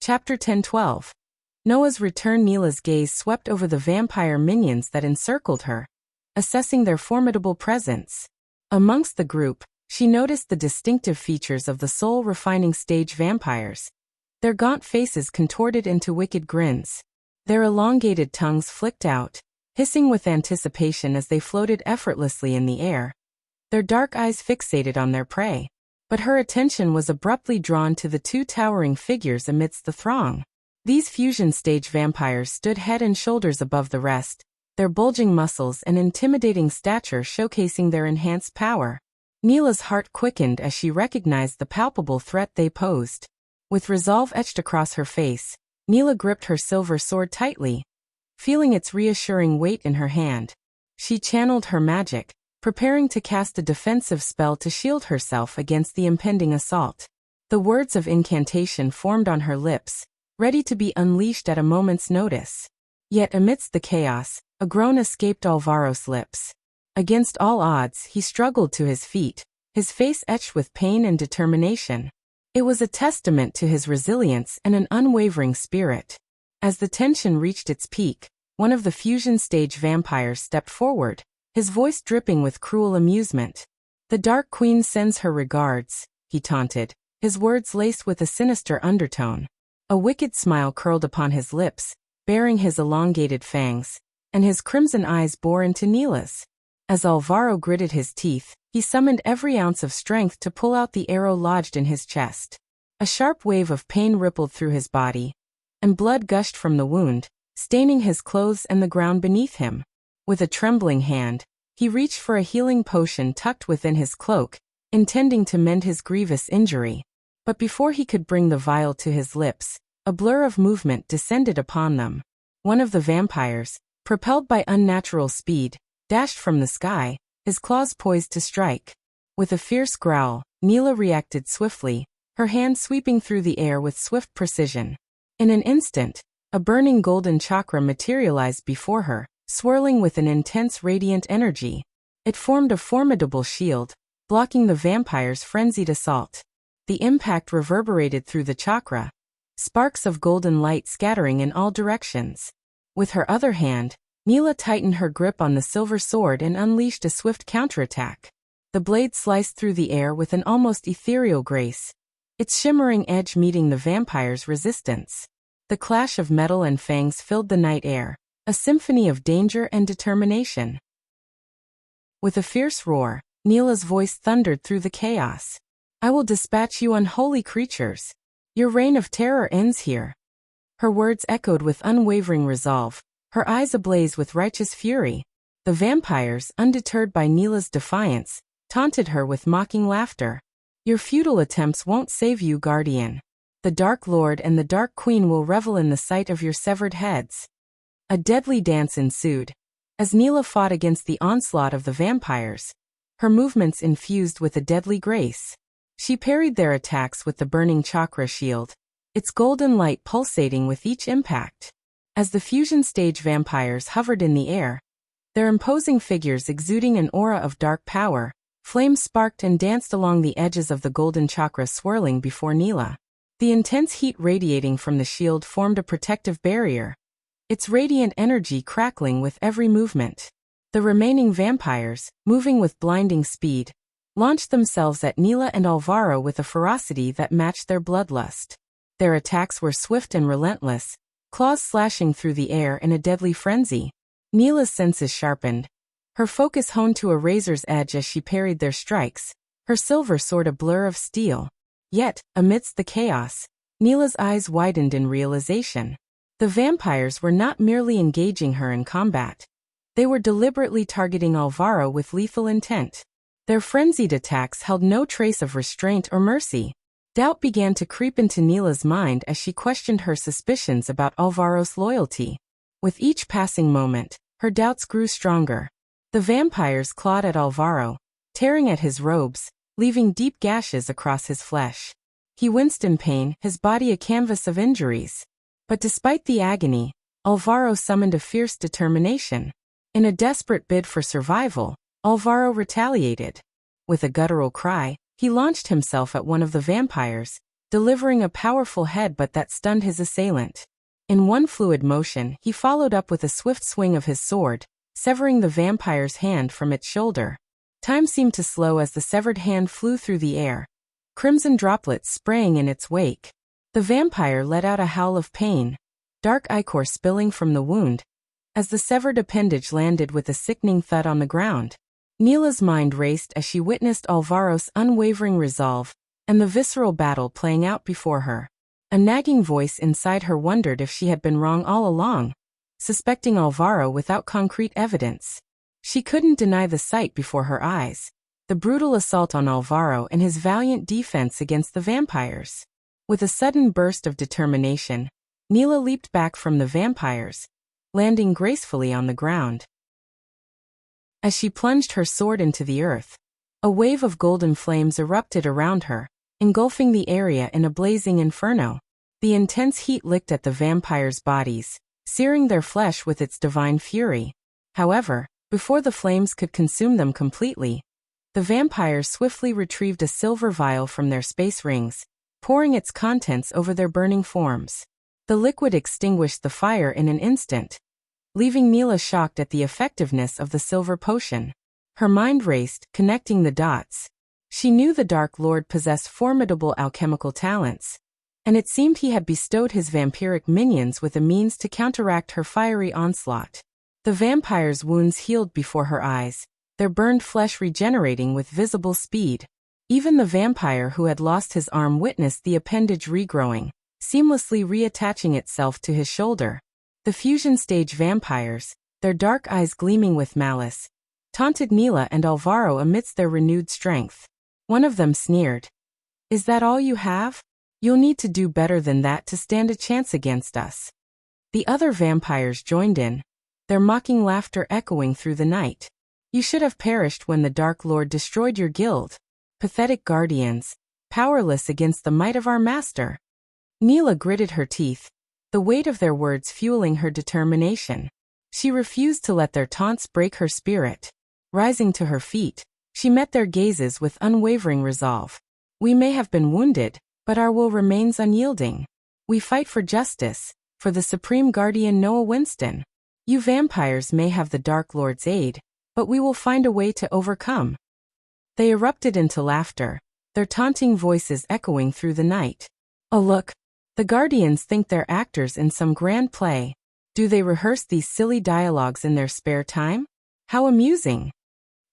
Chapter 10-12. Noah's return. Neela's gaze swept over the vampire minions that encircled her, assessing their formidable presence. Amongst the group, she noticed the distinctive features of the soul-refining stage vampires. Their gaunt faces contorted into wicked grins. Their elongated tongues flicked out, hissing with anticipation as they floated effortlessly in the air. Their dark eyes fixated on their prey. But her attention was abruptly drawn to the two towering figures amidst the throng. These fusion stage vampires stood head and shoulders above the rest, their bulging muscles and intimidating stature showcasing their enhanced power. Neela's heart quickened as she recognized the palpable threat they posed. With resolve etched across her face, Neela gripped her silver sword tightly, feeling its reassuring weight in her hand. She channeled her magic, preparing to cast a defensive spell to shield herself against the impending assault. The words of incantation formed on her lips, ready to be unleashed at a moment's notice. Yet amidst the chaos, a groan escaped Alvaro's lips. Against all odds, he struggled to his feet, his face etched with pain and determination. It was a testament to his resilience and an unwavering spirit. As the tension reached its peak, one of the fusion stage vampires stepped forward, his voice dripping with cruel amusement. "The Dark Queen sends her regards," he taunted, his words laced with a sinister undertone. A wicked smile curled upon his lips, baring his elongated fangs, and his crimson eyes bore into Neela's. As Alvaro gritted his teeth, he summoned every ounce of strength to pull out the arrow lodged in his chest. A sharp wave of pain rippled through his body, and blood gushed from the wound, staining his clothes and the ground beneath him. With a trembling hand, he reached for a healing potion tucked within his cloak, intending to mend his grievous injury. But before he could bring the vial to his lips, a blur of movement descended upon them. One of the vampires, propelled by unnatural speed, dashed from the sky, his claws poised to strike. With a fierce growl, Neela reacted swiftly, her hand sweeping through the air with swift precision. In an instant, a burning golden chakra materialized before her, swirling with an intense radiant energy. It formed a formidable shield, blocking the vampire's frenzied assault. The impact reverberated through the chakra, sparks of golden light scattering in all directions. With her other hand, Neela tightened her grip on the silver sword and unleashed a swift counterattack. The blade sliced through the air with an almost ethereal grace, its shimmering edge meeting the vampire's resistance. The clash of metal and fangs filled the night air, a symphony of danger and determination. With a fierce roar, Neela's voice thundered through the chaos. "I will dispatch you unholy creatures. Your reign of terror ends here." Her words echoed with unwavering resolve, her eyes ablaze with righteous fury. The vampires, undeterred by Neela's defiance, taunted her with mocking laughter. "Your futile attempts won't save you, Guardian. The Dark Lord and the Dark Queen will revel in the sight of your severed heads." A deadly dance ensued. As Neela fought against the onslaught of the vampires, her movements infused with a deadly grace. She parried their attacks with the burning chakra shield, its golden light pulsating with each impact. As the fusion stage vampires hovered in the air, their imposing figures exuding an aura of dark power, flames sparked and danced along the edges of the golden chakra swirling before Neela. The intense heat radiating from the shield formed a protective barrier, its radiant energy crackling with every movement. The remaining vampires, moving with blinding speed, launched themselves at Neela and Alvaro with a ferocity that matched their bloodlust. Their attacks were swift and relentless, claws slashing through the air in a deadly frenzy. Neela's senses sharpened, her focus honed to a razor's edge as she parried their strikes, her silver sword a blur of steel. Yet, amidst the chaos, Neela's eyes widened in realization. The vampires were not merely engaging her in combat. They were deliberately targeting Alvaro with lethal intent. Their frenzied attacks held no trace of restraint or mercy. Doubt began to creep into Neela's mind as she questioned her suspicions about Alvaro's loyalty. With each passing moment, her doubts grew stronger. The vampires clawed at Alvaro, tearing at his robes, leaving deep gashes across his flesh. He winced in pain, his body a canvas of injuries. But despite the agony, Alvaro summoned a fierce determination. In a desperate bid for survival, Alvaro retaliated. With a guttural cry, he launched himself at one of the vampires, delivering a powerful headbutt that stunned his assailant. In one fluid motion, he followed up with a swift swing of his sword, severing the vampire's hand from its shoulder. Time seemed to slow as the severed hand flew through the air, crimson droplets spraying in its wake. The vampire let out a howl of pain, dark ichor spilling from the wound, as the severed appendage landed with a sickening thud on the ground. Neela's mind raced as she witnessed Alvaro's unwavering resolve and the visceral battle playing out before her. A nagging voice inside her wondered if she had been wrong all along, suspecting Alvaro without concrete evidence. She couldn't deny the sight before her eyes, the brutal assault on Alvaro and his valiant defense against the vampires. With a sudden burst of determination, Neela leaped back from the vampires, landing gracefully on the ground. As she plunged her sword into the earth, a wave of golden flames erupted around her, engulfing the area in a blazing inferno. The intense heat licked at the vampires' bodies, searing their flesh with its divine fury. However, before the flames could consume them completely, the vampires swiftly retrieved a silver vial from their space rings, pouring its contents over their burning forms. The liquid extinguished the fire in an instant, leaving Neela shocked at the effectiveness of the silver potion. Her mind raced, connecting the dots. She knew the Dark Lord possessed formidable alchemical talents, and it seemed he had bestowed his vampiric minions with a means to counteract her fiery onslaught. The vampire's wounds healed before her eyes, their burned flesh regenerating with visible speed. Even the vampire who had lost his arm witnessed the appendage regrowing, seamlessly reattaching itself to his shoulder. The fusion stage vampires, their dark eyes gleaming with malice, taunted Neela and Alvaro amidst their renewed strength. One of them sneered, "Is that all you have? You'll need to do better than that to stand a chance against us." The other vampires joined in, their mocking laughter echoing through the night. "You should have perished when the Dark Lord destroyed your guild. Pathetic guardians, powerless against the might of our master." Neela gritted her teeth, the weight of their words fueling her determination. She refused to let their taunts break her spirit. Rising to her feet, she met their gazes with unwavering resolve. "We may have been wounded, but our will remains unyielding. We fight for justice, for the Supreme Guardian Noah Winston. You vampires may have the Dark Lord's aid, but we will find a way to overcome." They erupted into laughter, their taunting voices echoing through the night. "Oh look, the Guardians think they're actors in some grand play. Do they rehearse these silly dialogues in their spare time? How amusing."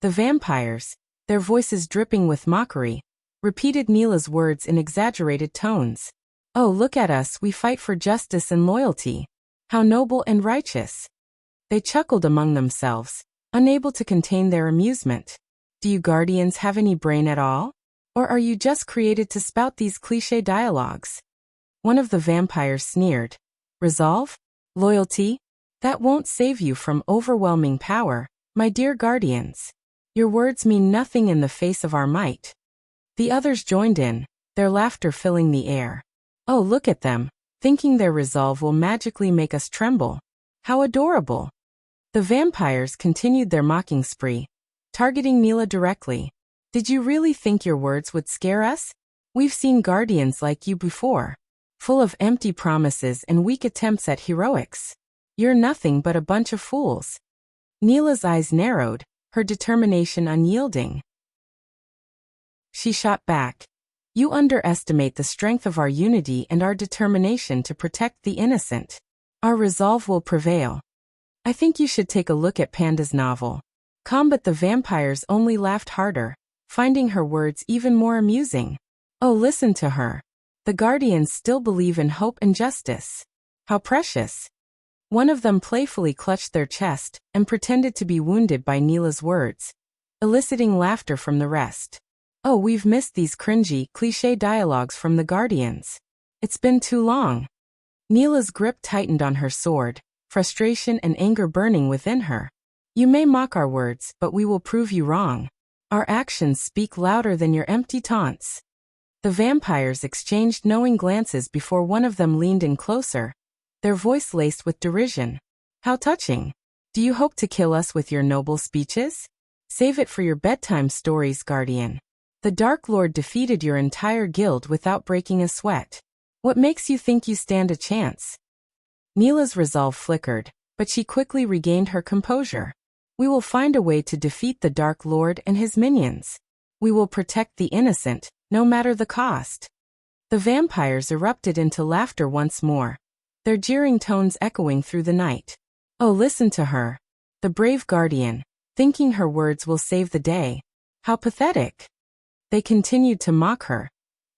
The vampires, their voices dripping with mockery, repeated Neela's words in exaggerated tones. "Oh, look at us, we fight for justice and loyalty. How noble and righteous." They chuckled among themselves, unable to contain their amusement. "Do you Guardians have any brain at all? Or are you just created to spout these cliché dialogues?" One of the vampires sneered. "Resolve? Loyalty? That won't save you from overwhelming power, my dear Guardians. Your words mean nothing in the face of our might." The others joined in, their laughter filling the air. "Oh, look at them, thinking their resolve will magically make us tremble. How adorable." The vampires continued their mocking spree, targeting Neela directly. "Did you really think your words would scare us? We've seen Guardians like you before, full of empty promises and weak attempts at heroics. You're nothing but a bunch of fools." Neela's eyes narrowed, her determination unyielding. She shot back. "You underestimate the strength of our unity and our determination to protect the innocent. Our resolve will prevail. I think you should take a look at Panda's novel." But the vampires only laughed harder, finding her words even more amusing. "Oh, listen to her. The Guardians still believe in hope and justice. How precious." One of them playfully clutched their chest and pretended to be wounded by Neela's words, eliciting laughter from the rest. "Oh, we've missed these cringy, cliché dialogues from the Guardians. It's been too long." Neela's grip tightened on her sword, frustration and anger burning within her. "You may mock our words, but we will prove you wrong. Our actions speak louder than your empty taunts." The vampires exchanged knowing glances before one of them leaned in closer, their voice laced with derision. "How touching. Do you hope to kill us with your noble speeches? Save it for your bedtime stories, Guardian." The Dark Lord defeated your entire guild without breaking a sweat. What makes you think you stand a chance? Neela's resolve flickered, but she quickly regained her composure. We will find a way to defeat the Dark Lord and his minions. We will protect the innocent, no matter the cost. The vampires erupted into laughter once more, their jeering tones echoing through the night. Oh, listen to her. The brave guardian, thinking her words will save the day. How pathetic. They continued to mock her,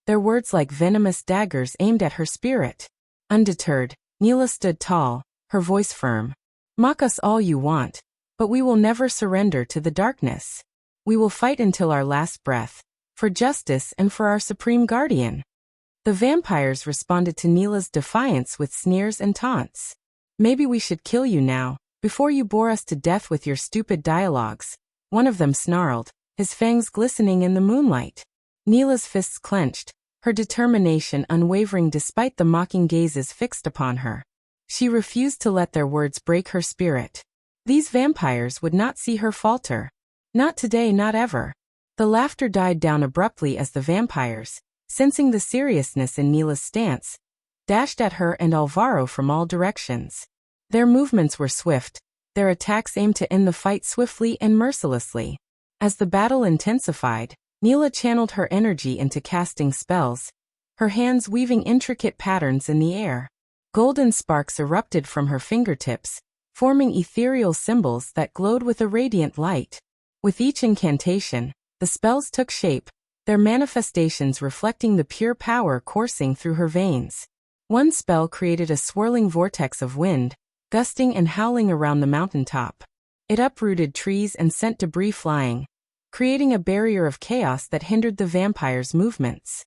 their words like venomous daggers aimed at her spirit. Undeterred, Neela stood tall, her voice firm. Mock us all you want, but we will never surrender to the darkness. We will fight until our last breath, for justice and for our supreme guardian. The vampires responded to Neela's defiance with sneers and taunts. Maybe we should kill you now, before you bore us to death with your stupid dialogues. One of them snarled, his fangs glistening in the moonlight. Neela's fists clenched, her determination unwavering despite the mocking gazes fixed upon her. She refused to let their words break her spirit. These vampires would not see her falter. Not today, not ever. The laughter died down abruptly as the vampires, sensing the seriousness in Neela's stance, dashed at her and Alvaro from all directions. Their movements were swift, their attacks aimed to end the fight swiftly and mercilessly. As the battle intensified, Neela channeled her energy into casting spells, her hands weaving intricate patterns in the air. Golden sparks erupted from her fingertips, forming ethereal symbols that glowed with a radiant light. With each incantation, the spells took shape, their manifestations reflecting the pure power coursing through her veins. One spell created a swirling vortex of wind, gusting and howling around the mountaintop. It uprooted trees and sent debris flying, creating a barrier of chaos that hindered the vampires' movements.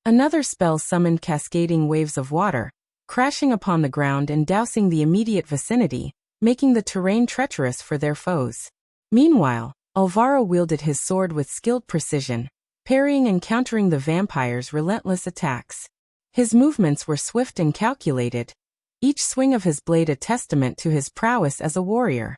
Another spell summoned cascading waves of water, crashing upon the ground and dousing the immediate vicinity, making the terrain treacherous for their foes. Meanwhile, Alvaro wielded his sword with skilled precision, parrying and countering the vampires' relentless attacks. His movements were swift and calculated, each swing of his blade a testament to his prowess as a warrior.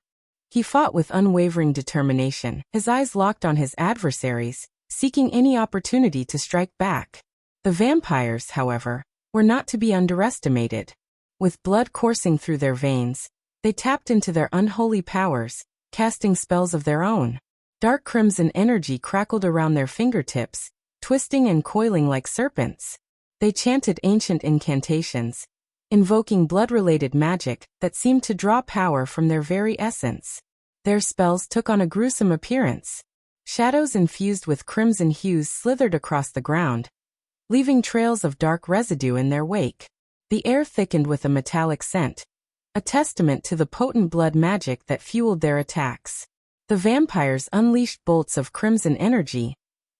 He fought with unwavering determination, his eyes locked on his adversaries, seeking any opportunity to strike back. The vampires, however, were not to be underestimated. With blood coursing through their veins, they tapped into their unholy powers, casting spells of their own. Dark crimson energy crackled around their fingertips, twisting and coiling like serpents. They chanted ancient incantations, invoking blood-related magic that seemed to draw power from their very essence. Their spells took on a gruesome appearance. Shadows infused with crimson hues slithered across the ground, leaving trails of dark residue in their wake. The air thickened with a metallic scent, a testament to the potent blood magic that fueled their attacks. The vampires unleashed bolts of crimson energy,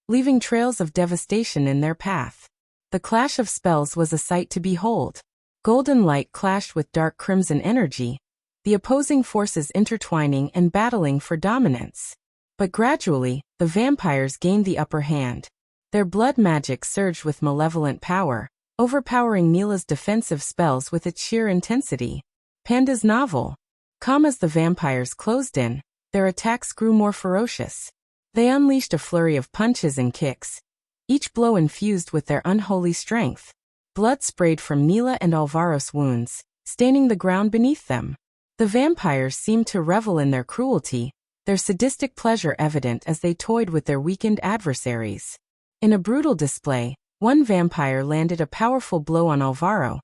leaving trails of devastation in their path. The clash of spells was a sight to behold. Golden light clashed with dark crimson energy, the opposing forces intertwining and battling for dominance. But gradually, the vampires gained the upper hand. Their blood magic surged with malevolent power, overpowering Neela's defensive spells with its sheer intensity. Panda's novel. Calm as the vampires closed in, their attacks grew more ferocious. They unleashed a flurry of punches and kicks, each blow infused with their unholy strength. Blood sprayed from Neela and Alvaro's wounds, staining the ground beneath them. The vampires seemed to revel in their cruelty, their sadistic pleasure evident as they toyed with their weakened adversaries. In a brutal display, one vampire landed a powerful blow on Alvaro,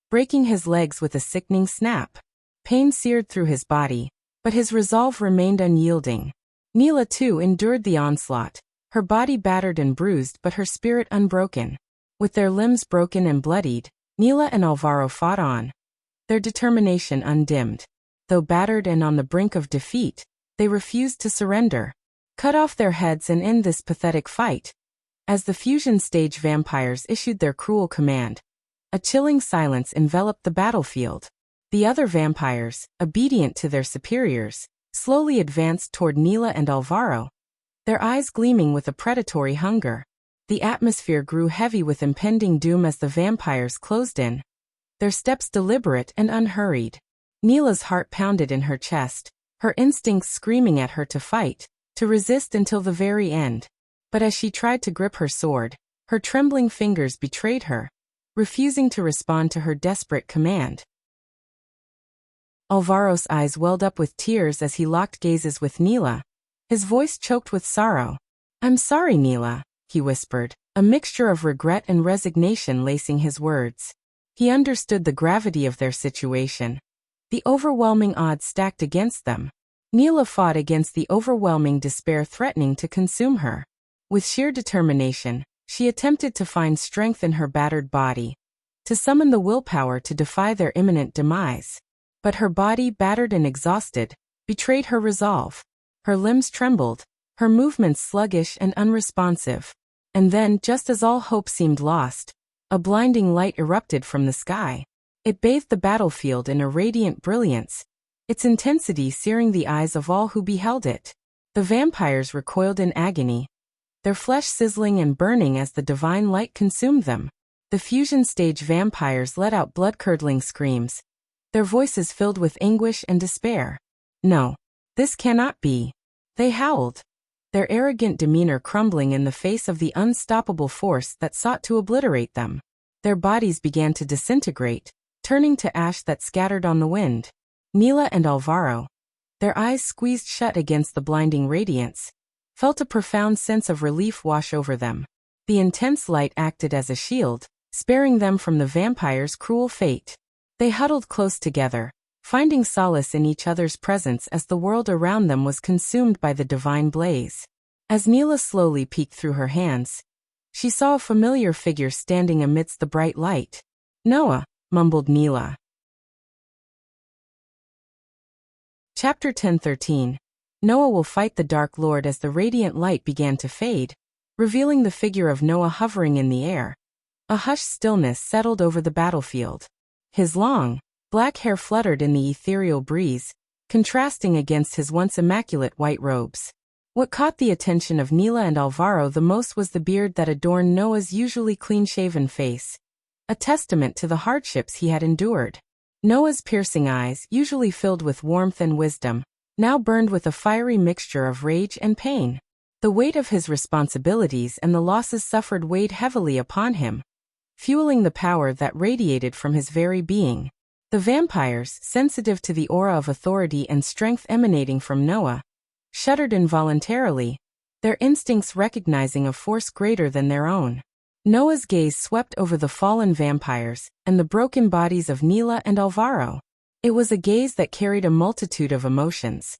breaking his legs with a sickening snap. Pain seared through his body, but his resolve remained unyielding. Neela too endured the onslaught, her body battered and bruised but her spirit unbroken. With their limbs broken and bloodied, Neela and Alvaro fought on, their determination undimmed. Though battered and on the brink of defeat, they refused to surrender. Cut off their heads and end this pathetic fight. As the fusion stage vampires issued their cruel command, a chilling silence enveloped the battlefield. The other vampires, obedient to their superiors, slowly advanced toward Neela and Alvaro, their eyes gleaming with a predatory hunger. The atmosphere grew heavy with impending doom as the vampires closed in, their steps deliberate and unhurried. Neela's heart pounded in her chest, her instincts screaming at her to fight, to resist until the very end. But as she tried to grip her sword, her trembling fingers betrayed her, refusing to respond to her desperate command. Alvaro's eyes welled up with tears as he locked gazes with Neela, his voice choked with sorrow. "I'm sorry, Neela," he whispered, a mixture of regret and resignation lacing his words. He understood the gravity of their situation, the overwhelming odds stacked against them. Neela fought against the overwhelming despair threatening to consume her. With sheer determination, she attempted to find strength in her battered body, to summon the willpower to defy their imminent demise. But her body, battered and exhausted, betrayed her resolve. Her limbs trembled, her movements sluggish and unresponsive. And then, just as all hope seemed lost, a blinding light erupted from the sky. It bathed the battlefield in a radiant brilliance, its intensity searing the eyes of all who beheld it. The vampires recoiled in agony, their flesh sizzling and burning as the divine light consumed them. The fusion stage vampires let out blood-curdling screams, their voices filled with anguish and despair. "No, this cannot be," they howled, their arrogant demeanor crumbling in the face of the unstoppable force that sought to obliterate them. Their bodies began to disintegrate, turning to ash that scattered on the wind. Neela and Alvaro, their eyes squeezed shut against the blinding radiance, felt a profound sense of relief wash over them. The intense light acted as a shield, sparing them from the vampire's cruel fate. They huddled close together, finding solace in each other's presence as the world around them was consumed by the divine blaze. As Neela slowly peeked through her hands, she saw a familiar figure standing amidst the bright light. "Noah," mumbled Neela. Chapter 10:13. Noah will fight the Dark Lord. As the radiant light began to fade, revealing the figure of Noah hovering in the air, a hushed stillness settled over the battlefield. His long, black hair fluttered in the ethereal breeze, contrasting against his once immaculate white robes. What caught the attention of Neela and Alvaro the most was the beard that adorned Noah's usually clean-shaven face, a testament to the hardships he had endured. Noah's piercing eyes, usually filled with warmth and wisdom, now burned with a fiery mixture of rage and pain. The weight of his responsibilities and the losses suffered weighed heavily upon him, fueling the power that radiated from his very being. The vampires, sensitive to the aura of authority and strength emanating from Noah, shuddered involuntarily, their instincts recognizing a force greater than their own. Noah's gaze swept over the fallen vampires and the broken bodies of Neela and Alvaro. It was a gaze that carried a multitude of emotions: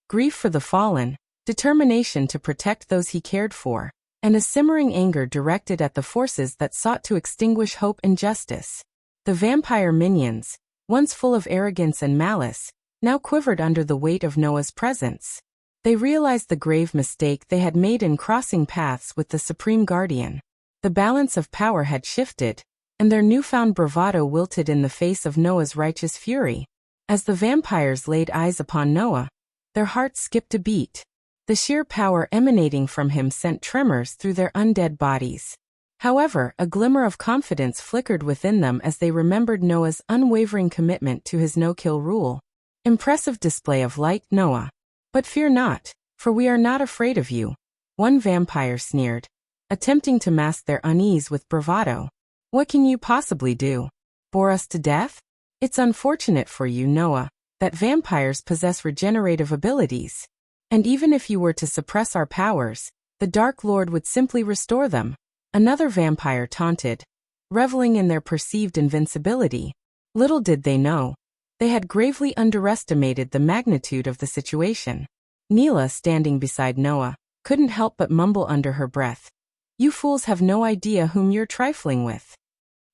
grief for the fallen, determination to protect those he cared for, and a simmering anger directed at the forces that sought to extinguish hope and justice. The vampire minions, once full of arrogance and malice, now quivered under the weight of Noah's presence. They realized the grave mistake they had made in crossing paths with the Supreme Guardian. The balance of power had shifted, and their newfound bravado wilted in the face of Noah's righteous fury. As the vampires laid eyes upon Noah, their hearts skipped a beat. The sheer power emanating from him sent tremors through their undead bodies. However, a glimmer of confidence flickered within them as they remembered Noah's unwavering commitment to his no-kill rule. "Impressive display of light, Noah. But fear not, for we are not afraid of you," one vampire sneered, attempting to mask their unease with bravado. "What can you possibly do? Bore us to death? It's unfortunate for you, Noah, that vampires possess regenerative abilities. And even if you were to suppress our powers, the Dark Lord would simply restore them," another vampire taunted, reveling in their perceived invincibility. Little did they know, they had gravely underestimated the magnitude of the situation. Neela, standing beside Noah, couldn't help but mumble under her breath, "You fools have no idea whom you're trifling with."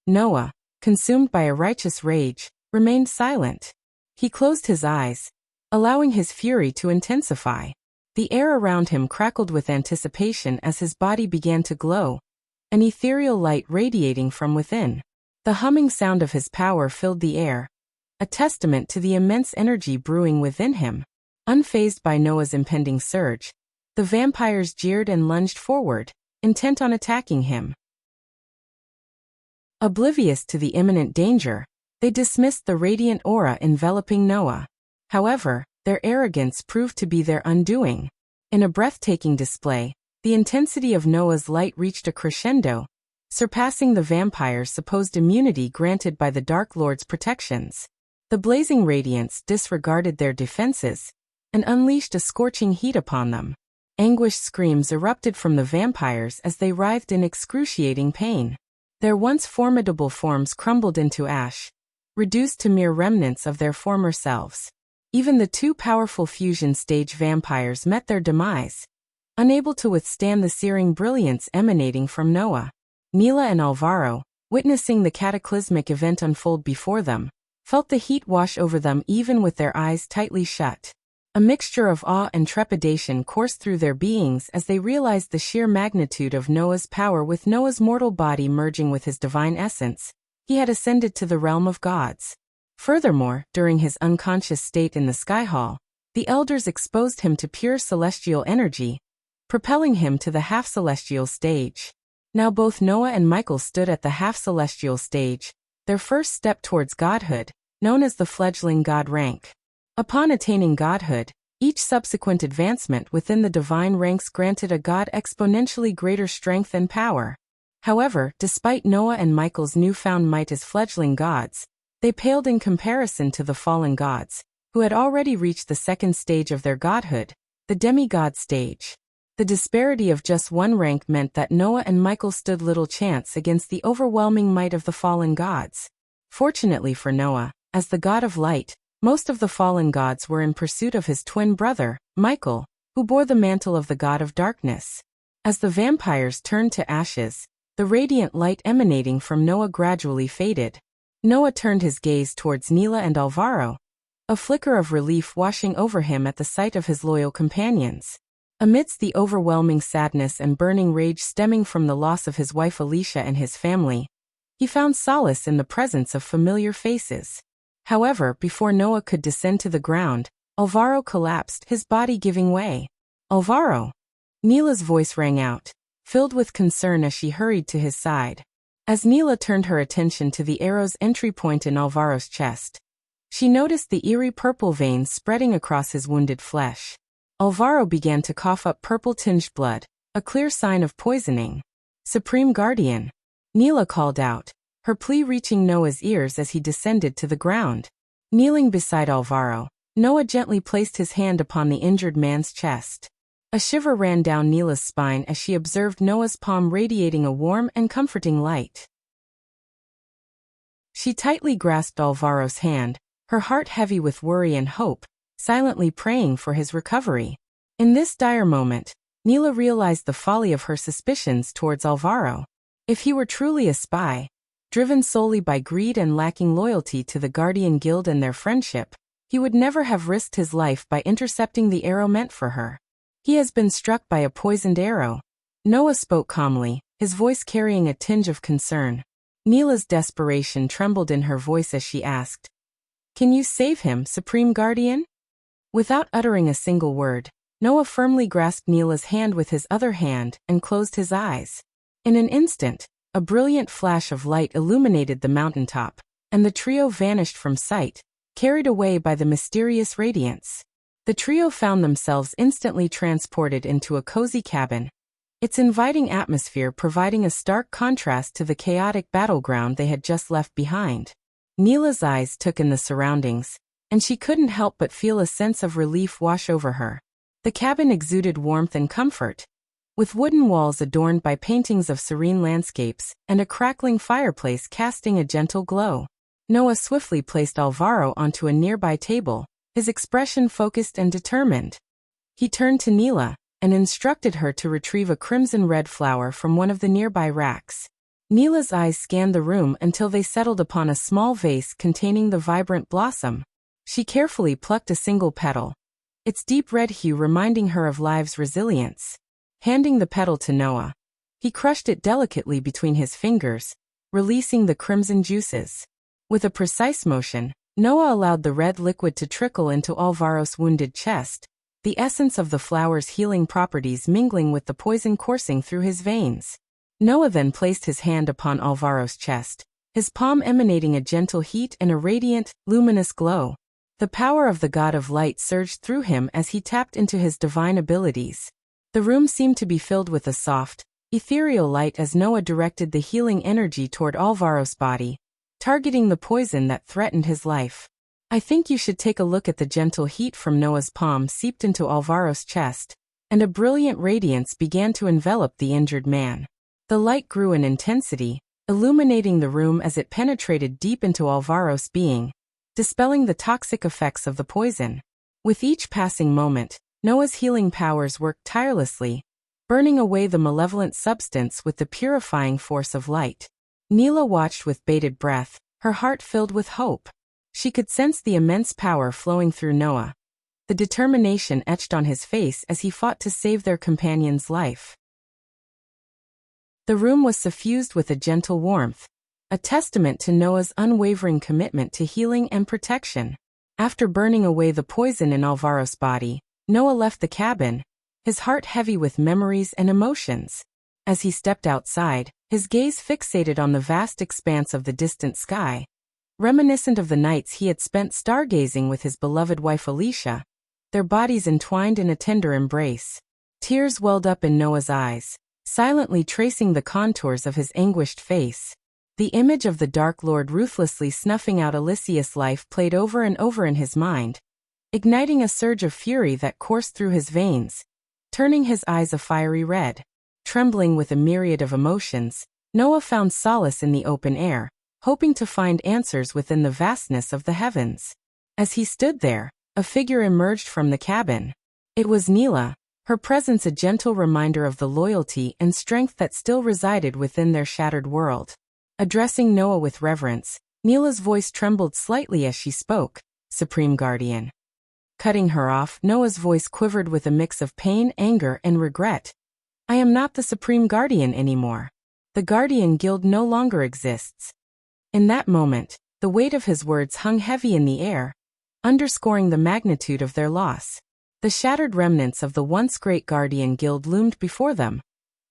Noah, consumed by a righteous rage, remained silent. He closed his eyes, allowing his fury to intensify. The air around him crackled with anticipation as his body began to glow, an ethereal light radiating from within. The humming sound of his power filled the air, a testament to the immense energy brewing within him. Unfazed by Noah's impending surge, the vampires jeered and lunged forward, intent on attacking him. Oblivious to the imminent danger, they dismissed the radiant aura enveloping Noah. However, their arrogance proved to be their undoing. In a breathtaking display, the intensity of Noah's light reached a crescendo, surpassing the vampire's supposed immunity granted by the Dark Lord's protections. The blazing radiance disregarded their defenses and unleashed a scorching heat upon them. Anguished screams erupted from the vampires as they writhed in excruciating pain. Their once formidable forms crumbled into ash, reduced to mere remnants of their former selves. Even the two powerful fusion stage vampires met their demise, unable to withstand the searing brilliance emanating from Noah. Mila and Alvaro, witnessing the cataclysmic event unfold before them, felt the heat wash over them even with their eyes tightly shut. A mixture of awe and trepidation coursed through their beings as they realized the sheer magnitude of Noah's power. With Noah's mortal body merging with his divine essence, he had ascended to the realm of gods. Furthermore, during his unconscious state in the Sky Hall, the elders exposed him to pure celestial energy, propelling him to the half-celestial stage. Now both Noah and Michael stood at the half-celestial stage, their first step towards godhood, known as the fledgling god rank. Upon attaining godhood, each subsequent advancement within the divine ranks granted a god exponentially greater strength and power. However, despite Noah and Michael's newfound might as fledgling gods, they paled in comparison to the fallen gods, who had already reached the second stage of their godhood, the demigod stage. The disparity of just one rank meant that Noah and Michael stood little chance against the overwhelming might of the fallen gods. Fortunately for Noah, as the god of light, most of the fallen gods were in pursuit of his twin brother, Michael, who bore the mantle of the god of darkness. As the vampires turned to ashes, the radiant light emanating from Noah gradually faded. Noah turned his gaze towards Mila and Alvaro, a flicker of relief washing over him at the sight of his loyal companions. Amidst the overwhelming sadness and burning rage stemming from the loss of his wife Alicia and his family, he found solace in the presence of familiar faces. However, before Noah could descend to the ground, Alvaro collapsed, his body giving way. "Alvaro!" Mila's voice rang out, filled with concern as she hurried to his side. As Mila turned her attention to the arrow's entry point in Alvaro's chest, she noticed the eerie purple veins spreading across his wounded flesh. Alvaro began to cough up purple-tinged blood, a clear sign of poisoning. "Supreme Guardian!" Mila called out, her plea reaching Noah's ears as he descended to the ground. Kneeling beside Alvaro, Noah gently placed his hand upon the injured man's chest. A shiver ran down Mila's spine as she observed Noah's palm radiating a warm and comforting light. She tightly grasped Alvaro's hand, her heart heavy with worry and hope, silently praying for his recovery. In this dire moment, Mila realized the folly of her suspicions towards Alvaro. If he were truly a spy, driven solely by greed and lacking loyalty to the Guardian Guild and their friendship, he would never have risked his life by intercepting the arrow meant for her. "He has been struck by a poisoned arrow," Noah spoke calmly, his voice carrying a tinge of concern. Mila's desperation trembled in her voice as she asked, "Can you save him, Supreme Guardian?" Without uttering a single word, Noah firmly grasped Mila's hand with his other hand and closed his eyes. In an instant, a brilliant flash of light illuminated the mountaintop, and the trio vanished from sight, carried away by the mysterious radiance. The trio found themselves instantly transported into a cozy cabin, its inviting atmosphere providing a stark contrast to the chaotic battleground they had just left behind. Mila's eyes took in the surroundings, and she couldn't help but feel a sense of relief wash over her. The cabin exuded warmth and comfort, with wooden walls adorned by paintings of serene landscapes and a crackling fireplace casting a gentle glow. Noah swiftly placed Alvaro onto a nearby table, his expression focused and determined. He turned to Mila and instructed her to retrieve a crimson-red flower from one of the nearby racks. Mila's eyes scanned the room until they settled upon a small vase containing the vibrant blossom. She carefully plucked a single petal, its deep red hue reminding her of life's resilience. Handing the petal to Noah, he crushed it delicately between his fingers, releasing the crimson juices. With a precise motion, Noah allowed the red liquid to trickle into Alvaro's wounded chest, the essence of the flower's healing properties mingling with the poison coursing through his veins. Noah then placed his hand upon Alvaro's chest, his palm emanating a gentle heat and a radiant, luminous glow. The power of the God of Light surged through him as he tapped into his divine abilities. The room seemed to be filled with a soft, ethereal light as Noah directed the healing energy toward Alvaro's body, targeting the poison that threatened his life. I think you should take a look at the gentle heat from Noah's palm seeped into Alvaro's chest, and a brilliant radiance began to envelop the injured man. The light grew in intensity, illuminating the room as it penetrated deep into Alvaro's being, dispelling the toxic effects of the poison. With each passing moment, Noah's healing powers worked tirelessly, burning away the malevolent substance with the purifying force of light. Neela watched with bated breath, her heart filled with hope. She could sense the immense power flowing through Noah, the determination etched on his face as he fought to save their companion's life. The room was suffused with a gentle warmth, a testament to Noah's unwavering commitment to healing and protection. After burning away the poison in Alvaro's body, Noah left the cabin, his heart heavy with memories and emotions. As he stepped outside, his gaze fixated on the vast expanse of the distant sky, reminiscent of the nights he had spent stargazing with his beloved wife Alicia, their bodies entwined in a tender embrace. Tears welled up in Noah's eyes, silently tracing the contours of his anguished face. The image of the Dark Lord ruthlessly snuffing out Alicia's life played over and over in his mind, igniting a surge of fury that coursed through his veins, turning his eyes a fiery red. Trembling with a myriad of emotions, Noah found solace in the open air, hoping to find answers within the vastness of the heavens. As he stood there, a figure emerged from the cabin. It was Neela, her presence a gentle reminder of the loyalty and strength that still resided within their shattered world. Addressing Noah with reverence, Neela's voice trembled slightly as she spoke, "Supreme Guardian." Cutting her off, Noah's voice quivered with a mix of pain, anger, and regret. "I am not the Supreme Guardian anymore. The Guardian Guild no longer exists." In that moment, the weight of his words hung heavy in the air, underscoring the magnitude of their loss. The shattered remnants of the once great Guardian Guild loomed before them,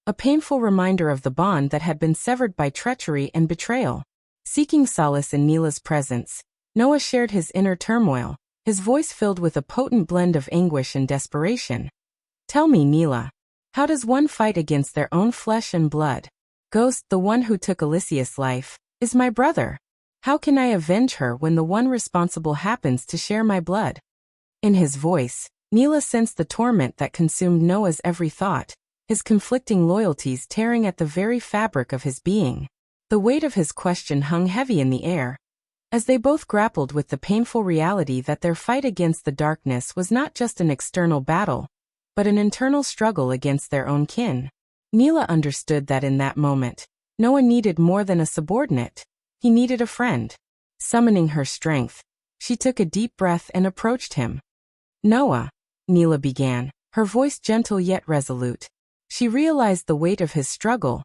a painful reminder of the bond that had been severed by treachery and betrayal. Seeking solace in Neela's presence, Noah shared his inner turmoil, his voice filled with a potent blend of anguish and desperation. "Tell me, Neela, how does one fight against their own flesh and blood? Ghost, the one who took Alicia's life, is my brother. How can I avenge her when the one responsible happens to share my blood?" In his voice, Neela sensed the torment that consumed Noah's every thought, his conflicting loyalties tearing at the very fabric of his being. The weight of his question hung heavy in the air, as they both grappled with the painful reality that their fight against the darkness was not just an external battle, but an internal struggle against their own kin. Neela understood that in that moment, Noah needed more than a subordinate. He needed a friend. Summoning her strength, she took a deep breath and approached him. "Noah," Neela began, her voice gentle yet resolute. She realized the weight of his struggle,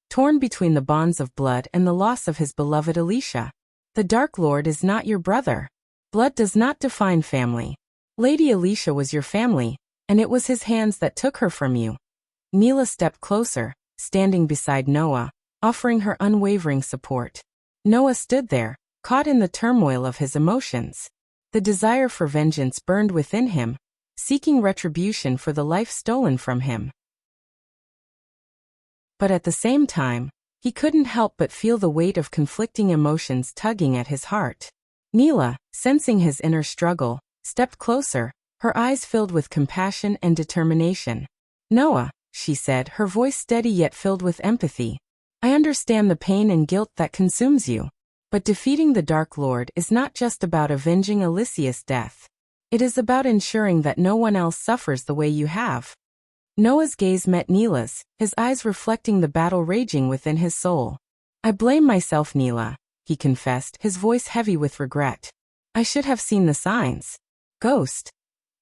torn between the bonds of blood and the loss of his beloved Alicia. "The Dark Lord is not your brother. Blood does not define family. Lady Alicia was your family, and it was his hands that took her from you." Neela stepped closer, standing beside Noah, offering her unwavering support. Noah stood there, caught in the turmoil of his emotions. The desire for vengeance burned within him, seeking retribution for the life stolen from him. But at the same time, he couldn't help but feel the weight of conflicting emotions tugging at his heart. Neela, sensing his inner struggle, stepped closer, her eyes filled with compassion and determination. "Noah," she said, her voice steady yet filled with empathy, "I understand the pain and guilt that consumes you. But defeating the Dark Lord is not just about avenging Alicia's death. It is about ensuring that no one else suffers the way you have." Noah's gaze met Neela's, his eyes reflecting the battle raging within his soul. "I blame myself, Neela," he confessed, his voice heavy with regret. "I should have seen the signs. Ghost.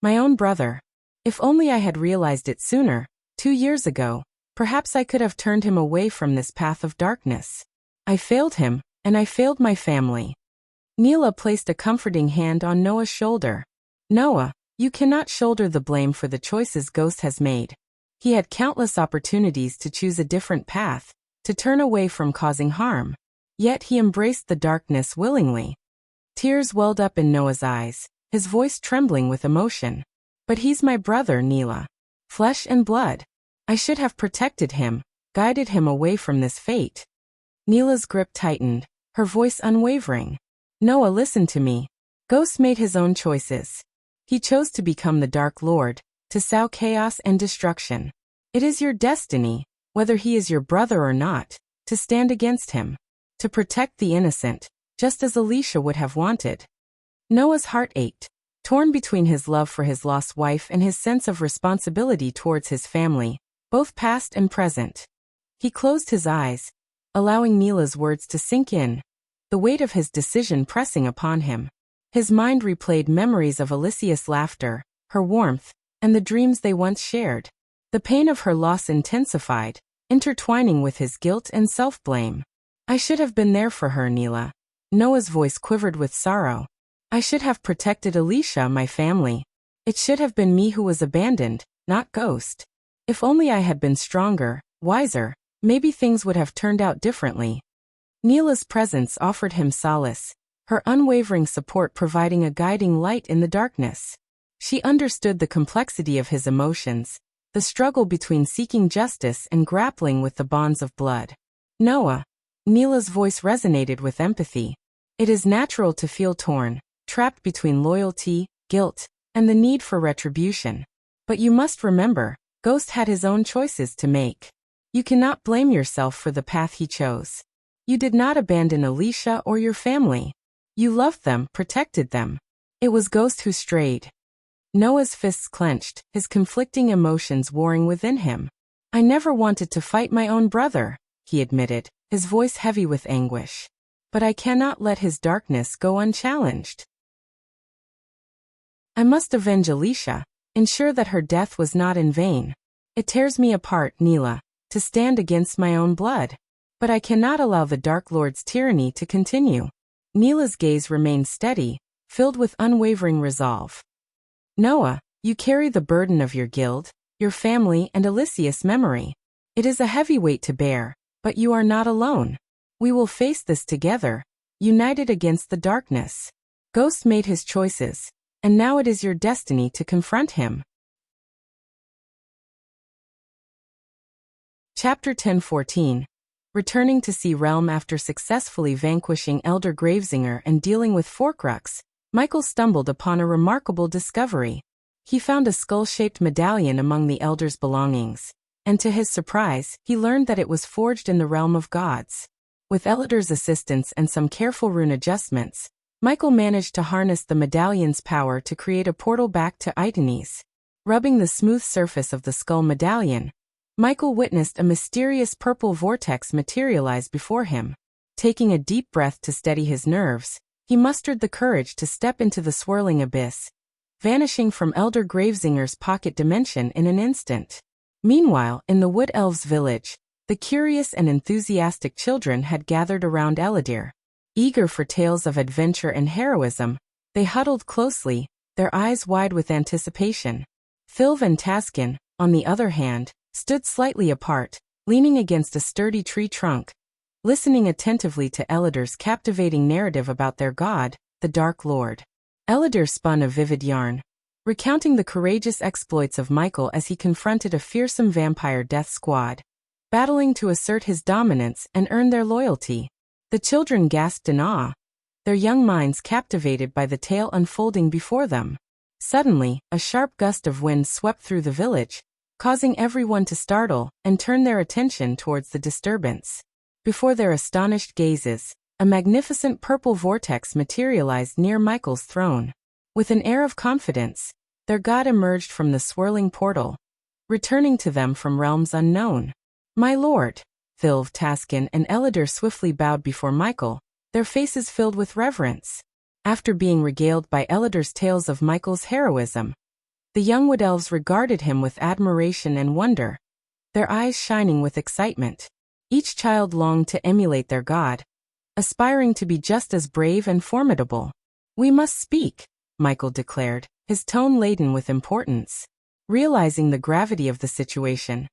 My own brother. If only I had realized it sooner, 2 years ago, perhaps I could have turned him away from this path of darkness. I failed him, and I failed my family." Neela placed a comforting hand on Noah's shoulder. "Noah, you cannot shoulder the blame for the choices Ghost has made. He had countless opportunities to choose a different path, to turn away from causing harm. Yet he embraced the darkness willingly." Tears welled up in Noah's eyes, his voice trembling with emotion. But he's my brother, Neela. Flesh and blood. I should have protected him, guided him away from this fate. Neela's grip tightened, her voice unwavering. Noah, listen to me. Ghost made his own choices. He chose to become the Dark Lord, to sow chaos and destruction. It is your destiny, whether he is your brother or not, to stand against him, to protect the innocent, just as Alicia would have wanted. Noah's heart ached, torn between his love for his lost wife and his sense of responsibility towards his family, both past and present. He closed his eyes, allowing Neela's words to sink in, the weight of his decision pressing upon him. His mind replayed memories of Alicia's laughter, her warmth, and the dreams they once shared. The pain of her loss intensified, intertwining with his guilt and self-blame. I should have been there for her, Neela. Noah's voice quivered with sorrow. I should have protected Alicia, my family. It should have been me who was abandoned, not Ghost. If only I had been stronger, wiser, maybe things would have turned out differently. Neela's presence offered him solace, her unwavering support providing a guiding light in the darkness. She understood the complexity of his emotions, the struggle between seeking justice and grappling with the bonds of blood. Noah. Neela's voice resonated with empathy. It is natural to feel torn, trapped between loyalty, guilt, and the need for retribution. But you must remember, Ghost had his own choices to make. You cannot blame yourself for the path he chose. You did not abandon Alicia or your family. You loved them, protected them. It was Ghost who strayed. Noah's fists clenched, his conflicting emotions warring within him. I never wanted to fight my own brother, he admitted, his voice heavy with anguish. But I cannot let his darkness go unchallenged. I must avenge Alicia, ensure that her death was not in vain. It tears me apart, Neela, to stand against my own blood. But I cannot allow the Dark Lord's tyranny to continue. Neela's gaze remained steady, filled with unwavering resolve. Noah, you carry the burden of your guild, your family and Alicia's memory. It is a heavy weight to bear, but you are not alone. We will face this together, united against the darkness. Ghost made his choices, and now it is your destiny to confront him. Chapter 10:14. Returning to Sea Realm after successfully vanquishing Elder Gravesinger and dealing with Forkrux, Michael stumbled upon a remarkable discovery. He found a skull-shaped medallion among the Elder's belongings, and to his surprise, he learned that it was forged in the realm of gods. With Elder's assistance and some careful rune adjustments, Michael managed to harness the medallion's power to create a portal back to Itanes. Rubbing the smooth surface of the skull medallion, Michael witnessed a mysterious purple vortex materialize before him. Taking a deep breath to steady his nerves, he mustered the courage to step into the swirling abyss, vanishing from Elder Gravesinger's pocket dimension in an instant. Meanwhile, in the Wood Elves' village, the curious and enthusiastic children had gathered around Eladir. Eager for tales of adventure and heroism, they huddled closely, their eyes wide with anticipation. Thilv and Taskin, on the other hand, stood slightly apart, leaning against a sturdy tree trunk, listening attentively to Eladir's captivating narrative about their god, the Dark Lord. Eladir spun a vivid yarn, recounting the courageous exploits of Michael as he confronted a fearsome vampire death squad, battling to assert his dominance and earn their loyalty. The children gasped in awe, their young minds captivated by the tale unfolding before them. Suddenly, a sharp gust of wind swept through the village, causing everyone to startle and turn their attention towards the disturbance. Before their astonished gazes, a magnificent purple vortex materialized near Michael's throne. With an air of confidence, their god emerged from the swirling portal, returning to them from realms unknown. My lord, Thilv, Taskin, and Eladir swiftly bowed before Michael, their faces filled with reverence. After being regaled by Eladir's tales of Michael's heroism, the young Wood Elves regarded him with admiration and wonder, their eyes shining with excitement. Each child longed to emulate their god, aspiring to be just as brave and formidable. We must speak, Michael declared, his tone laden with importance. Realizing the gravity of the situation,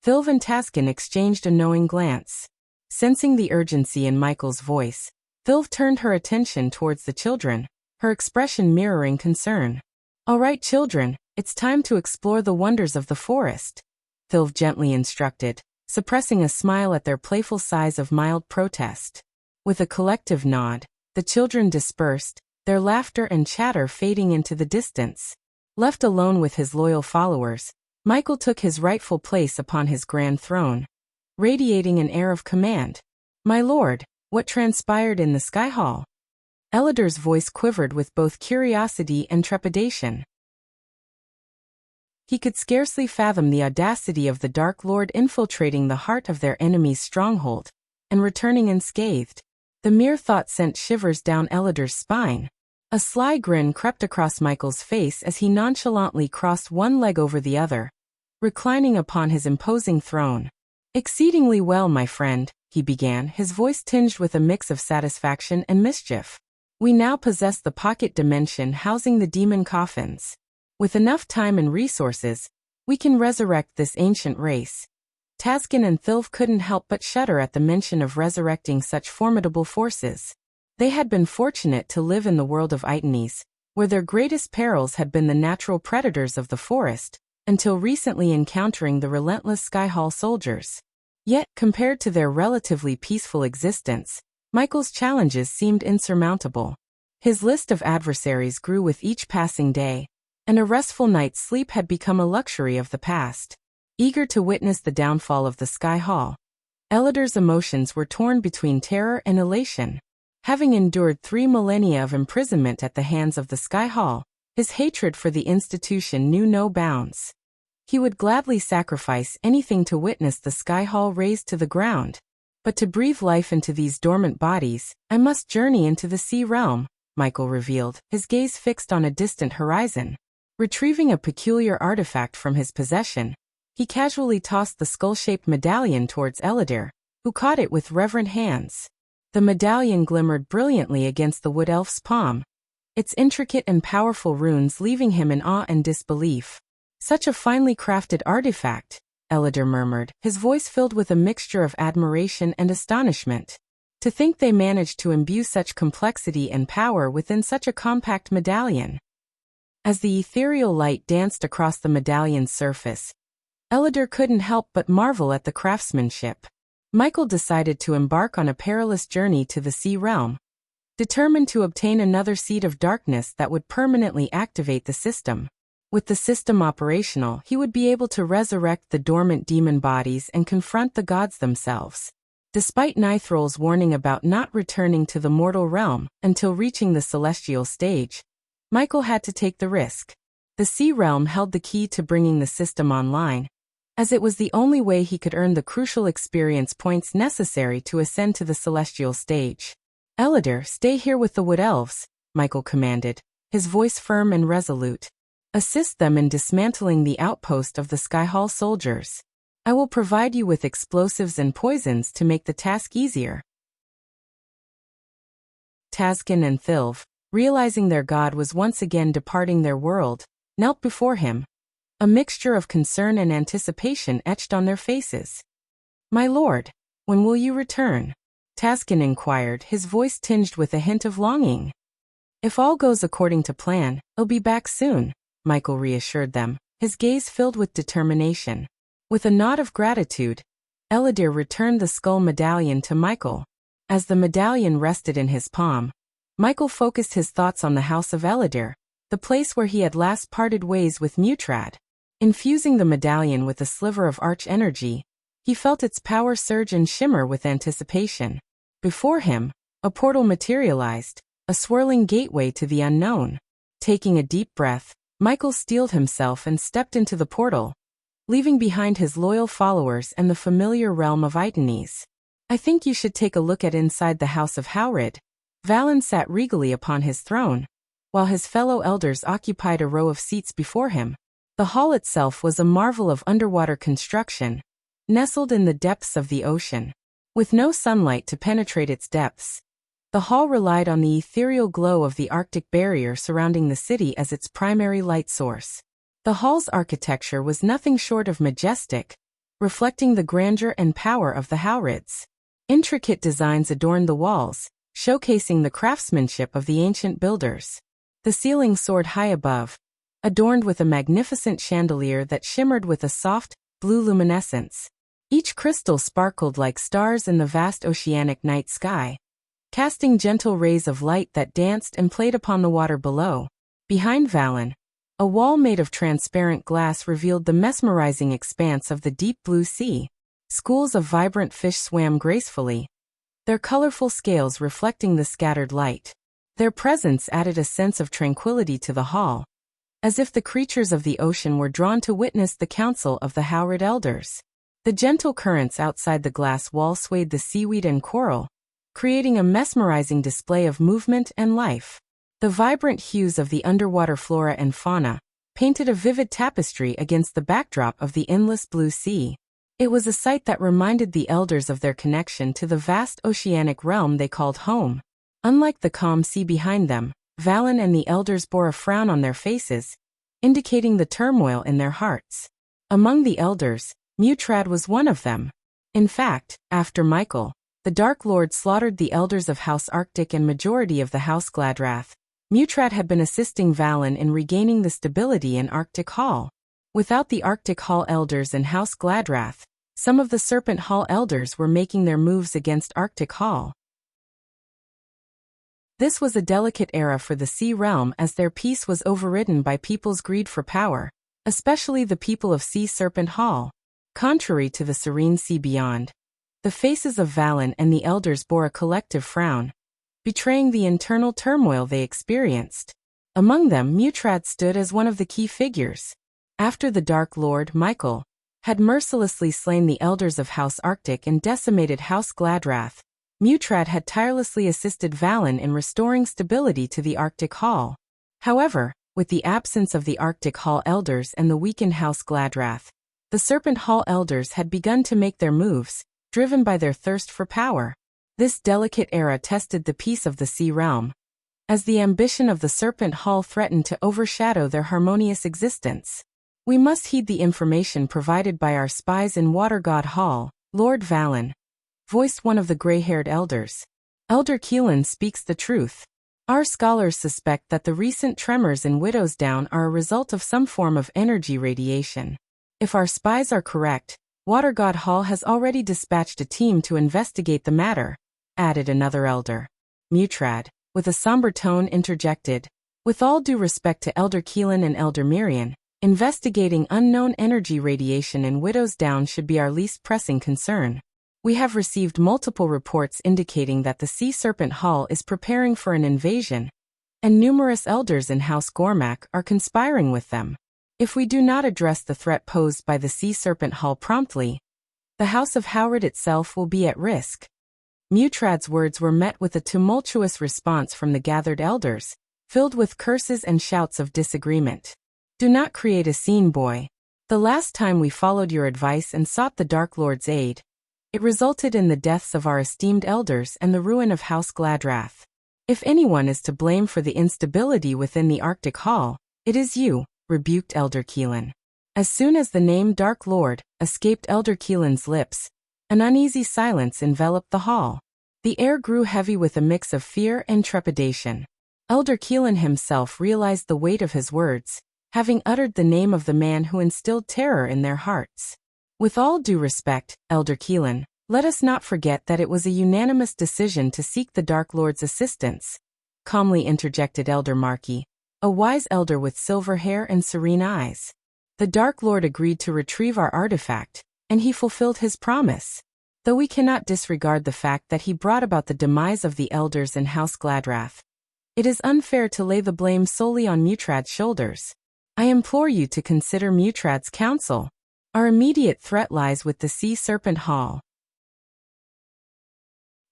Thilv and Taskin exchanged a knowing glance. Sensing the urgency in Michael's voice, Thilv turned her attention towards the children, her expression mirroring concern. "All right, children, it's time to explore the wonders of the forest," Thilv gently instructed, suppressing a smile at their playful sighs of mild protest. With a collective nod, the children dispersed, their laughter and chatter fading into the distance. Left alone with his loyal followers, Michael took his rightful place upon his grand throne, radiating an air of command. "My lord, what transpired in the Sky Hall?" Elidar's voice quivered with both curiosity and trepidation. He could scarcely fathom the audacity of the Dark Lord infiltrating the heart of their enemy's stronghold, and returning unscathed. The mere thought sent shivers down Elidar's spine. A sly grin crept across Michael's face as he nonchalantly crossed one leg over the other, reclining upon his imposing throne. "Exceedingly well, my friend," he began, his voice tinged with a mix of satisfaction and mischief. "We now possess the pocket dimension housing the demon coffins. With enough time and resources, we can resurrect this ancient race." Taskin and Thilv couldn't help but shudder at the mention of resurrecting such formidable forces. They had been fortunate to live in the world of Itenes, where their greatest perils had been the natural predators of the forest, until recently encountering the relentless Sky Hall soldiers. Yet, compared to their relatively peaceful existence, Michael's challenges seemed insurmountable. His list of adversaries grew with each passing day, and a restful night's sleep had become a luxury of the past. Eager to witness the downfall of the Sky Hall, Elidar's emotions were torn between terror and elation. Having endured 3 millennia of imprisonment at the hands of the Sky Hall, his hatred for the institution knew no bounds. He would gladly sacrifice anything to witness the Sky Hall razed to the ground. "But to breathe life into these dormant bodies, I must journey into the Sea Realm," Michael revealed, his gaze fixed on a distant horizon. Retrieving a peculiar artifact from his possession, he casually tossed the skull-shaped medallion towards Elidar, who caught it with reverent hands. The medallion glimmered brilliantly against the wood elf's palm, its intricate and powerful runes leaving him in awe and disbelief. "Such a finely crafted artifact," Elidar murmured, his voice filled with a mixture of admiration and astonishment. "To think they managed to imbue such complexity and power within such a compact medallion." As the ethereal light danced across the medallion's surface, Elidar couldn't help but marvel at the craftsmanship. Michael decided to embark on a perilous journey to the Sea Realm, determined to obtain another seed of darkness that would permanently activate the system. With the system operational, he would be able to resurrect the dormant demon bodies and confront the gods themselves. Despite Nithrol's warning about not returning to the mortal realm until reaching the celestial stage, Michael had to take the risk. The Sea Realm held the key to bringing the system online, as it was the only way he could earn the crucial experience points necessary to ascend to the celestial stage. "Elidar, stay here with the Wood Elves," Michael commanded, his voice firm and resolute. "Assist them in dismantling the outpost of the Sky Hall soldiers. I will provide you with explosives and poisons to make the task easier." Taskin and Thilv, realizing their god was once again departing their world, knelt before him. A mixture of concern and anticipation etched on their faces. "My lord, when will you return?" Taskin inquired, his voice tinged with a hint of longing. "If all goes according to plan, I'll be back soon," Michael reassured them, his gaze filled with determination. With a nod of gratitude, Elidar returned the skull medallion to Michael. As the medallion rested in his palm, Michael focused his thoughts on the House of Elidar, the place where he had last parted ways with Mutrad. Infusing the medallion with a sliver of arch-energy, he felt its power surge and shimmer with anticipation. Before him, a portal materialized, a swirling gateway to the unknown. Taking a deep breath, Michael steeled himself and stepped into the portal, leaving behind his loyal followers and the familiar realm of Itenes. "I think you should take a look at inside the House of Howrid." Valen sat regally upon his throne, while his fellow elders occupied a row of seats before him. The hall itself was a marvel of underwater construction, nestled in the depths of the ocean. With no sunlight to penetrate its depths, the hall relied on the ethereal glow of the Arctic barrier surrounding the city as its primary light source. The hall's architecture was nothing short of majestic, reflecting the grandeur and power of the Howrids. Intricate designs adorned the walls, showcasing the craftsmanship of the ancient builders. The ceiling soared high above, adorned with a magnificent chandelier that shimmered with a soft, blue luminescence. Each crystal sparkled like stars in the vast oceanic night sky, casting gentle rays of light that danced and played upon the water below. Behind Valen, a wall made of transparent glass revealed the mesmerizing expanse of the deep blue sea. Schools of vibrant fish swam gracefully, their colorful scales reflecting the scattered light. Their presence added a sense of tranquility to the hall, as if the creatures of the ocean were drawn to witness the council of the Howard elders. The gentle currents outside the glass wall swayed the seaweed and coral, creating a mesmerizing display of movement and life. The vibrant hues of the underwater flora and fauna painted a vivid tapestry against the backdrop of the endless blue sea. It was a sight that reminded the elders of their connection to the vast oceanic realm they called home. Unlike the calm sea behind them, Valen and the elders bore a frown on their faces, indicating the turmoil in their hearts. Among the elders, Mutrad was one of them. In fact, after Michael, the Dark Lord slaughtered the elders of House Arctic and majority of the House Gladrath, Mutrad had been assisting Valen in regaining the stability in Arctic Hall. Without the Arctic Hall elders and House Gladrath, some of the Serpent Hall elders were making their moves against Arctic Hall. This was a delicate era for the Sea Realm as their peace was overridden by people's greed for power, especially the people of Sea Serpent Hall. Contrary to the serene sea beyond, the faces of Valen and the elders bore a collective frown, betraying the internal turmoil they experienced. Among them, Mutrad stood as one of the key figures. After the Dark Lord, Michael, had mercilessly slain the elders of House Arctic and decimated House Gladrath, Mutrad had tirelessly assisted Valen in restoring stability to the Arctic Hall. However, with the absence of the Arctic Hall elders and the weakened House Gladrath, the Serpent Hall elders had begun to make their moves, driven by their thirst for power. This delicate era tested the peace of the Sea Realm, as the ambition of the Serpent Hall threatened to overshadow their harmonious existence. We must heed the information provided by our spies in Water God Hall, Lord Valen, voiced one of the gray-haired elders. Elder Keelan speaks the truth. Our scholars suspect that the recent tremors in Widow's Down are a result of some form of energy radiation. If our spies are correct, Water God Hall has already dispatched a team to investigate the matter, added another elder. Mutrad, with a somber tone, interjected. With all due respect to Elder Keelan and Elder Mirian, investigating unknown energy radiation in Widow's Down should be our least pressing concern. We have received multiple reports indicating that the Sea Serpent Hall is preparing for an invasion, and numerous elders in House Gormak are conspiring with them. If we do not address the threat posed by the Sea Serpent Hall promptly, the House of Howard itself will be at risk. Mutrad's words were met with a tumultuous response from the gathered elders, filled with curses and shouts of disagreement. Do not create a scene, boy. The last time we followed your advice and sought the Dark Lord's aid, it resulted in the deaths of our esteemed elders and the ruin of House Gladrath. If anyone is to blame for the instability within the Arctic Hall, it is you, rebuked Elder Keelan. As soon as the name Dark Lord escaped Elder Keelan's lips, an uneasy silence enveloped the hall. The air grew heavy with a mix of fear and trepidation. Elder Keelan himself realized the weight of his words, having uttered the name of the man who instilled terror in their hearts. With all due respect, Elder Keelan, let us not forget that it was a unanimous decision to seek the Dark Lord's assistance, calmly interjected Elder Markey, a wise elder with silver hair and serene eyes. The Dark Lord agreed to retrieve our artifact, and he fulfilled his promise. Though we cannot disregard the fact that he brought about the demise of the elders in House Gladrath, it is unfair to lay the blame solely on Mutrad's shoulders. I implore you to consider Mutrad's counsel. Our immediate threat lies with the Sea Serpent Hall.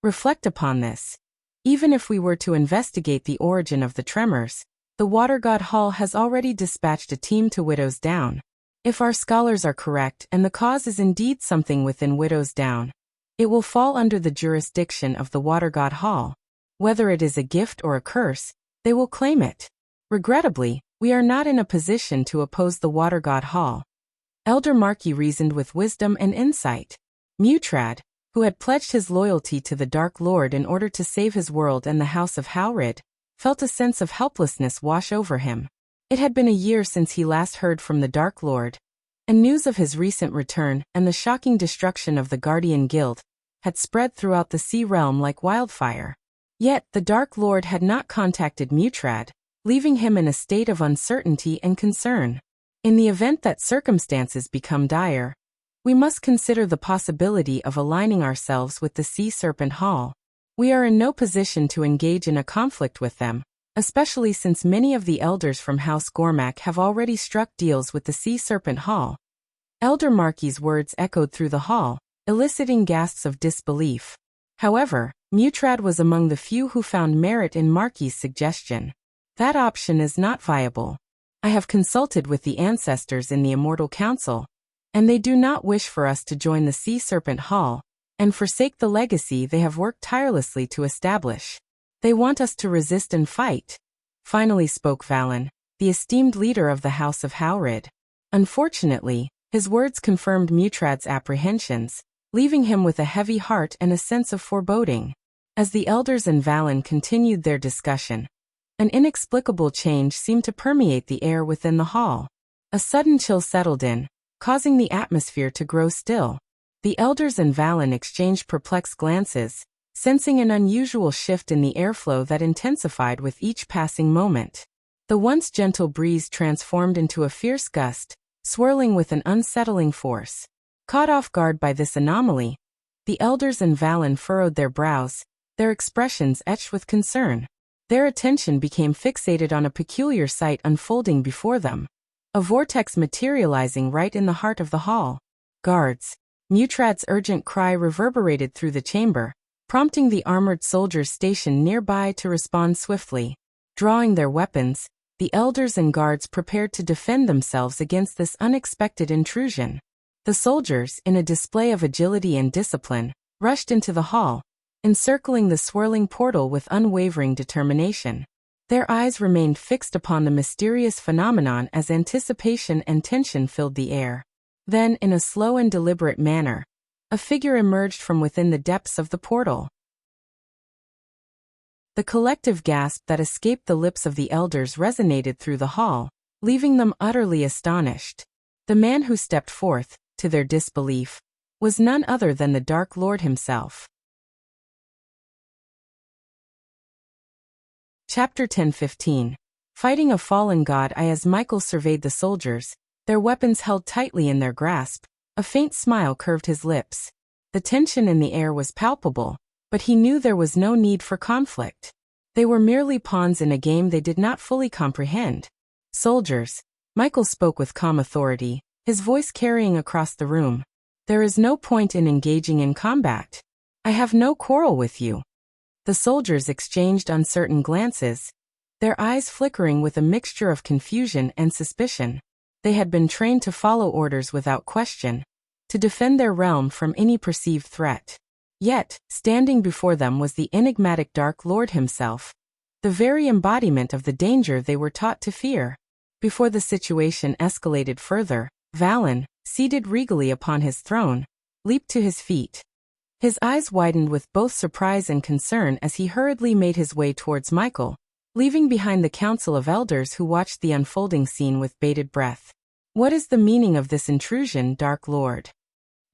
Reflect upon this. Even if we were to investigate the origin of the tremors, the Water God Hall has already dispatched a team to Widow's Down. If our scholars are correct and the cause is indeed something within Widow's Down, it will fall under the jurisdiction of the Water God Hall. Whether it is a gift or a curse, they will claim it. Regrettably, we are not in a position to oppose the Water God Hall. Elder Markey reasoned with wisdom and insight. Mutrad, who had pledged his loyalty to the Dark Lord in order to save his world and the House of Howred, felt a sense of helplessness wash over him. It had been a year since he last heard from the Dark Lord, and news of his recent return and the shocking destruction of the Guardian Guild had spread throughout the Sea Realm like wildfire. Yet, the Dark Lord had not contacted Mutrad, leaving him in a state of uncertainty and concern. In the event that circumstances become dire, we must consider the possibility of aligning ourselves with the Sea Serpent Hall. We are in no position to engage in a conflict with them, especially since many of the elders from House Gormak have already struck deals with the Sea Serpent Hall. Elder Marky's words echoed through the hall, eliciting gasps of disbelief. However, Mutrad was among the few who found merit in Marky's suggestion. That option is not viable. I have consulted with the ancestors in the Immortal Council, and they do not wish for us to join the Sea Serpent Hall and forsake the legacy they have worked tirelessly to establish. They want us to resist and fight. Finally spoke Valen, the esteemed leader of the House of Howrid. Unfortunately, his words confirmed Mutrad's apprehensions, leaving him with a heavy heart and a sense of foreboding. As the elders and Valen continued their discussion, an inexplicable change seemed to permeate the air within the hall. A sudden chill settled in, causing the atmosphere to grow still. The elders and Valen exchanged perplexed glances, sensing an unusual shift in the airflow that intensified with each passing moment. The once gentle breeze transformed into a fierce gust, swirling with an unsettling force. Caught off guard by this anomaly, the elders and Valen furrowed their brows, their expressions etched with concern. Their attention became fixated on a peculiar sight unfolding before them. A vortex materializing right in the heart of the hall. Guards! Mutrad's urgent cry reverberated through the chamber, prompting the armored soldiers stationed nearby to respond swiftly. Drawing their weapons, the elders and guards prepared to defend themselves against this unexpected intrusion. The soldiers, in a display of agility and discipline, rushed into the hall, encircling the swirling portal with unwavering determination. Their eyes remained fixed upon the mysterious phenomenon as anticipation and tension filled the air. Then, in a slow and deliberate manner, a figure emerged from within the depths of the portal. The collective gasp that escaped the lips of the elders resonated through the hall, leaving them utterly astonished. The man who stepped forth, to their disbelief, was none other than the Dark Lord himself. Chapter 10:15. Fighting a fallen god. As Michael surveyed the soldiers, their weapons held tightly in their grasp, a faint smile curved his lips. The tension in the air was palpable, but he knew there was no need for conflict. They were merely pawns in a game they did not fully comprehend. Soldiers, Michael spoke with calm authority, his voice carrying across the room. There is no point in engaging in combat. I have no quarrel with you. The soldiers exchanged uncertain glances, their eyes flickering with a mixture of confusion and suspicion. They had been trained to follow orders without question, to defend their realm from any perceived threat. Yet, standing before them was the enigmatic Dark Lord himself, the very embodiment of the danger they were taught to fear. Before the situation escalated further, Valen, seated regally upon his throne, leaped to his feet. His eyes widened with both surprise and concern as he hurriedly made his way towards Michael, leaving behind the council of elders who watched the unfolding scene with bated breath. What is the meaning of this intrusion, Dark Lord?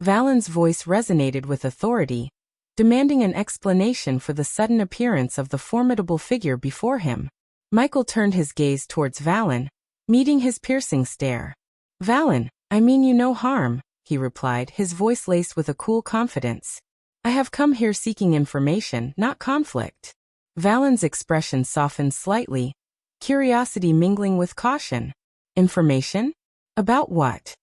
Valen's voice resonated with authority, demanding an explanation for the sudden appearance of the formidable figure before him. Michael turned his gaze towards Valen, meeting his piercing stare. Valen, I mean you no harm, he replied, his voice laced with a cool confidence. I have come here seeking information, not conflict. Valen's expression softened slightly, curiosity mingling with caution. Information? About what?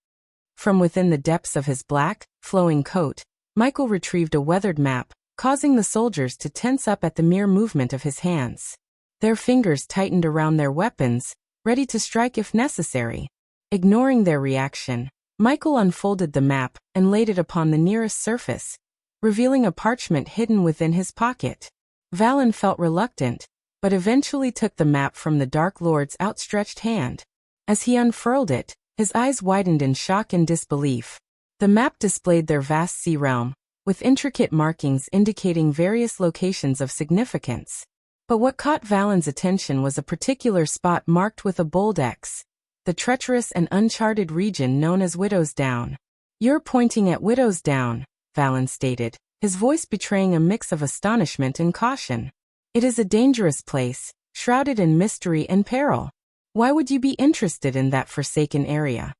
From within the depths of his black, flowing coat, Michael retrieved a weathered map, causing the soldiers to tense up at the mere movement of his hands. Their fingers tightened around their weapons, ready to strike if necessary. Ignoring their reaction, Michael unfolded the map and laid it upon the nearest surface, revealing a parchment hidden within his pocket. Valen felt reluctant, but eventually took the map from the Dark Lord's outstretched hand. As he unfurled it, his eyes widened in shock and disbelief. The map displayed their vast sea realm, with intricate markings indicating various locations of significance. But what caught Valen's attention was a particular spot marked with a bold X, the treacherous and uncharted region known as Widow's Down. "You're pointing at Widow's Down," Valen stated, his voice betraying a mix of astonishment and caution. "It is a dangerous place, shrouded in mystery and peril. Why would you be interested in that forsaken area?"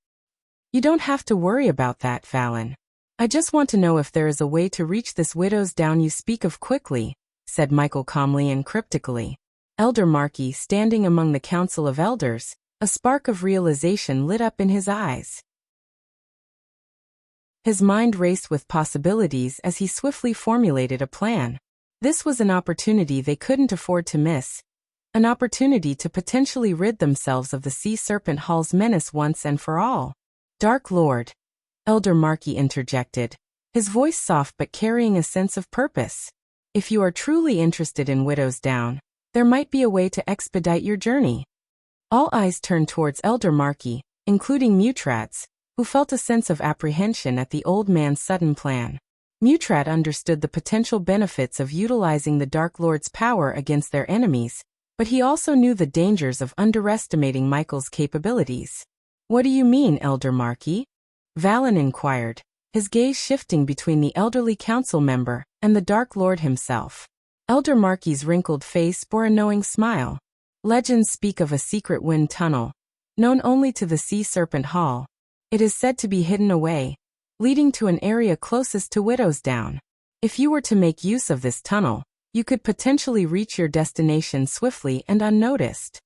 "You don't have to worry about that, Valen. I just want to know if there is a way to reach this Widow's Down you speak of quickly," said Michael calmly and cryptically. Elder Markey, standing among the Council of Elders, a spark of realization lit up in his eyes. His mind raced with possibilities as he swiftly formulated a plan. This was an opportunity they couldn't afford to miss, an opportunity to potentially rid themselves of the Sea Serpent Hall's menace once and for all. "Dark Lord," Elder Markey interjected, his voice soft but carrying a sense of purpose. "If you are truly interested in Widow's Down, there might be a way to expedite your journey." All eyes turned towards Elder Markey, including Mutrad's, who felt a sense of apprehension at the old man's sudden plan. Mutrad understood the potential benefits of utilizing the Dark Lord's power against their enemies, but he also knew the dangers of underestimating Michael's capabilities. "What do you mean, Elder Markey?" Valen inquired, his gaze shifting between the elderly council member and the Dark Lord himself. Elder Markey's wrinkled face bore a knowing smile. "Legends speak of a secret wind tunnel, known only to the Sea Serpent Hall. It is said to be hidden away, leading to an area closest to Widow's Down. If you were to make use of this tunnel, you could potentially reach your destination swiftly and unnoticed."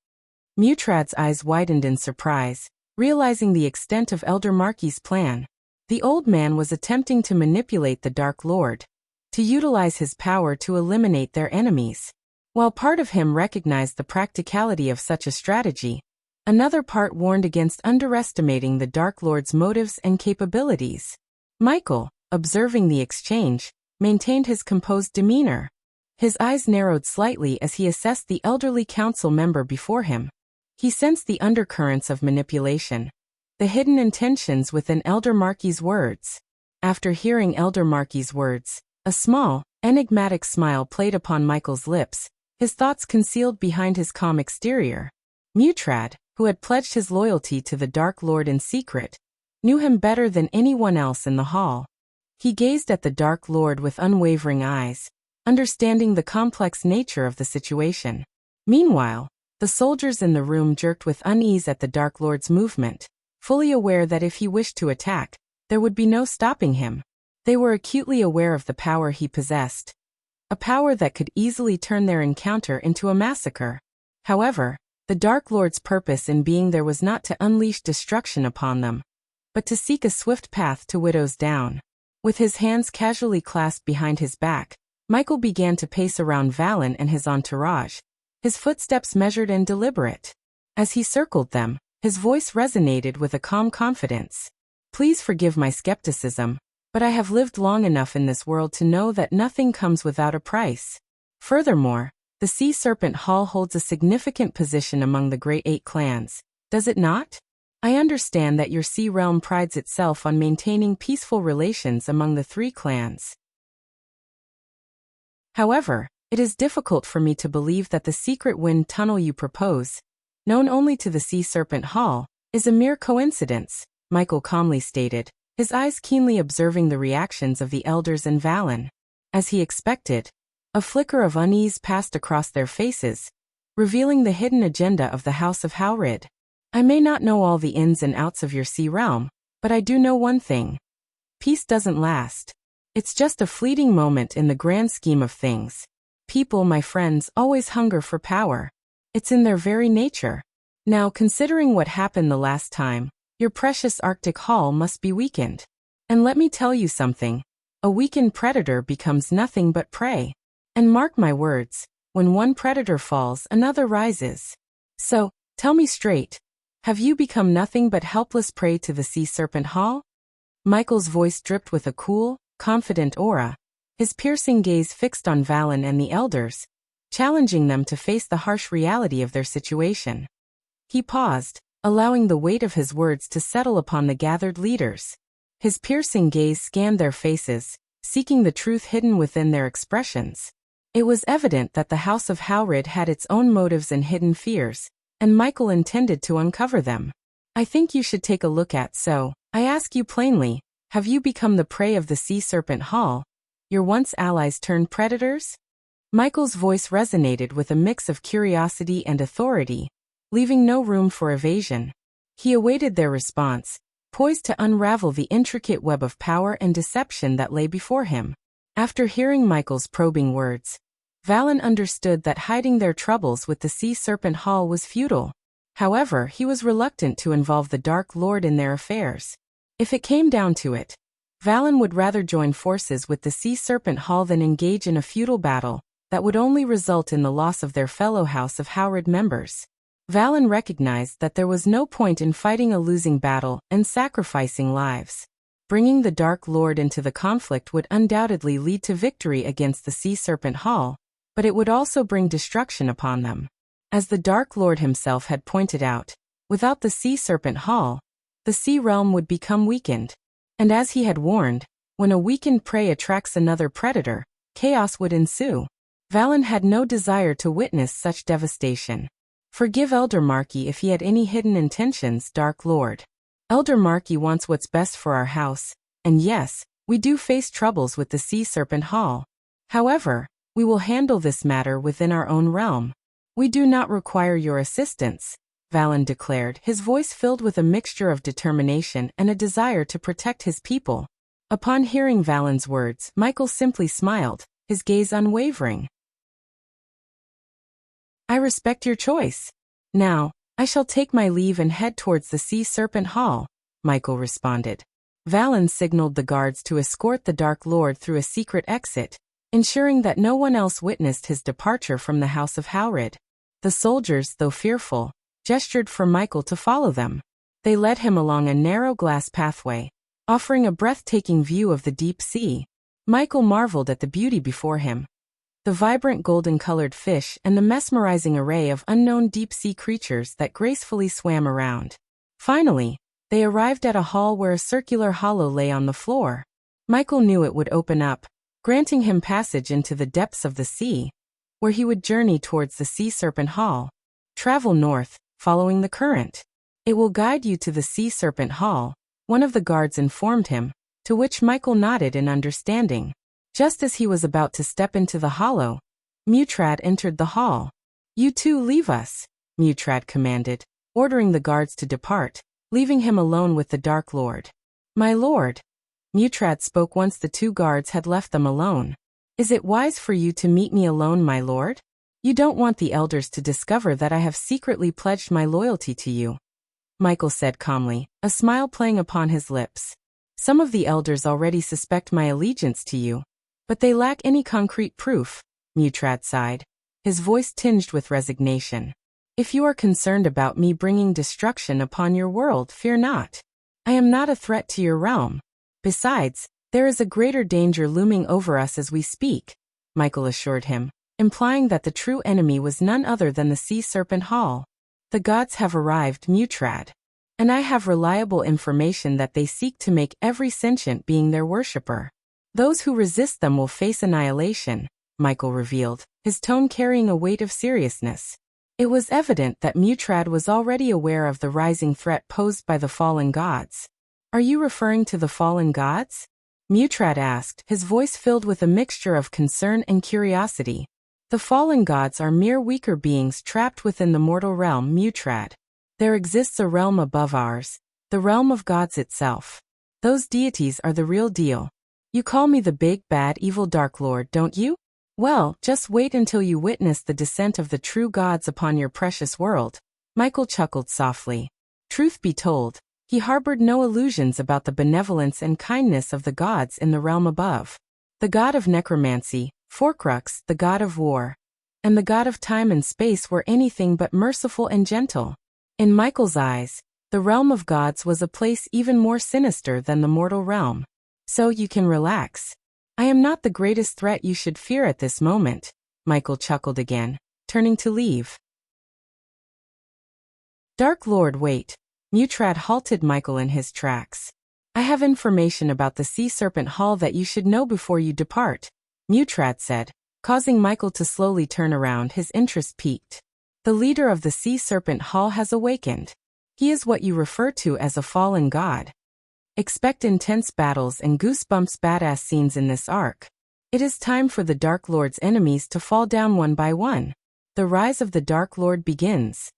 Mutrad's eyes widened in surprise, realizing the extent of Elder Markey's plan. The old man was attempting to manipulate the Dark Lord, to utilize his power to eliminate their enemies. While part of him recognized the practicality of such a strategy, another part warned against underestimating the Dark Lord's motives and capabilities. Michael, observing the exchange, maintained his composed demeanor. His eyes narrowed slightly as he assessed the elderly council member before him. He sensed the undercurrents of manipulation, the hidden intentions within Elder Markey's words. After hearing Elder Markey's words, a small, enigmatic smile played upon Michael's lips, his thoughts concealed behind his calm exterior. Mutrad, who had pledged his loyalty to the Dark Lord in secret, knew him better than anyone else in the hall. He gazed at the Dark Lord with unwavering eyes, understanding the complex nature of the situation. Meanwhile, the soldiers in the room jerked with unease at the Dark Lord's movement, fully aware that if he wished to attack, there would be no stopping him. They were acutely aware of the power he possessed, a power that could easily turn their encounter into a massacre. However, the Dark Lord's purpose in being there was not to unleash destruction upon them, but to seek a swift path to Widow's Down. With his hands casually clasped behind his back, Michael began to pace around Valen and his entourage, his footsteps measured and deliberate. As he circled them, his voice resonated with a calm confidence. "Please forgive my skepticism, but I have lived long enough in this world to know that nothing comes without a price. Furthermore, the Sea Serpent Hall holds a significant position among the Great Eight clans, does it not? I understand that your Sea Realm prides itself on maintaining peaceful relations among the three clans. However, it is difficult for me to believe that the secret wind tunnel you propose, known only to the Sea Serpent Hall, is a mere coincidence," Michael calmly stated, his eyes keenly observing the reactions of the elders and Valen. As he expected, a flicker of unease passed across their faces, revealing the hidden agenda of the House of Howrid. "I may not know all the ins and outs of your Sea Realm, but I do know one thing. Peace doesn't last. It's just a fleeting moment in the grand scheme of things. People, my friends, always hunger for power. It's in their very nature. Now, considering what happened the last time, your precious Arctic Hall must be weakened. And let me tell you something. A weakened predator becomes nothing but prey. And mark my words, when one predator falls, another rises. So, tell me straight, have you become nothing but helpless prey to the Sea Serpent Hall?" Michael's voice dripped with a cool, confident aura, his piercing gaze fixed on Valen and the elders, challenging them to face the harsh reality of their situation. He paused, allowing the weight of his words to settle upon the gathered leaders. His piercing gaze scanned their faces, seeking the truth hidden within their expressions. It was evident that the House of Howrid had its own motives and hidden fears, and Michael intended to uncover them. I think you should take a look at. So, I ask you plainly, have you become the prey of the Sea Serpent Hall? Your once allies turned predators? Michael's voice resonated with a mix of curiosity and authority, leaving no room for evasion. He awaited their response, poised to unravel the intricate web of power and deception that lay before him. After hearing Michael's probing words, Valen understood that hiding their troubles with the Sea Serpent Hall was futile. However, he was reluctant to involve the Dark Lord in their affairs. If it came down to it, Valen would rather join forces with the Sea Serpent Hall than engage in a futile battle that would only result in the loss of their fellow House of Howrid members. Valen recognized that there was no point in fighting a losing battle and sacrificing lives. Bringing the Dark Lord into the conflict would undoubtedly lead to victory against the Sea Serpent Hall, but it would also bring destruction upon them. As the Dark Lord himself had pointed out, without the Sea Serpent Hall, the Sea Realm would become weakened. And as he had warned, when a weakened prey attracts another predator, chaos would ensue. Valen had no desire to witness such devastation. Forgive Elder Markey if he had any hidden intentions, Dark Lord. Elder Markey wants what's best for our house, and yes, we do face troubles with the Sea Serpent Hall. However, we will handle this matter within our own realm. We do not require your assistance, Valen declared, his voice filled with a mixture of determination and a desire to protect his people. Upon hearing Valen's words, Michael simply smiled, his gaze unwavering. I respect your choice. Now, I shall take my leave and head towards the Sea Serpent Hall, Michael responded. Valen signaled the guards to escort the Dark Lord through a secret exit, ensuring that no one else witnessed his departure from the House of Howrid. The soldiers, though fearful, gestured for Michael to follow them. They led him along a narrow glass pathway, offering a breathtaking view of the deep sea. Michael marveled at the beauty before him. The vibrant golden-colored fish and the mesmerizing array of unknown deep-sea creatures that gracefully swam around. Finally, they arrived at a hall where a circular hollow lay on the floor. Michael knew it would open up, granting him passage into the depths of the sea, where he would journey towards the Sea Serpent Hall. Travel north, following the current. It will guide you to the Sea Serpent Hall, one of the guards informed him, to which Michael nodded in understanding. Just as he was about to step into the hollow, Mutrad entered the hall. You two leave us, Mutrad commanded, ordering the guards to depart, leaving him alone with the Dark Lord. My lord, Mutrad spoke once the two guards had left them alone. Is it wise for you to meet me alone, my lord? You don't want the elders to discover that I have secretly pledged my loyalty to you, Michael said calmly, a smile playing upon his lips. Some of the elders already suspect my allegiance to you, but they lack any concrete proof, Mutrad sighed, his voice tinged with resignation. If you are concerned about me bringing destruction upon your world, fear not. I am not a threat to your realm. Besides, there is a greater danger looming over us as we speak, Michael assured him, implying that the true enemy was none other than the Sea Serpent Hall. The gods have arrived, Mutrad, and I have reliable information that they seek to make every sentient being their worshipper. Those who resist them will face annihilation, Michael revealed, his tone carrying a weight of seriousness. It was evident that Mutrad was already aware of the rising threat posed by the fallen gods. Are you referring to the fallen gods? Mutrad asked, his voice filled with a mixture of concern and curiosity. The fallen gods are mere weaker beings trapped within the mortal realm, Mutrad. There exists a realm above ours, the realm of gods itself. Those deities are the real deal. You call me the big, bad, evil Dark Lord, don't you? Well, just wait until you witness the descent of the true gods upon your precious world. Michael chuckled softly. Truth be told, he harbored no illusions about the benevolence and kindness of the gods in the realm above. The god of necromancy, Forkrux, the god of war, and the god of time and space were anything but merciful and gentle. In Michael's eyes, the realm of gods was a place even more sinister than the mortal realm. So you can relax. I am not the greatest threat you should fear at this moment, Michael chuckled again, turning to leave. Dark Lord, wait. Mutrad halted Michael in his tracks. I have information about the Sea Serpent Hall that you should know before you depart, Mutrad said, causing Michael to slowly turn around. His interest peaked. The leader of the Sea Serpent Hall has awakened. He is what you refer to as a fallen god. Expect intense battles and goosebumps badass scenes in this arc. It is time for the Dark Lord's enemies to fall down one by one. The rise of the Dark Lord begins.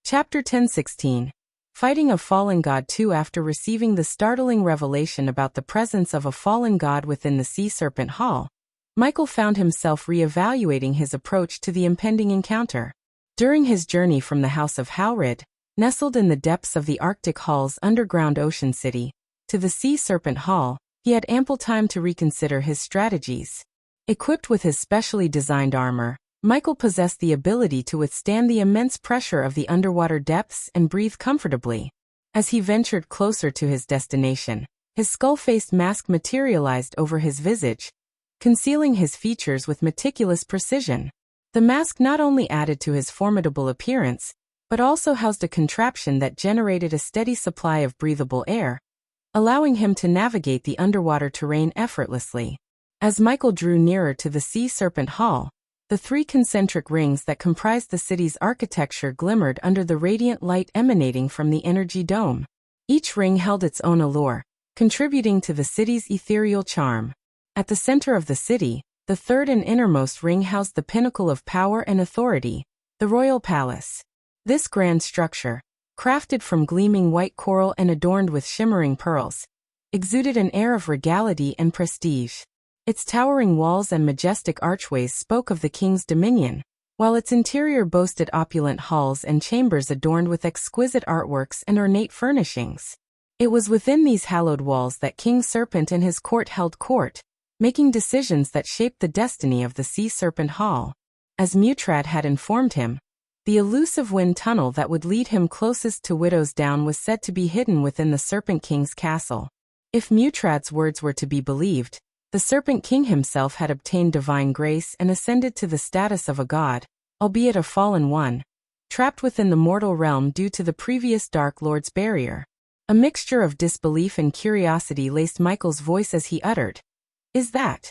Chapter 10:16. Fighting a Fallen God 2. After receiving the startling revelation about the presence of a fallen god within the Sea Serpent Hall, Michael found himself re-evaluating his approach to the impending encounter. During his journey from the House of Howrid, nestled in the depths of the Arctic Hall's underground ocean city, to the Sea Serpent Hall, he had ample time to reconsider his strategies. Equipped with his specially designed armor, Michael possessed the ability to withstand the immense pressure of the underwater depths and breathe comfortably. As he ventured closer to his destination, his skull-faced mask materialized over his visage, concealing his features with meticulous precision. The mask not only added to his formidable appearance, but also housed a contraption that generated a steady supply of breathable air, allowing him to navigate the underwater terrain effortlessly. As Michael drew nearer to the Sea Serpent Hall, the three concentric rings that comprised the city's architecture glimmered under the radiant light emanating from the energy dome. Each ring held its own allure, contributing to the city's ethereal charm. At the center of the city, the third and innermost ring housed the pinnacle of power and authority, the Royal Palace. This grand structure, crafted from gleaming white coral and adorned with shimmering pearls, exuded an air of regality and prestige. Its towering walls and majestic archways spoke of the king's dominion, while its interior boasted opulent halls and chambers adorned with exquisite artworks and ornate furnishings. It was within these hallowed walls that King Serpent and his court held court, making decisions that shaped the destiny of the Sea Serpent Hall. As Mutrad had informed him, the elusive wind tunnel that would lead him closest to Widow's Down was said to be hidden within the Serpent King's castle. If Mutrad's words were to be believed, the Serpent King himself had obtained divine grace and ascended to the status of a god, albeit a fallen one, trapped within the mortal realm due to the previous Dark Lord's barrier. A mixture of disbelief and curiosity laced Michael's voice as he uttered, "Is that?"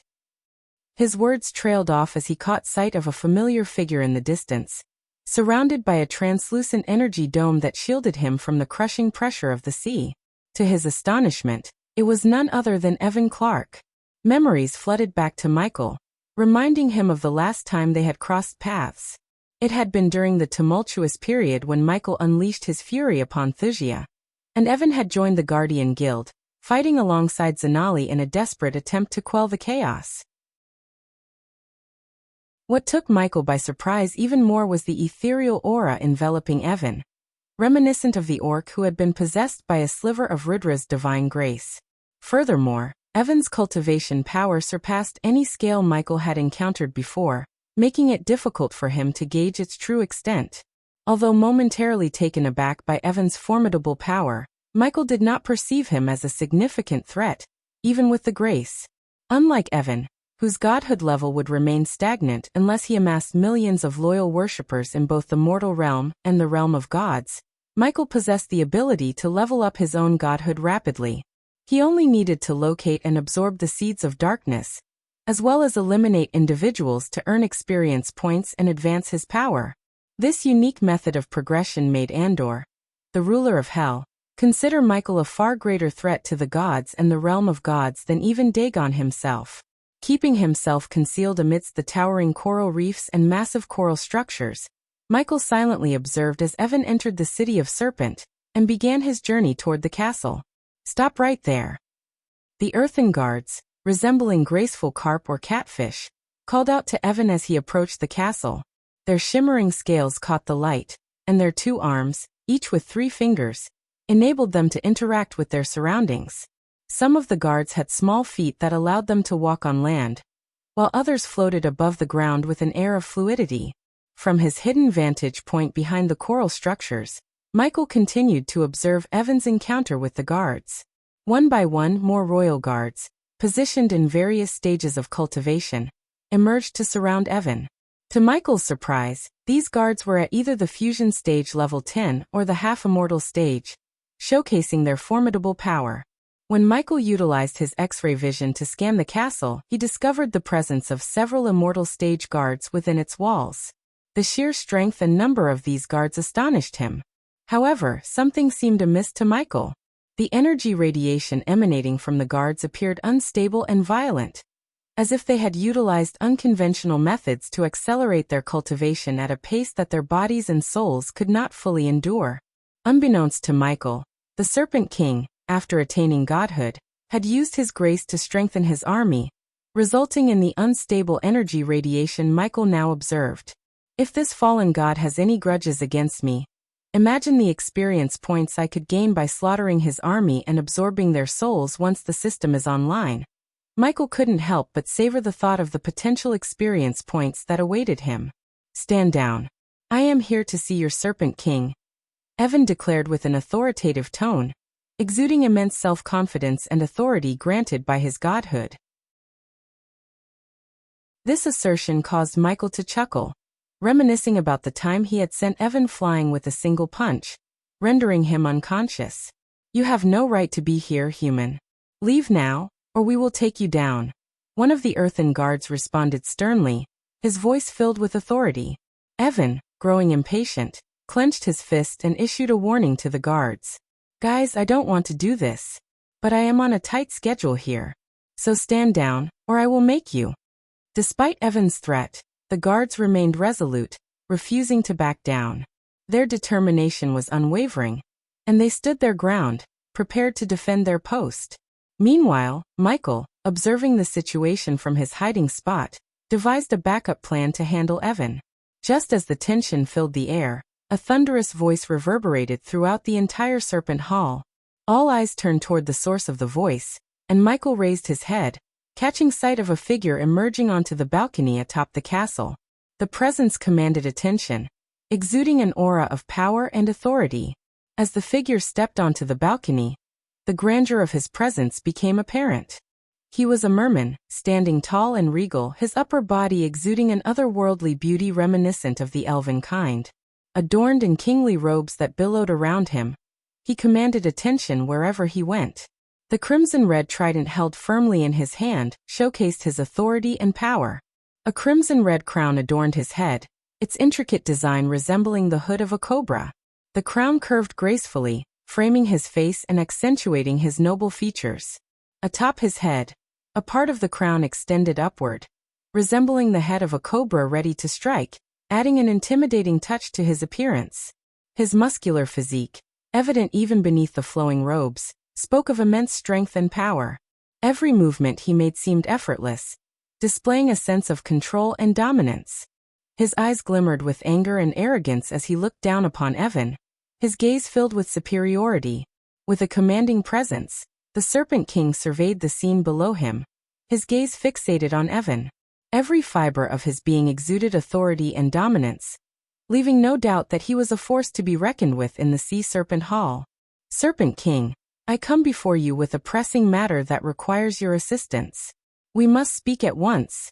His words trailed off as he caught sight of a familiar figure in the distance, surrounded by a translucent energy dome that shielded him from the crushing pressure of the sea. To his astonishment, it was none other than Evan Clark. Memories flooded back to Michael, reminding him of the last time they had crossed paths. It had been during the tumultuous period when Michael unleashed his fury upon Thusia, and Evan had joined the Guardian Guild, fighting alongside Zanali in a desperate attempt to quell the chaos. What took Michael by surprise even more was the ethereal aura enveloping Evan, reminiscent of the orc who had been possessed by a sliver of Rudra's divine grace. Furthermore, Evan's cultivation power surpassed any scale Michael had encountered before, making it difficult for him to gauge its true extent. Although momentarily taken aback by Evan's formidable power, Michael did not perceive him as a significant threat, even with the grace. Unlike Evan, whose godhood level would remain stagnant unless he amassed millions of loyal worshippers in both the mortal realm and the realm of gods, Michael possessed the ability to level up his own godhood rapidly. He only needed to locate and absorb the seeds of darkness, as well as eliminate individuals to earn experience points and advance his power. This unique method of progression made Andor, the ruler of Hell, consider Michael a far greater threat to the gods and the realm of gods than even Dagon himself. Keeping himself concealed amidst the towering coral reefs and massive coral structures, Michael silently observed as Evan entered the city of Serpent and began his journey toward the castle. "Stop right there." The earthen guards, resembling graceful carp or catfish, called out to Evan as he approached the castle. Their shimmering scales caught the light, and their two arms, each with 3 fingers, enabled them to interact with their surroundings. Some of the guards had small feet that allowed them to walk on land, while others floated above the ground with an air of fluidity. From his hidden vantage point behind the coral structures, Michael continued to observe Evan's encounter with the guards. One by one, more royal guards, positioned in various stages of cultivation, emerged to surround Evan. To Michael's surprise, these guards were at either the fusion stage level 10 or the half-immortal stage, showcasing their formidable power. When Michael utilized his X-ray vision to scan the castle, he discovered the presence of several immortal stage guards within its walls. The sheer strength and number of these guards astonished him. However, something seemed amiss to Michael. The energy radiation emanating from the guards appeared unstable and violent, as if they had utilized unconventional methods to accelerate their cultivation at a pace that their bodies and souls could not fully endure. Unbeknownst to Michael, the Serpent King, after attaining godhood, had used his grace to strengthen his army, resulting in the unstable energy radiation Michael now observed. If this fallen god has any grudges against me, imagine the experience points I could gain by slaughtering his army and absorbing their souls once the system is online. Michael couldn't help but savor the thought of the potential experience points that awaited him. Stand down. I am here to see your Serpent King, Evan declared with an authoritative tone, exuding immense self-confidence and authority granted by his godhood. This assertion caused Michael to chuckle, reminiscing about the time he had sent Evan flying with a single punch, rendering him unconscious. You have no right to be here, human. Leave now, or we will take you down. One of the earthen guards responded sternly, his voice filled with authority. Evan, growing impatient, clenched his fist and issued a warning to the guards. Guys, I don't want to do this, but I am on a tight schedule here. So stand down, or I will make you. Despite Evan's threat, the guards remained resolute, refusing to back down. Their determination was unwavering, and they stood their ground, prepared to defend their post. Meanwhile, Michael, observing the situation from his hiding spot, devised a backup plan to handle Evan. Just as the tension filled the air, a thunderous voice reverberated throughout the entire Serpent Hall. All eyes turned toward the source of the voice, and Michael raised his head, catching sight of a figure emerging onto the balcony atop the castle. The presence commanded attention, exuding an aura of power and authority. As the figure stepped onto the balcony, the grandeur of his presence became apparent. He was a merman, standing tall and regal, his upper body exuding an otherworldly beauty reminiscent of the elven kind. Adorned in kingly robes that billowed around him, he commanded attention wherever he went. The crimson-red trident held firmly in his hand showcased his authority and power. A crimson-red crown adorned his head, its intricate design resembling the hood of a cobra. The crown curved gracefully, framing his face and accentuating his noble features. Atop his head, a part of the crown extended upward, resembling the head of a cobra ready to strike, adding an intimidating touch to his appearance. His muscular physique, evident even beneath the flowing robes, spoke of immense strength and power. Every movement he made seemed effortless, displaying a sense of control and dominance. His eyes glimmered with anger and arrogance as he looked down upon Evan, his gaze filled with superiority. With a commanding presence, the Serpent King surveyed the scene below him, his gaze fixated on Evan. Every fiber of his being exuded authority and dominance, leaving no doubt that he was a force to be reckoned with in the Sea Serpent Hall. Serpent King, I come before you with a pressing matter that requires your assistance. We must speak at once.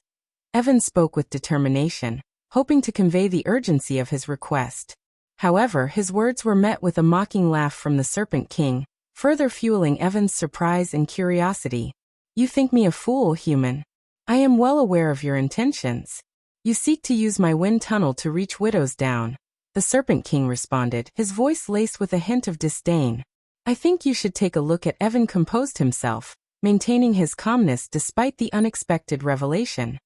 Evan spoke with determination, hoping to convey the urgency of his request. However, his words were met with a mocking laugh from the Serpent King, further fueling Evan's surprise and curiosity. You think me a fool, human? I am well aware of your intentions. You seek to use my wind tunnel to reach Widow's Down. The Serpent King responded, his voice laced with a hint of disdain. I think you should take a look at Evan composed himself, maintaining his calmness despite the unexpected revelation.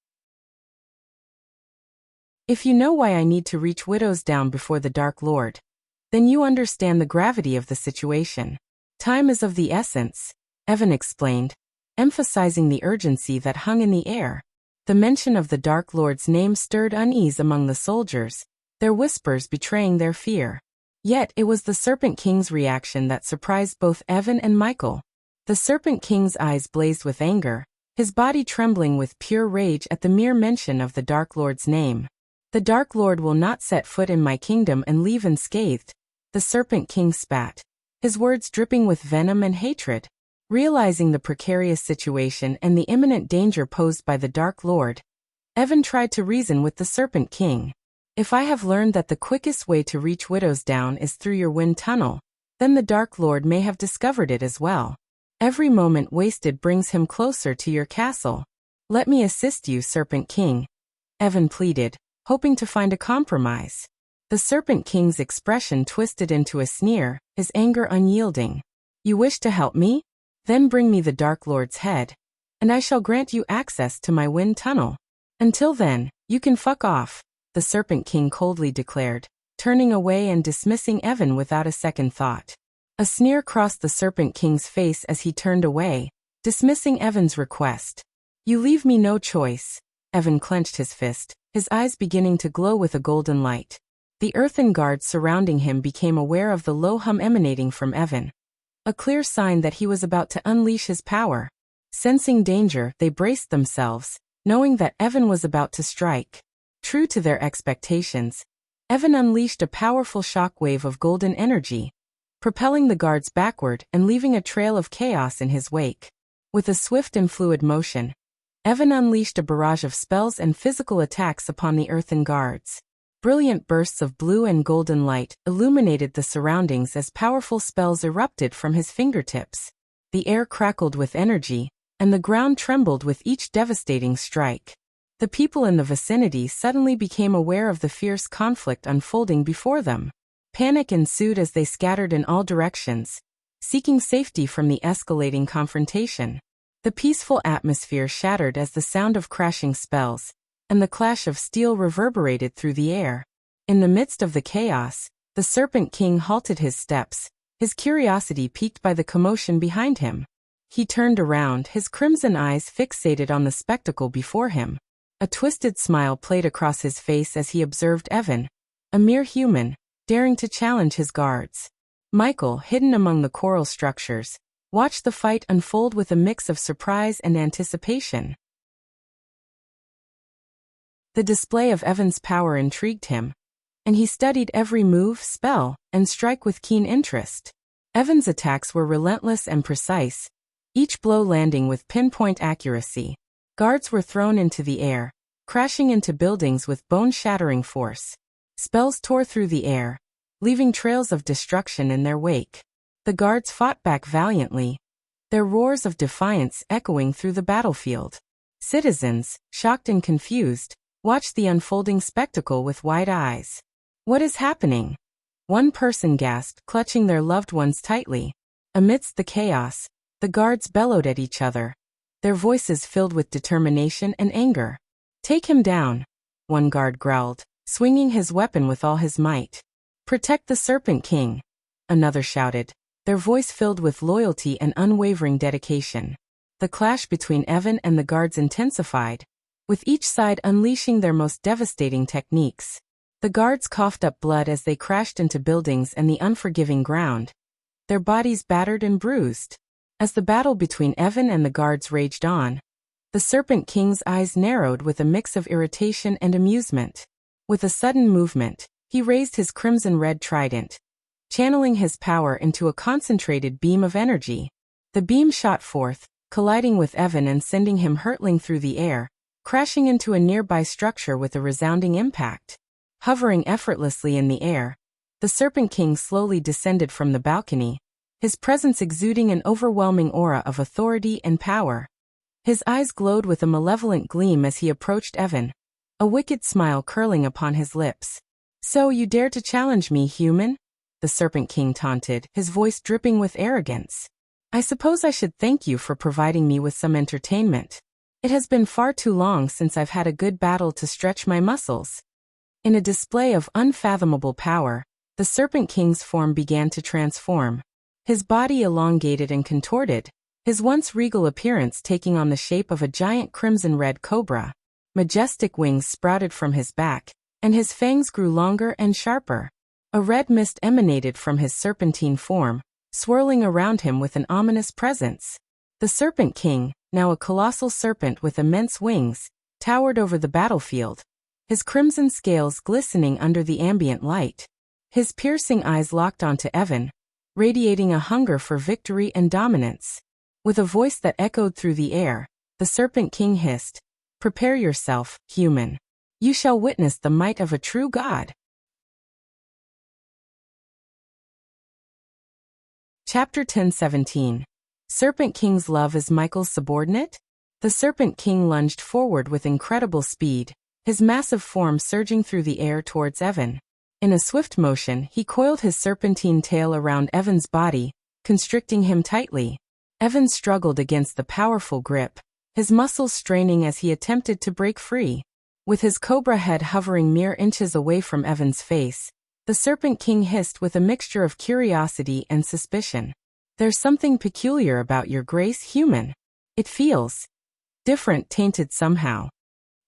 If you know why I need to reach Widow's Down before the Dark Lord, then you understand the gravity of the situation. Time is of the essence, Evan explained, emphasizing the urgency that hung in the air. The mention of the Dark Lord's name stirred unease among the soldiers, their whispers betraying their fear. Yet it was the Serpent King's reaction that surprised both Evan and Michael. The Serpent King's eyes blazed with anger, his body trembling with pure rage at the mere mention of the Dark Lord's name. The Dark Lord will not set foot in my kingdom and leave unscathed, the Serpent King spat, his words dripping with venom and hatred. Realizing the precarious situation and the imminent danger posed by the Dark Lord, Evan tried to reason with the Serpent King. If I have learned that the quickest way to reach Widow's Down is through your wind tunnel, then the Dark Lord may have discovered it as well. Every moment wasted brings him closer to your castle. Let me assist you, Serpent King, Evan pleaded, hoping to find a compromise. The Serpent King's expression twisted into a sneer, his anger unyielding. You wish to help me? Then bring me the Dark Lord's head, and I shall grant you access to my wind tunnel. Until then, you can fuck off, the Serpent King coldly declared, turning away and dismissing Evan without a second thought. A sneer crossed the Serpent King's face as he turned away, dismissing Evan's request. You leave me no choice. Evan clenched his fist, his eyes beginning to glow with a golden light. The earthen guards surrounding him became aware of the low hum emanating from Evan, a clear sign that he was about to unleash his power. Sensing danger, they braced themselves, knowing that Evan was about to strike. True to their expectations, Evan unleashed a powerful shockwave of golden energy, propelling the guards backward and leaving a trail of chaos in his wake. With a swift and fluid motion, Evan unleashed a barrage of spells and physical attacks upon the earthen guards. Brilliant bursts of blue and golden light illuminated the surroundings as powerful spells erupted from his fingertips. The air crackled with energy, and the ground trembled with each devastating strike. The people in the vicinity suddenly became aware of the fierce conflict unfolding before them. Panic ensued as they scattered in all directions, seeking safety from the escalating confrontation. The peaceful atmosphere shattered as the sound of crashing spells and the clash of steel reverberated through the air. In the midst of the chaos, the Serpent King halted his steps, his curiosity piqued by the commotion behind him. He turned around, his crimson eyes fixated on the spectacle before him. A twisted smile played across his face as he observed Evan, a mere human, daring to challenge his guards. Michael, hidden among the coral structures, watched the fight unfold with a mix of surprise and anticipation. The display of Evan's power intrigued him, and he studied every move, spell, and strike with keen interest. Evan's attacks were relentless and precise, each blow landing with pinpoint accuracy. Guards were thrown into the air, crashing into buildings with bone-shattering force. Spells tore through the air, leaving trails of destruction in their wake. The guards fought back valiantly, their roars of defiance echoing through the battlefield. Citizens, shocked and confused, watched the unfolding spectacle with wide eyes. What is happening? One person gasped, clutching their loved ones tightly. Amidst the chaos, the guards bellowed at each other, their voices filled with determination and anger. Take him down, one guard growled, swinging his weapon with all his might. Protect the Serpent King, another shouted, their voice filled with loyalty and unwavering dedication. The clash between Evan and the guards intensified, with each side unleashing their most devastating techniques. The guards coughed up blood as they crashed into buildings and the unforgiving ground, their bodies battered and bruised. As the battle between Evan and the guards raged on, the Serpent King's eyes narrowed with a mix of irritation and amusement. With a sudden movement, he raised his crimson-red trident, channeling his power into a concentrated beam of energy. The beam shot forth, colliding with Evan and sending him hurtling through the air, crashing into a nearby structure with a resounding impact. Hovering effortlessly in the air, the Serpent King slowly descended from the balcony, his presence exuding an overwhelming aura of authority and power. His eyes glowed with a malevolent gleam as he approached Evan, a wicked smile curling upon his lips. So you dare to challenge me, human? The Serpent King taunted, his voice dripping with arrogance. I suppose I should thank you for providing me with some entertainment. It has been far too long since I've had a good battle to stretch my muscles. In a display of unfathomable power, the Serpent King's form began to transform. His body elongated and contorted, his once regal appearance taking on the shape of a giant crimson-red cobra. Majestic wings sprouted from his back, and his fangs grew longer and sharper. A red mist emanated from his serpentine form, swirling around him with an ominous presence. The Serpent King, now a colossal serpent with immense wings, towered over the battlefield, his crimson scales glistening under the ambient light. His piercing eyes locked onto Evan, radiating a hunger for victory and dominance. With a voice that echoed through the air, the Serpent King hissed, "Prepare yourself, human. You shall witness the might of a true god." Chapter 10:17. Serpent King's love is Michael's subordinate? The Serpent King lunged forward with incredible speed, his massive form surging through the air towards Evan. In a swift motion, he coiled his serpentine tail around Evan's body, constricting him tightly. Evan struggled against the powerful grip, his muscles straining as he attempted to break free. With his cobra head hovering mere inches away from Evan's face, the Serpent King hissed with a mixture of curiosity and suspicion. "There's something peculiar about your grace, human. It feels different, tainted somehow."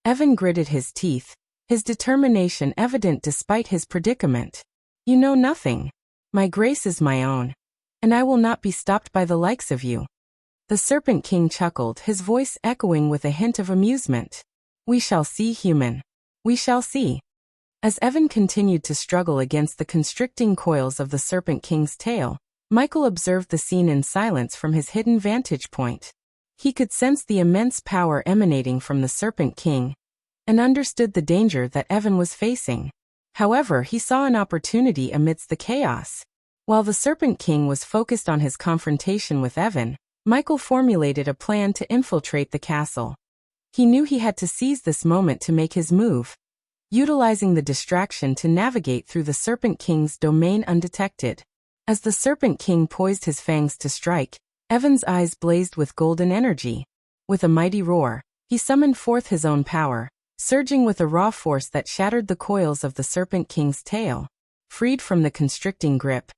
Evan gritted his teeth, his determination evident despite his predicament. "You know nothing. My grace is my own, and I will not be stopped by the likes of you." The Serpent King chuckled, his voice echoing with a hint of amusement. "We shall see, human. We shall see." As Evan continued to struggle against the constricting coils of the Serpent King's tail, Michael observed the scene in silence from his hidden vantage point. He could sense the immense power emanating from the Serpent King, and understood the danger that Evan was facing. However, he saw an opportunity amidst the chaos. While the Serpent King was focused on his confrontation with Evan, Michael formulated a plan to infiltrate the castle. He knew he had to seize this moment to make his move, utilizing the distraction to navigate through the Serpent King's domain undetected. As the Serpent King poised his fangs to strike, Evan's eyes blazed with golden energy. With a mighty roar, he summoned forth his own power, surging with a raw force that shattered the coils of the Serpent King's tail. Freed from the constricting grip,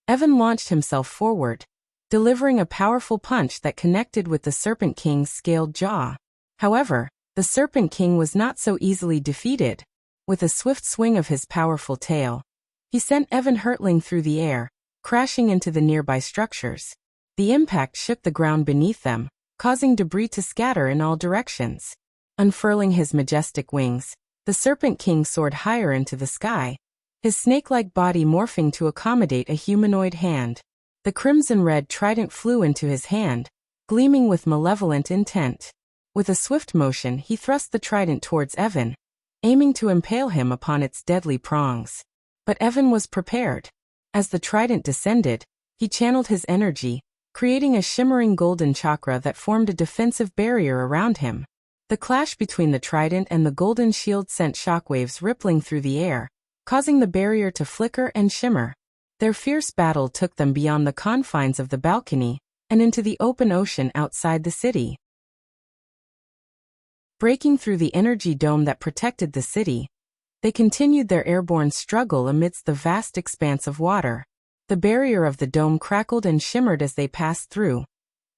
Evan launched himself forward, delivering a powerful punch that connected with the Serpent King's scaled jaw. However, the Serpent King was not so easily defeated. With a swift swing of his powerful tail, he sent Evan hurtling through the air, crashing into the nearby structures. The impact shook the ground beneath them, causing debris to scatter in all directions. Unfurling his majestic wings, the Serpent King soared higher into the sky, his snake-like body morphing to accommodate a humanoid hand. The crimson-red trident flew into his hand, gleaming with malevolent intent. With a swift motion, he thrust the trident towards Evan, aiming to impale him upon its deadly prongs. But Evan was prepared. As the trident descended, he channeled his energy, creating a shimmering golden chakra that formed a defensive barrier around him. The clash between the trident and the golden shield sent shockwaves rippling through the air, causing the barrier to flicker and shimmer. Their fierce battle took them beyond the confines of the balcony and into the open ocean outside the city. Breaking through the energy dome that protected the city, they continued their airborne struggle amidst the vast expanse of water. The barrier of the dome crackled and shimmered as they passed through,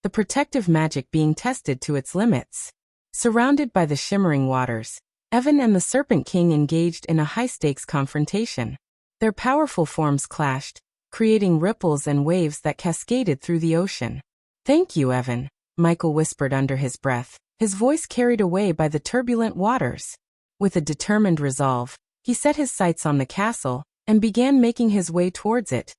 the protective magic being tested to its limits. Surrounded by the shimmering waters, Evan and the Serpent King engaged in a high-stakes confrontation. Their powerful forms clashed, creating ripples and waves that cascaded through the ocean. "Thank you, Evan," Michael whispered under his breath, his voice carried away by the turbulent waters. With a determined resolve, he set his sights on the castle and began making his way towards it,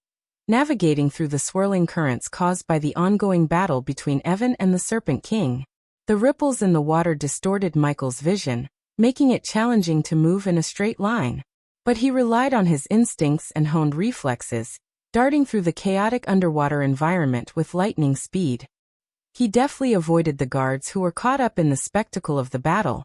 navigating through the swirling currents caused by the ongoing battle between Evan and the Serpent King. The ripples in the water distorted Michael's vision, making it challenging to move in a straight line. But he relied on his instincts and honed reflexes, darting through the chaotic underwater environment with lightning speed. He deftly avoided the guards who were caught up in the spectacle of the battle,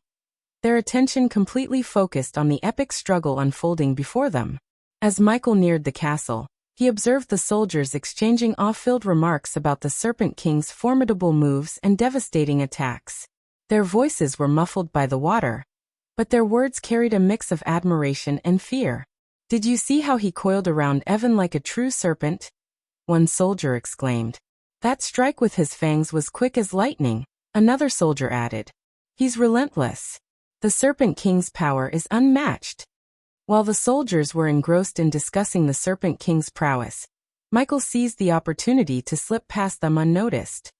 their attention completely focused on the epic struggle unfolding before them. As Michael neared the castle, he observed the soldiers exchanging awe-filled remarks about the Serpent King's formidable moves and devastating attacks. Their voices were muffled by the water, but their words carried a mix of admiration and fear. "Did you see how he coiled around Evan like a true serpent?" one soldier exclaimed. "That strike with his fangs was quick as lightning," another soldier added. "He's relentless. The Serpent King's power is unmatched." While the soldiers were engrossed in discussing the Serpent King's prowess, Michael seized the opportunity to slip past them unnoticed.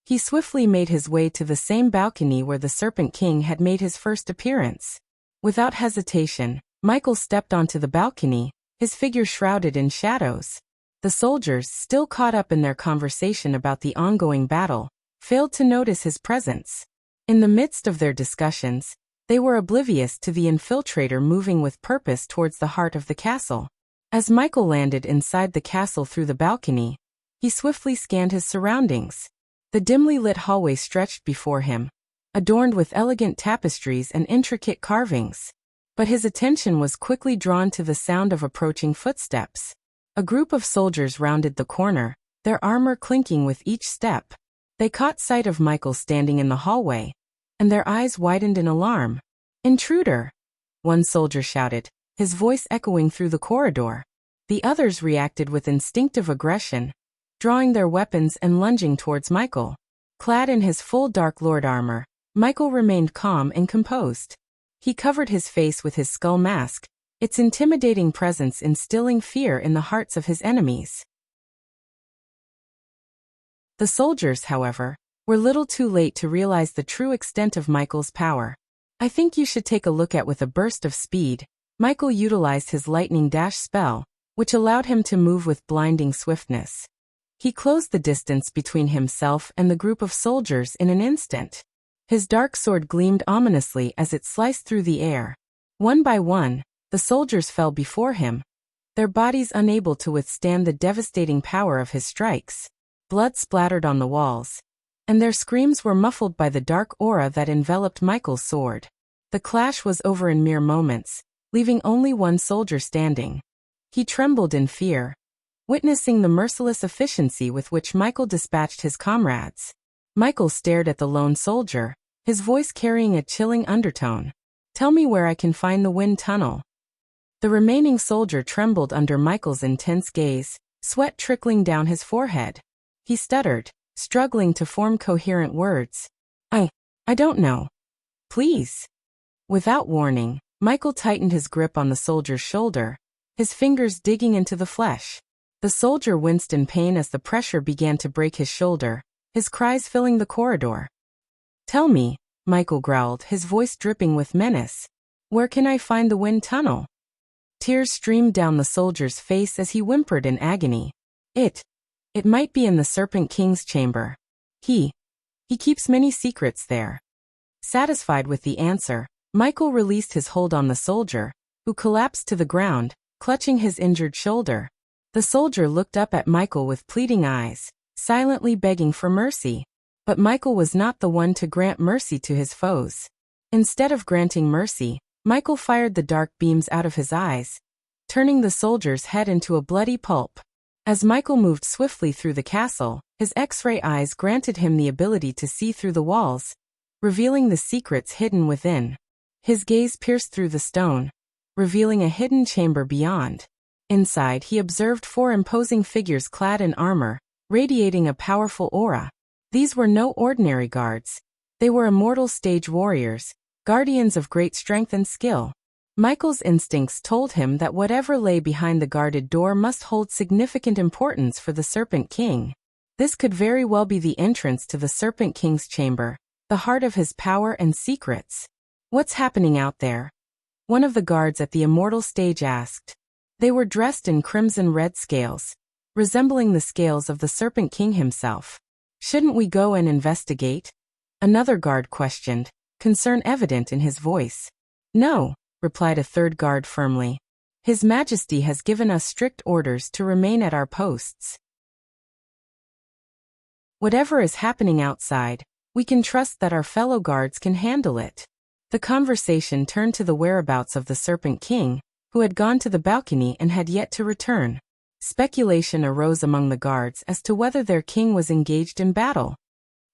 He swiftly made his way to the same balcony where the Serpent King had made his first appearance. Without hesitation, Michael stepped onto the balcony, his figure shrouded in shadows. The soldiers, still caught up in their conversation about the ongoing battle, failed to notice his presence. In the midst of their discussions, they were oblivious to the infiltrator moving with purpose towards the heart of the castle. As Michael landed inside the castle through the balcony, he swiftly scanned his surroundings. The dimly lit hallway stretched before him, adorned with elegant tapestries and intricate carvings. But his attention was quickly drawn to the sound of approaching footsteps. A group of soldiers rounded the corner, their armor clinking with each step. They caught sight of Michael standing in the hallway, and their eyes widened in alarm. "Intruder!" one soldier shouted, his voice echoing through the corridor. The others reacted with instinctive aggression, drawing their weapons and lunging towards Michael. Clad in his full Dark Lord armor, Michael remained calm and composed. He covered his face with his skull mask, its intimidating presence instilling fear in the hearts of his enemies. The soldiers, however, were little too late to realize the true extent of Michael's power. "I think you should take a look at." With a burst of speed, Michael utilized his lightning dash spell, which allowed him to move with blinding swiftness. He closed the distance between himself and the group of soldiers in an instant. His dark sword gleamed ominously as it sliced through the air. One by one, the soldiers fell before him, their bodies unable to withstand the devastating power of his strikes. Blood splattered on the walls, and their screams were muffled by the dark aura that enveloped Michael's sword. The clash was over in mere moments, leaving only one soldier standing. He trembled in fear, witnessing the merciless efficiency with which Michael dispatched his comrades. Michael stared at the lone soldier, his voice carrying a chilling undertone. "Tell me where I can find the wind tunnel." The remaining soldier trembled under Michael's intense gaze, sweat trickling down his forehead. He stuttered, struggling to form coherent words. I don't know. Please." Without warning, Michael tightened his grip on the soldier's shoulder, his fingers digging into the flesh. The soldier winced in pain as the pressure began to break his shoulder, his cries filling the corridor. "Tell me," Michael growled, his voice dripping with menace. "Where can I find the wind tunnel?" Tears streamed down the soldier's face as he whimpered in agony. It might be in the Serpent King's chamber. He keeps many secrets there." Satisfied with the answer, Michael released his hold on the soldier, who collapsed to the ground, clutching his injured shoulder. The soldier looked up at Michael with pleading eyes, silently begging for mercy. But Michael was not the one to grant mercy to his foes. Instead of granting mercy, Michael fired the dark beams out of his eyes, turning the soldier's head into a bloody pulp. As Michael moved swiftly through the castle, his X-ray eyes granted him the ability to see through the walls, revealing the secrets hidden within. His gaze pierced through the stone, revealing a hidden chamber beyond. Inside, he observed 4 imposing figures clad in armor, radiating a powerful aura. These were no ordinary guards. They were immortal stage warriors, guardians of great strength and skill. Michael's instincts told him that whatever lay behind the guarded door must hold significant importance for the Serpent King. This could very well be the entrance to the Serpent King's chamber, the heart of his power and secrets. "What's happening out there?" one of the guards at the immortal stage asked. They were dressed in crimson-red scales, resembling the scales of the Serpent King himself. "Shouldn't we go and investigate?" another guard questioned, concern evident in his voice. "No," replied a third guard firmly. "His Majesty has given us strict orders to remain at our posts. Whatever is happening outside, we can trust that our fellow guards can handle it." The conversation turned to the whereabouts of the Serpent King, who had gone to the balcony and had yet to return. Speculation arose among the guards as to whether their king was engaged in battle.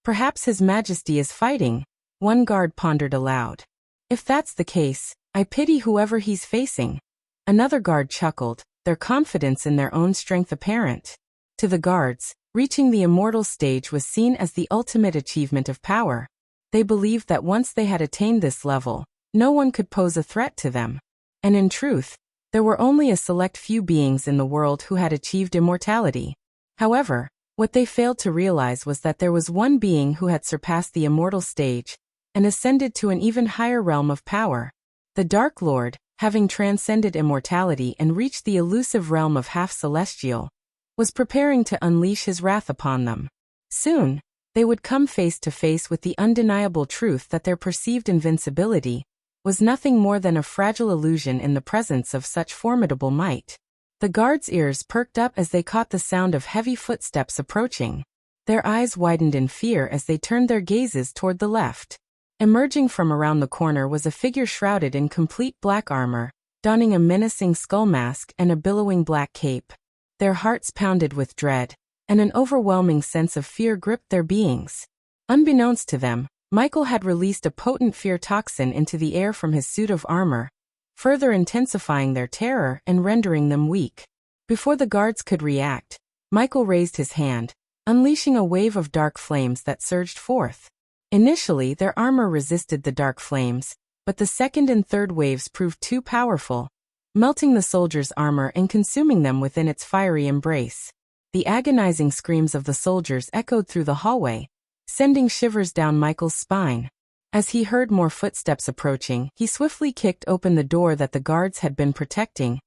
"Perhaps His Majesty is fighting," one guard pondered aloud. "If that's the case, I pity whoever he's facing." Another guard chuckled, their confidence in their own strength apparent. To the guards, reaching the immortal stage was seen as the ultimate achievement of power. They believed that once they had attained this level, no one could pose a threat to them. And in truth, there were only a select few beings in the world who had achieved immortality. However, what they failed to realize was that there was one being who had surpassed the immortal stage and ascended to an even higher realm of power. The Dark Lord, having transcended immortality and reached the elusive realm of half-celestial, was preparing to unleash his wrath upon them. Soon, they would come face to face with the undeniable truth that their perceived invincibility was nothing more than a fragile illusion in the presence of such formidable might. The guards' ears perked up as they caught the sound of heavy footsteps approaching. Their eyes widened in fear as they turned their gazes toward the left. Emerging from around the corner was a figure shrouded in complete black armor, donning a menacing skull mask and a billowing black cape. Their hearts pounded with dread, and an overwhelming sense of fear gripped their beings. Unbeknownst to them, Michael had released a potent fear toxin into the air from his suit of armor, further intensifying their terror and rendering them weak. Before the guards could react, Michael raised his hand, unleashing a wave of dark flames that surged forth. Initially, their armor resisted the dark flames, but the second and third waves proved too powerful, melting the soldiers' armor and consuming them within its fiery embrace. The agonizing screams of the soldiers echoed through the hallway, sending shivers down Michael's spine. As he heard more footsteps approaching, he swiftly kicked open the door that the guards had been protecting,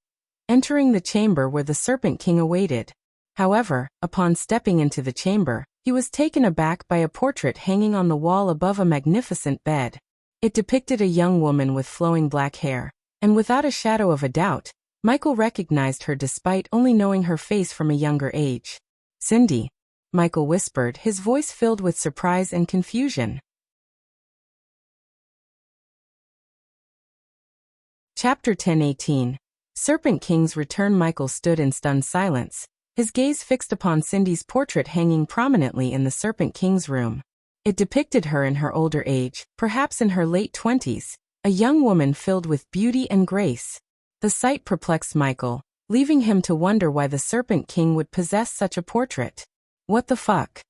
entering the chamber where the Serpent King awaited. However, upon stepping into the chamber, he was taken aback by a portrait hanging on the wall above a magnificent bed. It depicted a young woman with flowing black hair, and without a shadow of a doubt, Michael recognized her despite only knowing her face from a younger age. "Cindy," Michael whispered, his voice filled with surprise and confusion. Chapter 10:18. Serpent King's Return. Michael stood in stunned silence, his gaze fixed upon Cindy's portrait hanging prominently in the Serpent King's room. It depicted her in her older age, perhaps in her late 20s, a young woman filled with beauty and grace. The sight perplexed Michael, leaving him to wonder why the Serpent King would possess such a portrait. "What the fuck?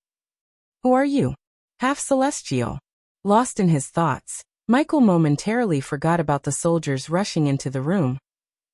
Who are you? Half celestial?" Lost in his thoughts, Michael momentarily forgot about the soldiers rushing into the room,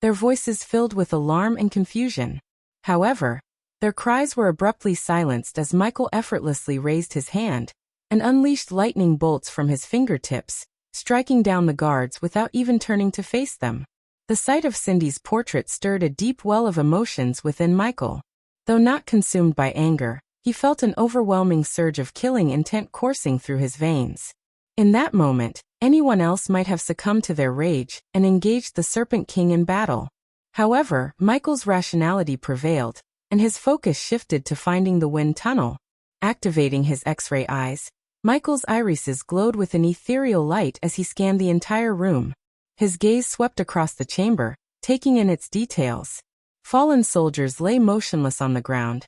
their voices filled with alarm and confusion. However, their cries were abruptly silenced as Michael effortlessly raised his hand and unleashed lightning bolts from his fingertips, striking down the guards without even turning to face them. The sight of Cindy's portrait stirred a deep well of emotions within Michael. Though not consumed by anger, he felt an overwhelming surge of killing intent coursing through his veins. In that moment, anyone else might have succumbed to their rage and engaged the Serpent King in battle. However, Michael's rationality prevailed, and his focus shifted to finding the wind tunnel. Activating his X-ray eyes, Michael's irises glowed with an ethereal light as he scanned the entire room. His gaze swept across the chamber, taking in its details. Fallen soldiers lay motionless on the ground,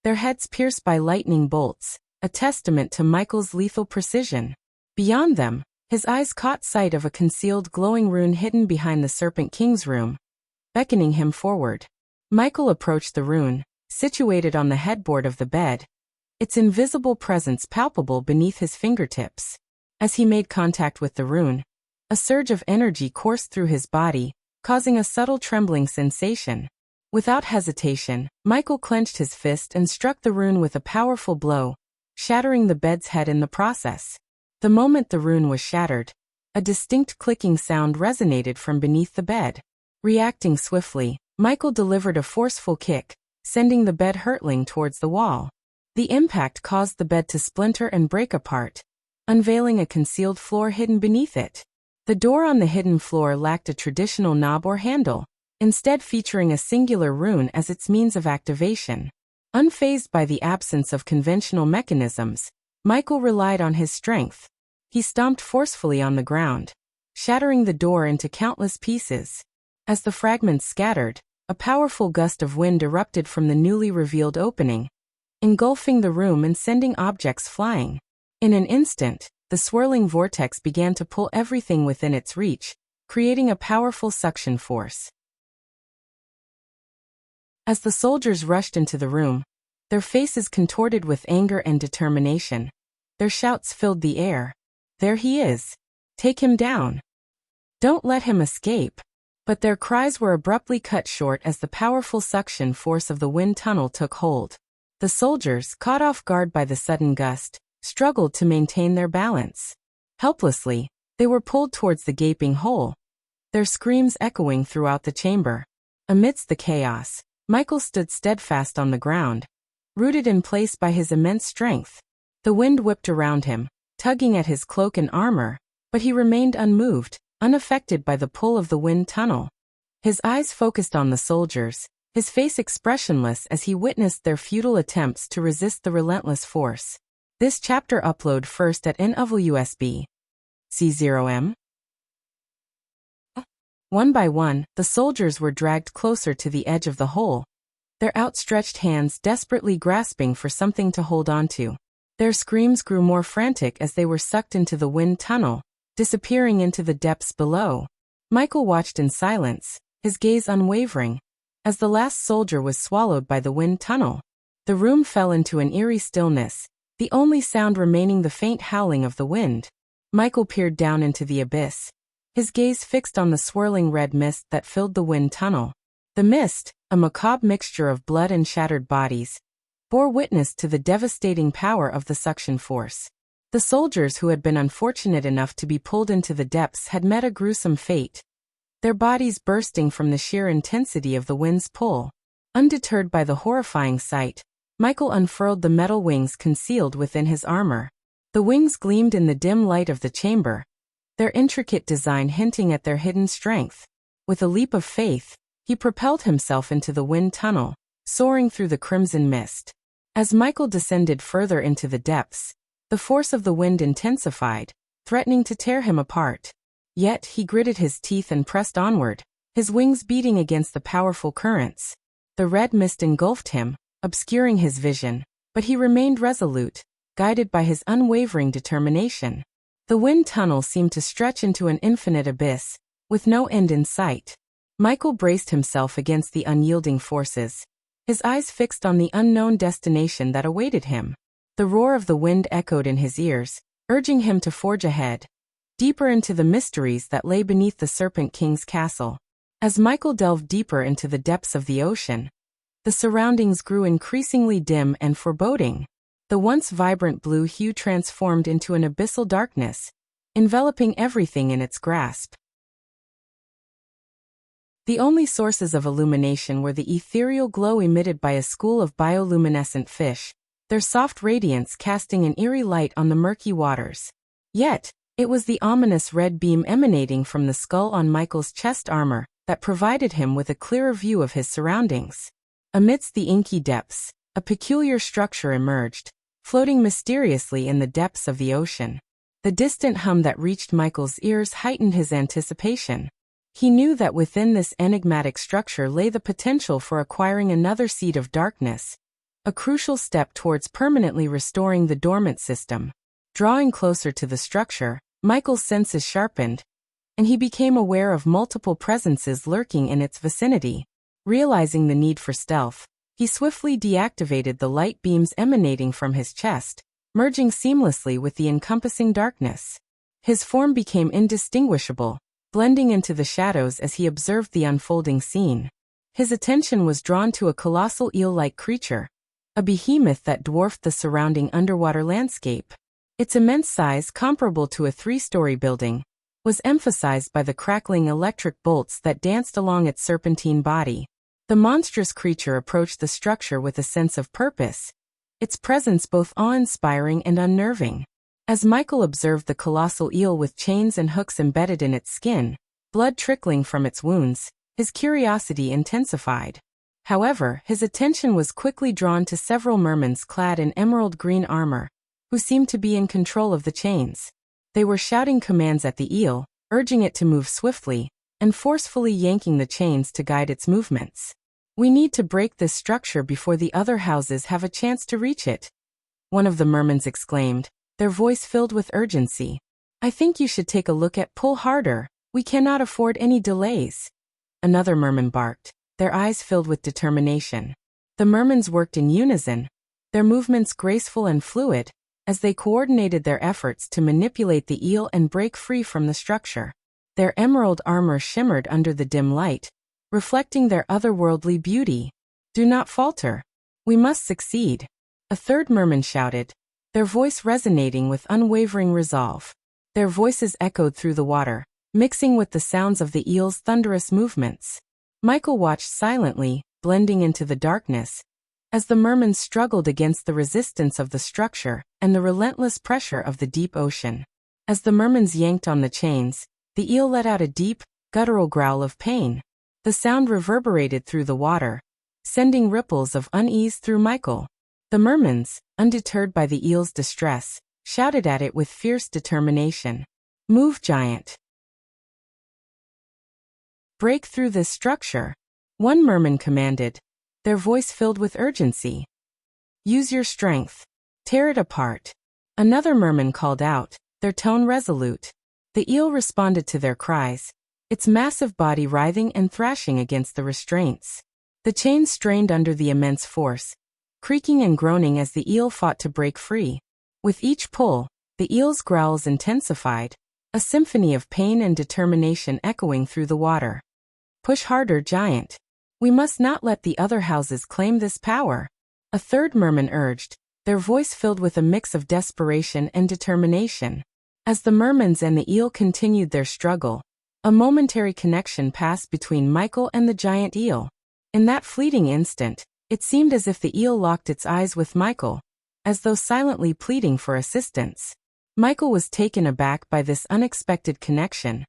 their heads pierced by lightning bolts, a testament to Michael's lethal precision. Beyond them, his eyes caught sight of a concealed glowing rune hidden behind the Serpent King's room, beckoning him forward. Michael approached the rune, situated on the headboard of the bed, its invisible presence palpable beneath his fingertips. As he made contact with the rune, a surge of energy coursed through his body, causing a subtle trembling sensation. Without hesitation, Michael clenched his fist and struck the rune with a powerful blow, shattering the bed's head in the process. The moment the rune was shattered, a distinct clicking sound resonated from beneath the bed. Reacting swiftly, Michael delivered a forceful kick, sending the bed hurtling towards the wall. The impact caused the bed to splinter and break apart, unveiling a concealed floor hidden beneath it. The door on the hidden floor lacked a traditional knob or handle, instead featuring a singular rune as its means of activation. Unfazed by the absence of conventional mechanisms, Michael relied on his strength. He stomped forcefully on the ground, shattering the door into countless pieces. As the fragments scattered, a powerful gust of wind erupted from the newly revealed opening, engulfing the room and sending objects flying. In an instant, the swirling vortex began to pull everything within its reach, creating a powerful suction force. As the soldiers rushed into the room, their faces contorted with anger and determination, their shouts filled the air. "There he is! Take him down! Don't let him escape!" But their cries were abruptly cut short as the powerful suction force of the wind tunnel took hold. The soldiers, caught off guard by the sudden gust, struggled to maintain their balance. Helplessly, they were pulled towards the gaping hole, their screams echoing throughout the chamber. Amidst the chaos, Michael stood steadfast on the ground, rooted in place by his immense strength. The wind whipped around him, tugging at his cloak and armor, but he remained unmoved, unaffected by the pull of the wind tunnel. His eyes focused on the soldiers, his face expressionless as he witnessed their futile attempts to resist the relentless force. This chapter upload first at NWSB. C0M. One by one, the soldiers were dragged closer to the edge of the hole, their outstretched hands desperately grasping for something to hold onto. Their screams grew more frantic as they were sucked into the wind tunnel, disappearing into the depths below. Michael watched in silence, his gaze unwavering, as the last soldier was swallowed by the wind tunnel. The room fell into an eerie stillness, the only sound remaining the faint howling of the wind. Michael peered down into the abyss, his gaze fixed on the swirling red mist that filled the wind tunnel. The mist, a macabre mixture of blood and shattered bodies, bore witness to the devastating power of the suction force. The soldiers who had been unfortunate enough to be pulled into the depths had met a gruesome fate, their bodies bursting from the sheer intensity of the wind's pull. Undeterred by the horrifying sight, Michael unfurled the metal wings concealed within his armor. The wings gleamed in the dim light of the chamber, their intricate design hinting at their hidden strength. With a leap of faith, he propelled himself into the wind tunnel, soaring through the crimson mist. As Michael descended further into the depths, the force of the wind intensified, threatening to tear him apart. Yet he gritted his teeth and pressed onward, his wings beating against the powerful currents. The red mist engulfed him, obscuring his vision, but he remained resolute, guided by his unwavering determination. The wind tunnel seemed to stretch into an infinite abyss, with no end in sight. Michael braced himself against the unyielding forces, his eyes fixed on the unknown destination that awaited him. The roar of the wind echoed in his ears, urging him to forge ahead, deeper into the mysteries that lay beneath the Serpent King's castle. As Michael delved deeper into the depths of the ocean, the surroundings grew increasingly dim and foreboding. The once vibrant blue hue transformed into an abyssal darkness, enveloping everything in its grasp. The only sources of illumination were the ethereal glow emitted by a school of bioluminescent fish, their soft radiance casting an eerie light on the murky waters. Yet, it was the ominous red beam emanating from the skull on Michael's chest armor that provided him with a clearer view of his surroundings. Amidst the inky depths, a peculiar structure emerged, floating mysteriously in the depths of the ocean. The distant hum that reached Michael's ears heightened his anticipation. He knew that within this enigmatic structure lay the potential for acquiring another seed of darkness, a crucial step towards permanently restoring the dormant system. Drawing closer to the structure, Michael's senses sharpened, and he became aware of multiple presences lurking in its vicinity. Realizing the need for stealth, he swiftly deactivated the light beams emanating from his chest, merging seamlessly with the encompassing darkness. His form became indistinguishable, blending into the shadows as he observed the unfolding scene. His attention was drawn to a colossal eel-like creature, a behemoth that dwarfed the surrounding underwater landscape. Its immense size, comparable to a 3-story building, was emphasized by the crackling electric bolts that danced along its serpentine body. The monstrous creature approached the structure with a sense of purpose, its presence both awe-inspiring and unnerving. As Michael observed the colossal eel with chains and hooks embedded in its skin, blood trickling from its wounds, his curiosity intensified. However, his attention was quickly drawn to several mermen clad in emerald green armor, who seemed to be in control of the chains. They were shouting commands at the eel, urging it to move swiftly, and forcefully yanking the chains to guide its movements. "We need to break this structure before the other houses have a chance to reach it," one of the mermen exclaimed, their voice filled with urgency. "I think you should take a look at pull harder. We cannot afford any delays." Another merman barked, their eyes filled with determination. The mermens worked in unison, their movements graceful and fluid, as they coordinated their efforts to manipulate the eel and break free from the structure. Their emerald armor shimmered under the dim light, reflecting their otherworldly beauty. "Do not falter. We must succeed," a third merman shouted, their voice resonating with unwavering resolve. Their voices echoed through the water, mixing with the sounds of the eel's thunderous movements. Michael watched silently, blending into the darkness, as the mermen struggled against the resistance of the structure and the relentless pressure of the deep ocean. As the mermen yanked on the chains, the eel let out a deep, guttural growl of pain. The sound reverberated through the water, sending ripples of unease through Michael. The mermans, undeterred by the eel's distress, shouted at it with fierce determination. "Move, giant! Break through this structure!" One merman commanded, their voice filled with urgency. "Use your strength. Tear it apart." Another merman called out, their tone resolute. The eel responded to their cries, its massive body writhing and thrashing against the restraints. The chains strained under the immense force, creaking and groaning as the eel fought to break free. With each pull, the eel's growls intensified, a symphony of pain and determination echoing through the water. "Push harder, giant. We must not let the other houses claim this power," a third merman urged, their voice filled with a mix of desperation and determination. As the mermans and the eel continued their struggle, a momentary connection passed between Michael and the giant eel. In that fleeting instant, it seemed as if the eel locked its eyes with Michael, as though silently pleading for assistance. Michael was taken aback by this unexpected connection,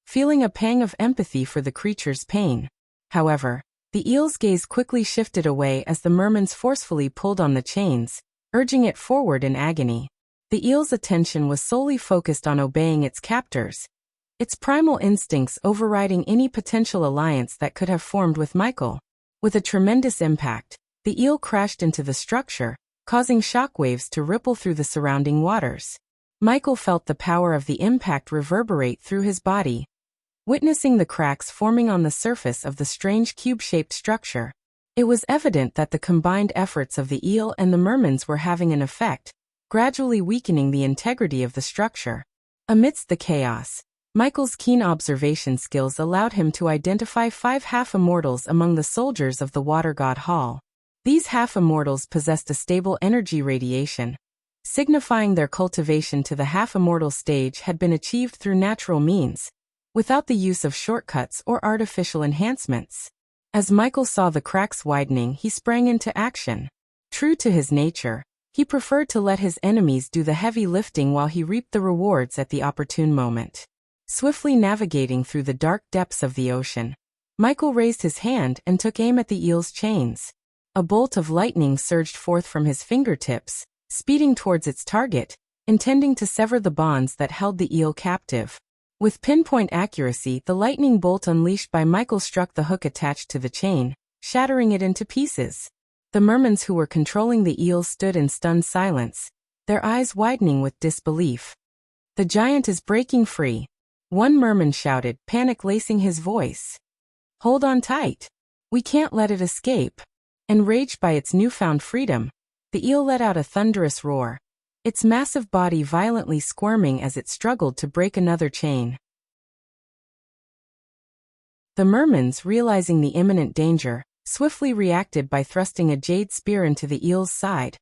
feeling a pang of empathy for the creature's pain. However, the eel's gaze quickly shifted away as the mermans forcefully pulled on the chains, urging it forward in agony. The eel's attention was solely focused on obeying its captors, its primal instincts overriding any potential alliance that could have formed with Michael. With a tremendous impact, the eel crashed into the structure, causing shockwaves to ripple through the surrounding waters. Michael felt the power of the impact reverberate through his body, witnessing the cracks forming on the surface of the strange cube-shaped structure. It was evident that the combined efforts of the eel and the mermans were having an effect, gradually weakening the integrity of the structure. Amidst the chaos, Michael's keen observation skills allowed him to identify 5 half-immortals among the soldiers of the Water God Hall. These half-immortals possessed a stable energy radiation, signifying their cultivation to the half-immortal stage had been achieved through natural means, without the use of shortcuts or artificial enhancements. As Michael saw the cracks widening, he sprang into action. True to his nature, he preferred to let his enemies do the heavy lifting while he reaped the rewards at the opportune moment. Swiftly navigating through the dark depths of the ocean, Michael raised his hand and took aim at the eel's chains. A bolt of lightning surged forth from his fingertips, speeding towards its target, intending to sever the bonds that held the eel captive. With pinpoint accuracy, the lightning bolt unleashed by Michael struck the hook attached to the chain, shattering it into pieces. The mermans who were controlling the eel stood in stunned silence, their eyes widening with disbelief. "The giant is breaking free," one merman shouted, panic lacing his voice. "Hold on tight. We can't let it escape." Enraged by its newfound freedom, the eel let out a thunderous roar, its massive body violently squirming as it struggled to break another chain. The mermans, realizing the imminent danger, swiftly reacted by thrusting a jade spear into the eel's side,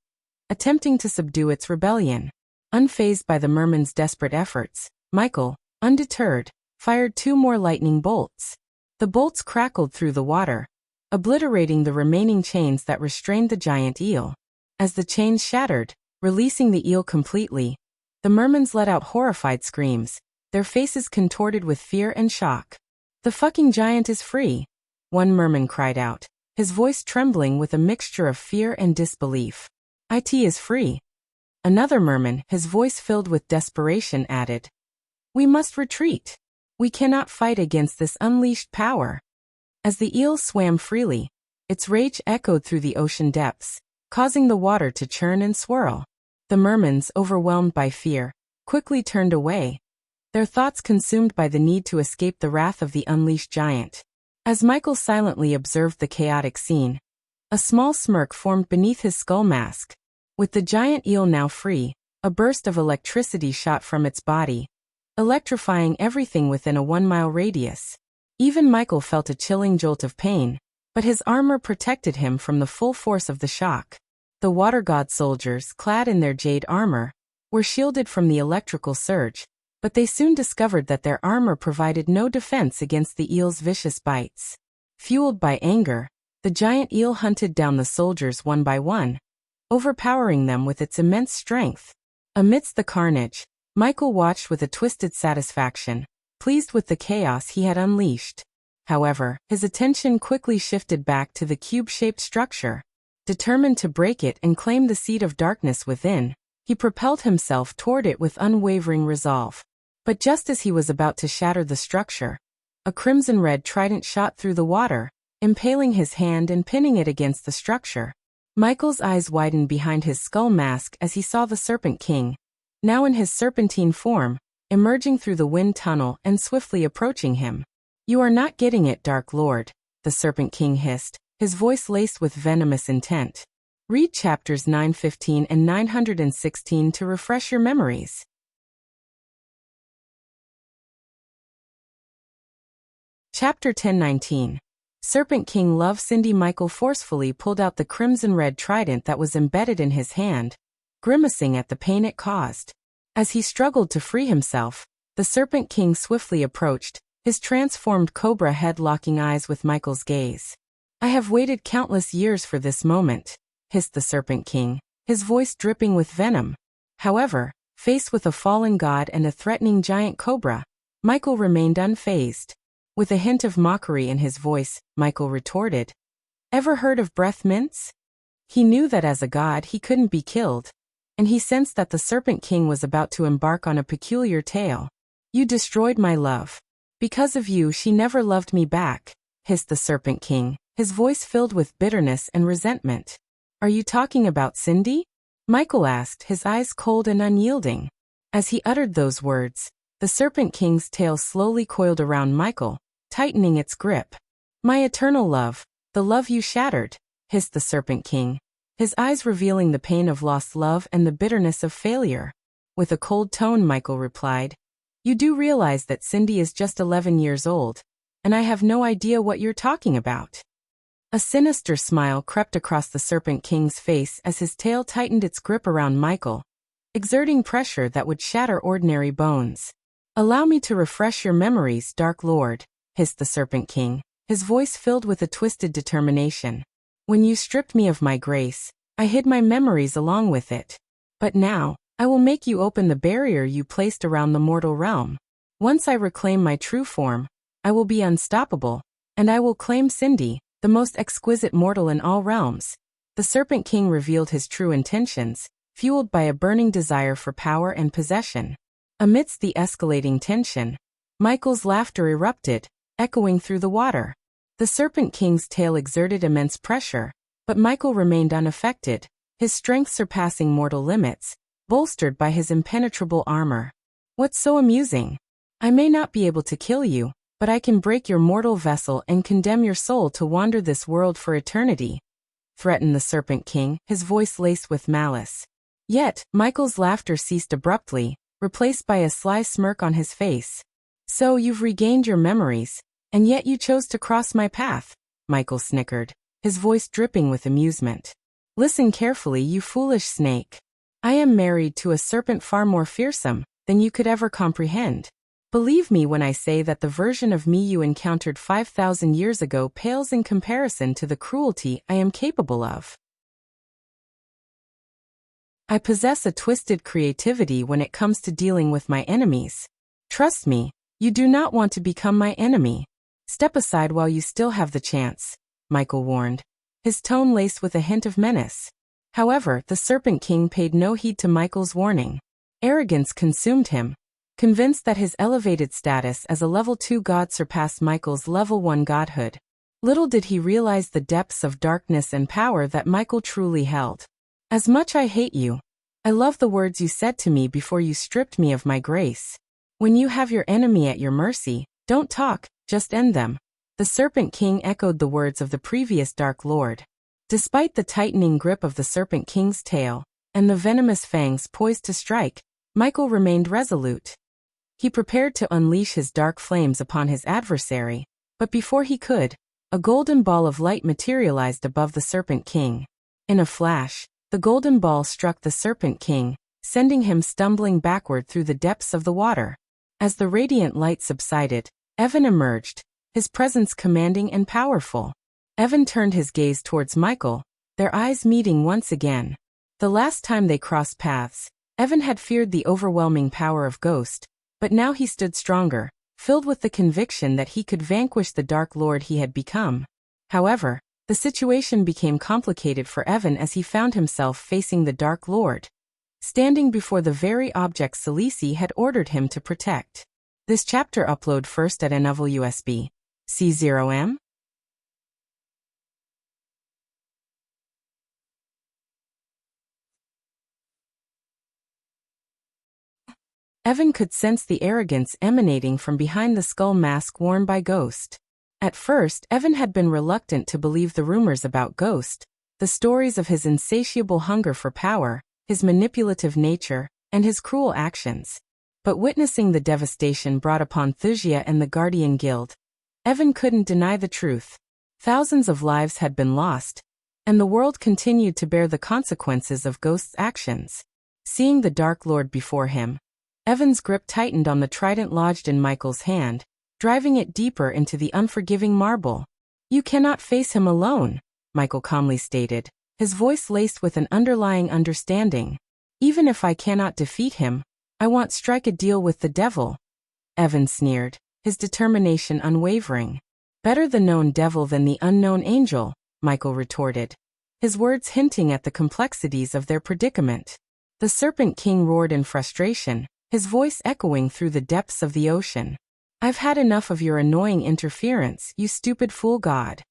attempting to subdue its rebellion. Unfazed by the merman's desperate efforts, Michael, undeterred, fired 2 more lightning bolts. The bolts crackled through the water, obliterating the remaining chains that restrained the giant eel. As the chains shattered, releasing the eel completely, the mermans let out horrified screams, their faces contorted with fear and shock. "The fucking giant is free," one merman cried out, his voice trembling with a mixture of fear and disbelief. "It is free." Another merman, his voice filled with desperation, added, "We must retreat. We cannot fight against this unleashed power." As the eel swam freely, its rage echoed through the ocean depths, causing the water to churn and swirl. The mermans, overwhelmed by fear, quickly turned away, their thoughts consumed by the need to escape the wrath of the unleashed giant. As Michael silently observed the chaotic scene, a small smirk formed beneath his skull mask. With the giant eel now free, a burst of electricity shot from its body, electrifying everything within a 1-mile radius. Even Michael felt a chilling jolt of pain, but his armor protected him from the full force of the shock. The water god soldiers, clad in their jade armor, were shielded from the electrical surge, but they soon discovered that their armor provided no defense against the eel's vicious bites. Fueled by anger, the giant eel hunted down the soldiers one by one, overpowering them with its immense strength. Amidst the carnage, Michael watched with a twisted satisfaction, pleased with the chaos he had unleashed. However, his attention quickly shifted back to the cube-shaped structure. Determined to break it and claim the seed of darkness within, he propelled himself toward it with unwavering resolve. But just as he was about to shatter the structure, a crimson-red trident shot through the water, impaling his hand and pinning it against the structure. Michael's eyes widened behind his skull mask as he saw the Serpent King, now in his serpentine form, emerging through the wind tunnel and swiftly approaching him. "You are not getting it, Dark Lord," the Serpent King hissed, his voice laced with venomous intent. Read chapters 915 and 916 to refresh your memories. Chapter 10:19. Serpent King Love. Cindy. Michael forcefully pulled out the crimson-red trident that was embedded in his hand, grimacing at the pain it caused. As he struggled to free himself, the Serpent King swiftly approached, his transformed cobra head locking eyes with Michael's gaze. "I have waited countless years for this moment," hissed the Serpent King, his voice dripping with venom. However, faced with a fallen god and a threatening giant cobra, Michael remained unfazed. With a hint of mockery in his voice, Michael retorted, "Ever heard of breath mints?" He knew that as a god he couldn't be killed, and he sensed that the Serpent King was about to embark on a peculiar tale. "You destroyed my love. Because of you she never loved me back," hissed the Serpent King, his voice filled with bitterness and resentment. "Are you talking about Cindy?" Michael asked, his eyes cold and unyielding. As he uttered those words, the Serpent King's tail slowly coiled around Michael, tightening its grip. "My eternal love, the love you shattered," hissed the Serpent King, his eyes revealing the pain of lost love and the bitterness of failure. With a cold tone, Michael replied, "You do realize that Cindy is just 11 years old, and I have no idea what you're talking about." A sinister smile crept across the Serpent King's face as his tail tightened its grip around Michael, exerting pressure that would shatter ordinary bones. "Allow me to refresh your memories, Dark Lord," hissed the Serpent King, his voice filled with a twisted determination. "When you stripped me of my grace, I hid my memories along with it. But now, I will make you open the barrier you placed around the mortal realm. Once I reclaim my true form, I will be unstoppable, and I will claim Cindy, the most exquisite mortal in all realms." The Serpent King revealed his true intentions, fueled by a burning desire for power and possession. Amidst the escalating tension, Michael's laughter erupted, echoing through the water. The Serpent King's tail exerted immense pressure, but Michael remained unaffected, his strength surpassing mortal limits, bolstered by his impenetrable armor. "What's so amusing? I may not be able to kill you, but I can break your mortal vessel and condemn your soul to wander this world for eternity," threatened the Serpent King, his voice laced with malice. Yet, Michael's laughter ceased abruptly, replaced by a sly smirk on his face. "So you've regained your memories, and yet you chose to cross my path," Michael snickered, his voice dripping with amusement. "Listen carefully, you foolish snake. I am married to a serpent far more fearsome than you could ever comprehend. Believe me when I say that the version of me you encountered 5,000 years ago pales in comparison to the cruelty I am capable of. I possess a twisted creativity when it comes to dealing with my enemies. Trust me, you do not want to become my enemy. Step aside while you still have the chance," Michael warned, his tone laced with a hint of menace. However, the Serpent King paid no heed to Michael's warning. Arrogance consumed him, convinced that his elevated status as a level 2 god surpassed Michael's level 1 godhood. Little did he realize the depths of darkness and power that Michael truly held. "As much I hate you. I love the words you said to me before you stripped me of my grace. When you have your enemy at your mercy, don't talk, just end them." The Serpent King echoed the words of the previous Dark Lord. Despite the tightening grip of the Serpent King's tail, and the venomous fangs poised to strike, Michael remained resolute. He prepared to unleash his dark flames upon his adversary, but before he could, a golden ball of light materialized above the Serpent King. In a flash, the golden ball struck the Serpent King, sending him stumbling backward through the depths of the water. As the radiant light subsided, Evan emerged, his presence commanding and powerful. Evan turned his gaze towards Michael, their eyes meeting once again. The last time they crossed paths, Evan had feared the overwhelming power of Ghost, but now he stood stronger, filled with the conviction that he could vanquish the Dark Lord he had become. However, the situation became complicated for Evan as he found himself facing the Dark Lord, standing before the very object Salisi had ordered him to protect. This chapter upload first at Novel USB. C0M? Evan could sense the arrogance emanating from behind the skull mask worn by Ghost. At first, Evan had been reluctant to believe the rumors about Ghost, the stories of his insatiable hunger for power, his manipulative nature, and his cruel actions. But witnessing the devastation brought upon Thusia and the Guardian Guild, Evan couldn't deny the truth. Thousands of lives had been lost, and the world continued to bear the consequences of Ghost's actions. Seeing the Dark Lord before him, Evan's grip tightened on the trident lodged in Michael's hand, driving it deeper into the unforgiving marble. "You cannot face him alone," Michael calmly stated, his voice laced with an underlying understanding. "Even if I cannot defeat him, I won't strike a deal with the devil." Evan sneered, his determination unwavering. "Better the known devil than the unknown angel," Michael retorted, his words hinting at the complexities of their predicament. The Serpent King roared in frustration, his voice echoing through the depths of the ocean. "I've had enough of your annoying interference, you stupid fool god."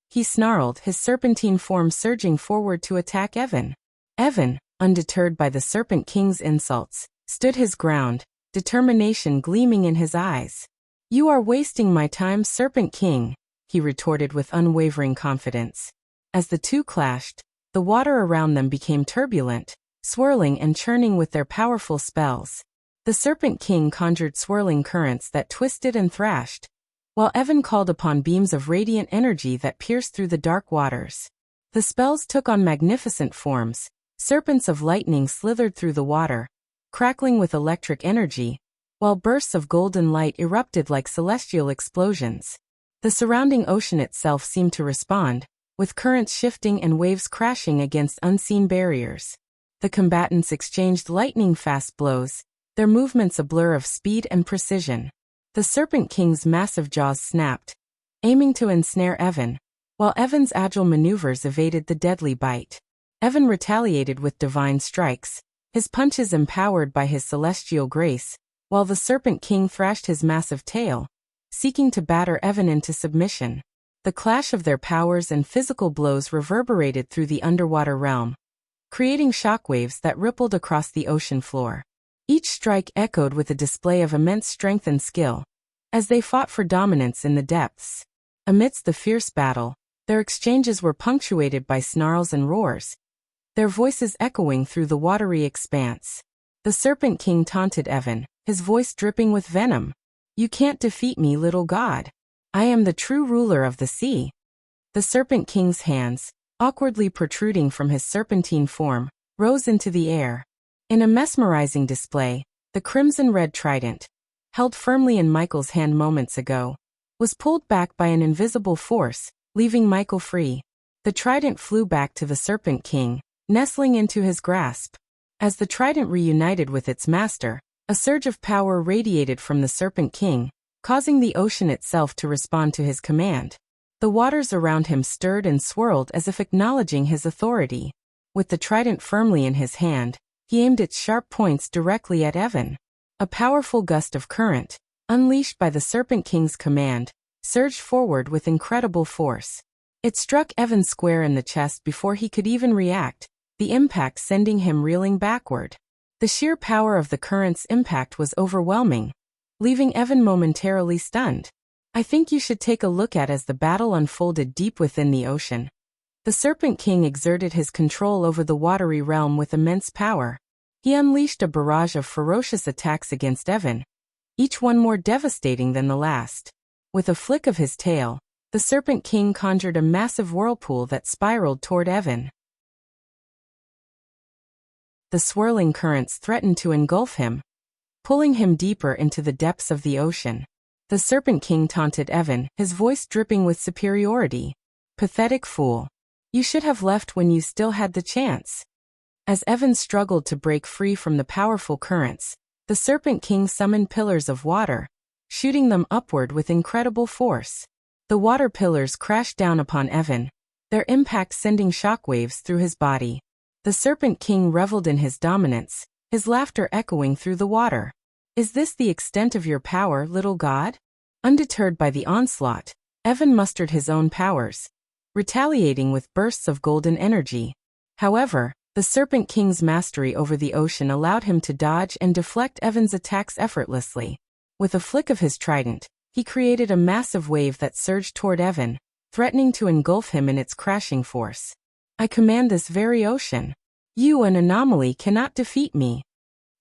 He snarled, his serpentine form surging forward to attack Evan. Evan, undeterred by the Serpent King's insults, stood his ground, determination gleaming in his eyes. "You are wasting my time, Serpent King," he retorted with unwavering confidence. As the two clashed, the water around them became turbulent, swirling and churning with their powerful spells. The Serpent King conjured swirling currents that twisted and thrashed, while Evan called upon beams of radiant energy that pierced through the dark waters. The spells took on magnificent forms. Serpents of lightning slithered through the water, crackling with electric energy, while bursts of golden light erupted like celestial explosions. The surrounding ocean itself seemed to respond, with currents shifting and waves crashing against unseen barriers. The combatants exchanged lightning-fast blows, their movements a blur of speed and precision. The Serpent King's massive jaws snapped, aiming to ensnare Evan, while Evan's agile maneuvers evaded the deadly bite. Evan retaliated with divine strikes, his punches empowered by his celestial grace, while the Serpent King thrashed his massive tail, seeking to batter Evan into submission. The clash of their powers and physical blows reverberated through the underwater realm, creating shockwaves that rippled across the ocean floor. Each strike echoed with a display of immense strength and skill, as they fought for dominance in the depths. Amidst the fierce battle, their exchanges were punctuated by snarls and roars, their voices echoing through the watery expanse. The Serpent King taunted Evan, his voice dripping with venom. "You can't defeat me, little god. I am the true ruler of the sea." The Serpent King's hands, awkwardly protruding from his serpentine form, rose into the air. In a mesmerizing display, the crimson-red trident, held firmly in Michael's hand moments ago, was pulled back by an invisible force, leaving Michael free. The trident flew back to the Serpent King, nestling into his grasp. As the trident reunited with its master, a surge of power radiated from the Serpent King, causing the ocean itself to respond to his command. The waters around him stirred and swirled as if acknowledging his authority. With the trident firmly in his hand, he aimed its sharp points directly at Evan. A powerful gust of current, unleashed by the Serpent King's command, surged forward with incredible force. It struck Evan square in the chest before he could even react, the impact sending him reeling backward. The sheer power of the current's impact was overwhelming, leaving Evan momentarily stunned. "I think you should take a look at as the battle unfolded deep within the ocean." The Serpent King exerted his control over the watery realm with immense power. He unleashed a barrage of ferocious attacks against Evan, each one more devastating than the last. With a flick of his tail, the Serpent King conjured a massive whirlpool that spiraled toward Evan. The swirling currents threatened to engulf him, pulling him deeper into the depths of the ocean. The Serpent King taunted Evan, his voice dripping with superiority. "Pathetic fool. You should have left when you still had the chance." As Evan struggled to break free from the powerful currents, The Serpent King summoned pillars of water, shooting them upward with incredible force. The water pillars crashed down upon Evan, their impact sending shockwaves through his body. The Serpent King reveled in his dominance, his laughter echoing through the water. "Is this the extent of your power, little god?" Undeterred by the onslaught, Evan mustered his own powers, retaliating with bursts of golden energy. However, the Serpent King's mastery over the ocean allowed him to dodge and deflect Evan's attacks effortlessly. With a flick of his trident, he created a massive wave that surged toward Evan, threatening to engulf him in its crashing force. "I command this very ocean. You, an anomaly, cannot defeat me."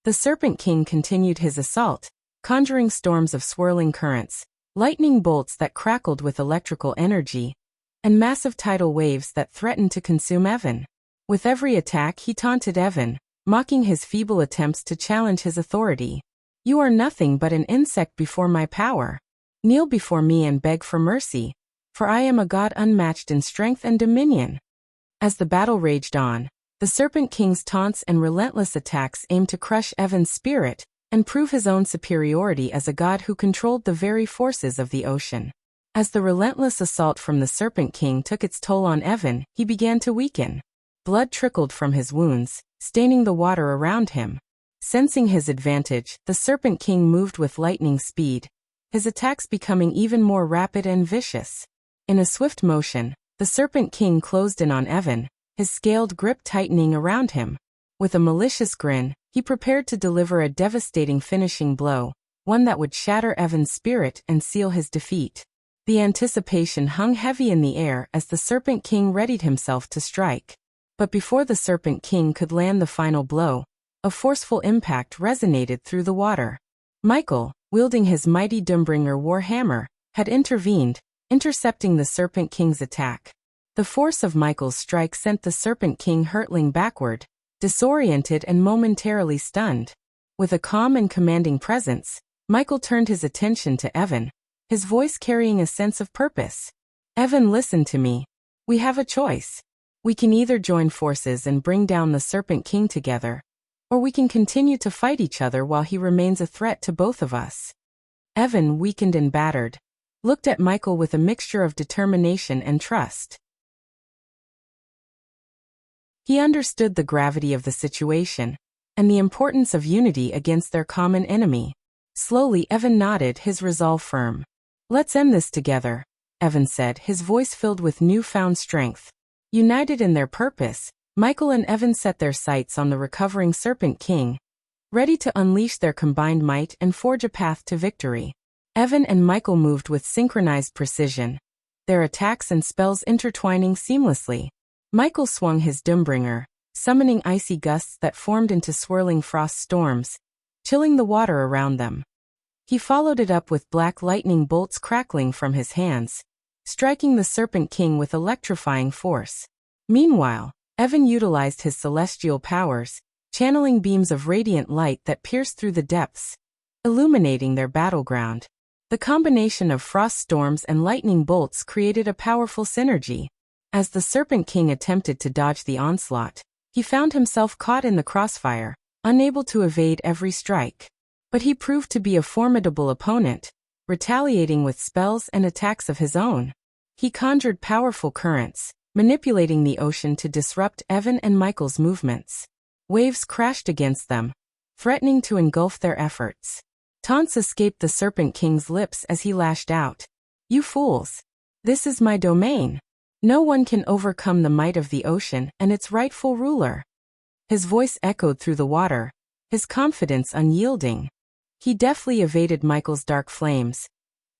The Serpent King continued his assault, conjuring storms of swirling currents, lightning bolts that crackled with electrical energy, and massive tidal waves that threatened to consume Evan. With every attack he taunted Evan, mocking his feeble attempts to challenge his authority. "You are nothing but an insect before my power. Kneel before me and beg for mercy, for I am a god unmatched in strength and dominion." As the battle raged on, the Serpent King's taunts and relentless attacks aimed to crush Evan's spirit and prove his own superiority as a god who controlled the very forces of the ocean. As the relentless assault from the Serpent King took its toll on Evan, he began to weaken. Blood trickled from his wounds, staining the water around him. Sensing his advantage, the Serpent King moved with lightning speed, his attacks becoming even more rapid and vicious. In a swift motion, the Serpent King closed in on Evan, his scaled grip tightening around him. With a malicious grin, he prepared to deliver a devastating finishing blow, one that would shatter Evan's spirit and seal his defeat. The anticipation hung heavy in the air as the Serpent King readied himself to strike. But before the Serpent King could land the final blow, a forceful impact resonated through the water. Michael, wielding his mighty Doombringer war hammer, had intervened, intercepting the Serpent King's attack. The force of Michael's strike sent the Serpent King hurtling backward, disoriented and momentarily stunned. With a calm and commanding presence, Michael turned his attention to Evan, his voice carrying a sense of purpose. "Evan, listen to me. We have a choice. We can either join forces and bring down the Serpent King together, or we can continue to fight each other while he remains a threat to both of us." Evan, weakened and battered, looked at Michael with a mixture of determination and trust. He understood the gravity of the situation, and the importance of unity against their common enemy. Slowly Evan nodded, his resolve firm. "Let's end this together," Evan said, his voice filled with newfound strength. United in their purpose, Michael and Evan set their sights on the recovering Serpent King, ready to unleash their combined might and forge a path to victory. Evan and Michael moved with synchronized precision, their attacks and spells intertwining seamlessly. Michael swung his Doombringer, summoning icy gusts that formed into swirling frost storms, chilling the water around them. He followed it up with black lightning bolts crackling from his hands, striking the Serpent King with electrifying force. Meanwhile, Evan utilized his celestial powers, channeling beams of radiant light that pierced through the depths, illuminating their battleground. The combination of frost storms and lightning bolts created a powerful synergy. As the Serpent King attempted to dodge the onslaught, he found himself caught in the crossfire, unable to evade every strike. But he proved to be a formidable opponent, retaliating with spells and attacks of his own. He conjured powerful currents, manipulating the ocean to disrupt Evan and Michael's movements. Waves crashed against them, threatening to engulf their efforts. Taunts escaped the Serpent King's lips as he lashed out. "You fools! This is my domain. No one can overcome the might of the ocean and its rightful ruler." His voice echoed through the water, his confidence unyielding. He deftly evaded Michael's dark flames,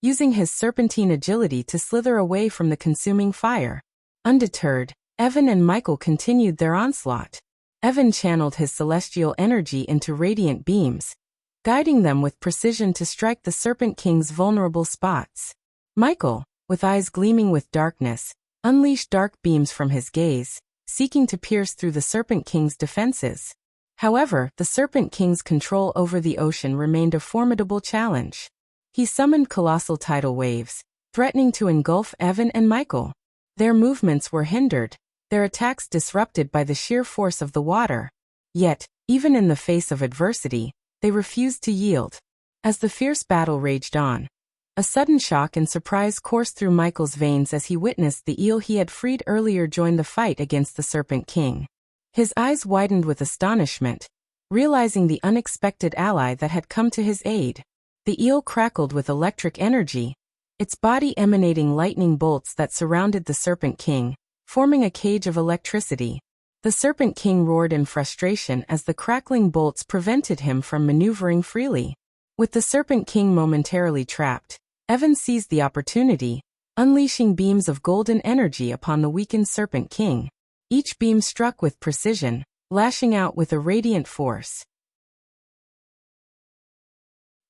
using his serpentine agility to slither away from the consuming fire. Undeterred, Evan and Michael continued their onslaught. Evan channeled his celestial energy into radiant beams, guiding them with precision to strike the Serpent King's vulnerable spots. Michael, with eyes gleaming with darkness, unleashed dark beams from his gaze, seeking to pierce through the Serpent King's defenses. However, the Serpent King's control over the ocean remained a formidable challenge. He summoned colossal tidal waves, threatening to engulf Evan and Michael. Their movements were hindered, their attacks disrupted by the sheer force of the water. Yet, even in the face of adversity, They refused to yield. As the fierce battle raged on, a sudden shock and surprise coursed through Michael's veins as he witnessed the eel he had freed earlier join the fight against the Serpent King. His eyes widened with astonishment, realizing the unexpected ally that had come to his aid. The eel crackled with electric energy, its body emanating lightning bolts that surrounded the Serpent King, forming a cage of electricity. The Serpent King roared in frustration as the crackling bolts prevented him from maneuvering freely. With the Serpent King momentarily trapped, Evan seized the opportunity, unleashing beams of golden energy upon the weakened Serpent King. Each beam struck with precision, lashing out with a radiant force.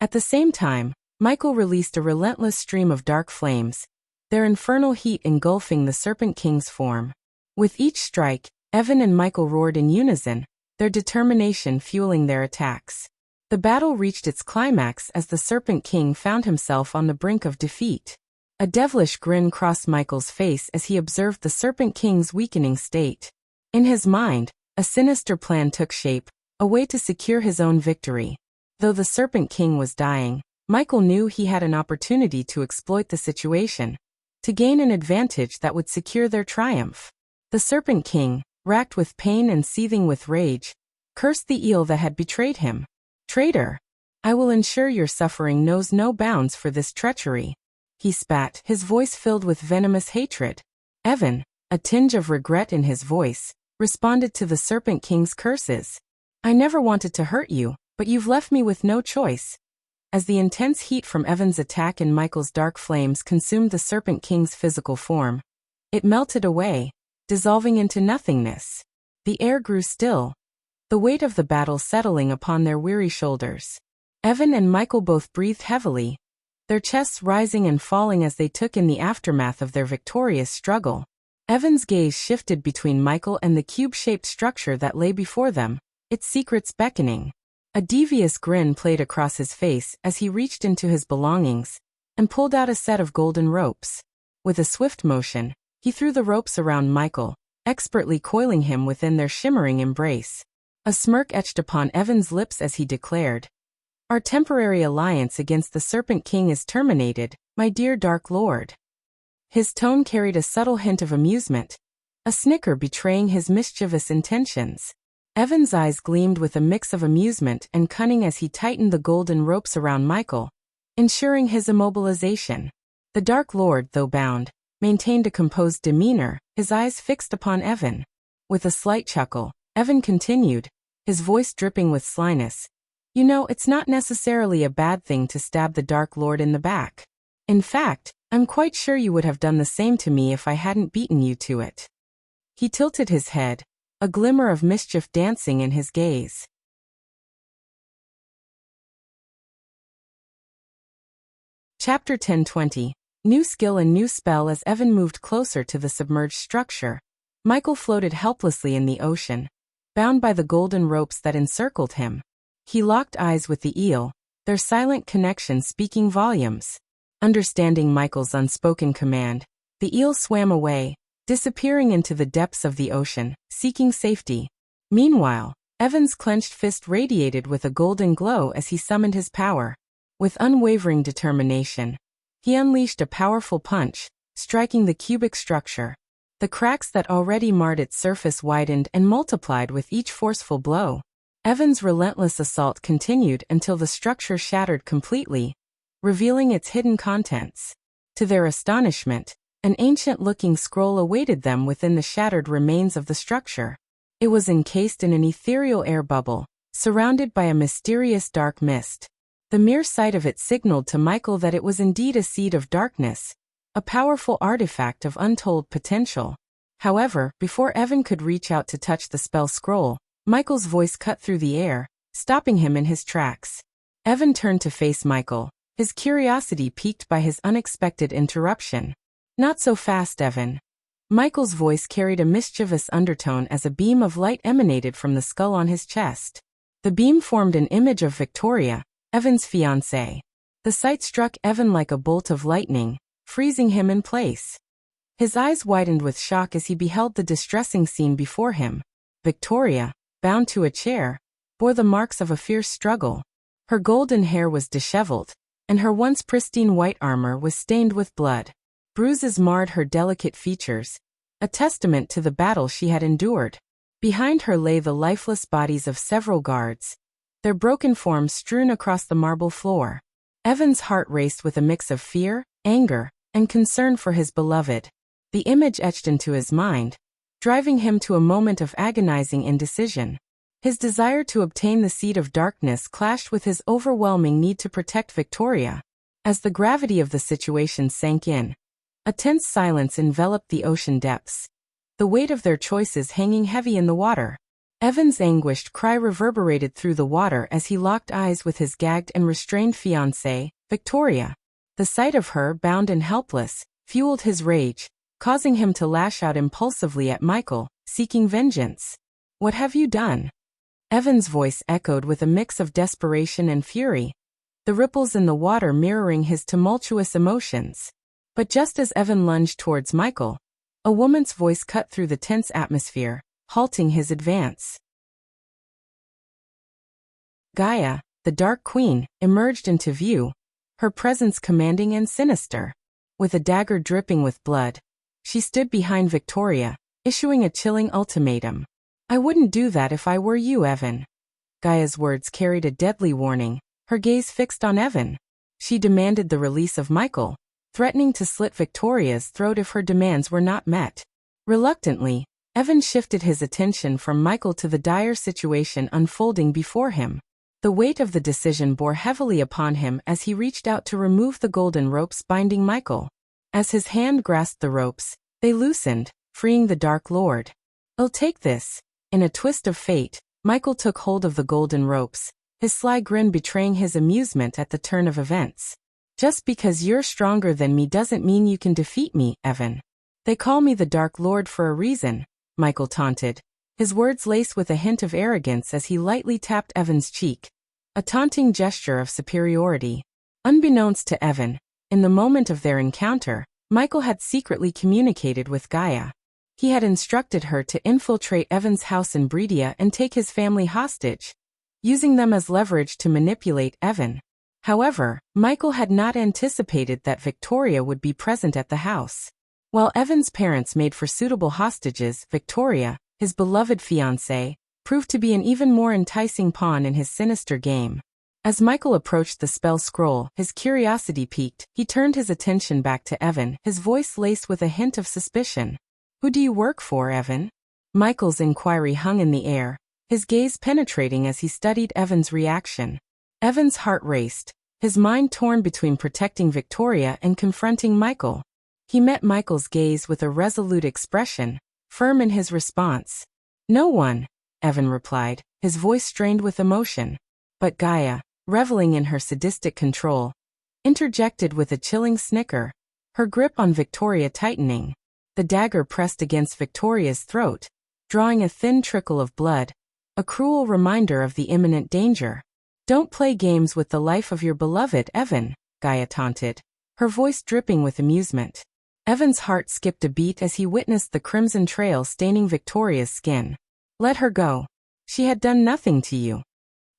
At the same time, Michael released a relentless stream of dark flames, their infernal heat engulfing the Serpent King's form. With each strike, Evan and Michael roared in unison, their determination fueling their attacks. The battle reached its climax as the Serpent King found himself on the brink of defeat. A devilish grin crossed Michael's face as he observed the Serpent King's weakening state. In his mind, a sinister plan took shape, a way to secure his own victory. Though the Serpent King was dying, Michael knew he had an opportunity to exploit the situation, to gain an advantage that would secure their triumph. The Serpent King, racked with pain and seething with rage, cursed the eel that had betrayed him. "Traitor! I will ensure your suffering knows no bounds for this treachery," he spat, his voice filled with venomous hatred. Evan, a tinge of regret in his voice, responded to the Serpent King's curses. "I never wanted to hurt you, but you've left me with no choice." As the intense heat from Evan's attack and Michael's dark flames consumed the Serpent King's physical form, it melted away, dissolving into nothingness. The air grew still, the weight of the battle settling upon their weary shoulders. Evan and Michael both breathed heavily, their chests rising and falling as they took in the aftermath of their victorious struggle. Evan's gaze shifted between Michael and the cube-shaped structure that lay before them, its secrets beckoning. A devious grin played across his face as he reached into his belongings and pulled out a set of golden ropes. With a swift motion, he threw the ropes around Michael, expertly coiling him within their shimmering embrace. A smirk etched upon Evan's lips as he declared, "Our temporary alliance against the Serpent King is terminated, my dear Dark Lord." His tone carried a subtle hint of amusement, a snicker betraying his mischievous intentions. Evan's eyes gleamed with a mix of amusement and cunning as he tightened the golden ropes around Michael, ensuring his immobilization. The Dark Lord, though bound, maintained a composed demeanor, his eyes fixed upon Evan. With a slight chuckle, Evan continued, his voice dripping with slyness, "You know, it's not necessarily a bad thing to stab the Dark Lord in the back. In fact, I'm quite sure you would have done the same to me if I hadn't beaten you to it." He tilted his head, a glimmer of mischief dancing in his gaze. Chapter 10:20. New skill and new spell. As Evan moved closer to the submerged structure, Michael floated helplessly in the ocean, bound by the golden ropes that encircled him. He locked eyes with the eel, their silent connection speaking volumes. Understanding Michael's unspoken command, the eel swam away, disappearing into the depths of the ocean, seeking safety. Meanwhile, Evan's clenched fist radiated with a golden glow as he summoned his power. With unwavering determination, he unleashed a powerful punch, striking the cubic structure. The cracks that already marred its surface widened and multiplied with each forceful blow. Evan's relentless assault continued until the structure shattered completely, revealing its hidden contents. To their astonishment, an ancient-looking scroll awaited them within the shattered remains of the structure. It was encased in an ethereal air bubble, surrounded by a mysterious dark mist. The mere sight of it signaled to Michael that it was indeed a seed of darkness, a powerful artifact of untold potential. However, before Evan could reach out to touch the spell scroll, Michael's voice cut through the air, stopping him in his tracks. Evan turned to face Michael, his curiosity piqued by his unexpected interruption. "Not so fast, Evan." Michael's voice carried a mischievous undertone as a beam of light emanated from the skull on his chest. The beam formed an image of Victoria, Evan's fiancée. The sight struck Evan like a bolt of lightning, freezing him in place. His eyes widened with shock as he beheld the distressing scene before him. Victoria, bound to a chair, bore the marks of a fierce struggle, Her golden hair was disheveled, and her once pristine white armor was stained with blood. Bruises marred her delicate features, a testament to the battle she had endured. Behind her lay the lifeless bodies of several guards, their broken forms strewn across the marble floor. Evan's heart raced with a mix of fear, anger, and concern for his beloved. The image etched into his mind, driving him to a moment of agonizing indecision. His desire to obtain the seed of darkness clashed with his overwhelming need to protect Victoria. As the gravity of the situation sank in, a tense silence enveloped the ocean depths, the weight of their choices hanging heavy in the water. Evan's anguished cry reverberated through the water as he locked eyes with his gagged and restrained fiancée, Victoria. The sight of her, bound and helpless, fueled his rage, causing him to lash out impulsively at Michael, seeking vengeance. "What have you done?" Evan's voice echoed with a mix of desperation and fury, the ripples in the water mirroring his tumultuous emotions. But just as Evan lunged towards Michael, a woman's voice cut through the tense atmosphere, halting his advance. Gaia, the Dark Queen, emerged into view, her presence commanding and sinister. With a dagger dripping with blood, she stood behind Victoria, issuing a chilling ultimatum. "I wouldn't do that if I were you, Evan." Gaia's words carried a deadly warning, her gaze fixed on Evan. She demanded the release of Michael, threatening to slit Victoria's throat if her demands were not met. Reluctantly, Evan shifted his attention from Michael to the dire situation unfolding before him. The weight of the decision bore heavily upon him as he reached out to remove the golden ropes binding Michael. As his hand grasped the ropes, they loosened, freeing the Dark Lord. "I'll take this." In a twist of fate, Michael took hold of the golden ropes, his sly grin betraying his amusement at the turn of events. "Just because you're stronger than me doesn't mean you can defeat me, Evan. They call me the Dark Lord for a reason," Michael taunted, his words laced with a hint of arrogance as he lightly tapped Evan's cheek, a taunting gesture of superiority. Unbeknownst to Evan, in the moment of their encounter, Michael had secretly communicated with Gaia. He had instructed her to infiltrate Evan's house in Bredia and take his family hostage, using them as leverage to manipulate Evan. However, Michael had not anticipated that Victoria would be present at the house. While Evan's parents made for suitable hostages, Victoria, his beloved fiancée, proved to be an even more enticing pawn in his sinister game. As Michael approached the spell scroll, his curiosity piqued. He turned his attention back to Evan, his voice laced with a hint of suspicion. "Who do you work for, Evan?" Michael's inquiry hung in the air, his gaze penetrating as he studied Evan's reaction. Evan's heart raced, his mind torn between protecting Victoria and confronting Michael. He met Michael's gaze with a resolute expression, firm in his response. "No one," Evan replied, his voice strained with emotion. But Gaia, reveling in her sadistic control, interjected with a chilling snicker, her grip on Victoria tightening. The dagger pressed against Victoria's throat, drawing a thin trickle of blood, a cruel reminder of the imminent danger. "Don't play games with the life of your beloved, Evan," Gaia taunted, her voice dripping with amusement. Evan's heart skipped a beat as he witnessed the crimson trail staining Victoria's skin. "Let her go. She had done nothing to you."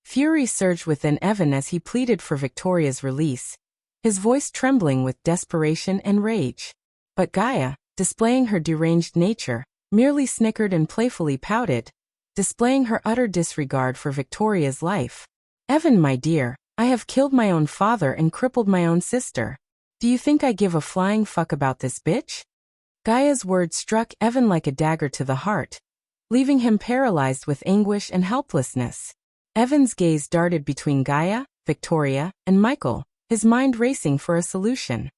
Fury surged within Evan as he pleaded for Victoria's release, his voice trembling with desperation and rage. But Gaia, displaying her deranged nature, merely snickered and playfully pouted, displaying her utter disregard for Victoria's life. "Evan, my dear, I have killed my own father and crippled my own sister. Do you think I give a flying fuck about this bitch?" Gaia's words struck Evan like a dagger to the heart, leaving him paralyzed with anguish and helplessness. Evan's gaze darted between Gaia, Victoria, and Michael, his mind racing for a solution.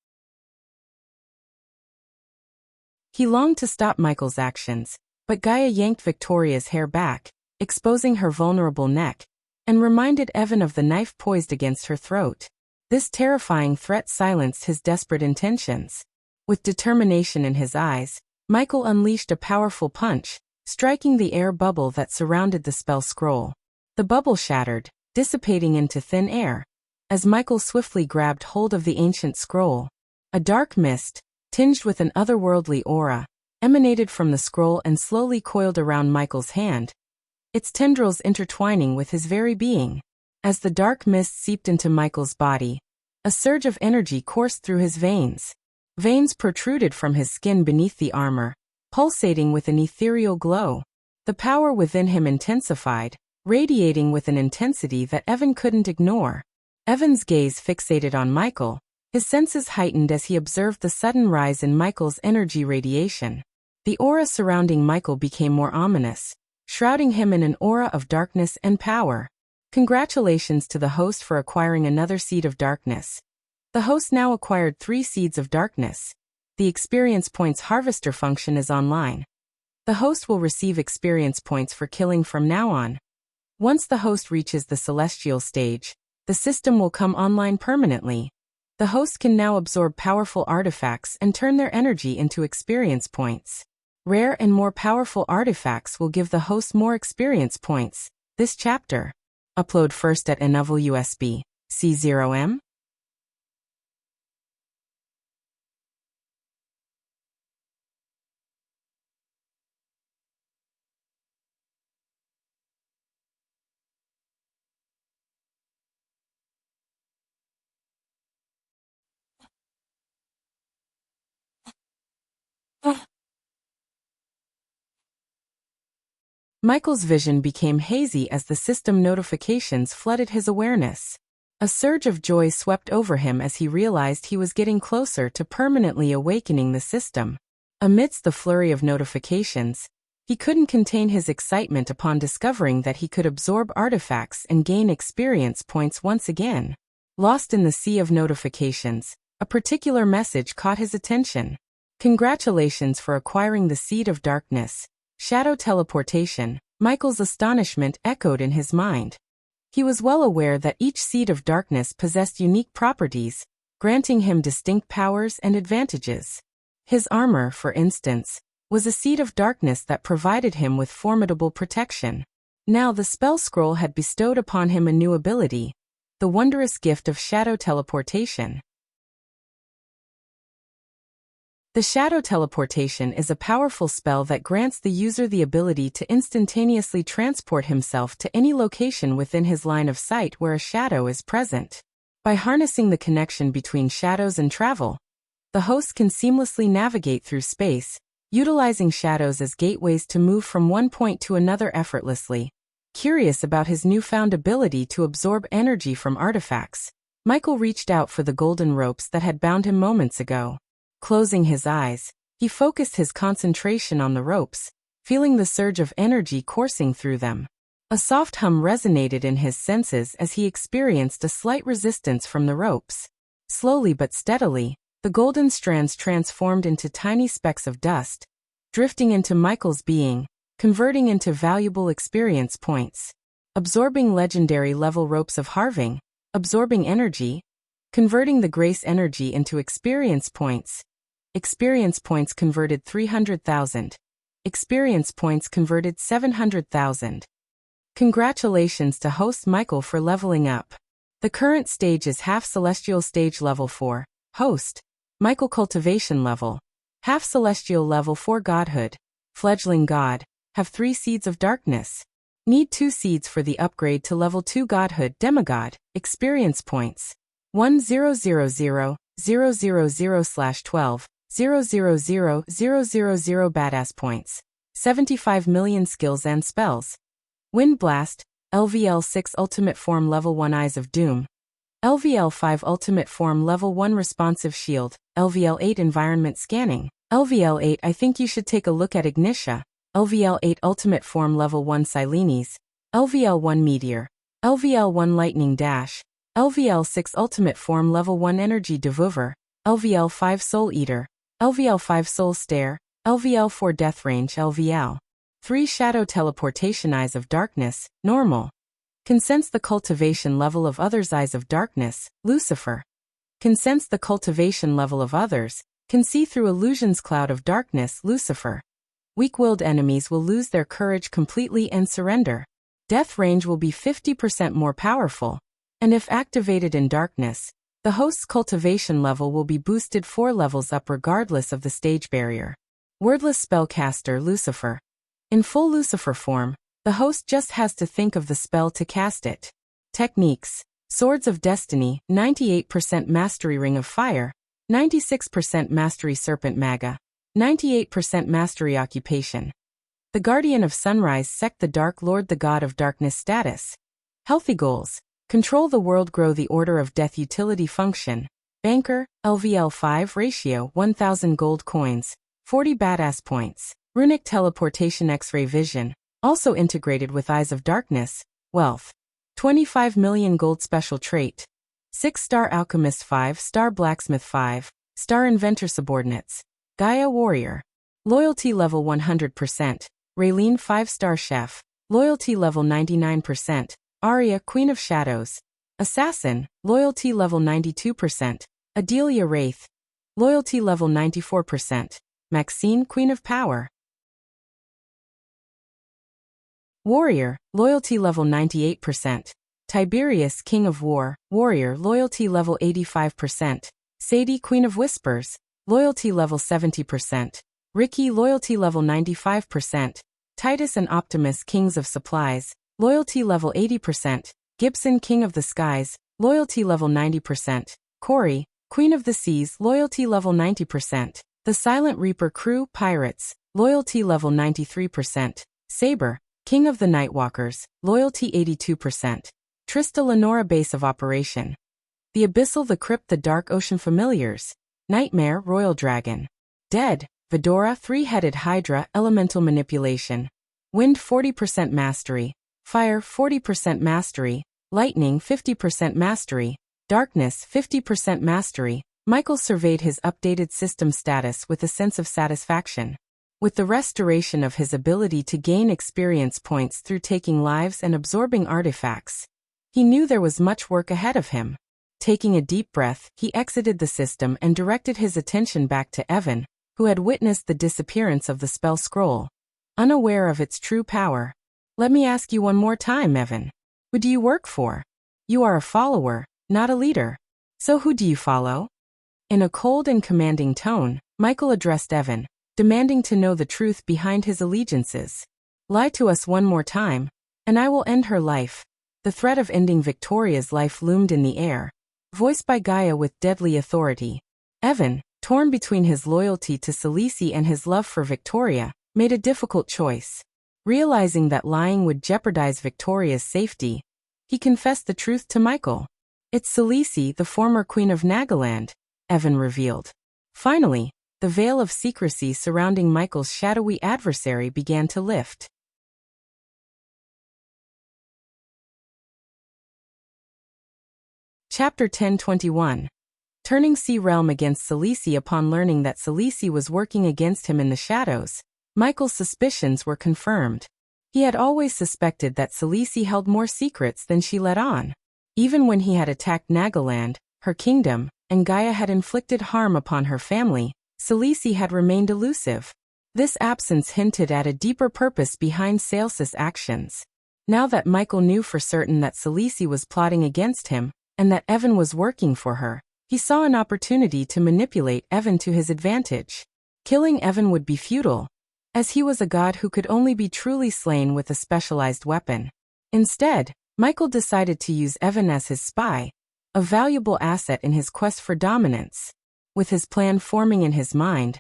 He longed to stop Michael's actions, but Gaia yanked Victoria's hair back, exposing her vulnerable neck, and reminded Evan of the knife poised against her throat. This terrifying threat silenced his desperate intentions. With determination in his eyes, Michael unleashed a powerful punch, striking the air bubble that surrounded the spell scroll. The bubble shattered, dissipating into thin air, as Michael swiftly grabbed hold of the ancient scroll. A dark mist, tinged with an otherworldly aura, emanated from the scroll and slowly coiled around Michael's hand, its tendrils intertwining with his very being. As the dark mist seeped into Michael's body, a surge of energy coursed through his veins. Veins protruded from his skin beneath the armor, pulsating with an ethereal glow. The power within him intensified, radiating with an intensity that Evan couldn't ignore. Evan's gaze fixated on Michael, his senses heightened as he observed the sudden rise in Michael's energy radiation. The aura surrounding Michael became more ominous, shrouding him in an aura of darkness and power. Congratulations to the host for acquiring another seed of darkness. The host now acquired 3 seeds of darkness. The experience points harvester function is online. The host will receive experience points for killing from now on. Once the host reaches the celestial stage, the system will come online permanently. The host can now absorb powerful artifacts and turn their energy into experience points. Rare and more powerful artifacts will give the host more experience points. This chapter. Upload first at Ennovel USB. C0M. Michael's vision became hazy as the system notifications flooded his awareness. A surge of joy swept over him as he realized he was getting closer to permanently awakening the system. Amidst the flurry of notifications, he couldn't contain his excitement upon discovering that he could absorb artifacts and gain experience points once again. Lost in the sea of notifications, a particular message caught his attention. Congratulations for acquiring the Seed of Darkness. Shadow teleportation. Michael's astonishment echoed in his mind. He was well aware that each seed of darkness possessed unique properties, granting him distinct powers and advantages. His armor, for instance, was a seed of darkness that provided him with formidable protection. Now the spell scroll had bestowed upon him a new ability, the wondrous gift of shadow teleportation. The shadow teleportation is a powerful spell that grants the user the ability to instantaneously transport himself to any location within his line of sight where a shadow is present. By harnessing the connection between shadows and travel, the host can seamlessly navigate through space, utilizing shadows as gateways to move from one point to another effortlessly. Curious about his newfound ability to absorb energy from artifacts, Michael reached out for the golden ropes that had bound him moments ago. Closing his eyes, he focused his concentration on the ropes, feeling the surge of energy coursing through them. A soft hum resonated in his senses as he experienced a slight resistance from the ropes. Slowly but steadily, the golden strands transformed into tiny specks of dust, drifting into Michael's being, converting into valuable experience points. Absorbing legendary level ropes of halving, absorbing energy, converting the grace energy into experience points. Experience points converted 300,000. Experience points converted 700,000. Congratulations to host Michael for leveling up. The current stage is half celestial stage level 4. Host Michael cultivation level. Half celestial level 4 godhood. Fledgling god. Have 3 seeds of darkness. Need 2 seeds for the upgrade to level 2 godhood demigod. Experience points. 1000/000/12. 000 badass points. 75 million skills and spells. Wind Blast, LVL 6 Ultimate Form Level 1 Eyes of Doom. LVL 5 Ultimate Form Level 1 Responsive Shield. LVL 8 Environment Scanning. LVL 8 I think you should take a look at Ignitia. LVL 8 Ultimate Form Level 1 Silenes. LVL 1 Meteor. LVL 1 Lightning Dash. LVL 6 Ultimate Form Level 1 Energy Devour. LVL 5 Soul Eater. LVL 5 Soul Stare. LVL 4 Death Range. LVL 3 Shadow Teleportation Eyes of Darkness, Normal. Can sense the cultivation level of others. Eyes of Darkness, Lucifer. Can sense the cultivation level of others, can see through illusions. Cloud of Darkness, Lucifer. Weak-willed enemies will lose their courage completely and surrender. Death range will be 50% more powerful, and if activated in darkness, the host's cultivation level will be boosted 4 levels up regardless of the stage barrier. Wordless Spellcaster, Lucifer. In full Lucifer form, the host just has to think of the spell to cast it. Techniques. Swords of Destiny, 98% Mastery Ring of Fire, 96% Mastery Serpent Maga, 98% Mastery Occupation. The Guardian of Sunrise Sect, the Dark Lord, the God of Darkness status. Healthy goals. Control the world, grow the Order of Death, utility function. Banker, LVL5 ratio, 1000 gold coins, 40 badass points. Runic teleportation, X-ray vision, also integrated with Eyes of Darkness. Wealth. 25 million gold, special trait. 6-star Alchemist, 5-star Blacksmith, 5-star Inventor, subordinates. Gaia Warrior. Loyalty level 100%. Raylene, 5-star Chef. Loyalty level 99%. Arya, Queen of Shadows. Assassin. Loyalty level 92%. Adelia, Wraith. Loyalty level 94%. Maxine, Queen of Power. Warrior, loyalty level 98%. Tiberius, King of War, Warrior, loyalty level 85%. Sadie, Queen of Whispers, loyalty level 70%. Ricky, loyalty level 95%. Titus and Optimus, Kings of Supplies, loyalty level 80%. Gibson, King of the Skies, loyalty level 90%. Corey, Queen of the Seas, loyalty level 90%. The Silent Reaper Crew, Pirates, loyalty level 93%. Saber, King of the Nightwalkers, loyalty 82%. Trista Lenora, Base of Operation. The Abyssal, the Crypt, the Dark Ocean Familiars. Nightmare, Royal Dragon. Dead, Vidora, Three-Headed Hydra, Elemental Manipulation. Wind, 40% Mastery. Fire, 40% Mastery. Lightning, 50% Mastery. Darkness, 50% Mastery. Michael surveyed his updated system status with a sense of satisfaction. With the restoration of his ability to gain experience points through taking lives and absorbing artifacts, he knew there was much work ahead of him. Taking a deep breath, he exited the system and directed his attention back to Evan, who had witnessed the disappearance of the spell scroll, unaware of its true power. Let me ask you one more time, Evan. Who do you work for? You are a follower, not a leader. So who do you follow? In a cold and commanding tone, Michael addressed Evan, demanding to know the truth behind his allegiances. Lie to us one more time, and I will end her life. The threat of ending Victoria's life loomed in the air, voiced by Gaia with deadly authority. Evan, torn between his loyalty to Celici and his love for Victoria, made a difficult choice. Realizing that lying would jeopardize Victoria's safety, he confessed the truth to Michael. It's Celici, the former Queen of Nagaland, Evan revealed. Finally, the veil of secrecy surrounding Michael's shadowy adversary began to lift. Chapter 10:21. Turning Sea Realm against Celici. Upon learning that Celici was working against him in the shadows, Michael's suspicions were confirmed. He had always suspected that Celici held more secrets than she let on. Even when he had attacked Nagaland, her kingdom, and Gaia had inflicted harm upon her family, Celici had remained elusive. This absence hinted at a deeper purpose behind Sales's actions. Now that Michael knew for certain that Celici was plotting against him, and that Evan was working for her, he saw an opportunity to manipulate Evan to his advantage. Killing Evan would be futile, as he was a god who could only be truly slain with a specialized weapon. Instead, Michael decided to use Evan as his spy, a valuable asset in his quest for dominance. With his plan forming in his mind,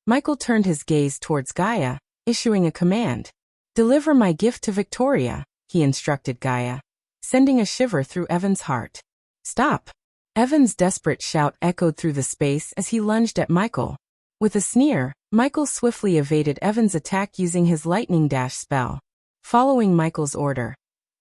Michael turned his gaze towards Gaia, issuing a command. "Deliver my gift to Victoria," he instructed Gaia, sending a shiver through Evan's heart. "Stop!" Evan's desperate shout echoed through the space as he lunged at Michael. With a sneer, Michael swiftly evaded Evan's attack using his lightning dash spell. Following Michael's order,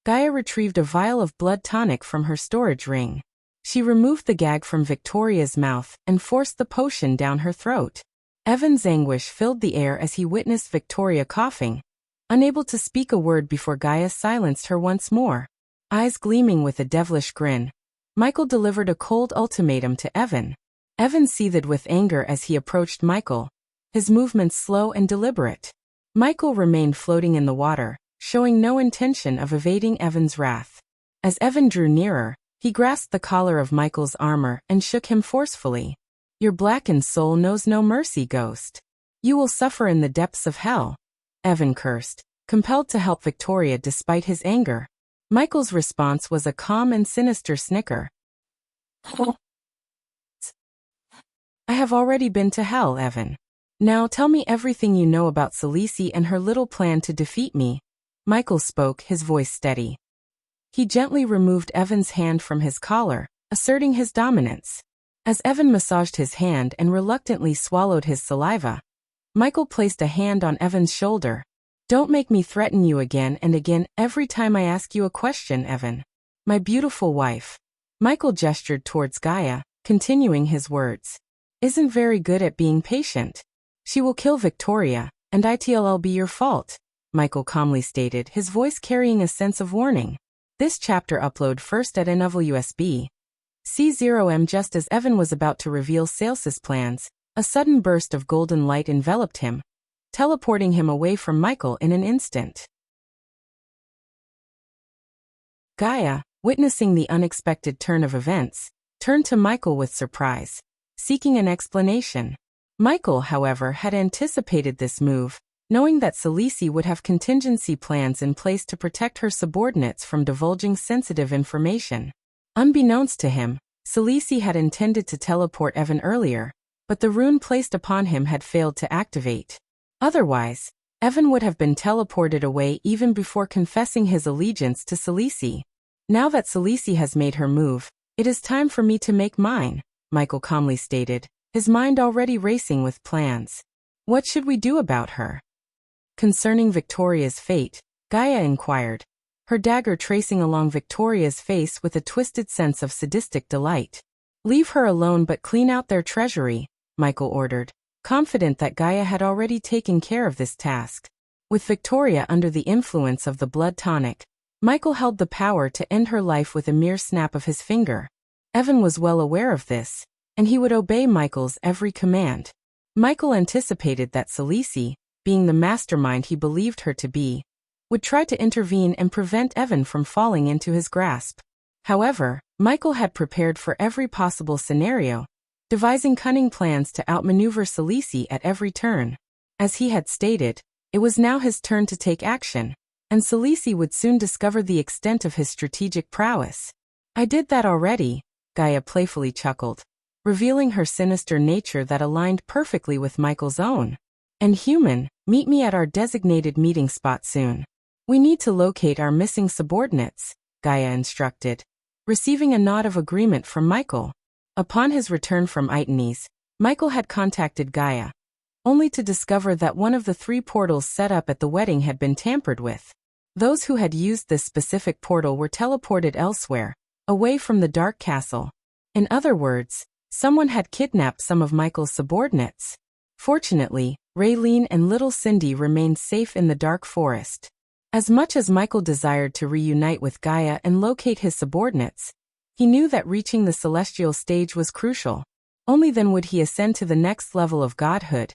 Gaia retrieved a vial of blood tonic from her storage ring. She removed the gag from Victoria's mouth and forced the potion down her throat. Evan's anguish filled the air as he witnessed Victoria coughing, unable to speak a word before Gaia silenced her once more. Eyes gleaming with a devilish grin, Michael delivered a cold ultimatum to Evan. Evan seethed with anger as he approached Michael, his movements slow and deliberate. Michael remained floating in the water, showing no intention of evading Evan's wrath. As Evan drew nearer, he grasped the collar of Michael's armor and shook him forcefully. "Your blackened soul knows no mercy, ghost. You will suffer in the depths of hell," Evan cursed, compelled to help Victoria despite his anger. Michael's response was a calm and sinister snicker. I have already been to hell, Evan. Now tell me everything you know about Celice and her little plan to defeat me. Michael spoke, his voice steady. He gently removed Evan's hand from his collar, asserting his dominance. As Evan massaged his hand and reluctantly swallowed his saliva, Michael placed a hand on Evan's shoulder. Don't make me threaten you again and again every time I ask you a question, Evan. My beautiful wife. Michael gestured towards Gaia, continuing his words. Isn't very good at being patient. She will kill Victoria, and it'll be your fault, Michael calmly stated, his voice carrying a sense of warning. This chapter upload first at NWSB. C0M. Just as Evan was about to reveal Sales's plans, a sudden burst of golden light enveloped him, teleporting him away from Michael in an instant. Gaia, witnessing the unexpected turn of events, turned to Michael with surprise, seeking an explanation. Michael, however, had anticipated this move, knowing that Celice would have contingency plans in place to protect her subordinates from divulging sensitive information. Unbeknownst to him, Celice had intended to teleport Evan earlier, but the rune placed upon him had failed to activate. Otherwise, Evan would have been teleported away even before confessing his allegiance to Celice. Now that Celice has made her move, it is time for me to make mine, Michael calmly stated, his mind already racing with plans. What should we do about her? Concerning Victoria's fate, Gaia inquired, her dagger tracing along Victoria's face with a twisted sense of sadistic delight. Leave her alone but clean out their treasury, Michael ordered, confident that Gaia had already taken care of this task. With Victoria under the influence of the blood tonic, Michael held the power to end her life with a mere snap of his finger. Evan was well aware of this, and he would obey Michael's every command. Michael anticipated that Celice, being the mastermind he believed her to be, would try to intervene and prevent Evan from falling into his grasp. However, Michael had prepared for every possible scenario, devising cunning plans to outmaneuver Celice at every turn. As he had stated, it was now his turn to take action, and Celice would soon discover the extent of his strategic prowess. I did that already, Gaia playfully chuckled, revealing her sinister nature that aligned perfectly with Michael's own. And human, meet me at our designated meeting spot soon. We need to locate our missing subordinates, Gaia instructed, receiving a nod of agreement from Michael. Upon his return from Itanes, Michael had contacted Gaia, only to discover that one of the 3 portals set up at the wedding had been tampered with. Those who had used this specific portal were teleported elsewhere, away from the Dark Castle. In other words, someone had kidnapped some of Michael's subordinates. Fortunately, Raylene and little Cindy remained safe in the dark forest. As much as Michael desired to reunite with Gaia and locate his subordinates, he knew that reaching the celestial stage was crucial. Only then would he ascend to the next level of godhood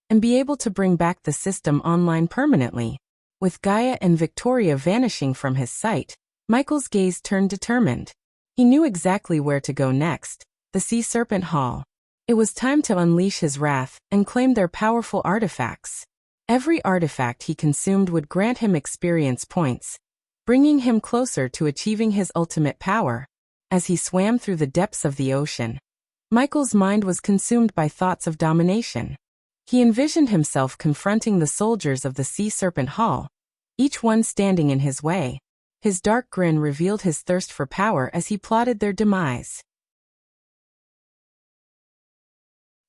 and be able to bring back the system online permanently. With Gaia and Victoria vanishing from his sight, Michael's gaze turned determined. He knew exactly where to go next, the Sea Serpent Hall. It was time to unleash his wrath and claim their powerful artifacts. Every artifact he consumed would grant him experience points, bringing him closer to achieving his ultimate power. As he swam through the depths of the ocean, Michael's mind was consumed by thoughts of domination. He envisioned himself confronting the soldiers of the Sea Serpent Hall, each one standing in his way. His dark grin revealed his thirst for power as he plotted their demise.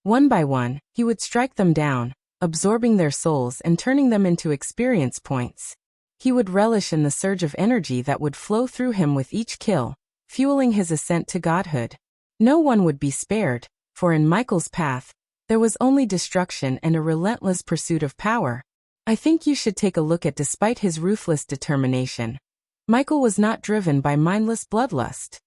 One by one, he would strike them down, absorbing their souls and turning them into experience points. He would relish in the surge of energy that would flow through him with each kill, fueling his ascent to godhood. No one would be spared, for in Michael's path, there was only destruction and a relentless pursuit of power. I think you should take a look at. Despite his ruthless determination, Michael was not driven by mindless bloodlust.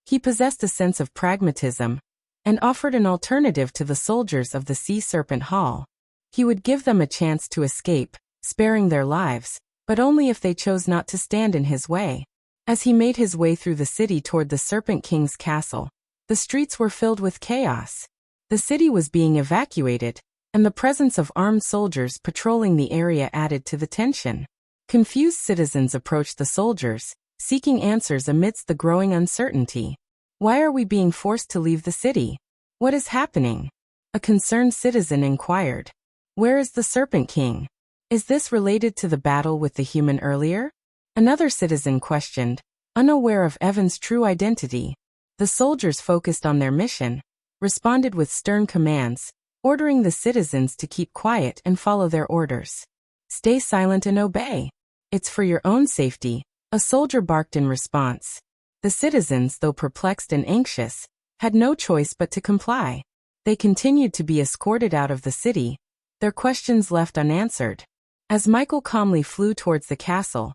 He possessed a sense of pragmatism and offered an alternative to the soldiers of the Sea Serpent Hall. He would give them a chance to escape, sparing their lives, but only if they chose not to stand in his way. As he made his way through the city toward the Serpent King's castle, the streets were filled with chaos. The city was being evacuated, and the presence of armed soldiers patrolling the area added to the tension. Confused citizens approached the soldiers, seeking answers amidst the growing uncertainty. Why are we being forced to leave the city? What is happening? A concerned citizen inquired. Where is the Serpent King? Is this related to the battle with the human earlier? Another citizen questioned, unaware of Evan's true identity. The soldiers focused on their mission, responded with stern commands, ordering the citizens to keep quiet and follow their orders. Stay silent and obey. It's for your own safety, a soldier barked in response. The citizens, though perplexed and anxious, had no choice but to comply. They continued to be escorted out of the city, their questions left unanswered. As Michael calmly flew towards the castle,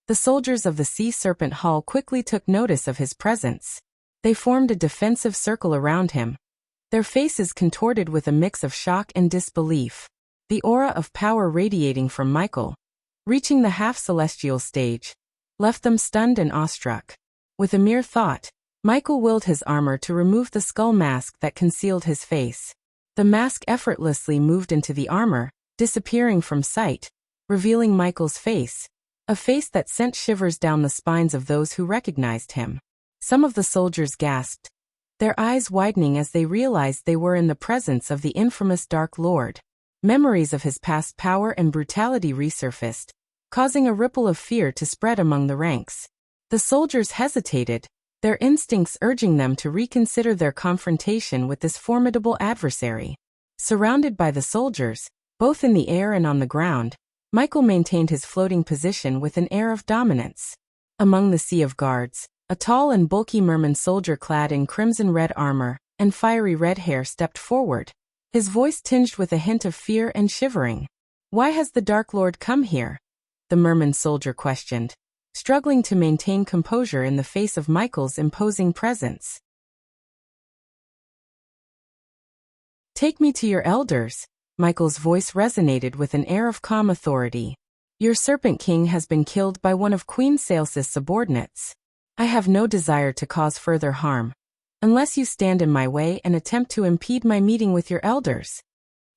the soldiers of the Sea Serpent Hall quickly took notice of his presence. They formed a defensive circle around him, their faces contorted with a mix of shock and disbelief. The aura of power radiating from Michael, reaching the half-celestial stage, left them stunned and awestruck. With a mere thought, Michael willed his armor to remove the skull mask that concealed his face. The mask effortlessly moved into the armor, disappearing from sight, revealing Michael's face, a face that sent shivers down the spines of those who recognized him. Some of the soldiers gasped, their eyes widening as they realized they were in the presence of the infamous Dark Lord. Memories of his past power and brutality resurfaced, causing a ripple of fear to spread among the ranks. The soldiers hesitated, their instincts urging them to reconsider their confrontation with this formidable adversary. Surrounded by the soldiers, both in the air and on the ground, Michael maintained his floating position with an air of dominance. Among the sea of guards, a tall and bulky merman soldier clad in crimson-red armor and fiery red hair stepped forward, his voice tinged with a hint of fear and shivering. "Why has the Dark Lord come here?" the merman soldier questioned, struggling to maintain composure in the face of Michael's imposing presence. "Take me to your elders," Michael's voice resonated with an air of calm authority. "Your Serpent King has been killed by one of Queen Sales's subordinates. I have no desire to cause further harm, unless you stand in my way and attempt to impede my meeting with your elders."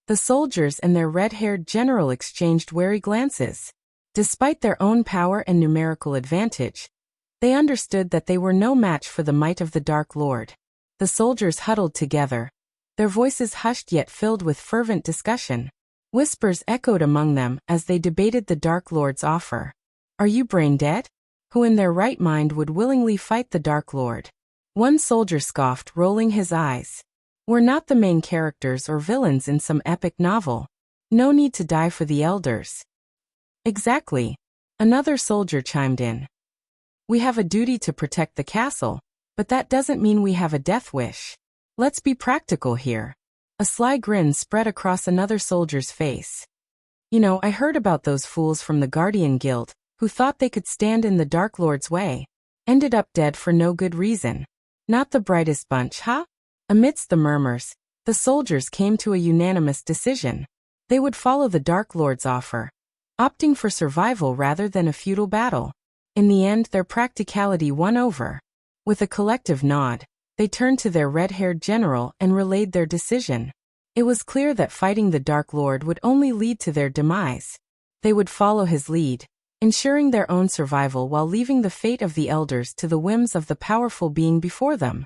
The soldiers and their red-haired general exchanged wary glances. Despite their own power and numerical advantage, they understood that they were no match for the might of the Dark Lord. The soldiers huddled together, their voices hushed yet filled with fervent discussion. Whispers echoed among them as they debated the Dark Lord's offer. "Are you brain dead? Who in their right mind would willingly fight the Dark Lord?" One soldier scoffed, rolling his eyes. "We're not the main characters or villains in some epic novel. No need to die for the elders." "Exactly," another soldier chimed in. "We have a duty to protect the castle, but that doesn't mean we have a death wish. Let's be practical here." A sly grin spread across another soldier's face. I heard about those fools from the Guardian Guild, who thought they could stand in the Dark Lord's way. Ended up dead for no good reason. Not the brightest bunch, huh?" Amidst the murmurs, the soldiers came to a unanimous decision. They would follow the Dark Lord's offer, opting for survival rather than a futile battle. In the end, their practicality won over. With a collective nod, they turned to their red-haired general and relayed their decision. It was clear that fighting the Dark Lord would only lead to their demise. They would follow his lead, ensuring their own survival while leaving the fate of the elders to the whims of the powerful being before them.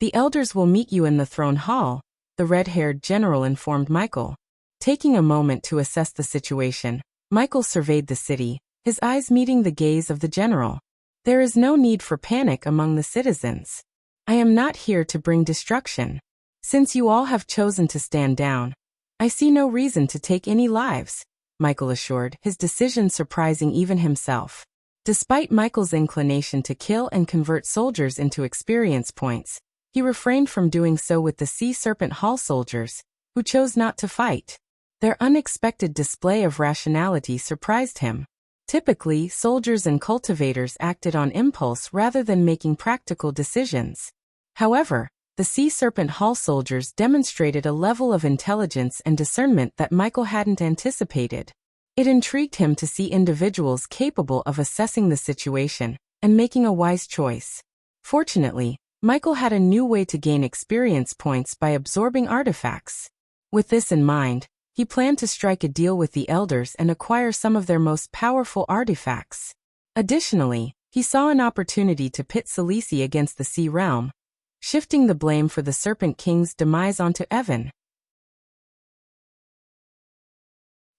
"The elders will meet you in the throne hall," the red-haired general informed Michael. Taking a moment to assess the situation, Michael surveyed the city, his eyes meeting the gaze of the general. "There is no need for panic among the citizens. I am not here to bring destruction. Since you all have chosen to stand down, I see no reason to take any lives," Michael assured, his decision surprising even himself. Despite Michael's inclination to kill and convert soldiers into experience points, he refrained from doing so with the Sea Serpent Hall soldiers, who chose not to fight. Their unexpected display of rationality surprised him. Typically, soldiers and cultivators acted on impulse rather than making practical decisions. However, the Sea Serpent Hall soldiers demonstrated a level of intelligence and discernment that Michael hadn't anticipated. It intrigued him to see individuals capable of assessing the situation and making a wise choice. Fortunately, Michael had a new way to gain experience points by absorbing artifacts. With this in mind, he planned to strike a deal with the elders and acquire some of their most powerful artifacts. Additionally, He saw an opportunity to pit Khaleesi against the Sea Realm, shifting the blame for the Serpent King's demise onto Evan.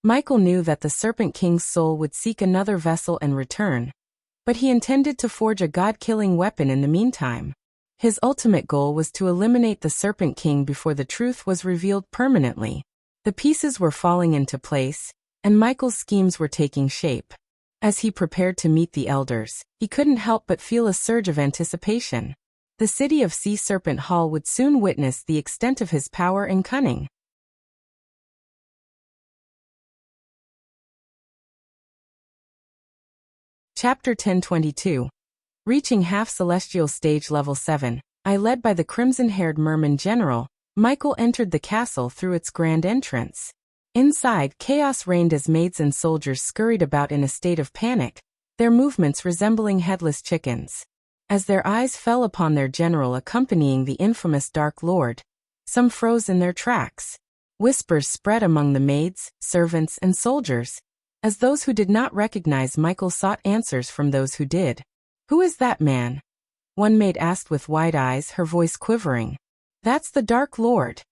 Michael knew that the Serpent King's soul would seek another vessel and return, but he intended to forge a god-killing weapon in the meantime. His ultimate goal was to eliminate the Serpent King before the truth was revealed permanently. The pieces were falling into place, and Michael's schemes were taking shape. As he prepared to meet the elders, he couldn't help but feel a surge of anticipation. The city of Sea Serpent Hall would soon witness the extent of his power and cunning. Chapter 1022. Reaching half-celestial stage level 7, led by the crimson-haired merman general, Michael entered the castle through its grand entrance. Inside, chaos reigned as maids and soldiers scurried about in a state of panic, their movements resembling headless chickens. As their eyes fell upon their general accompanying the infamous Dark Lord, some froze in their tracks. Whispers spread among the maids, servants, and soldiers, as those who did not recognize Michael sought answers from those who did. "Who is that man?" one maid asked with wide eyes, her voice quivering. "That's the Dark Lord,"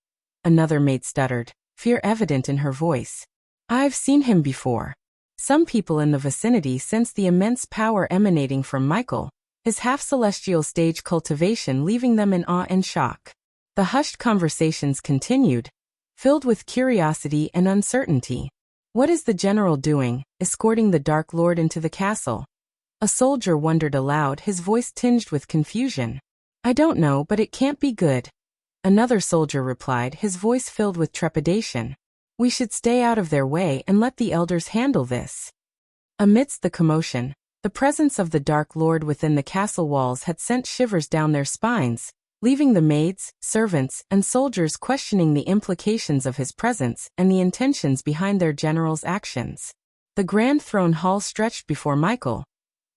another maid stuttered, fear evident in her voice. "I've seen him before." Some people in the vicinity sensed the immense power emanating from Michael, his half-celestial stage cultivation leaving them in awe and shock. The hushed conversations continued, filled with curiosity and uncertainty. "What is the general doing, escorting the Dark Lord into the castle?" A soldier wondered aloud, his voice tinged with confusion. "I don't know, but it can't be good," another soldier replied, his voice filled with trepidation. "We should stay out of their way and let the elders handle this." Amidst the commotion, the presence of the Dark Lord within the castle walls had sent shivers down their spines, leaving the maids, servants, and soldiers questioning the implications of his presence and the intentions behind their general's actions. The grand throne hall stretched before Michael,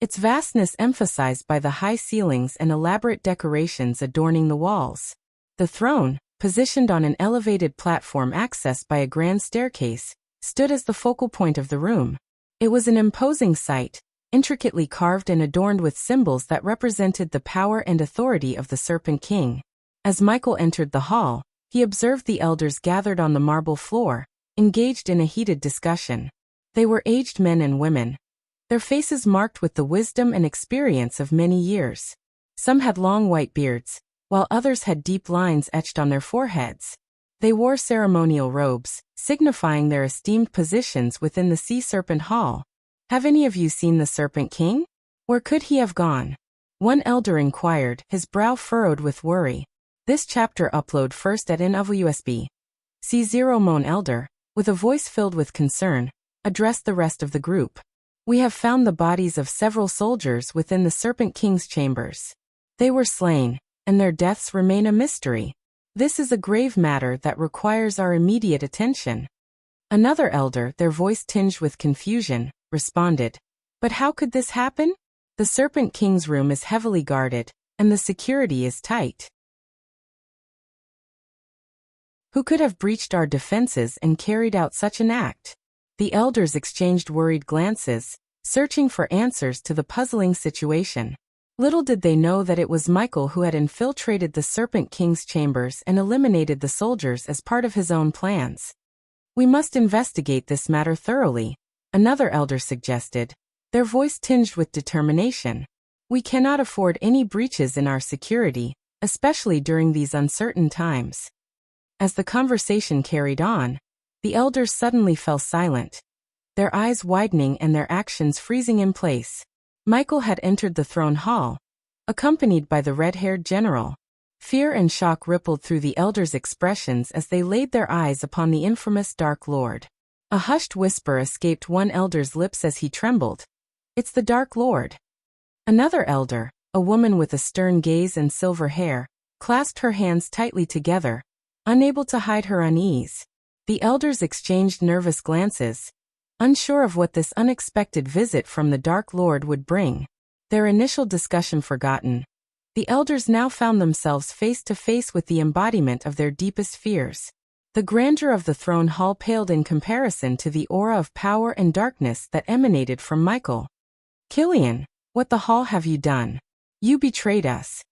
its vastness emphasized by the high ceilings and elaborate decorations adorning the walls. The throne, positioned on an elevated platform accessed by a grand staircase, stood as the focal point of the room. It was an imposing sight, intricately carved and adorned with symbols that represented the power and authority of the Serpent King. As Michael entered the hall, he observed the elders gathered on the marble floor, engaged in a heated discussion. They were aged men and women, their faces marked with the wisdom and experience of many years. Some had long white beards, while others had deep lines etched on their foreheads. They wore ceremonial robes, signifying their esteemed positions within the Sea Serpent Hall. "Have any of you seen the Serpent King? Where could he have gone?" one elder inquired, his brow furrowed with worry. This chapter upload first at NWSB. C0 Moan Elder, with a voice filled with concern, addressed the rest of the group. "We have found the bodies of several soldiers within the Serpent King's chambers. They were slain, and their deaths remain a mystery. This is a grave matter that requires our immediate attention." Another elder, their voice tinged with confusion, responded, "But how could this happen? The Serpent King's room is heavily guarded, and the security is tight. Who could have breached our defenses and carried out such an act?" The elders exchanged worried glances, searching for answers to the puzzling situation. Little did they know that it was Michael who had infiltrated the Serpent King's chambers and eliminated the soldiers as part of his own plans. "We must investigate this matter thoroughly," another elder suggested, their voice tinged with determination. "We cannot afford any breaches in our security, especially during these uncertain times." As the conversation carried on, the elders suddenly fell silent, their eyes widening and their actions freezing in place. Michael had entered the throne hall, accompanied by the red-haired general. Fear and shock rippled through the elders' expressions as they laid their eyes upon the infamous Dark Lord. A hushed whisper escaped one elder's lips as he trembled. "It's the Dark Lord." Another elder, a woman with a stern gaze and silver hair, clasped her hands tightly together, unable to hide her unease. The elders exchanged nervous glances, unsure of what this unexpected visit from the Dark Lord would bring. Their initial discussion forgotten, the elders now found themselves face to face with the embodiment of their deepest fears. The grandeur of the throne hall paled in comparison to the aura of power and darkness that emanated from Michael. "Killian," What the hell have you done? You betrayed us.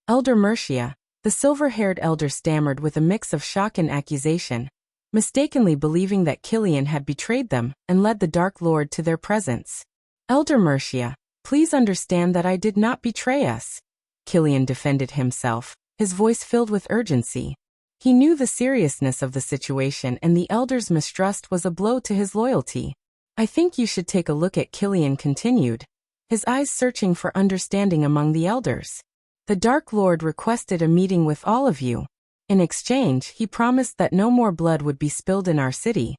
Elder Mercia, the silver-haired elder, stammered with a mix of shock and accusation, mistakenly believing that Killian had betrayed them and led the Dark Lord to their presence. Elder Mercia, please understand that I did not betray us. Killian defended himself, his voice filled with urgency. He knew the seriousness of the situation, and the elder's mistrust was a blow to his loyalty. I think you should take a look at, Killian continued, his eyes searching for understanding among the elders. The Dark Lord requested a meeting with all of you. In exchange, he promised that no more blood would be spilled in our city.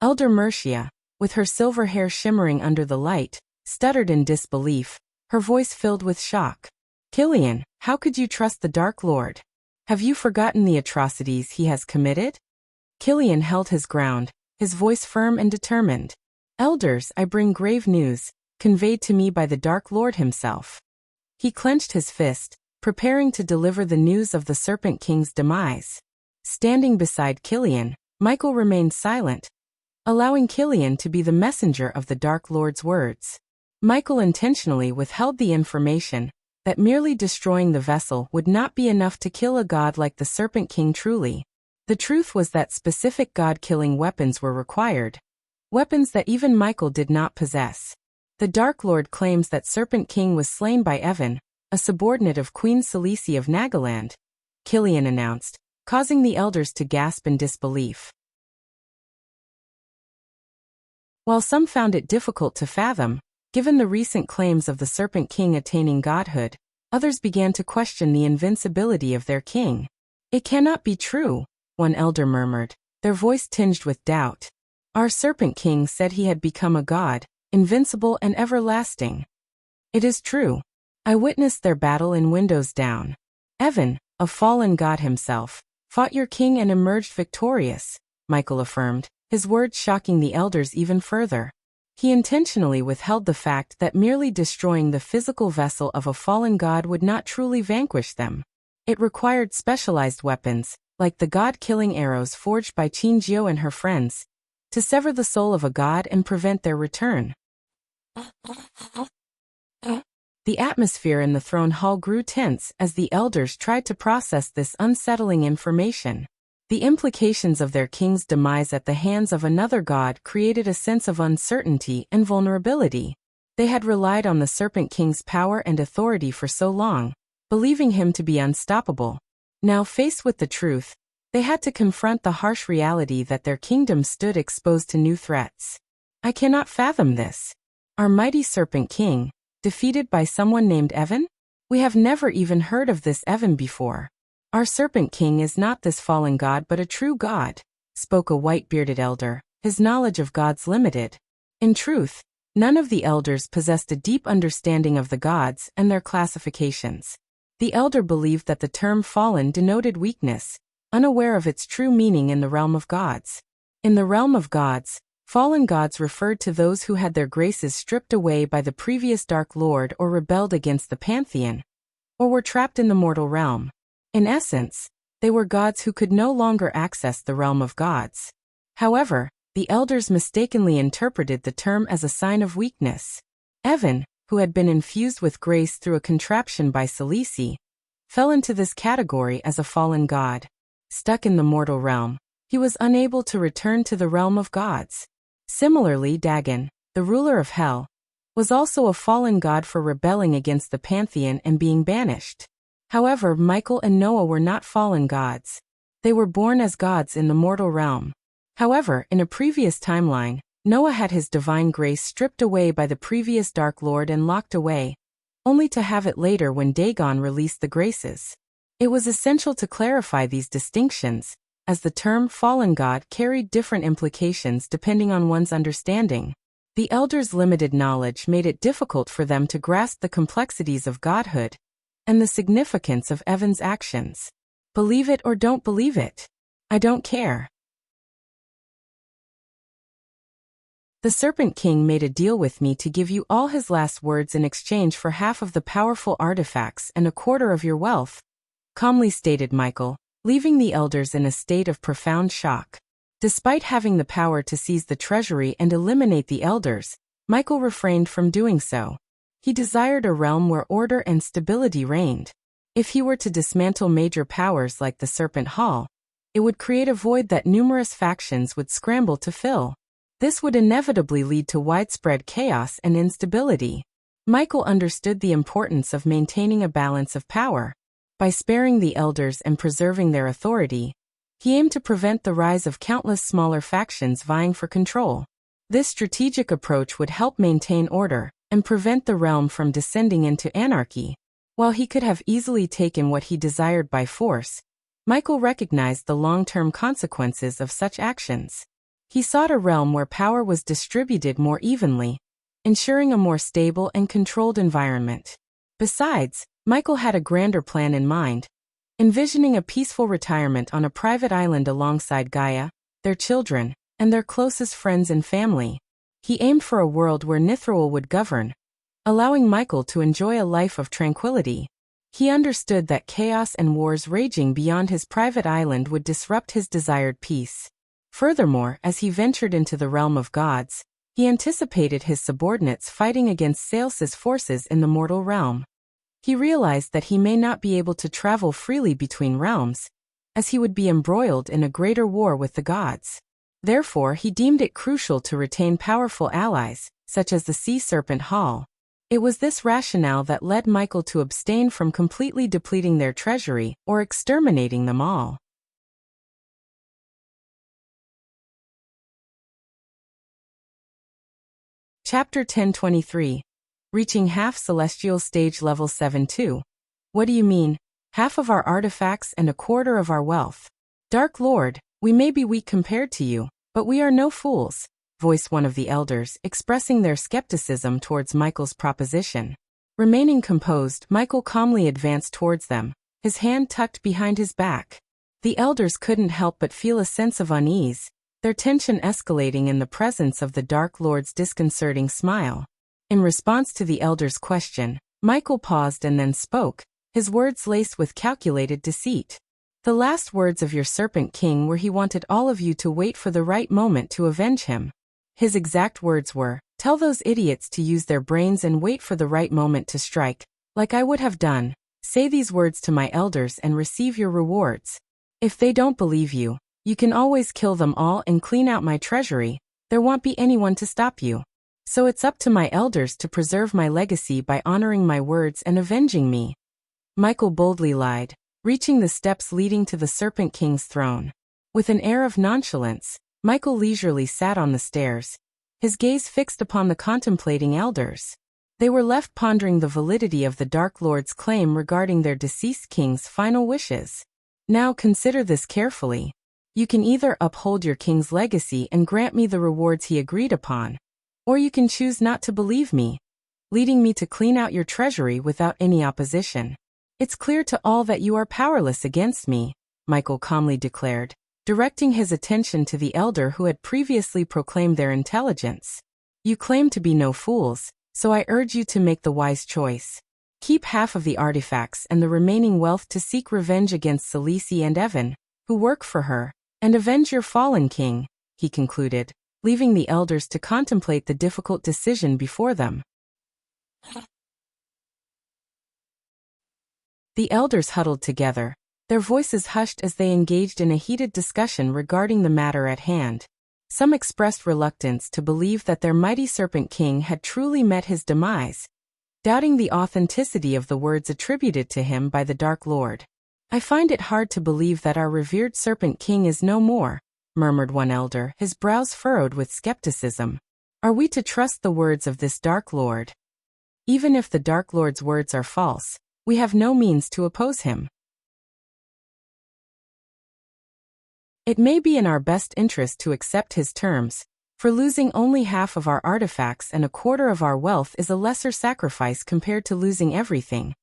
Elder Mercia, with her silver hair shimmering under the light, stuttered in disbelief, her voice filled with shock. Killian, how could you trust the Dark Lord? Have you forgotten the atrocities he has committed? Killian held his ground, his voice firm and determined. Elders, I bring grave news, conveyed to me by the Dark Lord himself. He clenched his fist, preparing to deliver the news of the Serpent King's demise. Standing beside Killian, Michael remained silent, allowing Killian to be the messenger of the Dark Lord's words. Michael intentionally withheld the information that merely destroying the vessel would not be enough to kill a god like the Serpent King truly. The truth was that specific god-killing weapons were required, weapons that even Michael did not possess. The Dark Lord claims that Serpent King was slain by Evan, a subordinate of Queen Celici of Nagaland, Killian announced, causing the elders to gasp in disbelief. While some found it difficult to fathom, given the recent claims of the Serpent King attaining godhood, others began to question the invincibility of their king. It cannot be true, one elder murmured, their voice tinged with doubt. Our Serpent King said he had become a god, invincible and everlasting. It is true. I witnessed their battle in Windows Down. Evan, a fallen god himself, fought your king and emerged victorious, Michael affirmed, his words shocking the elders even further. He intentionally withheld the fact that merely destroying the physical vessel of a fallen god would not truly vanquish them. It required specialized weapons, like the god-killing arrows forged by Qin Jiao and her friends, to sever the soul of a god and prevent their return. The atmosphere in the throne hall grew tense as the elders tried to process this unsettling information. The implications of their king's demise at the hands of another god created a sense of uncertainty and vulnerability. They had relied on the Serpent King's power and authority for so long, believing him to be unstoppable. Now faced with the truth, they had to confront the harsh reality that their kingdom stood exposed to new threats. I cannot fathom this. Our mighty Serpent King, defeated by someone named Evan? We have never even heard of this Evan before. Our Serpent King is not this fallen god but a true god, spoke a white-bearded elder, his knowledge of gods limited. In truth, none of the elders possessed a deep understanding of the gods and their classifications. The elder believed that the term fallen denoted weakness, unaware of its true meaning in the realm of gods. In the realm of gods, fallen gods referred to those who had their graces stripped away by the previous Dark Lord or rebelled against the pantheon, or were trapped in the mortal realm. In essence, they were gods who could no longer access the realm of gods. However, the elders mistakenly interpreted the term as a sign of weakness. Evan, who had been infused with grace through a contraption by Celici, fell into this category as a fallen god. Stuck in the mortal realm, he was unable to return to the realm of gods. Similarly, Dagon, the ruler of Hell, was also a fallen god for rebelling against the pantheon and being banished. However, Michael and Noah were not fallen gods. They were born as gods in the mortal realm. However, in a previous timeline, Noah had his divine grace stripped away by the previous Dark Lord and locked away, only to have it later when Dagon released the graces. It was essential to clarify these distinctions, as the term fallen god carried different implications depending on one's understanding. The elders' limited knowledge made it difficult for them to grasp the complexities of godhood and the significance of Evan's actions. Believe it or don't believe it. I don't care. The Serpent King made a deal with me to give you all his last words in exchange for half of the powerful artifacts and a quarter of your wealth, calmly stated Michael, leaving the elders in a state of profound shock. Despite having the power to seize the treasury and eliminate the elders, Michael refrained from doing so. He desired a realm where order and stability reigned. If he were to dismantle major powers like the Serpent Hall, it would create a void that numerous factions would scramble to fill. This would inevitably lead to widespread chaos and instability. Michael understood the importance of maintaining a balance of power. By sparing the elders and preserving their authority, he aimed to prevent the rise of countless smaller factions vying for control. This strategic approach would help maintain order and prevent the realm from descending into anarchy. While he could have easily taken what he desired by force, Michael recognized the long-term consequences of such actions. He sought a realm where power was distributed more evenly, ensuring a more stable and controlled environment. Besides, Michael had a grander plan in mind, envisioning a peaceful retirement on a private island alongside Gaia, their children, and their closest friends and family. He aimed for a world where Nithril would govern, allowing Michael to enjoy a life of tranquility. He understood that chaos and wars raging beyond his private island would disrupt his desired peace. Furthermore, as he ventured into the realm of gods, he anticipated his subordinates fighting against Sales's forces in the mortal realm. He realized that he may not be able to travel freely between realms, as he would be embroiled in a greater war with the gods. Therefore, he deemed it crucial to retain powerful allies, such as the Sea Serpent Hall. It was this rationale that led Michael to abstain from completely depleting their treasury or exterminating them all. Chapter 1023. Reaching half celestial stage level 7-2. What do you mean? Half of our artifacts and a quarter of our wealth. Dark Lord, we may be weak compared to you, but we are no fools, voiced one of the elders, expressing their skepticism towards Michael's proposition. Remaining composed, Michael calmly advanced towards them, his hand tucked behind his back. The elders couldn't help but feel a sense of unease, their tension escalating in the presence of the Dark Lord's disconcerting smile. In response to the elder's question, Michael paused and then spoke, his words laced with calculated deceit. The last words of your Serpent King were he wanted all of you to wait for the right moment to avenge him. His exact words were, tell those idiots to use their brains and wait for the right moment to strike, like I would have done. Say these words to my elders and receive your rewards. If they don't believe you, you can always kill them all and clean out my treasury. There won't be anyone to stop you. So it's up to my elders to preserve my legacy by honoring my words and avenging me. Michael boldly lied, reaching the steps leading to the Serpent King's throne. With an air of nonchalance, Michael leisurely sat on the stairs, his gaze fixed upon the contemplating elders. They were left pondering the validity of the Dark Lord's claim regarding their deceased king's final wishes. Now consider this carefully. You can either uphold your king's legacy and grant me the rewards he agreed upon, or you can choose not to believe me, leading me to clean out your treasury without any opposition. It's clear to all that you are powerless against me, Michael calmly declared, directing his attention to the elder who had previously proclaimed their intelligence. You claim to be no fools, so I urge you to make the wise choice. Keep half of the artifacts and the remaining wealth to seek revenge against Celice and Evan, who work for her, and avenge your fallen king, he concluded, leaving the elders to contemplate the difficult decision before them. The elders huddled together, their voices hushed as they engaged in a heated discussion regarding the matter at hand. Some expressed reluctance to believe that their mighty Serpent King had truly met his demise, doubting the authenticity of the words attributed to him by the Dark Lord. I find it hard to believe that our revered Serpent King is no more, murmured one elder, his brows furrowed with skepticism. Are we to trust the words of this Dark Lord? Even if the Dark Lord's words are false, we have no means to oppose him. It may be in our best interest to accept his terms, for losing only half of our artifacts and a quarter of our wealth is a lesser sacrifice compared to losing everything.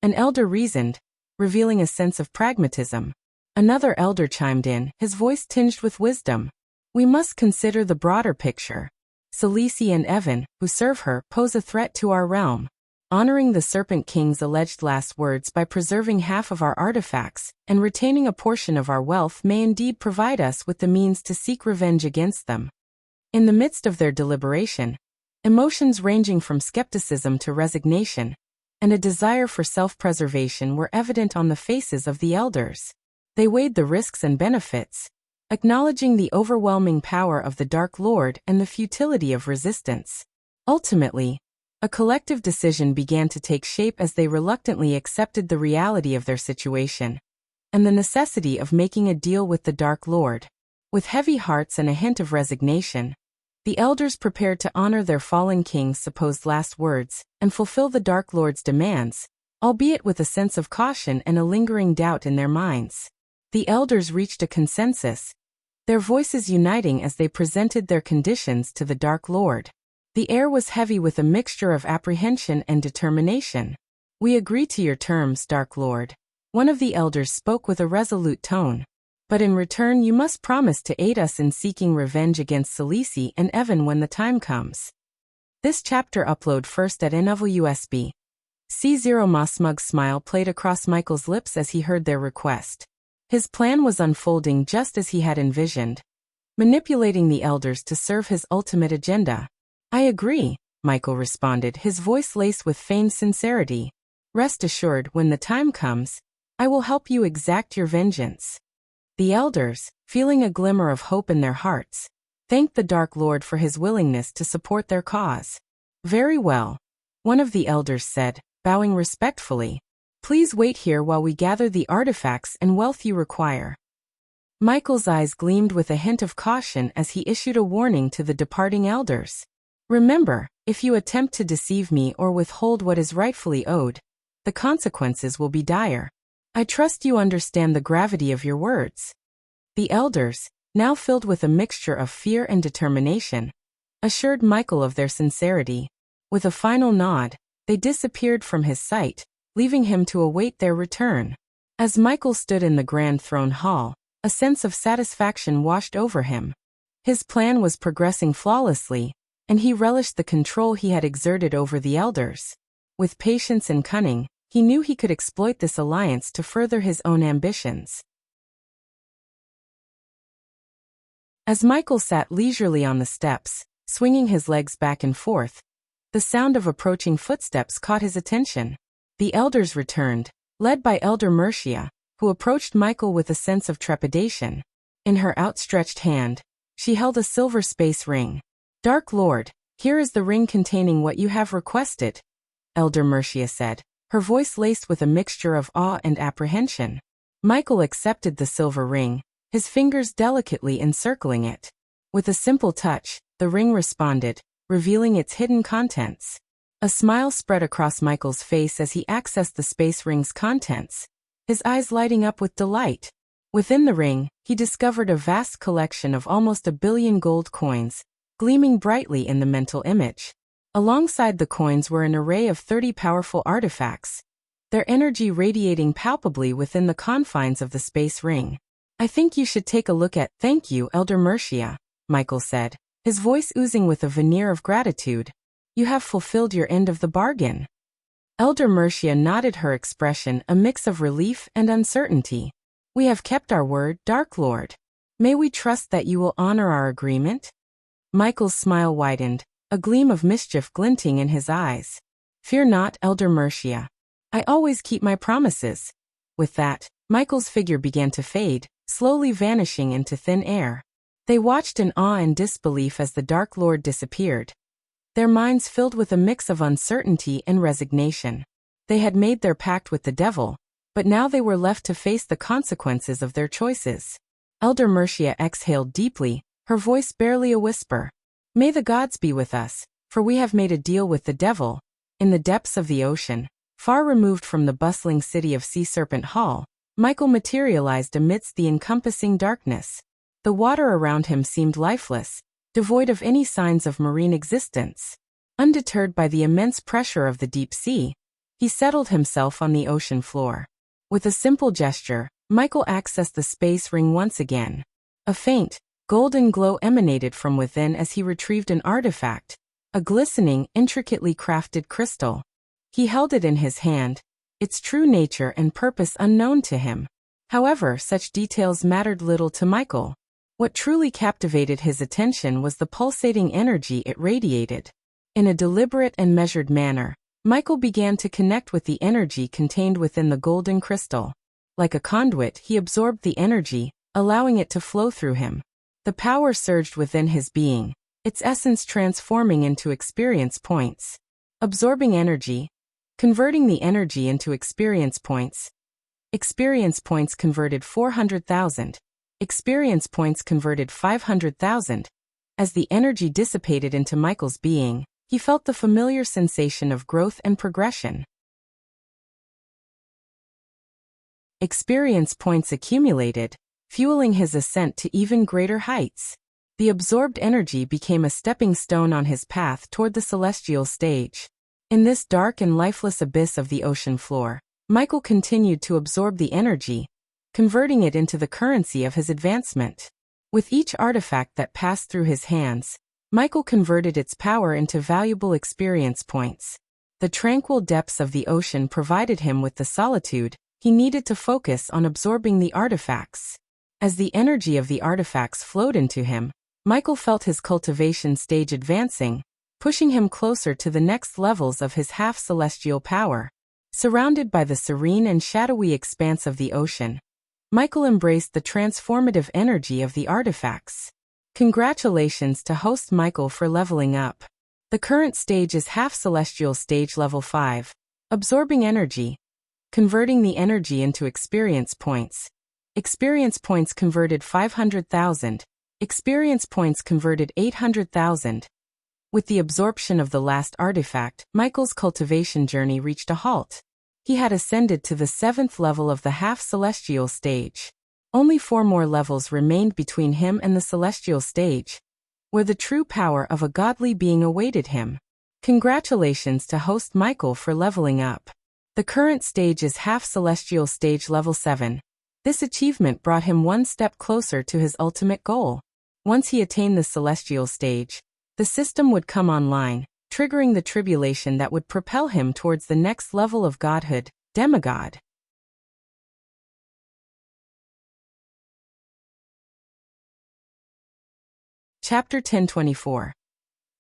An elder reasoned, revealing a sense of pragmatism. Another elder chimed in, his voice tinged with wisdom. We must consider the broader picture. Celice and Evan, who serve her, pose a threat to our realm. Honoring the Serpent King's alleged last words by preserving half of our artifacts and retaining a portion of our wealth may indeed provide us with the means to seek revenge against them. In the midst of their deliberation, Emotions ranging from skepticism to resignation and a desire for self-preservation were evident on the faces of the elders. They weighed the risks and benefits, acknowledging the overwhelming power of the Dark Lord and the futility of resistance. Ultimately, a collective decision began to take shape as they reluctantly accepted the reality of their situation and the necessity of making a deal with the Dark Lord. With heavy hearts and a hint of resignation, the elders prepared to honor their fallen king's supposed last words and fulfill the Dark Lord's demands, albeit with a sense of caution and a lingering doubt in their minds. The elders reached a consensus, their voices uniting as they presented their conditions to the Dark Lord. The air was heavy with a mixture of apprehension and determination. "We agree to your terms, Dark Lord," one of the elders spoke with a resolute tone. "But in return you must promise to aid us in seeking revenge against Salisi and Evan when the time comes." This chapter upload first at NWSB. C0. Ma smug smile played across Michael's lips as he heard their request. His plan was unfolding just as he had envisioned, manipulating the elders to serve his ultimate agenda. "I agree," Michael responded, his voice laced with feigned sincerity. "Rest assured, when the time comes, I will help you exact your vengeance." The elders, feeling a glimmer of hope in their hearts, thanked the Dark Lord for his willingness to support their cause. "Very well," one of the elders said, bowing respectfully. "Please wait here while we gather the artifacts and wealth you require." Michael's eyes gleamed with a hint of caution as he issued a warning to the departing elders. "Remember, if you attempt to deceive me or withhold what is rightfully owed, the consequences will be dire. I trust you understand the gravity of your words." The elders, now filled with a mixture of fear and determination, assured Michael of their sincerity. With a final nod, they disappeared from his sight, leaving him to await their return. As Michael stood in the Grand Throne Hall, a sense of satisfaction washed over him. His plan was progressing flawlessly, and he relished the control he had exerted over the elders. With patience and cunning, he knew he could exploit this alliance to further his own ambitions. As Michael sat leisurely on the steps, swinging his legs back and forth, the sound of approaching footsteps caught his attention. The elders returned, led by Elder Mercia, who approached Michael with a sense of trepidation. In her outstretched hand, she held a silver space ring. "Dark Lord, here is the ring containing what you have requested," Elder Mercia said, her voice laced with a mixture of awe and apprehension. Michael accepted the silver ring, his fingers delicately encircling it. With a simple touch, the ring responded, revealing its hidden contents. A smile spread across Michael's face as he accessed the space ring's contents, his eyes lighting up with delight. Within the ring, he discovered a vast collection of almost 1 billion gold coins, gleaming brightly in the mental image. Alongside the coins were an array of 30 powerful artifacts, their energy radiating palpably within the confines of the space ring. "I think you should take a look at." "Thank you, Elder Mercia," Michael said, his voice oozing with a veneer of gratitude. "You have fulfilled your end of the bargain." Elder Mercia nodded, her expression a mix of relief and uncertainty. "We have kept our word, Dark Lord. May we trust that you will honor our agreement?" Michael's smile widened, a gleam of mischief glinting in his eyes. "Fear not, Elder Mercia. I always keep my promises." With that, Michael's figure began to fade, slowly vanishing into thin air. They watched in awe and disbelief as the Dark Lord disappeared, their minds filled with a mix of uncertainty and resignation. They had made their pact with the devil, but now they were left to face the consequences of their choices. Elder Mercia exhaled deeply, her voice barely a whisper. "May the gods be with us, for we have made a deal with the devil." In the depths of the ocean, far removed from the bustling city of Sea Serpent Hall, Michael materialized amidst the encompassing darkness. The water around him seemed lifeless, devoid of any signs of marine existence. Undeterred by the immense pressure of the deep sea, he settled himself on the ocean floor. With a simple gesture, Michael accessed the space ring once again. A faint, golden glow emanated from within as he retrieved an artifact, a glistening, intricately crafted crystal. He held it in his hand, its true nature and purpose unknown to him. However, such details mattered little to Michael. What truly captivated his attention was the pulsating energy it radiated. In a deliberate and measured manner, Michael began to connect with the energy contained within the golden crystal. Like a conduit, he absorbed the energy, allowing it to flow through him. The power surged within his being, its essence transforming into experience points. Absorbing energy, converting the energy into experience points. Experience points converted 400,000. Experience points converted 500,000. As the energy dissipated into Michael's being, he felt the familiar sensation of growth and progression. Experience points accumulated, fueling his ascent to even greater heights. The absorbed energy became a stepping stone on his path toward the celestial stage. In this dark and lifeless abyss of the ocean floor, Michael continued to absorb the energy, converting it into the currency of his advancement. With each artifact that passed through his hands, Michael converted its power into valuable experience points. The tranquil depths of the ocean provided him with the solitude he needed to focus on absorbing the artifacts. As the energy of the artifacts flowed into him, Michael felt his cultivation stage advancing, pushing him closer to the next levels of his half-celestial power. Surrounded by the serene and shadowy expanse of the ocean, Michael embraced the transformative energy of the artifacts. Congratulations to host Michael for leveling up. The current stage is half-celestial stage level 5. Absorbing energy. Converting the energy into experience points. Experience points converted 500,000. Experience points converted 800,000. With the absorption of the last artifact, Michael's cultivation journey reached a halt. He had ascended to the 7th level of the half-celestial stage. Only 4 more levels remained between him and the celestial stage, where the true power of a godly being awaited him. Congratulations to host Michael for leveling up. The current stage is half-celestial stage level 7. This achievement brought him one step closer to his ultimate goal. Once he attained the celestial stage, the system would come online, triggering the tribulation that would propel him towards the next level of godhood, demigod. Chapter 1024.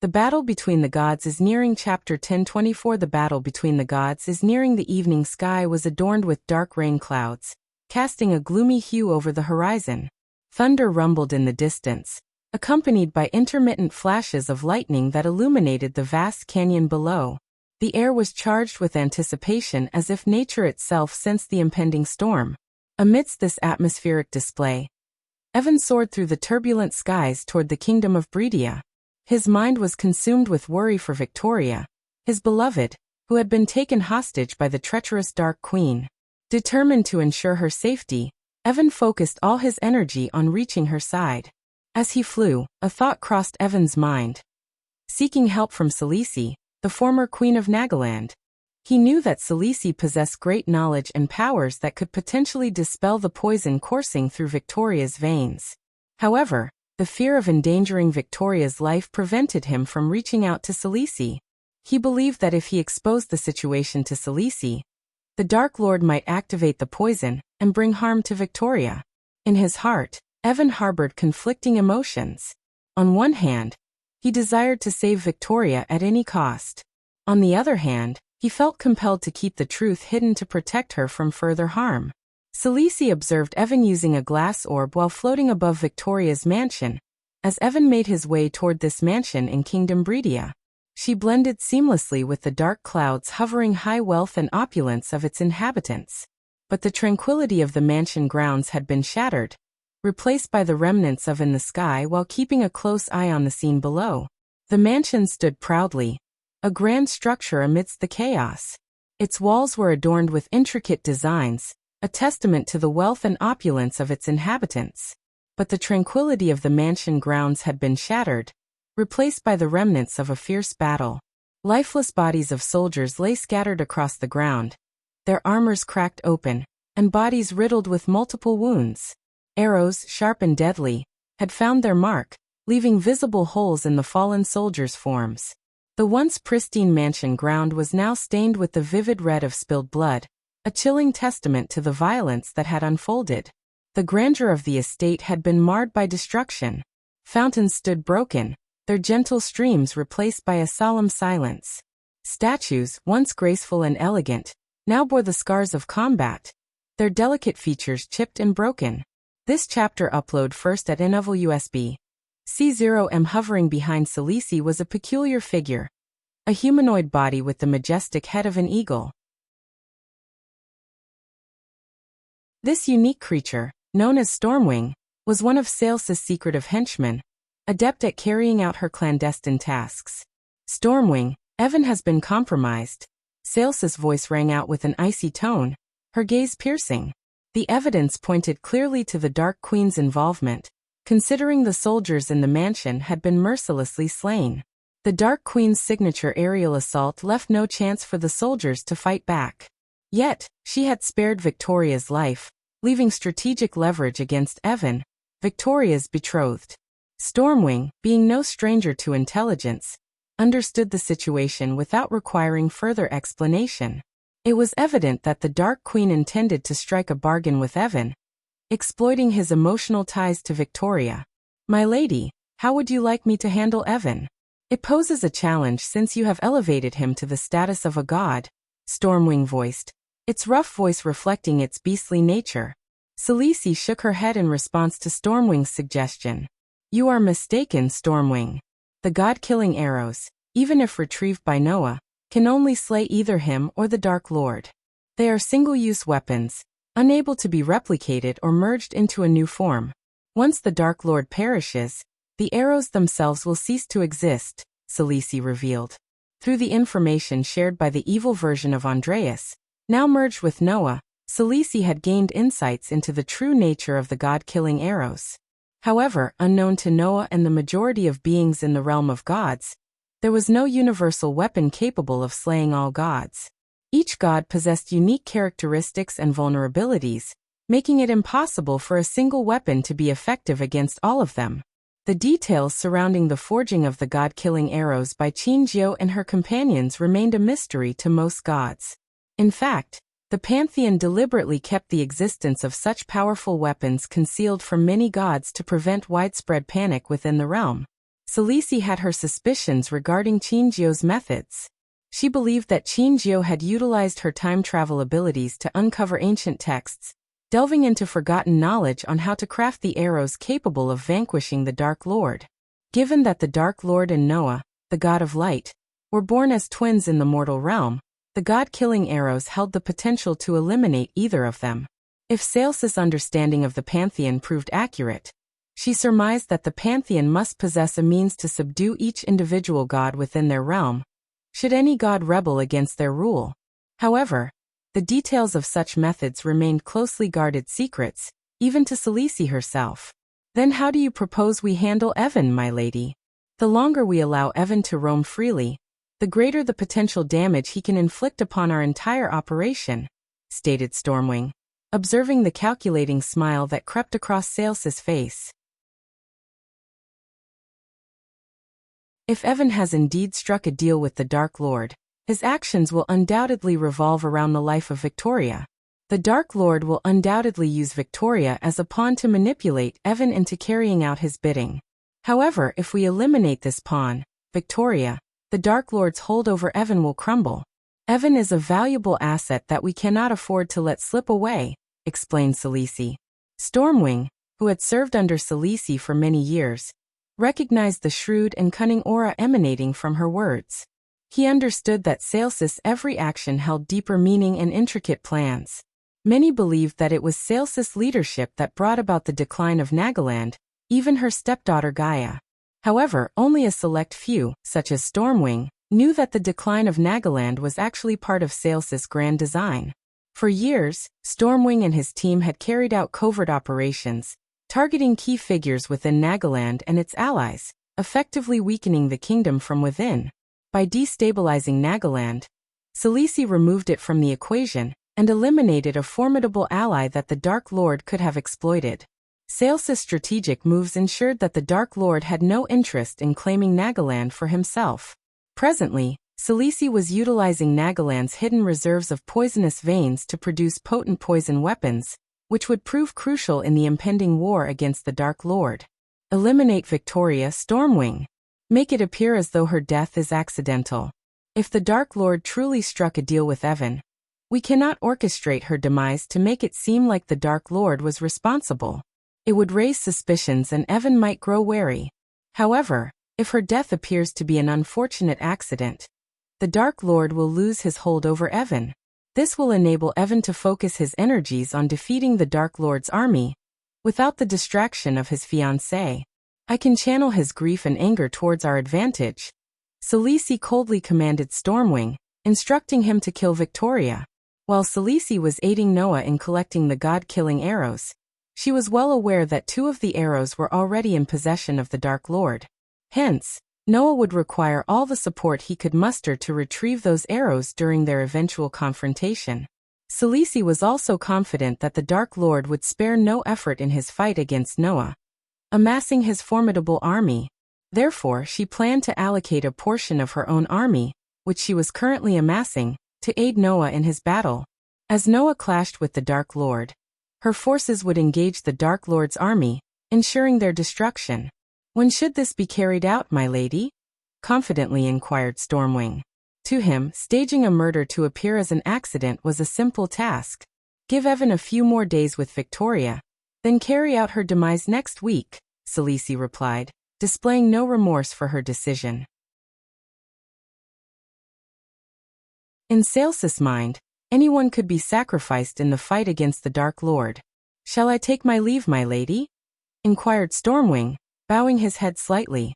The battle between the gods is nearing. Chapter 1024. The battle between the gods is nearing. The evening sky was adorned with dark rain clouds, casting a gloomy hue over the horizon. Thunder rumbled in the distance, accompanied by intermittent flashes of lightning that illuminated the vast canyon below. The air was charged with anticipation as if nature itself sensed the impending storm. Amidst this atmospheric display, Evan soared through the turbulent skies toward the kingdom of Bridia. His mind was consumed with worry for Victoria, his beloved, who had been taken hostage by the treacherous Dark Queen. Determined to ensure her safety, Evan focused all his energy on reaching her side. As he flew, a thought crossed Evan's mind. Seeking help from Celice, the former Queen of Nagaland. He knew that Celice possessed great knowledge and powers that could potentially dispel the poison coursing through Victoria's veins. However, the fear of endangering Victoria's life prevented him from reaching out to Celice. He believed that if he exposed the situation to Celice, the Dark Lord might activate the poison and bring harm to Victoria. In his heart, Evan harbored conflicting emotions. On one hand, he desired to save Victoria at any cost. On the other hand, he felt compelled to keep the truth hidden to protect her from further harm. Celice observed Evan using a glass orb while floating above Victoria's mansion. As Evan made his way toward this mansion in Kingdom Bridia, she blended seamlessly with the dark clouds hovering high wealth and opulence of its inhabitants. But the tranquility of the mansion grounds had been shattered, replaced by the remnants of in the sky while keeping a close eye on the scene below. The mansion stood proudly, a grand structure amidst the chaos. Its walls were adorned with intricate designs, a testament to the wealth and opulence of its inhabitants. But the tranquility of the mansion grounds had been shattered, replaced by the remnants of a fierce battle. Lifeless bodies of soldiers lay scattered across the ground, their armors cracked open, and bodies riddled with multiple wounds. Arrows, sharp and deadly, had found their mark, leaving visible holes in the fallen soldiers' forms. The once pristine mansion ground was now stained with the vivid red of spilled blood, a chilling testament to the violence that had unfolded. The grandeur of the estate had been marred by destruction. Fountains stood broken, their gentle streams replaced by a solemn silence. Statues, once graceful and elegant, now bore the scars of combat, their delicate features chipped and broken. This chapter upload first at NWSB. C0M hovering behind Celici was a peculiar figure, a humanoid body with the majestic head of an eagle. This unique creature, known as Stormwing, was one of Sales's secretive henchmen, adept at carrying out her clandestine tasks. Stormwing, Evan has been compromised. Sales's voice rang out with an icy tone, her gaze piercing. The evidence pointed clearly to the Dark Queen's involvement, considering the soldiers in the mansion had been mercilessly slain. The Dark Queen's signature aerial assault left no chance for the soldiers to fight back. Yet, she had spared Victoria's life, leaving strategic leverage against Evan, Victoria's betrothed. Stormwing, being no stranger to intelligence, understood the situation without requiring further explanation. It was evident that the Dark Queen intended to strike a bargain with Evan, exploiting his emotional ties to Victoria. "My lady, how would you like me to handle Evan? It poses a challenge since you have elevated him to the status of a god," Stormwing voiced, its rough voice reflecting its beastly nature. Celici shook her head in response to Stormwing's suggestion. "You are mistaken, Stormwing. The god-killing arrows, even if retrieved by Noah, can only slay either him or the Dark Lord. They are single-use weapons, unable to be replicated or merged into a new form. Once the Dark Lord perishes, the arrows themselves will cease to exist," Celici revealed. Through the information shared by the evil version of Andreas, now merged with Noah, Celici had gained insights into the true nature of the god-killing arrows. However, unknown to Noah and the majority of beings in the realm of gods, there was no universal weapon capable of slaying all gods. Each god possessed unique characteristics and vulnerabilities, making it impossible for a single weapon to be effective against all of them. The details surrounding the forging of the god-killing arrows by Qinjiu and her companions remained a mystery to most gods. In fact, the pantheon deliberately kept the existence of such powerful weapons concealed from many gods to prevent widespread panic within the realm. Celici had her suspicions regarding Qinjiu's methods. She believed that Qinjiu had utilized her time travel abilities to uncover ancient texts, delving into forgotten knowledge on how to craft the arrows capable of vanquishing the Dark Lord. Given that the Dark Lord and Noah, the god of light, were born as twins in the mortal realm, the god-killing arrows held the potential to eliminate either of them. If Sales's understanding of the pantheon proved accurate, she surmised that the pantheon must possess a means to subdue each individual god within their realm, should any god rebel against their rule. However, the details of such methods remained closely guarded secrets, even to Celici herself. "Then how do you propose we handle Evan, my lady? The longer we allow Evan to roam freely, the greater the potential damage he can inflict upon our entire operation," stated Stormwing, observing the calculating smile that crept across Sales's face. If Evan has indeed struck a deal with the Dark Lord, his actions will undoubtedly revolve around the life of Victoria. The Dark Lord will undoubtedly use Victoria as a pawn to manipulate Evan into carrying out his bidding. However, if we eliminate this pawn, Victoria, the Dark Lord's hold over Evan will crumble. "Evan is a valuable asset that we cannot afford to let slip away," explained Celici. Stormwing, who had served under Celici for many years, recognized the shrewd and cunning aura emanating from her words. He understood that Sales's every action held deeper meaning and intricate plans. Many believed that it was Sales's leadership that brought about the decline of Nagaland, even her stepdaughter Gaia. However, only a select few, such as Stormwing, knew that the decline of Nagaland was actually part of Sales's grand design. For years, Stormwing and his team had carried out covert operations, targeting key figures within Nagaland and its allies, effectively weakening the kingdom from within. By destabilizing Nagaland, Celici removed it from the equation and eliminated a formidable ally that the Dark Lord could have exploited. Sales's strategic moves ensured that the Dark Lord had no interest in claiming Nagaland for himself. Presently, Celici was utilizing Nagaland's hidden reserves of poisonous veins to produce potent poison weapons, which would prove crucial in the impending war against the Dark Lord. "Eliminate Victoria, Stormwing. Make it appear as though her death is accidental. If the Dark Lord truly struck a deal with Evan, we cannot orchestrate her demise to make it seem like the Dark Lord was responsible. It would raise suspicions and Evan might grow wary. However, if her death appears to be an unfortunate accident, the Dark Lord will lose his hold over Evan. This will enable Evan to focus his energies on defeating the Dark Lord's army, without the distraction of his fiancée. I can channel his grief and anger towards our advantage. Khaleesi coldly commanded Stormwing, instructing him to kill Victoria. While Khaleesi was aiding Noah in collecting the god-killing arrows, she was well aware that 2 of the arrows were already in possession of the Dark Lord. Hence, Noah would require all the support he could muster to retrieve those arrows during their eventual confrontation. Khaleesi was also confident that the Dark Lord would spare no effort in his fight against Noah, amassing his formidable army. Therefore, she planned to allocate a portion of her own army, which she was currently amassing, to aid Noah in his battle. As Noah clashed with the Dark Lord, her forces would engage the Dark Lord's army, ensuring their destruction. "When should this be carried out, my lady?" confidently inquired Stormwing. To him, staging a murder to appear as an accident was a simple task. Give Evan a few more days with Victoria, then carry out her demise next week, Khaleesi replied, displaying no remorse for her decision. In Sales's mind, anyone could be sacrificed in the fight against the Dark Lord. "Shall I take my leave, my lady?" inquired Stormwing, bowing his head slightly.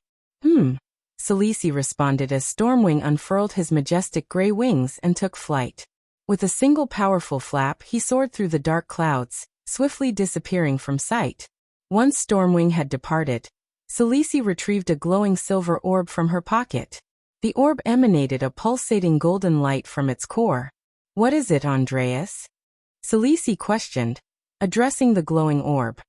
Khaleesi responded as Stormwing unfurled his majestic gray wings and took flight. With a single powerful flap, he soared through the dark clouds, swiftly disappearing from sight. Once Stormwing had departed, Khaleesi retrieved a glowing silver orb from her pocket. The orb emanated a pulsating golden light from its core. "What is it, Andreas?" Khaleesi questioned, addressing the glowing orb.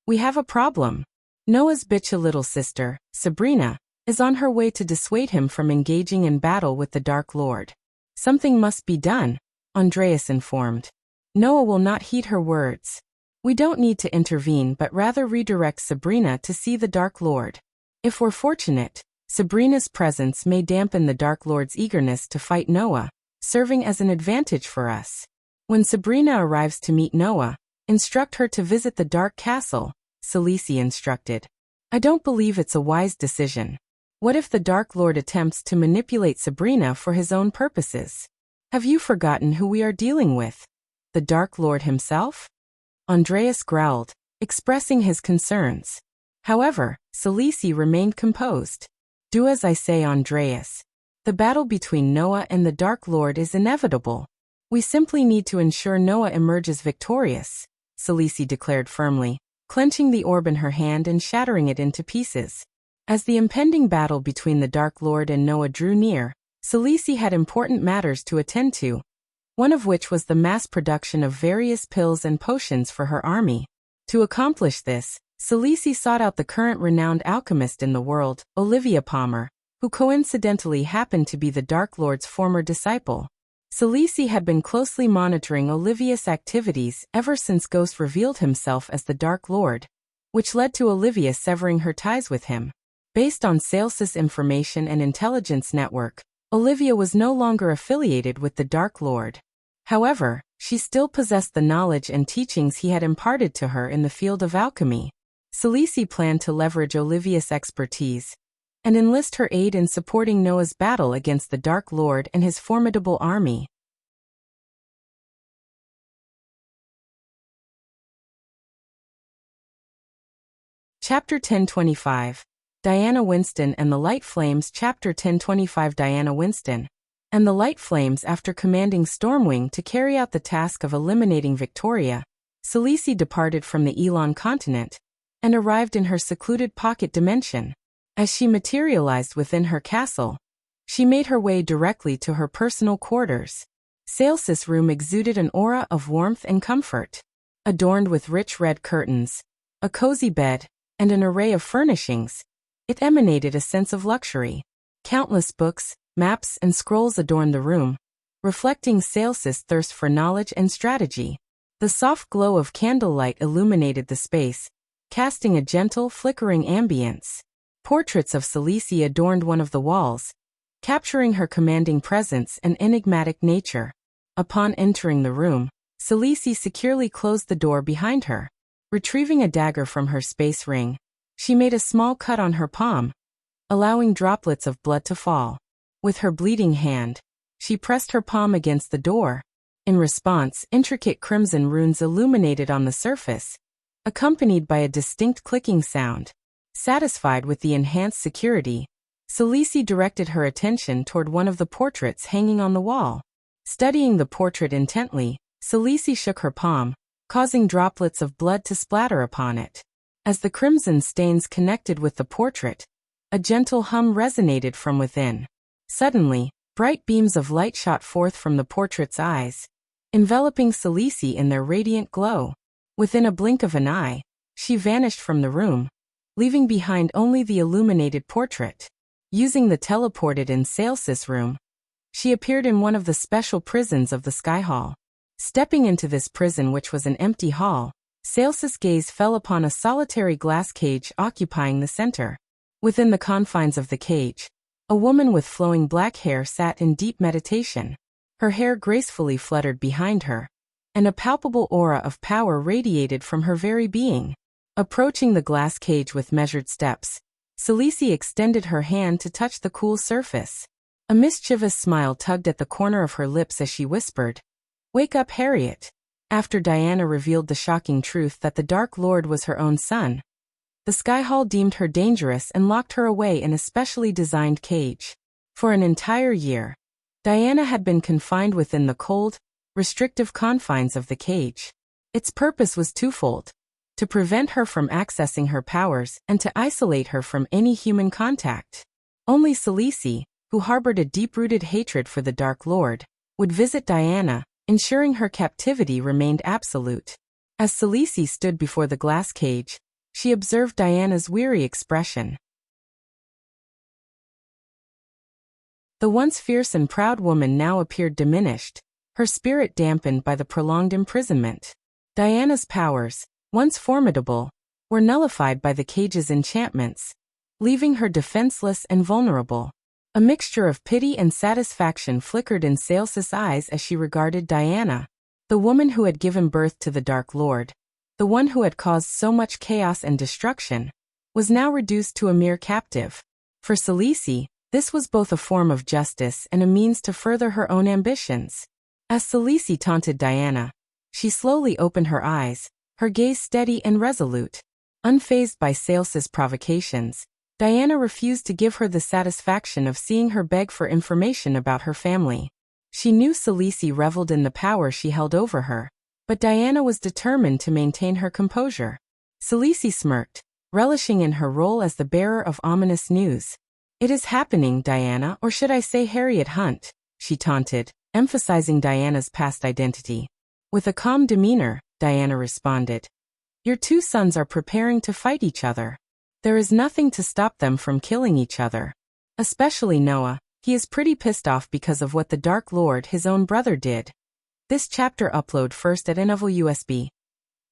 "We have a problem. Noah's bitchy little sister, Sabrina, is on her way to dissuade him from engaging in battle with the Dark Lord. Something must be done," Andreas informed. "Noah will not heed her words. We don't need to intervene but rather redirect Sabrina to see the Dark Lord. If we're fortunate, Sabrina's presence may dampen the Dark Lord's eagerness to fight Noah, serving as an advantage for us. When Sabrina arrives to meet Noah, instruct her to visit the Dark Castle," Khaleesi instructed. "I don't believe it's a wise decision. What if the Dark Lord attempts to manipulate Sabrina for his own purposes? Have you forgotten who we are dealing with? The Dark Lord himself?" Andreas growled, expressing his concerns. However, Khaleesi remained composed. "Do as I say, Andreas. The battle between Noah and the Dark Lord is inevitable. We simply need to ensure Noah emerges victorious," Khaleesi declared firmly, clenching the orb in her hand and shattering it into pieces. As the impending battle between the Dark Lord and Noah drew near, Khaleesi had important matters to attend to, one of which was the mass production of various pills and potions for her army. To accomplish this, Khaleesi sought out the current renowned alchemist in the world, Olivia Palmer, who coincidentally happened to be the Dark Lord's former disciple. Khaleesi had been closely monitoring Olivia's activities ever since Ghost revealed himself as the Dark Lord, which led to Olivia severing her ties with him. Based on Sales's information and intelligence network, Olivia was no longer affiliated with the Dark Lord. However, she still possessed the knowledge and teachings he had imparted to her in the field of alchemy. Khaleesi planned to leverage Olivia's expertise and enlist her aid in supporting Noah's battle against the Dark Lord and his formidable army. Chapter 1025. Diana Winston and the Light Flames. Chapter 1025. Diana Winston and the Light Flames. After commanding Stormwing to carry out the task of eliminating Victoria, Khaleesi departed from the Elon continent and arrived in her secluded pocket dimension. As she materialized within her castle, she made her way directly to her personal quarters. Sales's room exuded an aura of warmth and comfort. Adorned with rich red curtains, a cozy bed, and an array of furnishings, it emanated a sense of luxury. Countless books, maps, and scrolls adorned the room, reflecting Sales's thirst for knowledge and strategy. The soft glow of candlelight illuminated the space, casting a gentle, flickering ambience. Portraits of Celici adorned one of the walls, capturing her commanding presence and enigmatic nature. Upon entering the room, Celici securely closed the door behind her. Retrieving a dagger from her space ring, she made a small cut on her palm, allowing droplets of blood to fall. With her bleeding hand, she pressed her palm against the door. In response, intricate crimson runes illuminated on the surface, accompanied by a distinct clicking sound. Satisfied with the enhanced security, Celici directed her attention toward one of the portraits hanging on the wall. Studying the portrait intently, Celici shook her palm, causing droplets of blood to splatter upon it. As the crimson stains connected with the portrait, a gentle hum resonated from within. Suddenly, bright beams of light shot forth from the portrait's eyes, enveloping Celici in their radiant glow. Within a blink of an eye, she vanished from the room, leaving behind only the illuminated portrait. Using the teleported in Celsis room, she appeared in one of the special prisons of the Sky Hall. Stepping into this prison, which was an empty hall, Celsis' gaze fell upon a solitary glass cage occupying the center. Within the confines of the cage, a woman with flowing black hair sat in deep meditation. Her hair gracefully fluttered behind her, and a palpable aura of power radiated from her very being. Approaching the glass cage with measured steps, Celici extended her hand to touch the cool surface. A mischievous smile tugged at the corner of her lips as she whispered, "Wake up, Harriet." After Diana revealed the shocking truth that the Dark Lord was her own son, the Sky Hall deemed her dangerous and locked her away in a specially designed cage. For an entire year, Diana had been confined within the cold, restrictive confines of the cage. Its purpose was twofold: to prevent her from accessing her powers and to isolate her from any human contact. Only Celici, who harbored a deep-rooted hatred for the Dark Lord, would visit Diana, ensuring her captivity remained absolute. As Celici stood before the glass cage, she observed Diana's weary expression. The once fierce and proud woman now appeared diminished, her spirit dampened by the prolonged imprisonment. Diana's powers, once formidable, were nullified by the cage's enchantments, leaving her defenseless and vulnerable. A mixture of pity and satisfaction flickered in Celsis' eyes as she regarded Diana, the woman who had given birth to the Dark Lord, the one who had caused so much chaos and destruction, was now reduced to a mere captive. For Celici, this was both a form of justice and a means to further her own ambitions. As Celici taunted Diana, she slowly opened her eyes, her gaze steady and resolute. Unfazed by Celsis' provocations, Diana refused to give her the satisfaction of seeing her beg for information about her family. She knew Celici reveled in the power she held over her, but Diana was determined to maintain her composure. Celici smirked, relishing in her role as the bearer of ominous news. "It is happening, Diana, or should I say Harriet Hunt," she taunted, emphasizing Diana's past identity. With a calm demeanor, Diana responded, "Your two sons are preparing to fight each other. There is nothing to stop them from killing each other. Especially Noah, he is pretty pissed off because of what the Dark Lord, his own brother, did." This chapter upload first at NVOUSB.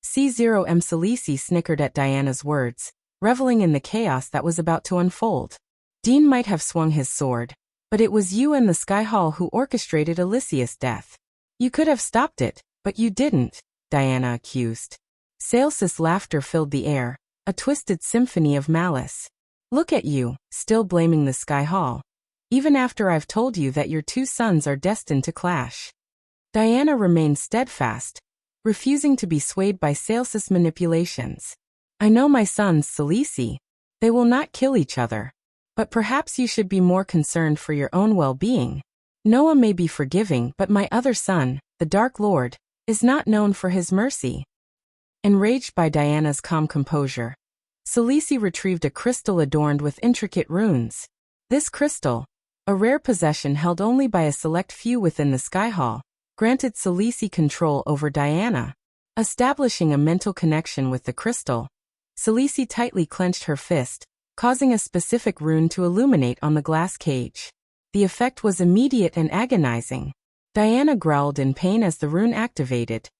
C0M Celici snickered at Diana's words, reveling in the chaos that was about to unfold. "Dean might have swung his sword, but it was you and the Sky Hall who orchestrated Alicia's death. You could have stopped it, but you didn't," Diana accused. Celsis' laughter filled the air, a twisted symphony of malice. "Look at you, still blaming the Sky Hall. Even after I've told you that your two sons are destined to clash." Diana remained steadfast, refusing to be swayed by Celsis' manipulations. "I know my sons, Celici. They will not kill each other. But perhaps you should be more concerned for your own well-being. Noah may be forgiving, but my other son, the Dark Lord, is not known for his mercy." Enraged by Diana's calm composure, Celici retrieved a crystal adorned with intricate runes. This crystal, a rare possession held only by a select few within the Sky Hall, granted Celici control over Diana. Establishing a mental connection with the crystal, Celici tightly clenched her fist, causing a specific rune to illuminate on the glass cage. The effect was immediate and agonizing. Diana growled in pain as the rune activated,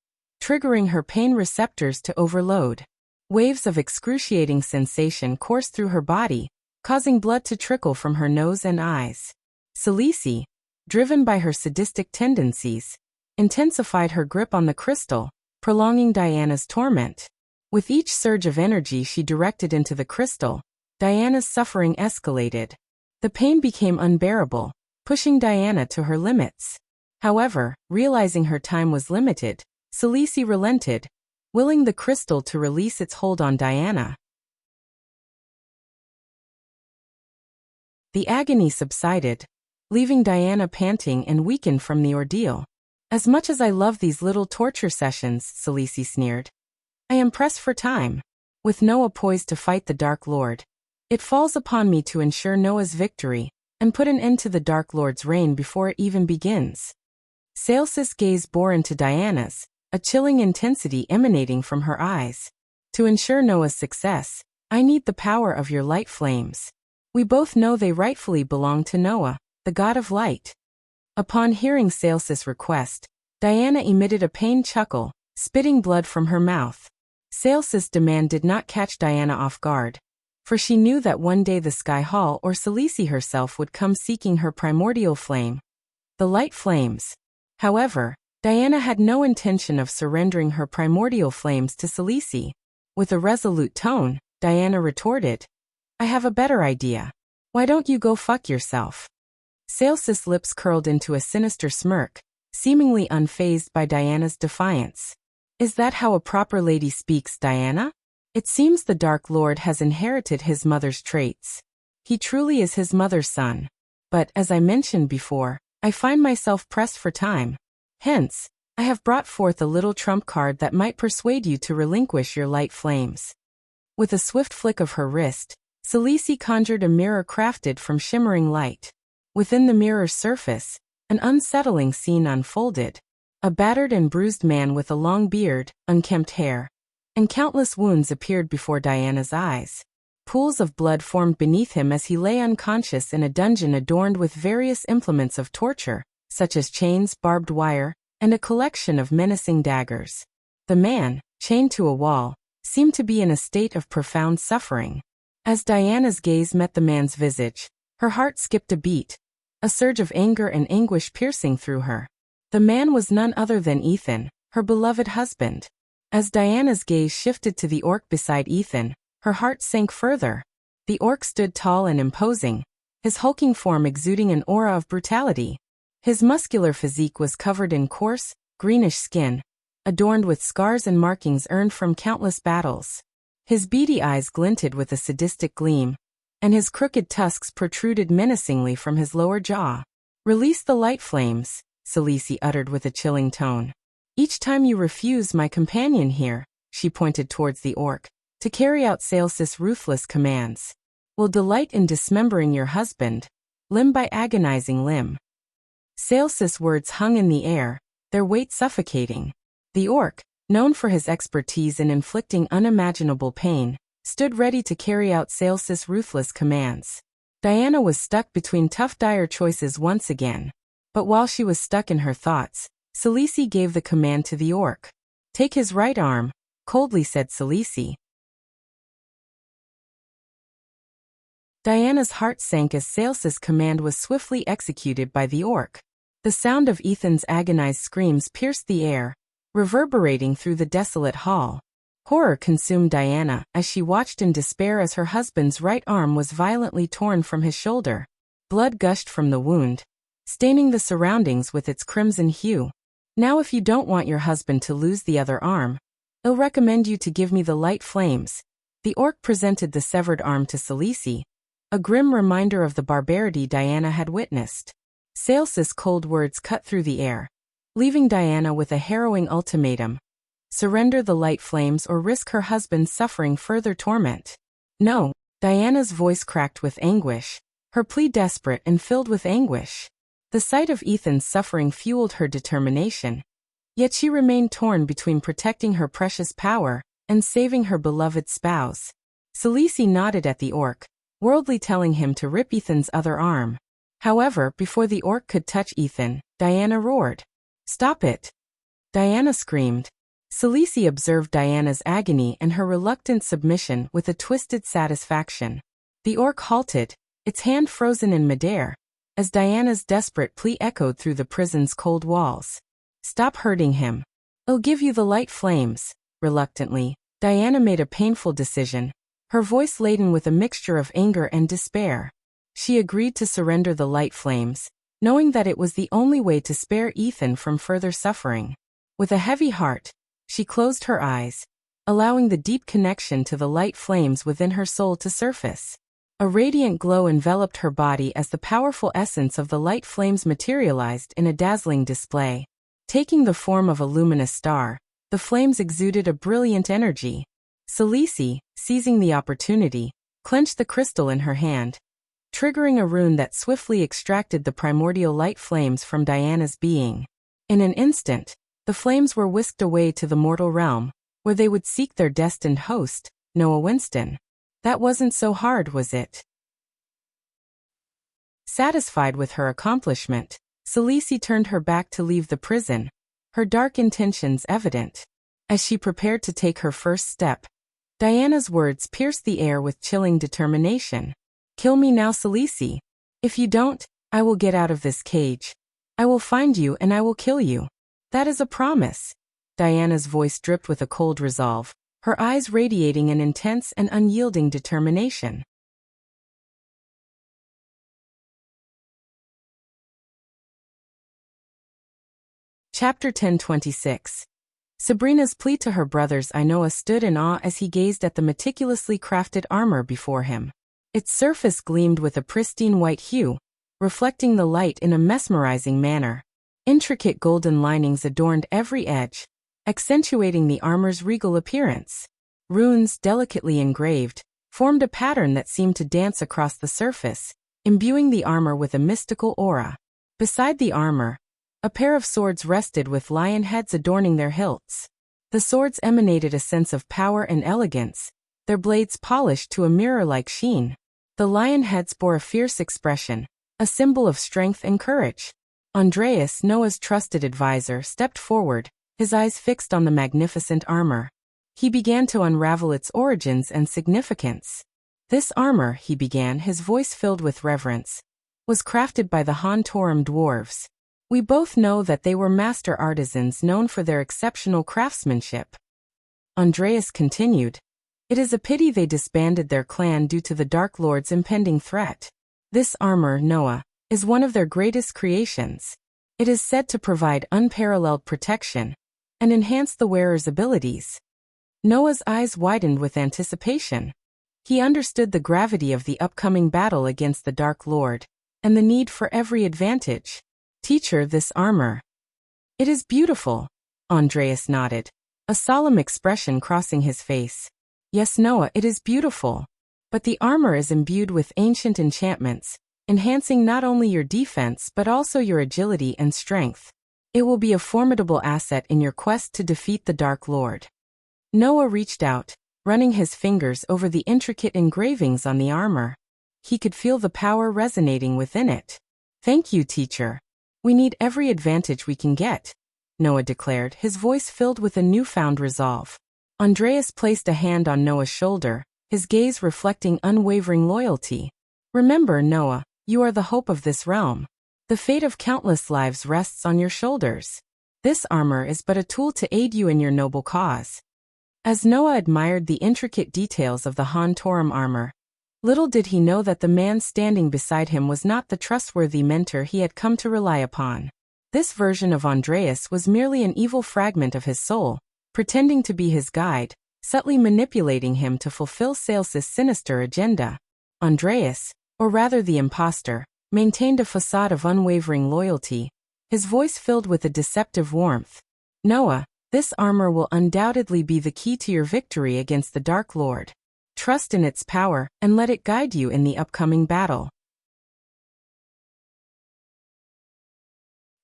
triggering her pain receptors to overload. Waves of excruciating sensation coursed through her body, causing blood to trickle from her nose and eyes. Celici, driven by her sadistic tendencies, intensified her grip on the crystal, prolonging Diana's torment. With each surge of energy she directed into the crystal, Diana's suffering escalated. The pain became unbearable, pushing Diana to her limits. However, realizing her time was limited, Celici relented, willing the crystal to release its hold on Diana. The agony subsided, leaving Diana panting and weakened from the ordeal. As much as I love these little torture sessions, Celici sneered, I am pressed for time. With Noah poised to fight the Dark Lord, it falls upon me to ensure Noah's victory and put an end to the Dark Lord's reign before it even begins. Celsis' gaze bore into Diana's, a chilling intensity emanating from her eyes. To ensure Noah's success, I need the power of your light flames. We both know they rightfully belong to Noah, the god of light. Upon hearing Celsis' request, Diana emitted a pained chuckle, spitting blood from her mouth. Celsis' demand did not catch Diana off guard, for she knew that one day the Sky Hall or Celici herself would come seeking her primordial flame, the light flames. However, Diana had no intention of surrendering her primordial flames to Celici. With a resolute tone, Diana retorted, I have a better idea. Why don't you go fuck yourself? Celsis' lips curled into a sinister smirk, seemingly unfazed by Diana's defiance. Is that how a proper lady speaks, Diana? It seems the Dark Lord has inherited his mother's traits. He truly is his mother's son. But, as I mentioned before, I find myself pressed for time. Hence, I have brought forth a little trump card that might persuade you to relinquish your light flames. With a swift flick of her wrist, Celici conjured a mirror crafted from shimmering light. Within the mirror's surface, an unsettling scene unfolded. A battered and bruised man with a long beard, unkempt hair, and countless wounds appeared before Diana's eyes. Pools of blood formed beneath him as he lay unconscious in a dungeon adorned with various implements of torture, such as chains, barbed wire, and a collection of menacing daggers. The man, chained to a wall, seemed to be in a state of profound suffering. As Diana's gaze met the man's visage, her heart skipped a beat, a surge of anger and anguish piercing through her. The man was none other than Ethan, her beloved husband. As Diana's gaze shifted to the orc beside Ethan, her heart sank further. The orc stood tall and imposing, his hulking form exuding an aura of brutality. His muscular physique was covered in coarse, greenish skin, adorned with scars and markings earned from countless battles. His beady eyes glinted with a sadistic gleam, and his crooked tusks protruded menacingly from his lower jaw. Release the light flames, Celici uttered with a chilling tone. Each time you refuse my companion here, she pointed towards the orc, to carry out Celsis' ruthless commands, will delight in dismembering your husband, limb by agonizing limb. Celsis' words hung in the air, their weight suffocating. The orc, known for his expertise in inflicting unimaginable pain, stood ready to carry out Celsis' ruthless commands. Diana was stuck between tough dire choices once again. But while she was stuck in her thoughts, Celici gave the command to the orc. Take his right arm, coldly said Celici. Diana's heart sank as Celsis' command was swiftly executed by the orc. The sound of Ethan's agonized screams pierced the air, reverberating through the desolate hall. Horror consumed Diana as she watched in despair as her husband's right arm was violently torn from his shoulder. Blood gushed from the wound, staining the surroundings with its crimson hue. Now if you don't want your husband to lose the other arm, I'll recommend you to give me the light flames. The orc presented the severed arm to Celici, a grim reminder of the barbarity Diana had witnessed. Celsis' cold words cut through the air, leaving Diana with a harrowing ultimatum. Surrender the light flames or risk her husband suffering further torment. No, Diana's voice cracked with anguish, her plea desperate and filled with anguish. The sight of Ethan's suffering fueled her determination, yet she remained torn between protecting her precious power and saving her beloved spouse. Celici nodded at the orc, worldly telling him to rip Ethan's other arm. However, before the orc could touch Ethan, Diana roared. Stop it! Diana screamed, Celice observed Diana's agony and her reluctant submission with a twisted satisfaction. The orc halted, its hand frozen in midair, as Diana's desperate plea echoed through the prison's cold walls. "Stop hurting him. I'll give you the light flames." Reluctantly, Diana made a painful decision, her voice laden with a mixture of anger and despair. She agreed to surrender the light flames, knowing that it was the only way to spare Ethan from further suffering. With a heavy heart, she closed her eyes, allowing the deep connection to the light flames within her soul to surface. A radiant glow enveloped her body as the powerful essence of the light flames materialized in a dazzling display. Taking the form of a luminous star, the flames exuded a brilliant energy. Celice, seizing the opportunity, clenched the crystal in her hand, triggering a rune that swiftly extracted the primordial light flames from Diana's being. In an instant, the flames were whisked away to the mortal realm, where they would seek their destined host, Noah Winston. That wasn't so hard, was it? Satisfied with her accomplishment, Celice turned her back to leave the prison, her dark intentions evident. As she prepared to take her first step, Diana's words pierced the air with chilling determination. "Kill me now, Celice. If you don't, I will get out of this cage. I will find you and I will kill you. That is a promise." Diana's voice dripped with a cold resolve, her eyes radiating an intense and unyielding determination. Chapter 10:26. Sabrina's plea to her brothers Inoa stood in awe as he gazed at the meticulously crafted armor before him. Its surface gleamed with a pristine white hue, reflecting the light in a mesmerizing manner. Intricate golden linings adorned every edge, accentuating the armor's regal appearance. Runes, delicately engraved, formed a pattern that seemed to dance across the surface, imbuing the armor with a mystical aura. Beside the armor, a pair of swords rested with lion heads adorning their hilts. The swords emanated a sense of power and elegance, their blades polished to a mirror-like sheen. The lion heads bore a fierce expression, a symbol of strength and courage. Andreas, Noah's trusted advisor, stepped forward, his eyes fixed on the magnificent armor. He began to unravel its origins and significance. "This armor," he began, his voice filled with reverence, "was crafted by the Hontorum dwarves. We both know that they were master artisans known for their exceptional craftsmanship." Andreas continued, "It is a pity they disbanded their clan due to the Dark Lord's impending threat. This armor, Noah, is one of their greatest creations. It is said to provide unparalleled protection and enhance the wearer's abilities." Noah's eyes widened with anticipation. He understood the gravity of the upcoming battle against the Dark Lord, and the need for every advantage. "Teacher, this armor." "It is beautiful," Andreas nodded, a solemn expression crossing his face. "Yes, Noah, it is beautiful. But the armor is imbued with ancient enchantments, enhancing not only your defense but also your agility and strength. It will be a formidable asset in your quest to defeat the Dark Lord." Noah reached out, running his fingers over the intricate engravings on the armor. He could feel the power resonating within it. "Thank you, teacher. We need every advantage we can get," Noah declared, his voice filled with a newfound resolve. Andreas placed a hand on Noah's shoulder, his gaze reflecting unwavering loyalty. "Remember, Noah, you are the hope of this realm. The fate of countless lives rests on your shoulders. This armor is but a tool to aid you in your noble cause." As Noah admired the intricate details of the Hontorum armor, little did he know that the man standing beside him was not the trustworthy mentor he had come to rely upon. This version of Andreas was merely an evil fragment of his soul, pretending to be his guide, subtly manipulating him to fulfill Sales's sinister agenda. Andreas, or rather the imposter, maintained a facade of unwavering loyalty, his voice filled with a deceptive warmth. "Noah, this armor will undoubtedly be the key to your victory against the Dark Lord. Trust in its power and let it guide you in the upcoming battle."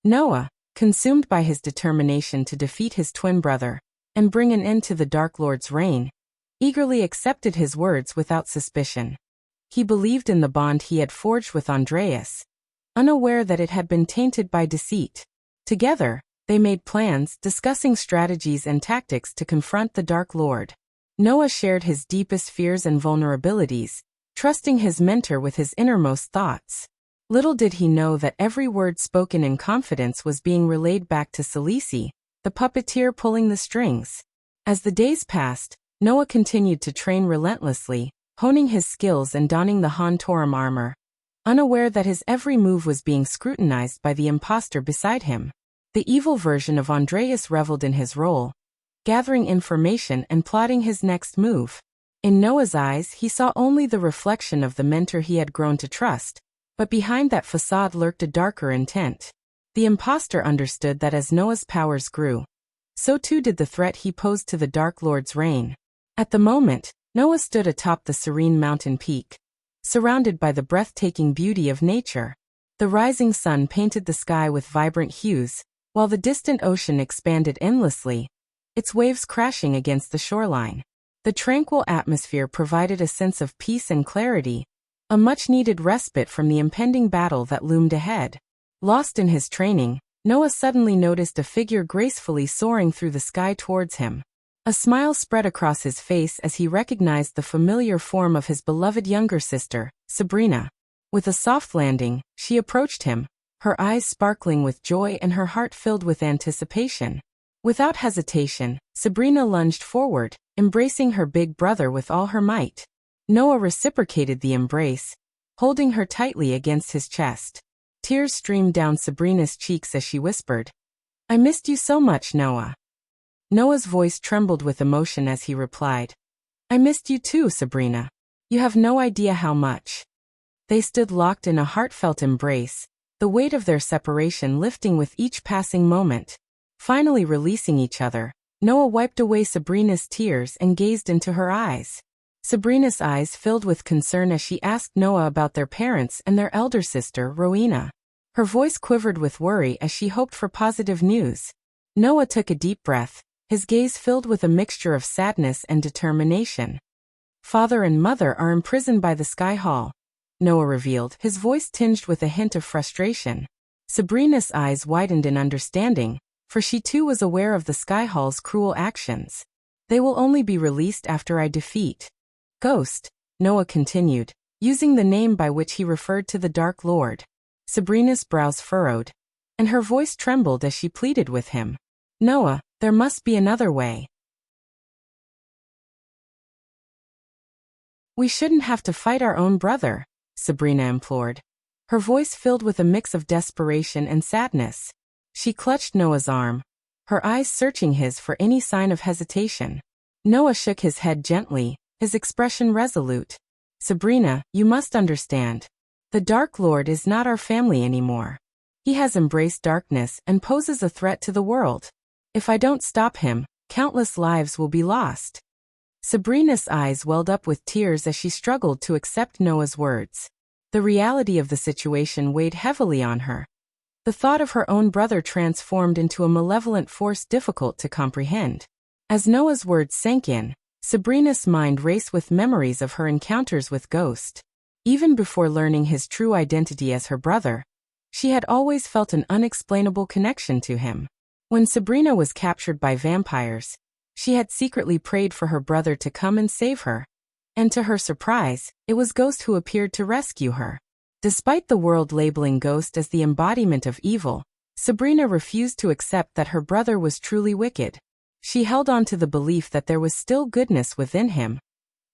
Noah, consumed by his determination to defeat his twin brother and bring an end to the Dark Lord's reign, eagerly accepted his words without suspicion. He believed in the bond he had forged with Andreas, unaware that it had been tainted by deceit. Together, They made plans, discussing strategies and tactics to confront the Dark Lord. Noah shared his deepest fears and vulnerabilities, trusting his mentor with his innermost thoughts. Little did he know that every word spoken in confidence was being relayed back to Salisi, the puppeteer pulling the strings. As the days passed, Noah continued to train relentlessly, honing his skills and donning the Hantorum armor, unaware that his every move was being scrutinized by the imposter beside him. The evil version of Andreas reveled in his role, gathering information and plotting his next move. In Noah's eyes, he saw only the reflection of the mentor he had grown to trust, but behind that facade lurked a darker intent. The imposter understood that as Noah's powers grew, so too did the threat he posed to the Dark Lord's reign. At the moment, Noah stood atop the serene mountain peak, surrounded by the breathtaking beauty of nature. The rising sun painted the sky with vibrant hues, while the distant ocean expanded endlessly, its waves crashing against the shoreline. The tranquil atmosphere provided a sense of peace and clarity, a much-needed respite from the impending battle that loomed ahead. Lost in his training, Noah suddenly noticed a figure gracefully soaring through the sky towards him. A smile spread across his face as he recognized the familiar form of his beloved younger sister, Sabrina. With a soft landing, she approached him, her eyes sparkling with joy and her heart filled with anticipation. Without hesitation, Sabrina lunged forward, embracing her big brother with all her might. Noah reciprocated the embrace, holding her tightly against his chest. Tears streamed down Sabrina's cheeks as she whispered, "I missed you so much, Noah." Noah's voice trembled with emotion as he replied, "I missed you too, Sabrina. You have no idea how much." They stood locked in a heartfelt embrace, the weight of their separation lifting with each passing moment. Finally releasing each other, Noah wiped away Sabrina's tears and gazed into her eyes. Sabrina's eyes filled with concern as she asked Noah about their parents and their elder sister, Rowena. Her voice quivered with worry as she hoped for positive news. Noah took a deep breath, his gaze filled with a mixture of sadness and determination. "Father and mother are imprisoned by the Sky Hall," Noah revealed, his voice tinged with a hint of frustration. Sabrina's eyes widened in understanding, for she too was aware of the Sky Hall's cruel actions. "They will only be released after I defeat Ghost," Noah continued, using the name by which he referred to the Dark Lord. Sabrina's brows furrowed, and her voice trembled as she pleaded with him. "Noah, there must be another way. We shouldn't have to fight our own brother," Sabrina implored, her voice filled with a mix of desperation and sadness. She clutched Noah's arm, her eyes searching his for any sign of hesitation. Noah shook his head gently, his expression resolute. "Sabrina, you must understand. The Dark Lord is not our family anymore. He has embraced darkness and poses a threat to the world. If I don't stop him, countless lives will be lost." Sabrina's eyes welled up with tears as she struggled to accept Noah's words. The reality of the situation weighed heavily on her. The thought of her own brother transformed into a malevolent force difficult to comprehend. As Noah's words sank in, Sabrina's mind raced with memories of her encounters with Ghost. Even before learning his true identity as her brother, she had always felt an unexplainable connection to him. When Sabrina was captured by vampires, she had secretly prayed for her brother to come and save her. And to her surprise, it was Ghost who appeared to rescue her. Despite the world labeling Ghost as the embodiment of evil, Sabrina refused to accept that her brother was truly wicked. She held on to the belief that there was still goodness within him,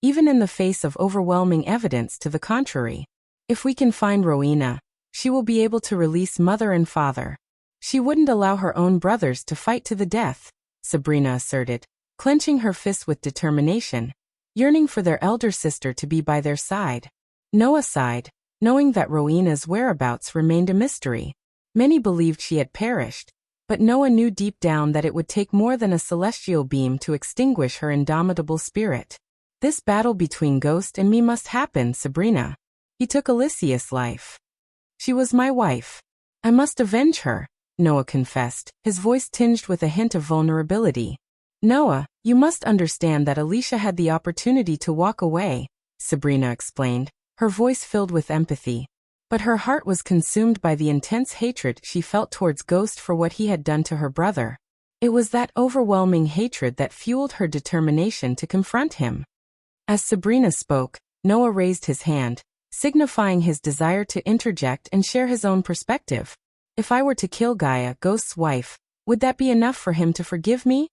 even in the face of overwhelming evidence to the contrary. "If we can find Rowena, she will be able to release mother and father. She wouldn't allow her own brothers to fight to the death," Sabrina asserted, clenching her fists with determination, yearning for their elder sister to be by their side. Noah sighed, knowing that Rowena's whereabouts remained a mystery. Many believed she had perished, but Noah knew deep down that it would take more than a celestial beam to extinguish her indomitable spirit. "This battle between Ghost and me must happen, Sabrina. He took Alicia's life. She was my wife. I must avenge her," Noah confessed, his voice tinged with a hint of vulnerability. "Noah, you must understand that Alicia had the opportunity to walk away," Sabrina explained, her voice filled with empathy. But her heart was consumed by the intense hatred she felt towards Ghost for what he had done to her brother. It was that overwhelming hatred that fueled her determination to confront him. As Sabrina spoke, Noah raised his hand, signifying his desire to interject and share his own perspective. If I were to kill Gaia, Ghost's wife, would that be enough for him to forgive me?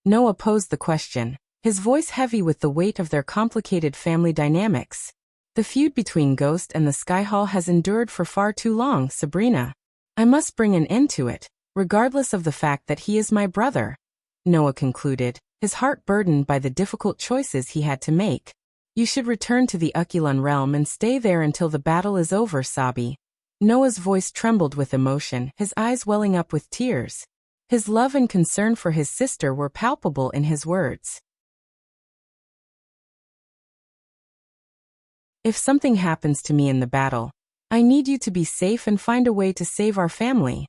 Noah posed the question, his voice heavy with the weight of their complicated family dynamics. The feud between Ghost and the Sky Hall has endured for far too long, Sabrina. I must bring an end to it, regardless of the fact that he is my brother. Noah concluded, his heart burdened by the difficult choices he had to make. You should return to the Ukulun realm and stay there until the battle is over, Sabi. Noah's voice trembled with emotion, his eyes welling up with tears. His love and concern for his sister were palpable in his words. If something happens to me in the battle, I need you to be safe and find a way to save our family.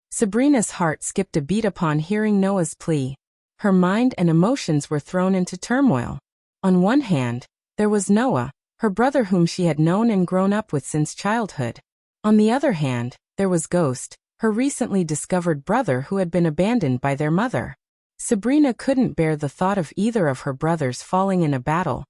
Sabrina's heart skipped a beat upon hearing Noah's plea. Her mind and emotions were thrown into turmoil. On one hand, there was Noah, her brother whom she had known and grown up with since childhood. On the other hand, there was Ghost, her recently discovered brother who had been abandoned by their mother. Sabrina couldn't bear the thought of either of her brothers falling in a battle,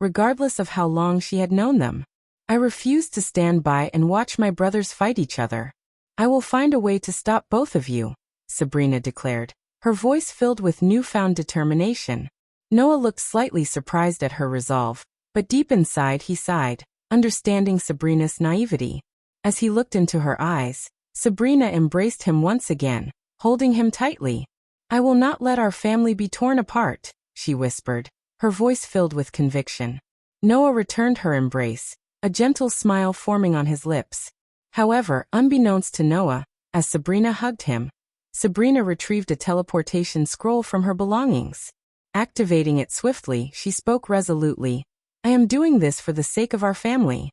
regardless of how long she had known them. I refuse to stand by and watch my brothers fight each other. I will find a way to stop both of you, Sabrina declared, her voice filled with newfound determination. Noah looked slightly surprised at her resolve, but deep inside he sighed, understanding Sabrina's naivety. As he looked into her eyes, Sabrina embraced him once again, holding him tightly. I will not let our family be torn apart, she whispered, her voice filled with conviction. Noah returned her embrace, a gentle smile forming on his lips. However, unbeknownst to Noah, as Sabrina hugged him, Sabrina retrieved a teleportation scroll from her belongings. Activating it swiftly, she spoke resolutely, I am doing this for the sake of our family.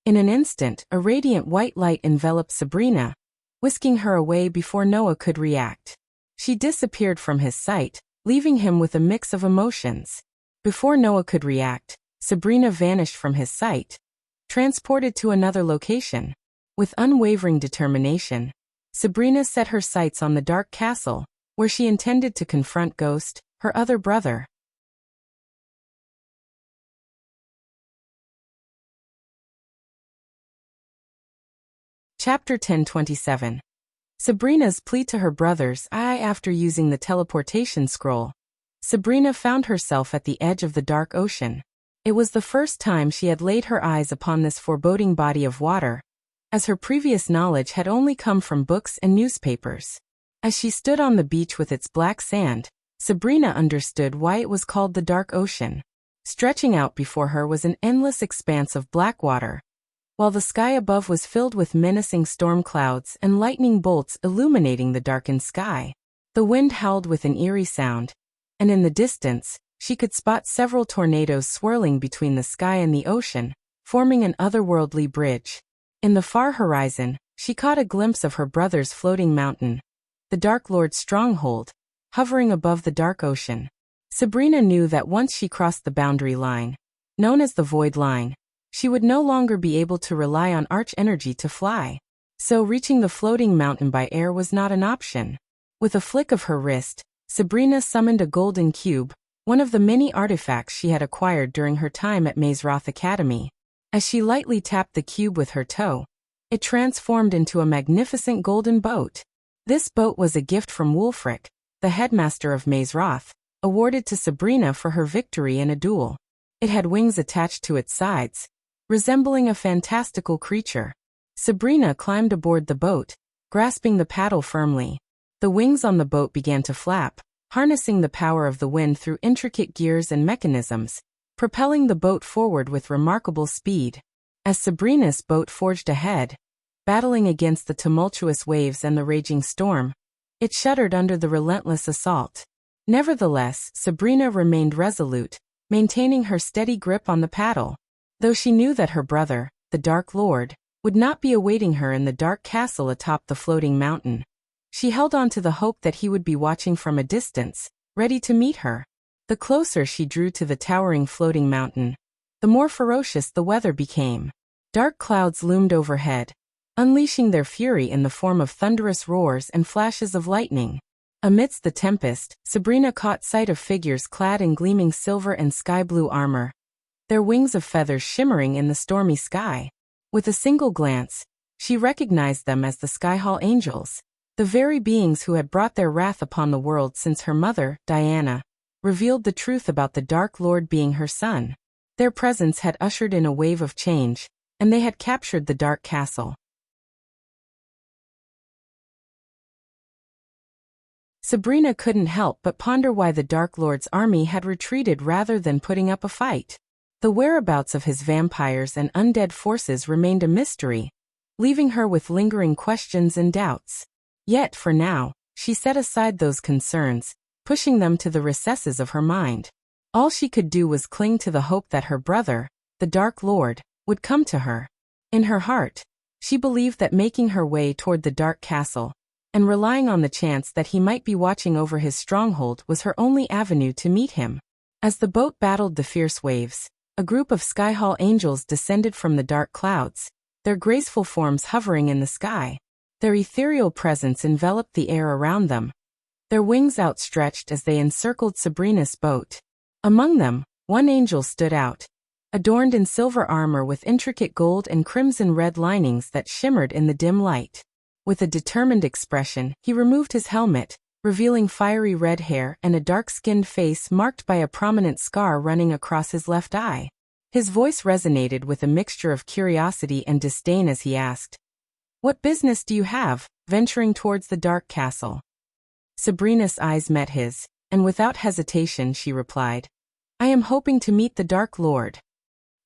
In an instant, a radiant white light enveloped Sabrina, whisking her away before Noah could react. She disappeared from his sight, leaving him with a mix of emotions. Before Noah could react, Sabrina vanished from his sight, transported to another location. With unwavering determination, Sabrina set her sights on the dark castle, where she intended to confront Ghost, her other brother. Chapter 1027. Sabrina's plea to her brothers. After using the teleportation scroll, Sabrina found herself at the edge of the dark ocean. It was the first time she had laid her eyes upon this foreboding body of water, as her previous knowledge had only come from books and newspapers. As she stood on the beach with its black sand, Sabrina understood why it was called the Dark Ocean. Stretching out before her was an endless expanse of black water, while the sky above was filled with menacing storm clouds and lightning bolts illuminating the darkened sky. The wind howled with an eerie sound, and in the distance, she could spot several tornadoes swirling between the sky and the ocean, forming an otherworldly bridge. In the far horizon, she caught a glimpse of her brother's floating mountain, the Dark Lord's stronghold, hovering above the dark ocean. Sabrina knew that once she crossed the boundary line, known as the Void Line, she would no longer be able to rely on arch energy to fly. So reaching the floating mountain by air was not an option. With a flick of her wrist, Sabrina summoned a golden cube, one of the many artifacts she had acquired during her time at Mazroth Academy. As she lightly tapped the cube with her toe, it transformed into a magnificent golden boat. This boat was a gift from Wulfric, the headmaster of Mazroth, awarded to Sabrina for her victory in a duel. It had wings attached to its sides, resembling a fantastical creature. Sabrina climbed aboard the boat, grasping the paddle firmly. The wings on the boat began to flap, harnessing the power of the wind through intricate gears and mechanisms, propelling the boat forward with remarkable speed. As Sabrina's boat forged ahead, battling against the tumultuous waves and the raging storm, it shuddered under the relentless assault. Nevertheless, Sabrina remained resolute, maintaining her steady grip on the paddle. Though she knew that her brother, the Dark Lord, would not be awaiting her in the dark castle atop the floating mountain, she held on to the hope that he would be watching from a distance, ready to meet her. The closer she drew to the towering floating mountain, the more ferocious the weather became. Dark clouds loomed overhead, unleashing their fury in the form of thunderous roars and flashes of lightning. Amidst the tempest, Sabrina caught sight of figures clad in gleaming silver and sky-blue armor, their wings of feathers shimmering in the stormy sky. With a single glance, she recognized them as the Skyhall Angels, the very beings who had brought their wrath upon the world since her mother, Diana, revealed the truth about the Dark Lord being her son. Their presence had ushered in a wave of change, and they had captured the Dark Castle. Sabrina couldn't help but ponder why the Dark Lord's army had retreated rather than putting up a fight. The whereabouts of his vampires and undead forces remained a mystery, leaving her with lingering questions and doubts. Yet, for now, she set aside those concerns, pushing them to the recesses of her mind. All she could do was cling to the hope that her brother, the Dark Lord, would come to her. In her heart, she believed that making her way toward the Dark Castle, and relying on the chance that he might be watching over his stronghold was her only avenue to meet him. As the boat battled the fierce waves, a group of Skyhall Angels descended from the dark clouds, their graceful forms hovering in the sky. Their ethereal presence enveloped the air around them, their wings outstretched as they encircled Sabrina's boat. Among them, one angel stood out, adorned in silver armor with intricate gold and crimson-red linings that shimmered in the dim light. With a determined expression, he removed his helmet, revealing fiery red hair and a dark-skinned face marked by a prominent scar running across his left eye. His voice resonated with a mixture of curiosity and disdain as he asked, "What business do you have, venturing towards the Dark Castle?" Sabrina's eyes met his, and without hesitation she replied, "I am hoping to meet the Dark Lord."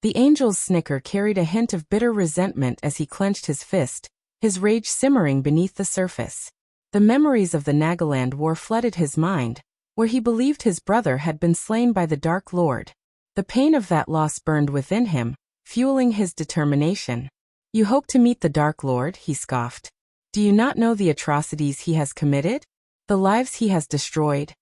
The angel's snicker carried a hint of bitter resentment as he clenched his fist, his rage simmering beneath the surface. The memories of the Nagaland War flooded his mind, where he believed his brother had been slain by the Dark Lord. The pain of that loss burned within him, fueling his determination. "You hope to meet the Dark Lord," he scoffed. "Do you not know the atrocities he has committed? The lives he has destroyed?"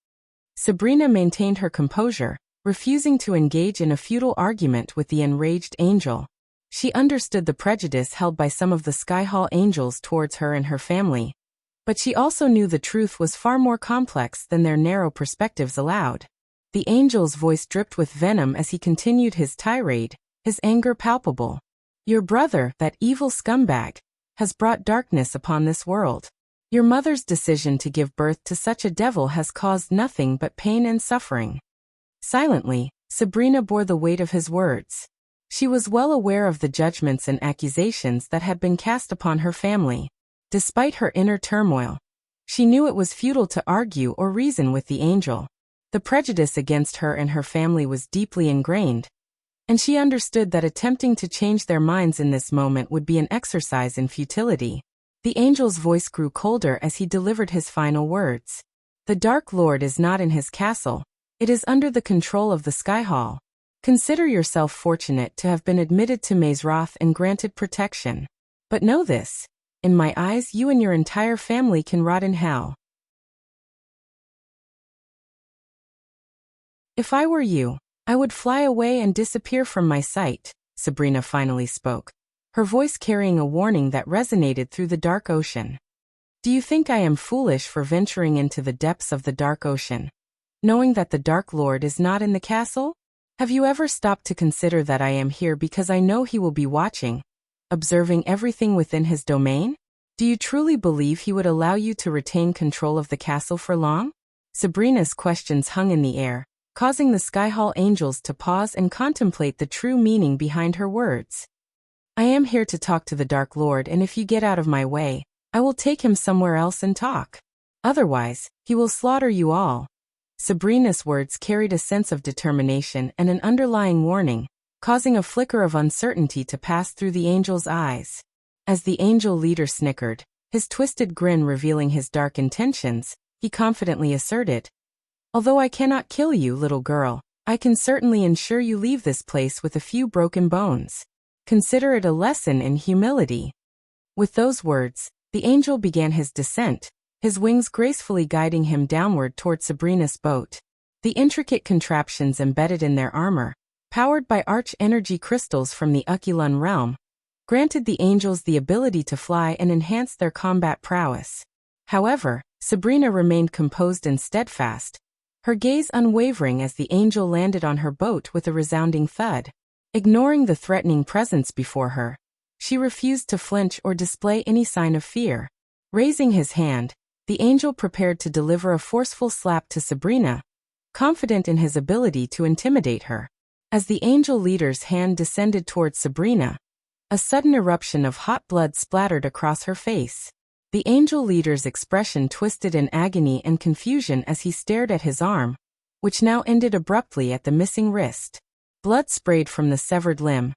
Sabrina maintained her composure, refusing to engage in a futile argument with the enraged angel. She understood the prejudice held by some of the Skyhall Angels towards her and her family, but she also knew the truth was far more complex than their narrow perspectives allowed. The angel's voice dripped with venom as he continued his tirade, his anger palpable. "Your brother, that evil scumbag, has brought darkness upon this world. Your mother's decision to give birth to such a devil has caused nothing but pain and suffering." Silently, Sabrina bore the weight of his words. She was well aware of the judgments and accusations that had been cast upon her family. Despite her inner turmoil, she knew it was futile to argue or reason with the angel. The prejudice against her and her family was deeply ingrained, and she understood that attempting to change their minds in this moment would be an exercise in futility. The angel's voice grew colder as he delivered his final words. "The Dark Lord is not in his castle. It is under the control of the Skyhall. Consider yourself fortunate to have been admitted to Mazeroth and granted protection. But know this, in my eyes you and your entire family can rot in hell. If I were you, I would fly away and disappear from my sight," Sabrina finally spoke, her voice carrying a warning that resonated through the dark ocean. "Do you think I am foolish for venturing into the depths of the dark ocean, knowing that the Dark Lord is not in the castle? Have you ever stopped to consider that I am here because I know he will be watching, observing everything within his domain? Do you truly believe he would allow you to retain control of the castle for long?" Sabrina's questions hung in the air, causing the Skyhall Angels to pause and contemplate the true meaning behind her words. "I am here to talk to the Dark Lord, and if you get out of my way, I will take him somewhere else and talk. Otherwise, he will slaughter you all." Sabrina's words carried a sense of determination and an underlying warning, causing a flicker of uncertainty to pass through the angel's eyes. As the angel leader snickered, his twisted grin revealing his dark intentions, he confidently asserted, "Although I cannot kill you, little girl, I can certainly ensure you leave this place with a few broken bones. Consider it a lesson in humility." With those words, the angel began his descent, his wings gracefully guiding him downward toward Sabrina's boat. The intricate contraptions embedded in their armor, powered by arch-energy crystals from the Ukulun realm, granted the angels the ability to fly and enhance their combat prowess. However, Sabrina remained composed and steadfast, her gaze unwavering as the angel landed on her boat with a resounding thud. Ignoring the threatening presence before her, she refused to flinch or display any sign of fear. Raising his hand, the angel prepared to deliver a forceful slap to Sabrina, confident in his ability to intimidate her. As the angel leader's hand descended towards Sabrina, a sudden eruption of hot blood splattered across her face. The angel leader's expression twisted in agony and confusion as he stared at his arm, which now ended abruptly at the missing wrist. Blood sprayed from the severed limb,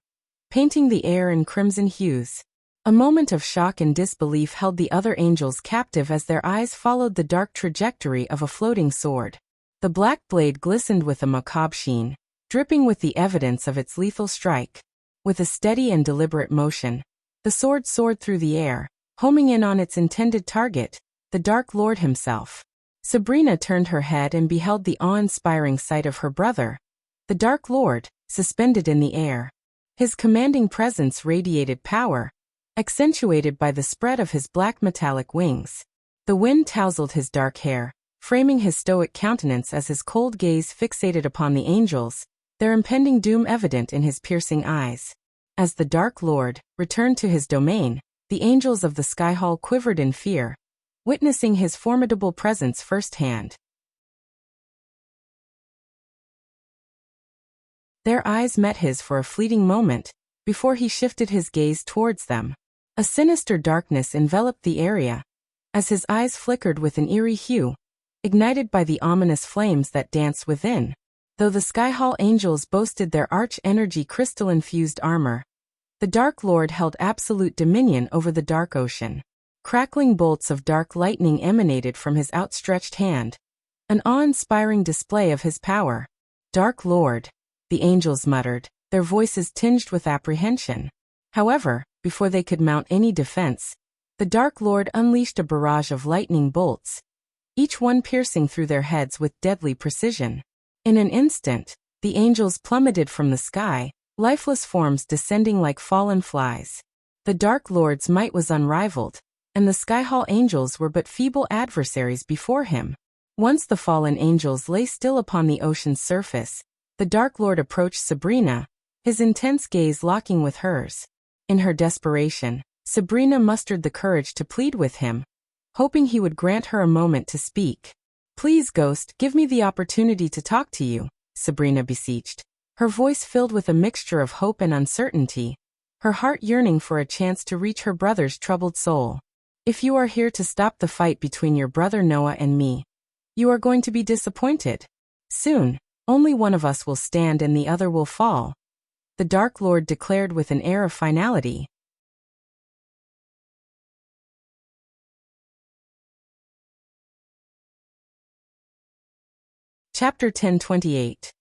painting the air in crimson hues. A moment of shock and disbelief held the other angels captive as their eyes followed the dark trajectory of a floating sword. The black blade glistened with a macabre sheen, dripping with the evidence of its lethal strike. With a steady and deliberate motion, the sword soared through the air, homing in on its intended target, the Dark Lord himself. Sabrina turned her head and beheld the awe-inspiring sight of her brother, the Dark Lord, suspended in the air. His commanding presence radiated power, accentuated by the spread of his black metallic wings. The wind tousled his dark hair, framing his stoic countenance as his cold gaze fixated upon the angels, their impending doom evident in his piercing eyes. As the Dark Lord returned to his domain, the angels of the Sky Hall quivered in fear, witnessing his formidable presence firsthand. Their eyes met his for a fleeting moment, before he shifted his gaze towards them. A sinister darkness enveloped the area, as his eyes flickered with an eerie hue, ignited by the ominous flames that danced within. Though the Sky Hall angels boasted their arch-energy crystal-infused armor, the Dark Lord held absolute dominion over the dark ocean. Crackling bolts of dark lightning emanated from his outstretched hand, an awe-inspiring display of his power. "Dark Lord," the angels muttered, their voices tinged with apprehension. However, before they could mount any defense, the Dark Lord unleashed a barrage of lightning bolts, each one piercing through their heads with deadly precision. In an instant, the angels plummeted from the sky, lifeless forms descending like fallen flies. The Dark Lord's might was unrivaled, and the Sky Hall angels were but feeble adversaries before him. Once the fallen angels lay still upon the ocean's surface, the Dark Lord approached Sabrina, his intense gaze locking with hers. In her desperation, Sabrina mustered the courage to plead with him, hoping he would grant her a moment to speak. "Please, Ghost, give me the opportunity to talk to you," Sabrina beseeched, her voice filled with a mixture of hope and uncertainty, her heart yearning for a chance to reach her brother's troubled soul. "If you are here to stop the fight between your brother Noah and me, you are going to be disappointed. Soon, only one of us will stand and the other will fall," the Dark Lord declared with an air of finality. Chapter 10:28.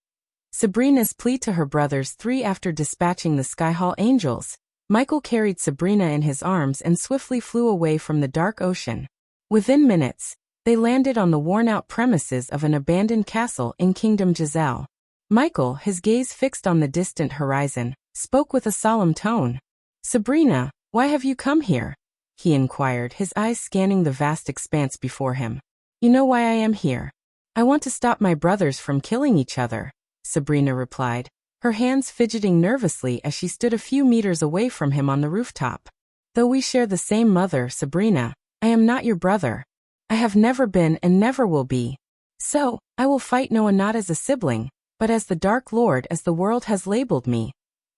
Sabrina's plea to her brothers. 3. After dispatching the Sky Hall angels, Michael carried Sabrina in his arms and swiftly flew away from the dark ocean. Within minutes, they landed on the worn-out premises of an abandoned castle in Kingdom Giselle. Michael, his gaze fixed on the distant horizon, spoke with a solemn tone. "Sabrina, why have you come here?" he inquired, his eyes scanning the vast expanse before him. "You know why I am here. I want to stop my brothers from killing each other," Sabrina replied, her hands fidgeting nervously as she stood a few meters away from him on the rooftop. "Though we share the same mother, Sabrina, I am not your brother. I have never been and never will be. So, I will fight Noah not as a sibling, but as the Dark Lord as the world has labeled me,"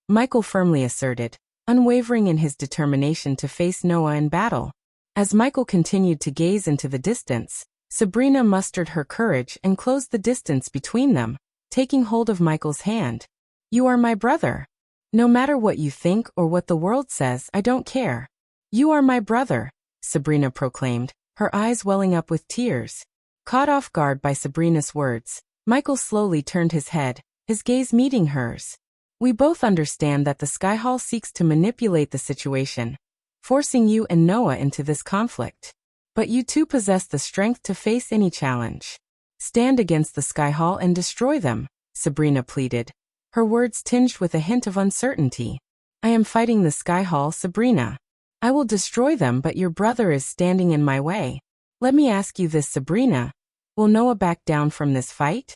Michael firmly asserted, unwavering in his determination to face Noah in battle. As Michael continued to gaze into the distance, Sabrina mustered her courage and closed the distance between them, taking hold of Michael's hand. "You are my brother. No matter what you think or what the world says, I don't care. You are my brother," Sabrina proclaimed, her eyes welling up with tears. Caught off guard by Sabrina's words, Michael slowly turned his head, his gaze meeting hers. "We both understand that the Sky Hall seeks to manipulate the situation, forcing you and Noah into this conflict. But you too possess the strength to face any challenge. Stand against the Sky Hall and destroy them," Sabrina pleaded, her words tinged with a hint of uncertainty. I am fighting the Sky Hall, Sabrina. I will destroy them, but your brother is standing in my way. Let me ask you this, Sabrina. Will Noah back down from this fight?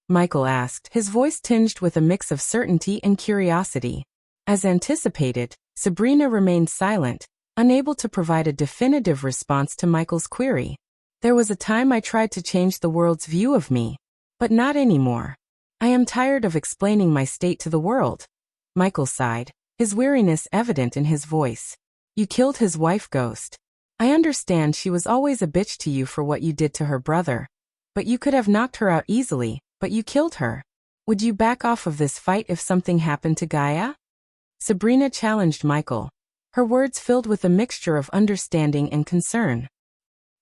Michael asked, his voice tinged with a mix of certainty and curiosity. As anticipated, Sabrina remained silent, unable to provide a definitive response to Michael's query. There was a time I tried to change the world's view of me. But not anymore. I am tired of explaining my state to the world. Michael sighed, his weariness evident in his voice. You killed his wife, Ghost. I understand she was always a bitch to you for what you did to her brother. But you could have knocked her out easily, but you killed her. Would you back off of this fight if something happened to Gaia? Sabrina challenged Michael, her words filled with a mixture of understanding and concern.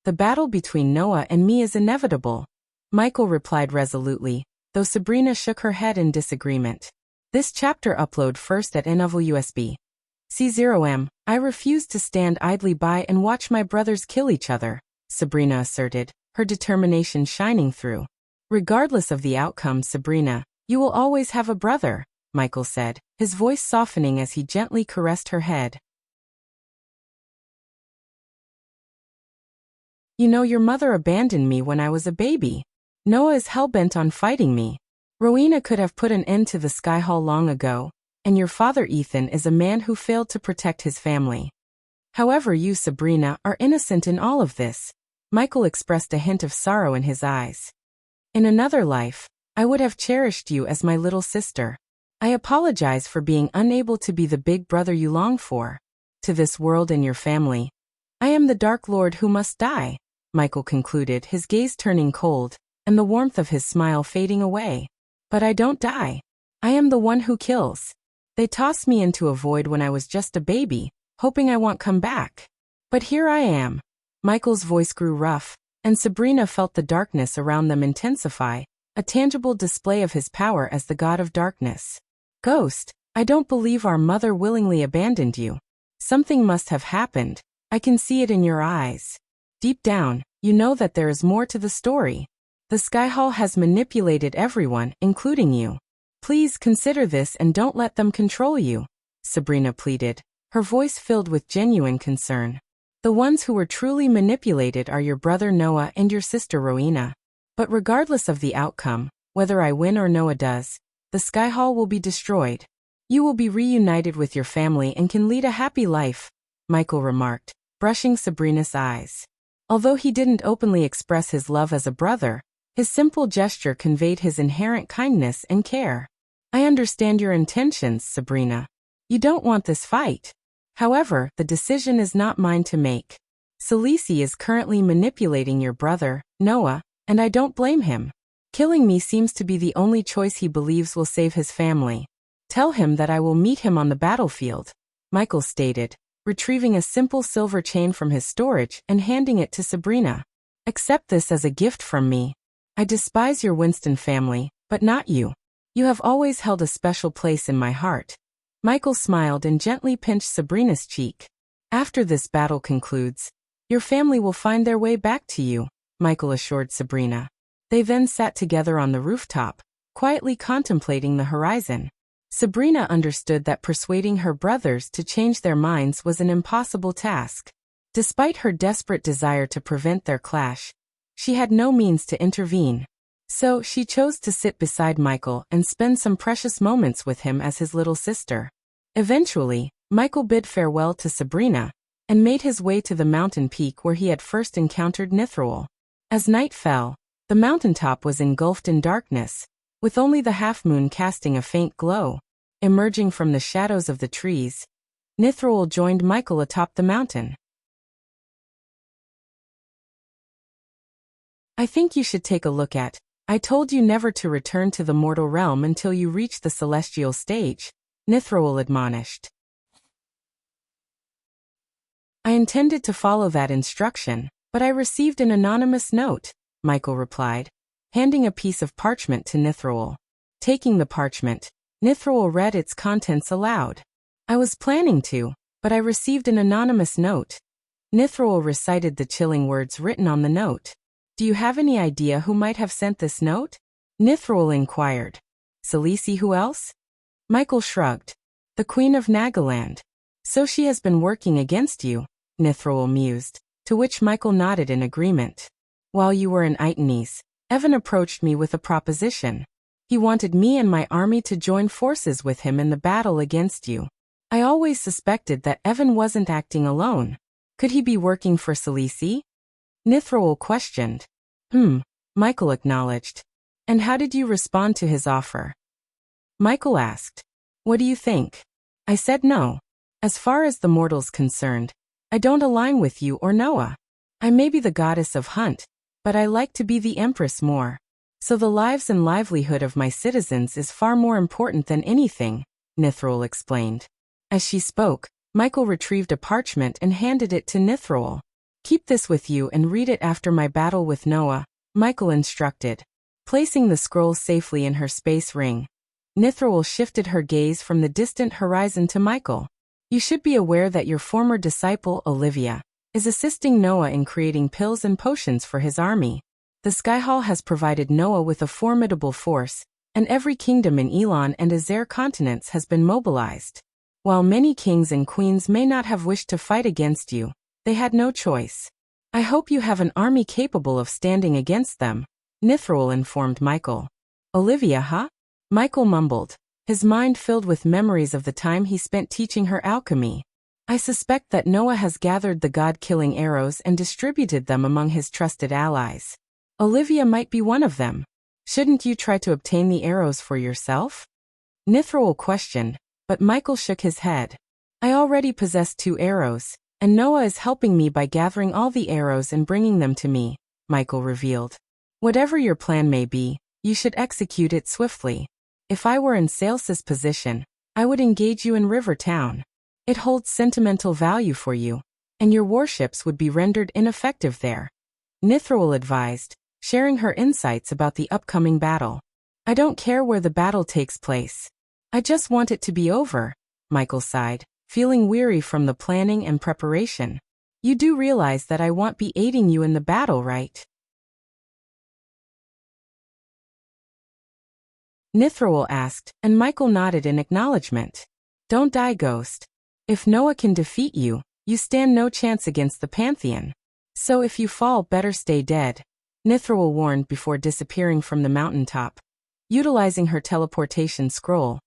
The battle between Noah and me is inevitable, Michael replied resolutely, though Sabrina shook her head in disagreement. This chapter upload first at NWSB. C0M, I refuse to stand idly by and watch my brothers kill each other, Sabrina asserted, her determination shining through. Regardless of the outcome, Sabrina, you will always have a brother, Michael said, his voice softening as he gently caressed her head. You know, your mother abandoned me when I was a baby. Noah is hell-bent on fighting me. Rowena could have put an end to the Sky Hall long ago, and your father Ethan is a man who failed to protect his family. However, you, Sabrina, are innocent in all of this. Michael expressed a hint of sorrow in his eyes. In another life, I would have cherished you as my little sister. I apologize for being unable to be the big brother you long for. To this world and your family, I am the Dark Lord who must die, Michael concluded, his gaze turning cold, and the warmth of his smile fading away. But I don't die. I am the one who kills. They tossed me into a void when I was just a baby, hoping I won't come back. But here I am. Michael's voice grew rough, and Sabrina felt the darkness around them intensify, a tangible display of his power as the god of darkness. Ghost, I don't believe our mother willingly abandoned you. Something must have happened. I can see it in your eyes. Deep down, you know that there is more to the story. The Sky Hall has manipulated everyone, including you. Please consider this and don't let them control you, Sabrina pleaded, her voice filled with genuine concern. The ones who were truly manipulated are your brother Noah and your sister Rowena. But regardless of the outcome, whether I win or Noah does, the Sky Hall will be destroyed. You will be reunited with your family and can lead a happy life, Michael remarked, brushing Sabrina's eyes. Although he didn't openly express his love as a brother, his simple gesture conveyed his inherent kindness and care. I understand your intentions, Sabrina. You don't want this fight. However, the decision is not mine to make. Salisi is currently manipulating your brother, Noah, and I don't blame him. Killing me seems to be the only choice he believes will save his family. Tell him that I will meet him on the battlefield, Michael stated, retrieving a simple silver chain from his storage and handing it to Sabrina. Accept this as a gift from me. I despise your Winston family, but not you. You have always held a special place in my heart. Michael smiled and gently pinched Sabrina's cheek. After this battle concludes, your family will find their way back to you, Michael assured Sabrina. They then sat together on the rooftop, quietly contemplating the horizon. Sabrina understood that persuading her brothers to change their minds was an impossible task. Despite her desperate desire to prevent their clash, she had no means to intervene. So she chose to sit beside Michael and spend some precious moments with him as his little sister. Eventually, Michael bid farewell to Sabrina and made his way to the mountain peak where he had first encountered Nithroel. As night fell, the mountaintop was engulfed in darkness, with only the half-moon casting a faint glow. Emerging from the shadows of the trees, Nithroel joined Michael atop the mountain. I think you should take a look at. I told you never to return to the mortal realm until you reach the celestial stage, Nithroel admonished. I intended to follow that instruction, but I received an anonymous note, Michael replied, handing a piece of parchment to Nithroel. Taking the parchment, Nithroel read its contents aloud. I was planning to, but I received an anonymous note. Nithroel recited the chilling words written on the note. Do you have any idea who might have sent this note? Nithroel inquired. Salisi, who else? Michael shrugged. The Queen of Nagaland. So she has been working against you, Nithroel mused, to which Michael nodded in agreement. While you were in Itanes, Evan approached me with a proposition. He wanted me and my army to join forces with him in the battle against you. I always suspected that Evan wasn't acting alone. Could he be working for Selisi? Nithroel questioned. Michael acknowledged. And how did you respond to his offer? Michael asked. What do you think? I said no. As far as the mortal's concerned, I don't align with you or Noah. I may be the goddess of hunt, but I like to be the empress more. So the lives and livelihood of my citizens is far more important than anything, Nithroel explained. As she spoke, Michael retrieved a parchment and handed it to Nithroel. Keep this with you and read it after my battle with Noah, Michael instructed. Placing the scroll safely in her space ring, Nithroel shifted her gaze from the distant horizon to Michael. You should be aware that your former disciple, Olivia, is assisting Noah in creating pills and potions for his army. The Skyhall has provided Noah with a formidable force, and every kingdom in Elon and Azer continents has been mobilized. While many kings and queens may not have wished to fight against you, they had no choice. I hope you have an army capable of standing against them, Nithroel informed Michael. Olivia, huh? Michael mumbled, his mind filled with memories of the time he spent teaching her alchemy. I suspect that Noah has gathered the god-killing arrows and distributed them among his trusted allies. Olivia might be one of them. Shouldn't you try to obtain the arrows for yourself? Nithroel questioned, but Michael shook his head. I already possess 2 arrows, and Noah is helping me by gathering all the arrows and bringing them to me, Michael revealed. Whatever your plan may be, you should execute it swiftly. If I were in Sales's position, I would engage you in River Town. It holds sentimental value for you, and your warships would be rendered ineffective there. Nithroel advised, sharing her insights about the upcoming battle. I don't care where the battle takes place. I just want it to be over, Michael sighed, feeling weary from the planning and preparation. You do realize that I won't be aiding you in the battle, right? Nithroel asked, and Michael nodded in acknowledgement. Don't die, Ghost. If Noah can defeat you, you stand no chance against the Pantheon. So if you fall, better stay dead, Nithroel warned before disappearing from the mountaintop, utilizing her teleportation scroll,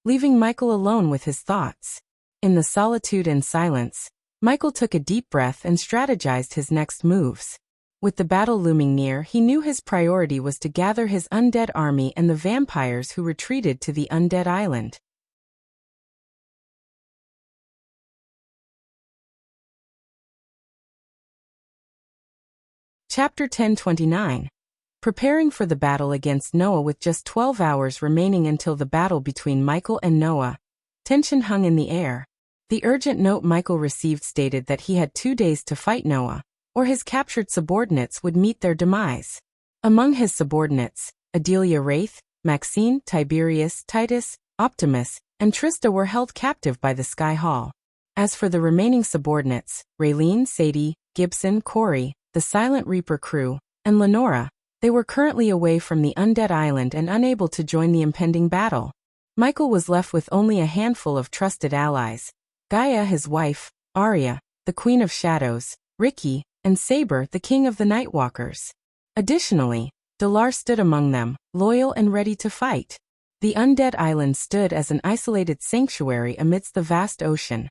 leaving Michael alone with his thoughts. In the solitude and silence, Michael took a deep breath and strategized his next moves. With the battle looming near, he knew his priority was to gather his undead army and the vampires who retreated to the undead island. Chapter 1029. Preparing for the battle against Noah. With just 12 hours remaining until the battle between Michael and Noah, tension hung in the air. The urgent note Michael received stated that he had 2 days to fight Noah, or his captured subordinates would meet their demise. Among his subordinates, Adelia Wraith, Maxine, Tiberius, Titus, Optimus, and Trista were held captive by the Sky Hall. As for the remaining subordinates, Raylene, Sadie, Gibson, Corey, the Silent Reaper crew, and Lenora, they were currently away from the undead island and unable to join the impending battle. Michael was left with only a handful of trusted allies: Gaia, his wife, Arya, the Queen of Shadows, Ricky, and Saber, the King of the Nightwalkers. Additionally, Delar stood among them, loyal and ready to fight. The undead island stood as an isolated sanctuary amidst the vast ocean,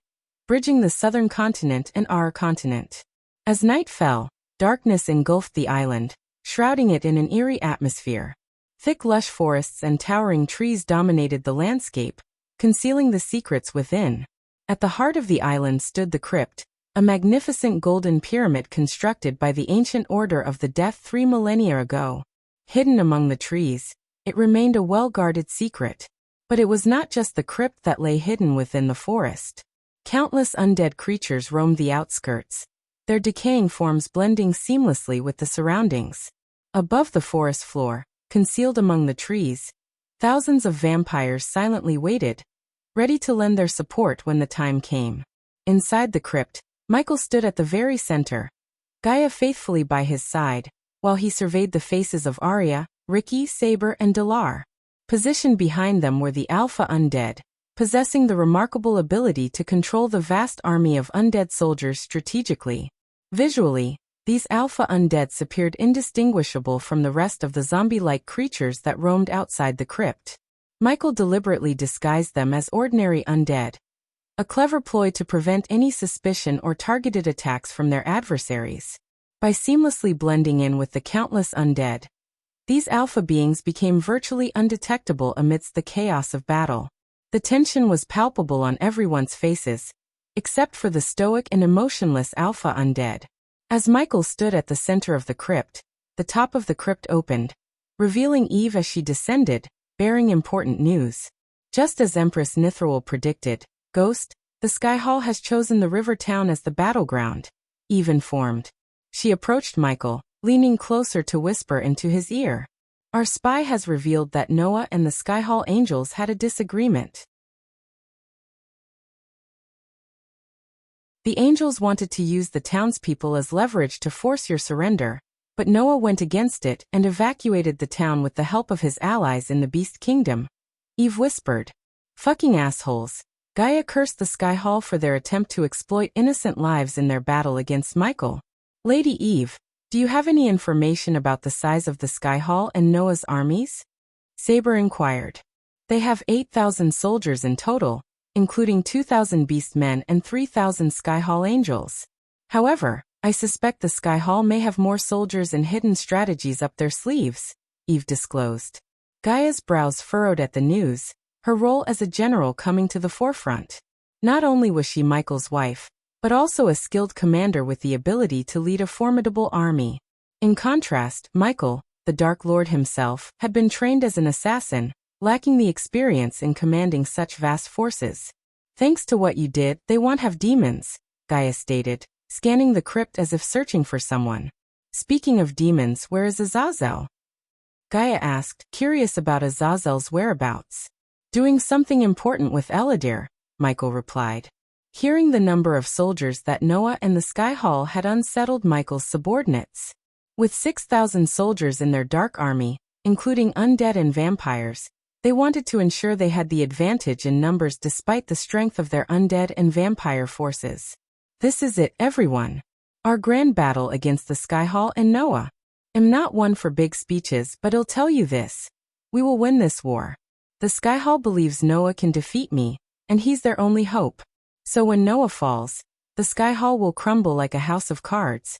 bridging the southern continent and our continent. As night fell, darkness engulfed the island, shrouding it in an eerie atmosphere. Thick lush forests and towering trees dominated the landscape, concealing the secrets within. At the heart of the island stood the crypt, a magnificent golden pyramid constructed by the ancient Order of the Death 3 millennia ago. Hidden among the trees, it remained a well-guarded secret. But it was not just the crypt that lay hidden within the forest. Countless undead creatures roamed the outskirts, their decaying forms blending seamlessly with the surroundings. Above the forest floor, concealed among the trees, thousands of vampires silently waited, ready to lend their support when the time came. Inside the crypt, Michael stood at the very center, Gaia faithfully by his side, while he surveyed the faces of Arya, Ricky, Saber, and Delar. Positioned behind them were the Alpha Undead, possessing the remarkable ability to control the vast army of undead soldiers strategically. Visually, these alpha undeads appeared indistinguishable from the rest of the zombie-like creatures that roamed outside the crypt. Michael deliberately disguised them as ordinary undead, a clever ploy to prevent any suspicion or targeted attacks from their adversaries. By seamlessly blending in with the countless undead, these alpha beings became virtually undetectable amidst the chaos of battle. The tension was palpable on everyone's faces, except for the stoic and emotionless alpha undead. As Michael stood at the center of the crypt, the top of the crypt opened, revealing Eve as she descended, bearing important news. Just as Empress Nithral predicted, Ghost, the Sky Hall has chosen the river town as the battleground, Eve informed. She approached Michael, leaning closer to whisper into his ear. Our spy has revealed that Noah and the Sky Hall angels had a disagreement. The angels wanted to use the townspeople as leverage to force your surrender, but Noah went against it and evacuated the town with the help of his allies in the Beast Kingdom. Eve whispered. Fucking assholes. Gaia cursed the Sky Hall for their attempt to exploit innocent lives in their battle against Michael. Lady Eve, do you have any information about the size of the Sky Hall and Noah's armies? Saber inquired. They have 8,000 soldiers in total, including 2,000 beast men and 3,000 Sky Hall angels. However, I suspect the Sky Hall may have more soldiers and hidden strategies up their sleeves, Eve disclosed. Gaia's brows furrowed at the news, her role as a general coming to the forefront. Not only was she Michael's wife, but also a skilled commander with the ability to lead a formidable army. In contrast, Michael, the Dark Lord himself, had been trained as an assassin, lacking the experience in commanding such vast forces. Thanks to what you did, they won't have demons, Gaia stated, scanning the crypt as if searching for someone. Speaking of demons, where is Azazel? Gaia asked, curious about Azazel's whereabouts. Doing something important with Eladir, Michael replied. Hearing the number of soldiers that Noah and the Sky Hall had unsettled Michael's subordinates. With 6,000 soldiers in their dark army, including undead and vampires, they wanted to ensure they had the advantage in numbers despite the strength of their undead and vampire forces. This is it, everyone. Our grand battle against the Sky Hall and Noah. I'm not one for big speeches, but I'll tell you this. We will win this war. The Sky Hall believes Noah can defeat me, and he's their only hope. So when Noah falls, the Sky Hall will crumble like a house of cards.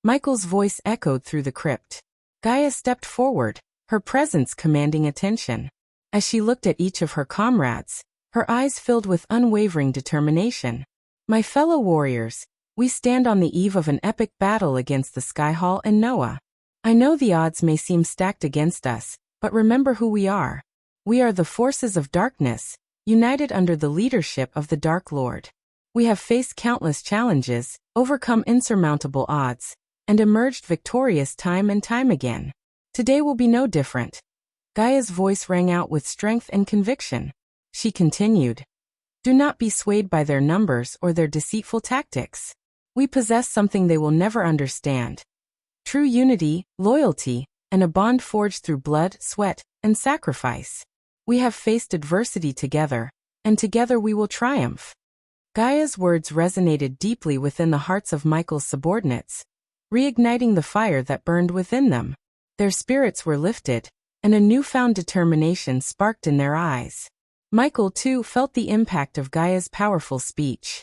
Michael's voice echoed through the crypt. Gaia stepped forward, her presence commanding attention. As she looked at each of her comrades, her eyes filled with unwavering determination. My fellow warriors, we stand on the eve of an epic battle against the Sky Hall and Noah. I know the odds may seem stacked against us, but remember who we are. We are the forces of darkness, united under the leadership of the Dark Lord. We have faced countless challenges, overcome insurmountable odds, and emerged victorious time and time again. Today will be no different. Gaia's voice rang out with strength and conviction. She continued. Do not be swayed by their numbers or their deceitful tactics. We possess something they will never understand. True unity, loyalty, and a bond forged through blood, sweat, and sacrifice. We have faced adversity together, and together we will triumph. Gaia's words resonated deeply within the hearts of Michael's subordinates, reigniting the fire that burned within them. Their spirits were lifted, and a newfound determination sparked in their eyes. Michael, too, felt the impact of Gaia's powerful speech.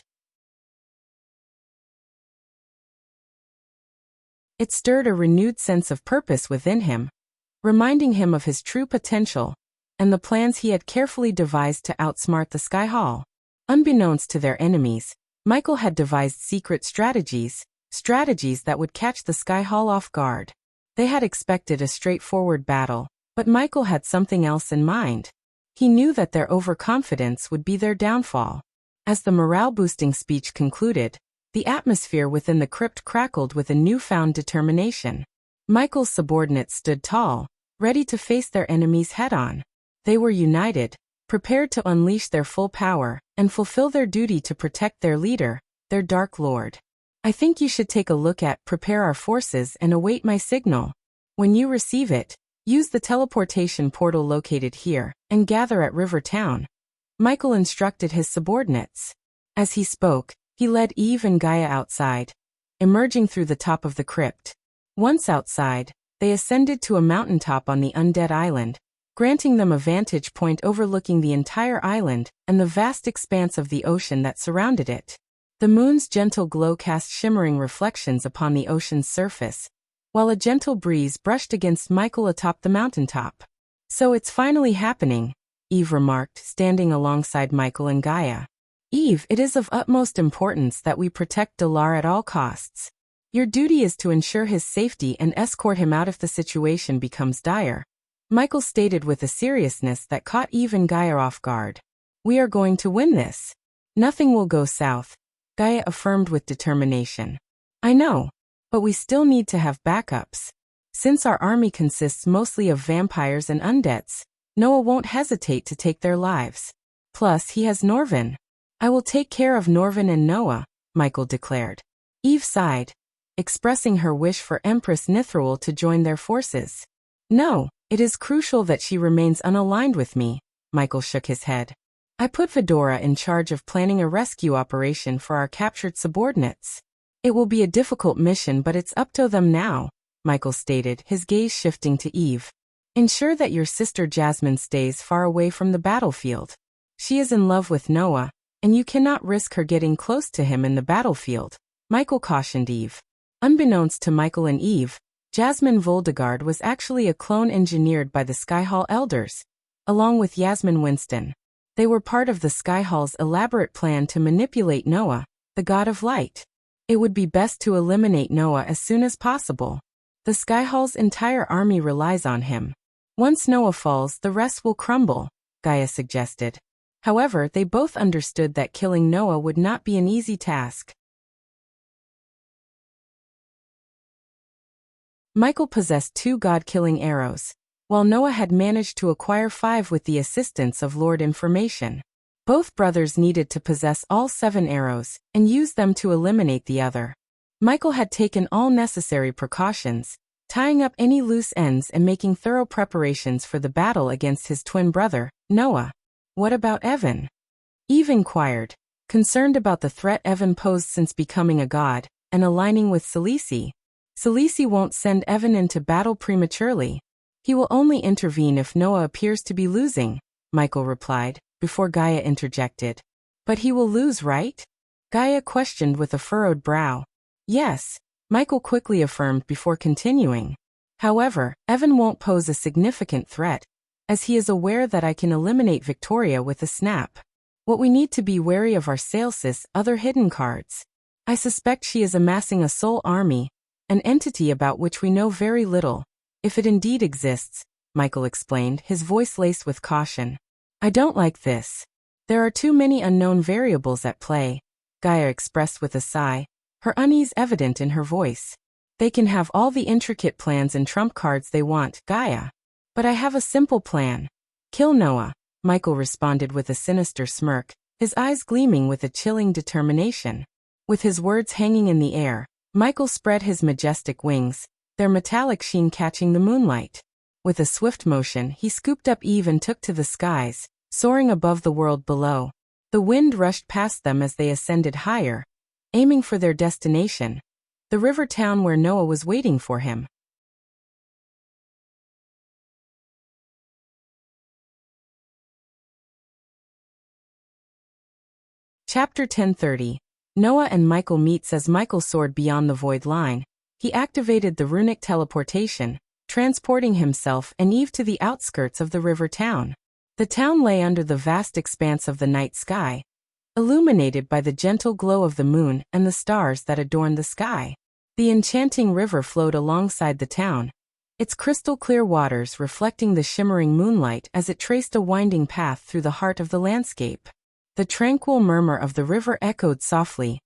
It stirred a renewed sense of purpose within him, reminding him of his true potential and the plans he had carefully devised to outsmart the Sky Hall. Unbeknownst to their enemies, Michael had devised secret strategies that would catch the Sky Hall off guard. They had expected a straightforward battle, but Michael had something else in mind. He knew that their overconfidence would be their downfall. As the morale-boosting speech concluded, the atmosphere within the crypt crackled with a newfound determination. Michael's subordinates stood tall, ready to face their enemies head-on. They were united, prepared to unleash their full power and fulfill their duty to protect their leader, their Dark Lord. I think you should take a look at Prepare Our Forces and await my signal. When you receive it, use the teleportation portal located here and gather at River Town. Michael instructed his subordinates. As he spoke, he led Eve and Gaia outside, emerging through the top of the crypt. Once outside, they ascended to a mountaintop on the undead island, granting them a vantage point overlooking the entire island and the vast expanse of the ocean that surrounded it. The moon's gentle glow cast shimmering reflections upon the ocean's surface, while a gentle breeze brushed against Michael atop the mountaintop. "So it's finally happening," Eve remarked, standing alongside Michael and Gaia. "Eve, it is of utmost importance that we protect Dalar at all costs. Your duty is to ensure his safety and escort him out if the situation becomes dire," Michael stated with a seriousness that caught Eve and Gaia off guard. "We are going to win this. Nothing will go south," Gaia affirmed with determination. "I know, but we still need to have backups. Since our army consists mostly of vampires and undeads, Noah won't hesitate to take their lives. Plus, he has Norvin." "I will take care of Norvin and Noah," Michael declared. Eve sighed, expressing her wish for Empress Nithruel to join their forces. "No, it is crucial that she remains unaligned with me," Michael shook his head. "I put Fedora in charge of planning a rescue operation for our captured subordinates. It will be a difficult mission, but it's up to them now," Michael stated, his gaze shifting to Eve. "Ensure that your sister Jasmine stays far away from the battlefield. She is in love with Noah, and you cannot risk her getting close to him in the battlefield," Michael cautioned Eve. Unbeknownst to Michael and Eve, Jasmine Voldegard was actually a clone engineered by the Skyhall Elders, along with Yasmin Winston. They were part of the Skyhall's elaborate plan to manipulate Noah, the god of light. It would be best to eliminate Noah as soon as possible. The Skyhall's entire army relies on him. Once Noah falls, the rest will crumble, Gaia suggested. However, they both understood that killing Noah would not be an easy task. Michael possessed 2 god-killing arrows, while Noah had managed to acquire 5 with the assistance of Lord Information. Both brothers needed to possess all 7 arrows and use them to eliminate the other. Michael had taken all necessary precautions, tying up any loose ends and making thorough preparations for the battle against his twin brother, Noah. "What about Evan?" Eve inquired, concerned about the threat Evan posed since becoming a god and aligning with Selisi. "Selisi won't send Evan into battle prematurely. He will only intervene if Noah appears to be losing," Michael replied, before Gaia interjected. "But he will lose, right?" Gaia questioned with a furrowed brow. "Yes," Michael quickly affirmed before continuing. "However, Evan won't pose a significant threat, as he is aware that I can eliminate Victoria with a snap. What we need to be wary of are Sales's other hidden cards. I suspect she is amassing a soul army, an entity about which we know very little, if it indeed exists," Michael explained, his voice laced with caution. "I don't like this. There are too many unknown variables at play," Gaia expressed with a sigh, her unease evident in her voice. "They can have all the intricate plans and trump cards they want, Gaia. But I have a simple plan. Kill Noah," Michael responded with a sinister smirk, his eyes gleaming with a chilling determination. With his words hanging in the air, Michael spread his majestic wings, their metallic sheen catching the moonlight. With a swift motion, he scooped up Eve and took to the skies, soaring above the world below. The wind rushed past them as they ascended higher, aiming for their destination, the river town where Noah was waiting for him. Chapter 1030. Noah and Michael meets. As Michael soared beyond the void line, he activated the runic teleportation, transporting himself and Eve to the outskirts of the river town. The town lay under the vast expanse of the night sky, illuminated by the gentle glow of the moon and the stars that adorned the sky. The enchanting river flowed alongside the town, its crystal-clear waters reflecting the shimmering moonlight as it traced a winding path through the heart of the landscape. The tranquil murmur of the river echoed softly,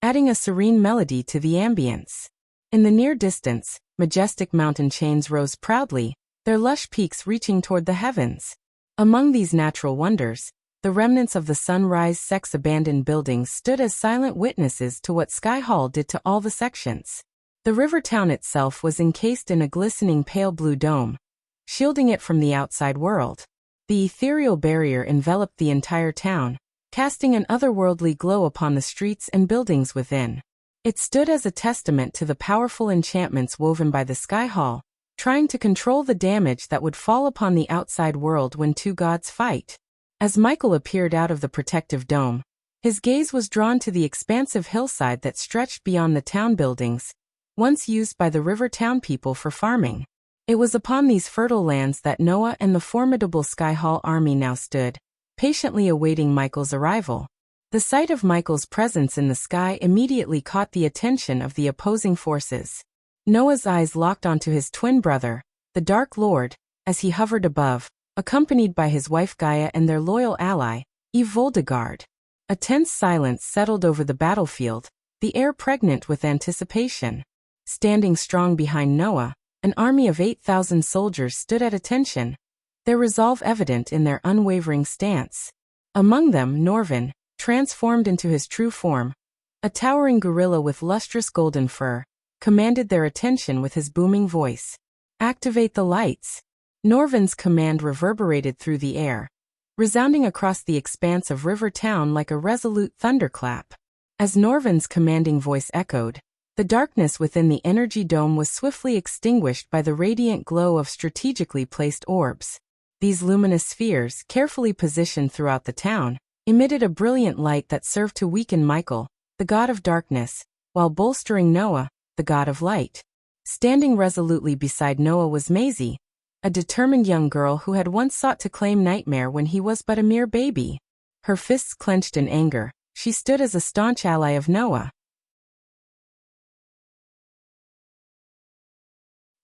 adding a serene melody to the ambience. In the near distance, majestic mountain chains rose proudly, their lush peaks reaching toward the heavens. Among these natural wonders, the remnants of the Sunrise Sec's abandoned buildings stood as silent witnesses to what Skyhall did to all the sections. The river town itself was encased in a glistening pale blue dome, shielding it from the outside world. The ethereal barrier enveloped the entire town, casting an otherworldly glow upon the streets and buildings within. It stood as a testament to the powerful enchantments woven by the Sky Hall, trying to control the damage that would fall upon the outside world when two gods fight. As Michael appeared out of the protective dome, his gaze was drawn to the expansive hillside that stretched beyond the town buildings, once used by the river town people for farming. It was upon these fertile lands that Noah and the formidable Sky Hall army now stood, patiently awaiting Michael's arrival. The sight of Michael's presence in the sky immediately caught the attention of the opposing forces. Noah's eyes locked onto his twin brother, the Dark Lord, as he hovered above, accompanied by his wife Gaia and their loyal ally, Eve Voldegard. A tense silence settled over the battlefield, the air pregnant with anticipation. Standing strong behind Noah, an army of 8,000 soldiers stood at attention, their resolve evident in their unwavering stance. Among them Norvin, transformed into his true form, a towering gorilla with lustrous golden fur, commanded their attention with his booming voice. "Activate the lights." Norvin's command reverberated through the air, resounding across the expanse of River Town like a resolute thunderclap. As Norvin's commanding voice echoed, the darkness within the energy dome was swiftly extinguished by the radiant glow of strategically placed orbs. These luminous spheres, carefully positioned throughout the town, emitted a brilliant light that served to weaken Michael, the god of darkness, while bolstering Noah, the god of light. Standing resolutely beside Noah was Maisie, a determined young girl who had once sought to claim Nightmare when he was but a mere baby. Her fists clenched in anger, she stood as a staunch ally of Noah.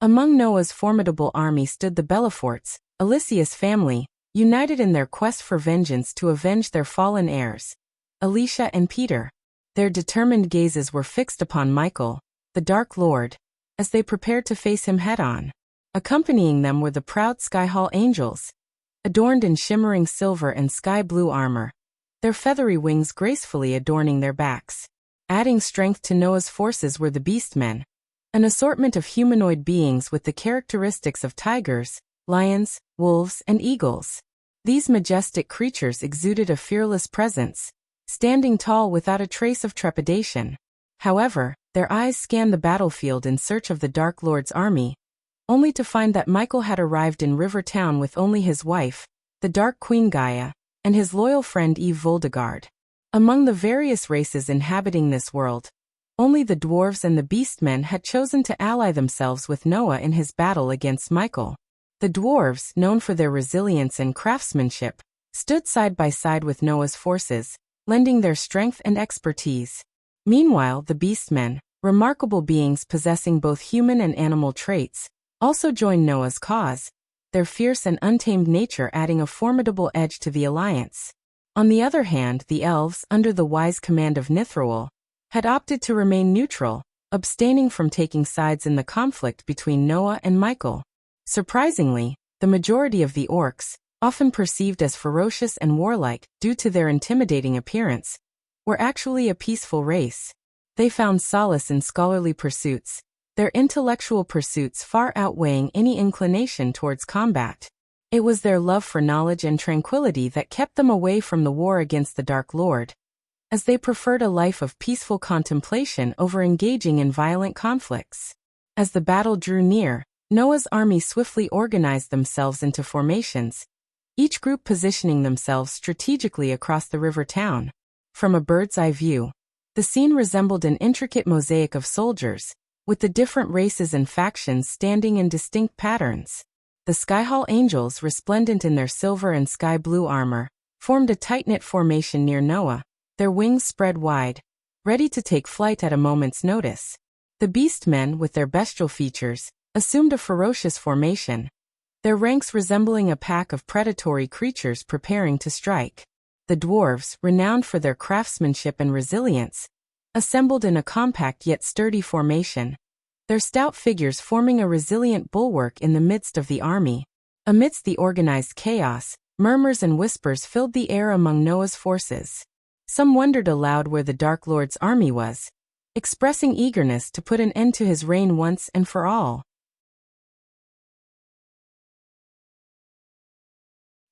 Among Noah's formidable army stood the Bellaforts, Alicia's family, united in their quest for vengeance to avenge their fallen heirs, Alicia and Peter. Their determined gazes were fixed upon Michael, the Dark Lord, as they prepared to face him head-on. Accompanying them were the proud Sky Hall Angels, adorned in shimmering silver and sky-blue armor, their feathery wings gracefully adorning their backs. Adding strength to Noah's forces were the Beastmen, an assortment of humanoid beings with the characteristics of tigers, lions, wolves, and eagles. These majestic creatures exuded a fearless presence, standing tall without a trace of trepidation. However, their eyes scanned the battlefield in search of the Dark Lord's army, only to find that Michael had arrived in River Town with only his wife, the Dark Queen Gaia, and his loyal friend Eve Voldegard. Among the various races inhabiting this world, only the dwarves and the beastmen had chosen to ally themselves with Noah in his battle against Michael. The dwarves, known for their resilience and craftsmanship, stood side by side with Noah's forces, lending their strength and expertise. Meanwhile, the beastmen, remarkable beings possessing both human and animal traits, also joined Noah's cause, their fierce and untamed nature adding a formidable edge to the alliance. On the other hand, the elves, under the wise command of Nithroel, had opted to remain neutral, abstaining from taking sides in the conflict between Noah and Michael. Surprisingly, the majority of the orcs, often perceived as ferocious and warlike due to their intimidating appearance, were actually a peaceful race. They found solace in scholarly pursuits, their intellectual pursuits far outweighing any inclination towards combat. It was their love for knowledge and tranquility that kept them away from the war against the Dark Lord, as they preferred a life of peaceful contemplation over engaging in violent conflicts. As the battle drew near, Noah's army swiftly organized themselves into formations, each group positioning themselves strategically across the river town. From a bird's-eye view, the scene resembled an intricate mosaic of soldiers, with the different races and factions standing in distinct patterns. The Sky Hall Angels, resplendent in their silver and sky-blue armor, formed a tight-knit formation near Noah, their wings spread wide, ready to take flight at a moment's notice. The Beastmen, with their bestial features, assumed a ferocious formation, their ranks resembling a pack of predatory creatures preparing to strike. The dwarves, renowned for their craftsmanship and resilience, assembled in a compact yet sturdy formation, their stout figures forming a resilient bulwark in the midst of the army. Amidst the organized chaos, murmurs and whispers filled the air among Noah's forces. Some wondered aloud where the Dark Lord's army was, expressing eagerness to put an end to his reign once and for all.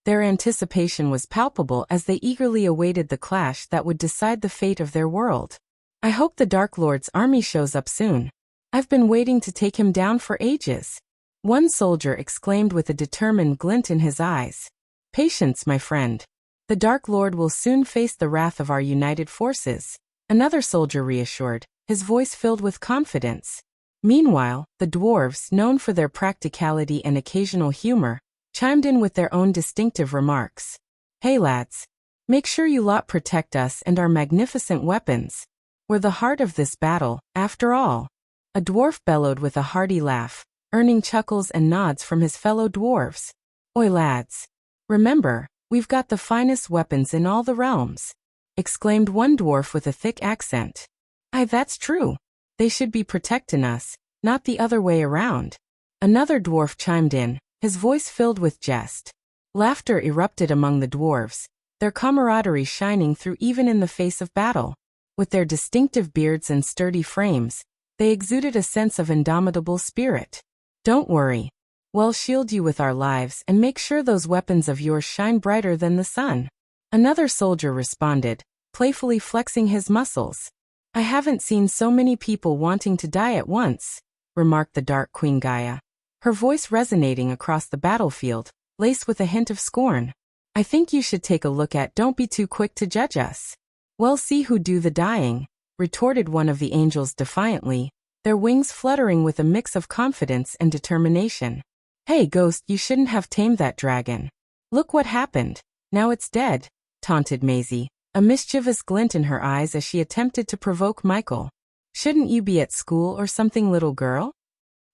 Their anticipation was palpable as they eagerly awaited the clash that would decide the fate of their world. I hope the Dark Lord's army shows up soon. I've been waiting to take him down for ages. One soldier exclaimed with a determined glint in his eyes. Patience, my friend. The Dark Lord will soon face the wrath of our united forces. Another soldier reassured, his voice filled with confidence. Meanwhile, the dwarves, known for their practicality and occasional humor, chimed in with their own distinctive remarks. Hey lads, make sure you lot protect us and our magnificent weapons. We're the heart of this battle, after all. A dwarf bellowed with a hearty laugh, earning chuckles and nods from his fellow dwarves. Oi lads. Remember, we've got the finest weapons in all the realms, exclaimed one dwarf with a thick accent. Aye, that's true. They should be protecting us, not the other way around. Another dwarf chimed in, his voice filled with jest. Laughter erupted among the dwarves, their camaraderie shining through even in the face of battle. With their distinctive beards and sturdy frames, they exuded a sense of indomitable spirit. Don't worry. We'll shield you with our lives and make sure those weapons of yours shine brighter than the sun. Another soldier responded, playfully flexing his muscles. I haven't seen so many people wanting to die at once, remarked the Dark Queen Gaia, her voice resonating across the battlefield, laced with a hint of scorn. I think you should take a look at Don't be too quick to judge us. We'll see who do the dying, retorted one of the angels defiantly, their wings fluttering with a mix of confidence and determination. Hey Ghost, you shouldn't have tamed that dragon. Look what happened. Now it's dead, taunted Maisie, a mischievous glint in her eyes as she attempted to provoke Michael. Shouldn't you be at school or something, little girl?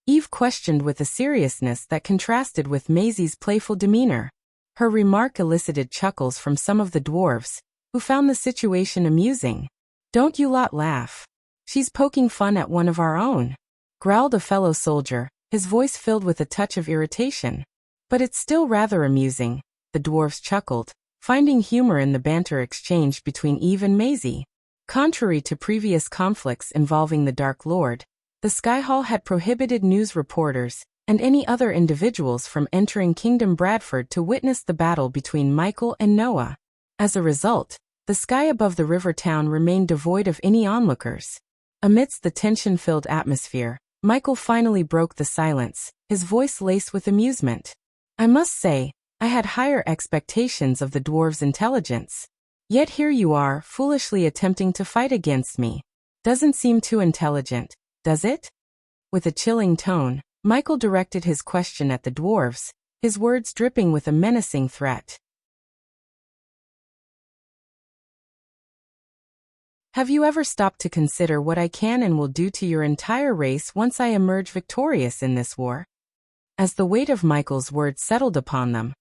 Eve questioned with a seriousness that contrasted with Maisie's playful demeanor. Her remark elicited chuckles from some of the dwarves, who found the situation amusing. Don't you lot laugh. She's poking fun at one of our own, growled a fellow soldier, his voice filled with a touch of irritation. But it's still rather amusing, the dwarves chuckled, finding humor in the banter exchanged between Eve and Maisie. Contrary to previous conflicts involving the Dark Lord, the Sky Hall had prohibited news reporters and any other individuals from entering Kingdom Bradford to witness the battle between Michael and Noah. As a result, the sky above the river town remained devoid of any onlookers. Amidst the tension-filled atmosphere, Michael finally broke the silence, his voice laced with amusement. I must say, I had higher expectations of the dwarves' intelligence. Yet here you are, foolishly attempting to fight against me. Doesn't seem too intelligent, does it? With a chilling tone, Michael directed his question at the dwarves, his words dripping with a menacing threat. Have you ever stopped to consider what I can and will do to your entire race once I emerge victorious in this war? As the weight of Michael's words settled upon them,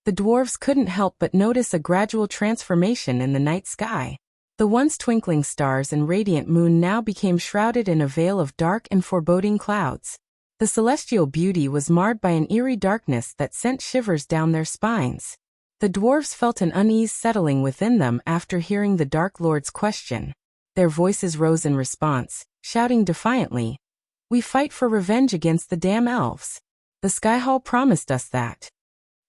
the dwarves couldn't help but notice a gradual transformation in the night sky. The once twinkling stars and radiant moon now became shrouded in a veil of dark and foreboding clouds. The celestial beauty was marred by an eerie darkness that sent shivers down their spines. The dwarves felt an unease settling within them after hearing the Dark Lord's question. Their voices rose in response, shouting defiantly, "We fight for revenge against the damn elves. The Sky Hall promised us that."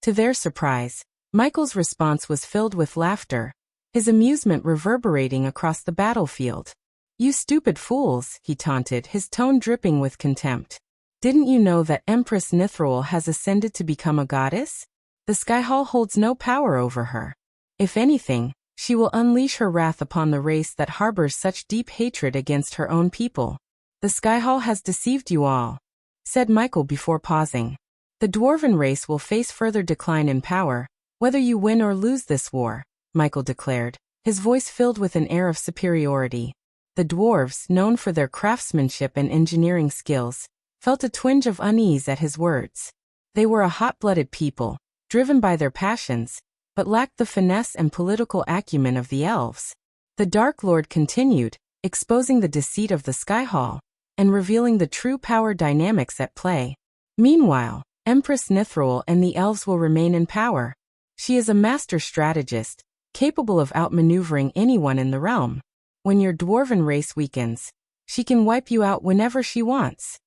To their surprise, Michael's response was filled with laughter, his amusement reverberating across the battlefield. "You stupid fools," he taunted, his tone dripping with contempt. "Didn't you know that Empress Nithroel has ascended to become a goddess? The Sky Hall holds no power over her. If anything, she will unleash her wrath upon the race that harbors such deep hatred against her own people. The Sky Hall has deceived you all," said Michael before pausing. "The dwarven race will face further decline in power, whether you win or lose this war," Michael declared, his voice filled with an air of superiority. The dwarves, known for their craftsmanship and engineering skills, felt a twinge of unease at his words. They were a hot-blooded people, driven by their passions, but lacked the finesse and political acumen of the elves. The Dark Lord continued, exposing the deceit of the Sky Hall, and revealing the true power dynamics at play. Meanwhile, Empress Nithroel and the elves will remain in power. She is a master strategist, capable of outmaneuvering anyone in the realm. When your dwarven race weakens, she can wipe you out whenever she wants.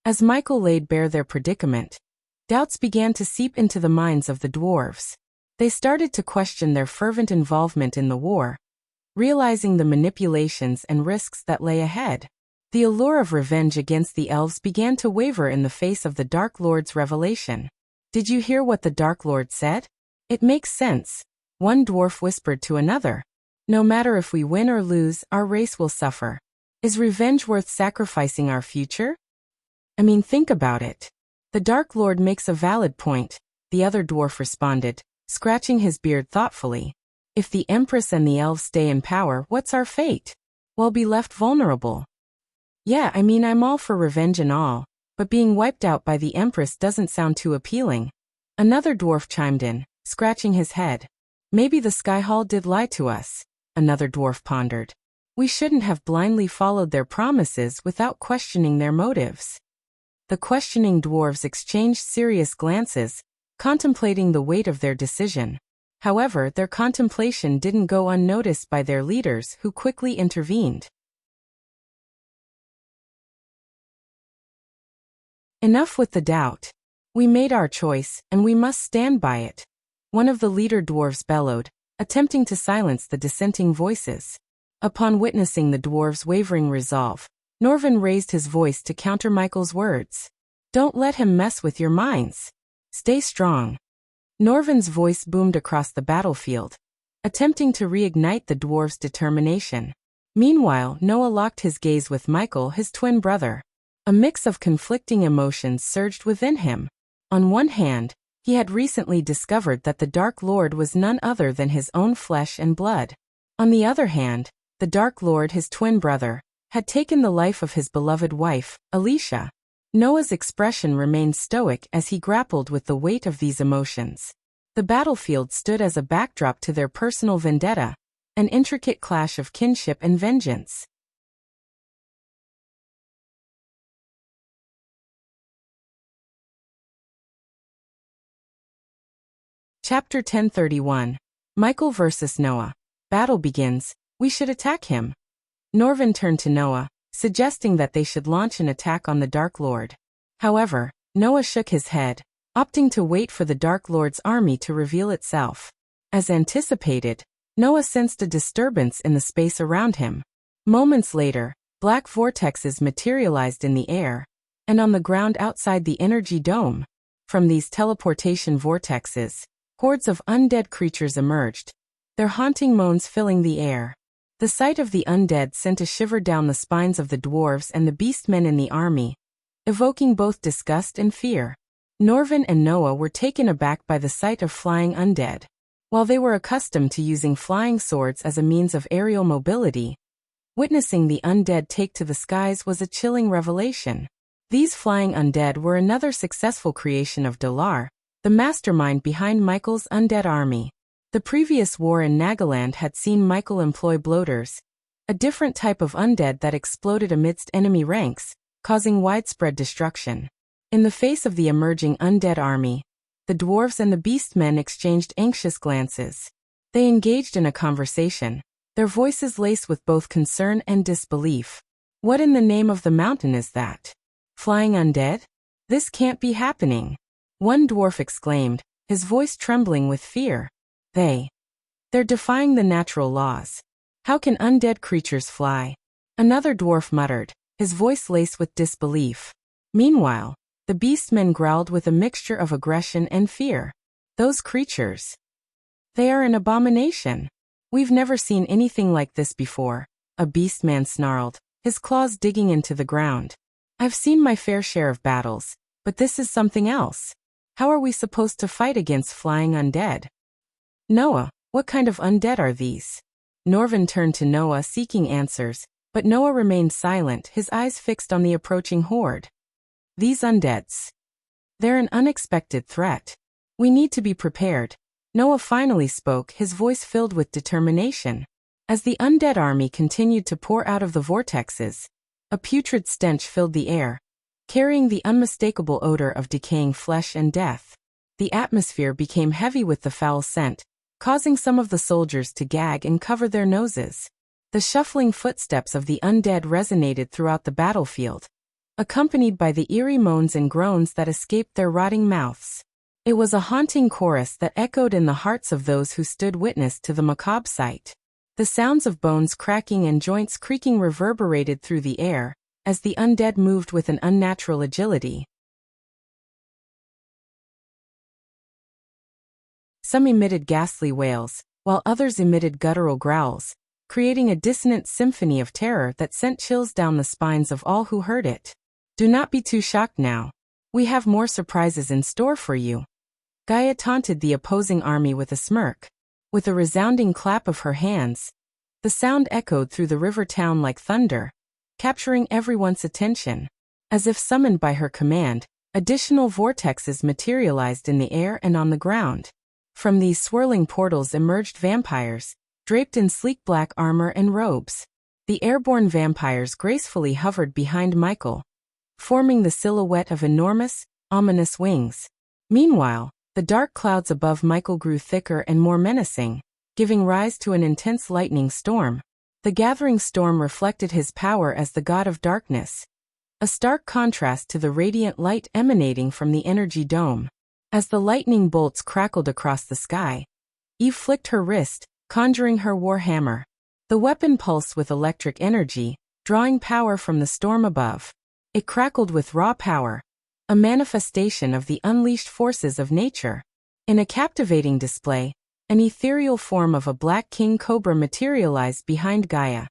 As Michael laid bare their predicament, doubts began to seep into the minds of the dwarves. They started to question their fervent involvement in the war, realizing the manipulations and risks that lay ahead. The allure of revenge against the elves began to waver in the face of the Dark Lord's revelation. "Did you hear what the Dark Lord said? It makes sense," one dwarf whispered to another. "No matter if we win or lose, our race will suffer. Is revenge worth sacrificing our future? I mean, think about it." "The Dark Lord makes a valid point," the other dwarf responded, scratching his beard thoughtfully. "If the Empress and the elves stay in power, what's our fate? We'll be left vulnerable." "Yeah, I mean, I'm all for revenge and all, but being wiped out by the Empress doesn't sound too appealing," another dwarf chimed in, scratching his head. "Maybe the Sky Hall did lie to us," another dwarf pondered. "We shouldn't have blindly followed their promises without questioning their motives." The questioning dwarves exchanged serious glances, contemplating the weight of their decision. However, their contemplation didn't go unnoticed by their leaders, who quickly intervened. "Enough with the doubt. We made our choice, and we must stand by it," one of the leader dwarves bellowed, attempting to silence the dissenting voices. Upon witnessing the dwarves' wavering resolve, Norvin raised his voice to counter Michael's words. "Don't let him mess with your minds. Stay strong." Norvin's voice boomed across the battlefield, attempting to reignite the dwarves' determination. Meanwhile, Noah locked his gaze with Michael, his twin brother. A mix of conflicting emotions surged within him. On one hand, he had recently discovered that the Dark Lord was none other than his own flesh and blood. On the other hand, the Dark Lord, his twin brother, had taken the life of his beloved wife, Alicia. Noah's expression remained stoic as he grappled with the weight of these emotions. The battlefield stood as a backdrop to their personal vendetta, an intricate clash of kinship and vengeance. Chapter 1031. Michael vs. Noah. Battle begins. "We should attack him." Norvin turned to Noah, suggesting that they should launch an attack on the Dark Lord. However, Noah shook his head, opting to wait for the Dark Lord's army to reveal itself. As anticipated, Noah sensed a disturbance in the space around him. Moments later, black vortexes materialized in the air, and on the ground outside the energy dome. From these teleportation vortexes, hordes of undead creatures emerged, their haunting moans filling the air. The sight of the undead sent a shiver down the spines of the dwarves and the beastmen in the army, evoking both disgust and fear. Norvin and Noah were taken aback by the sight of flying undead. While they were accustomed to using flying swords as a means of aerial mobility, witnessing the undead take to the skies was a chilling revelation. These flying undead were another successful creation of Dalar, the mastermind behind Michael's undead army. The previous war in Nagaland had seen Michael employ bloaters, a different type of undead that exploded amidst enemy ranks, causing widespread destruction. In the face of the emerging undead army, the dwarves and the beastmen exchanged anxious glances. They engaged in a conversation, their voices laced with both concern and disbelief. "What in the name of the mountain is that? Flying undead? This can't be happening," one dwarf exclaimed, his voice trembling with fear. They're defying the natural laws. How can undead creatures fly?" another dwarf muttered, his voice laced with disbelief. Meanwhile, the beastmen growled with a mixture of aggression and fear. "Those creatures. They are an abomination. We've never seen anything like this before," a beastman snarled, his claws digging into the ground. "I've seen my fair share of battles, but this is something else. How are we supposed to fight against flying undead?" "Noah, what kind of undead are these?" Norvin turned to Noah seeking answers, but Noah remained silent, his eyes fixed on the approaching horde. "These undeads. They're an unexpected threat. We need to be prepared." Noah finally spoke, his voice filled with determination. As the undead army continued to pour out of the vortexes, a putrid stench filled the air, carrying the unmistakable odor of decaying flesh and death. The atmosphere became heavy with the foul scent, causing some of the soldiers to gag and cover their noses. The shuffling footsteps of the undead resonated throughout the battlefield, accompanied by the eerie moans and groans that escaped their rotting mouths. It was a haunting chorus that echoed in the hearts of those who stood witness to the macabre sight. The sounds of bones cracking and joints creaking reverberated through the air, as the undead moved with an unnatural agility. Some emitted ghastly wails, while others emitted guttural growls, creating a dissonant symphony of terror that sent chills down the spines of all who heard it. Do not be too shocked now. We have more surprises in store for you. Gaia taunted the opposing army with a smirk. With a resounding clap of her hands, the sound echoed through the river town like thunder, capturing everyone's attention. As if summoned by her command, additional vortexes materialized in the air and on the ground. From these swirling portals emerged vampires, draped in sleek black armor and robes. The airborne vampires gracefully hovered behind Michael, forming the silhouette of enormous, ominous wings. Meanwhile, the dark clouds above Michael grew thicker and more menacing, giving rise to an intense lightning storm. The gathering storm reflected his power as the god of darkness, a stark contrast to the radiant light emanating from the energy dome. As the lightning bolts crackled across the sky, Eve flicked her wrist, conjuring her war hammer. The weapon pulsed with electric energy, drawing power from the storm above. It crackled with raw power, a manifestation of the unleashed forces of nature. In a captivating display, an ethereal form of a black king cobra materialized behind Gaia,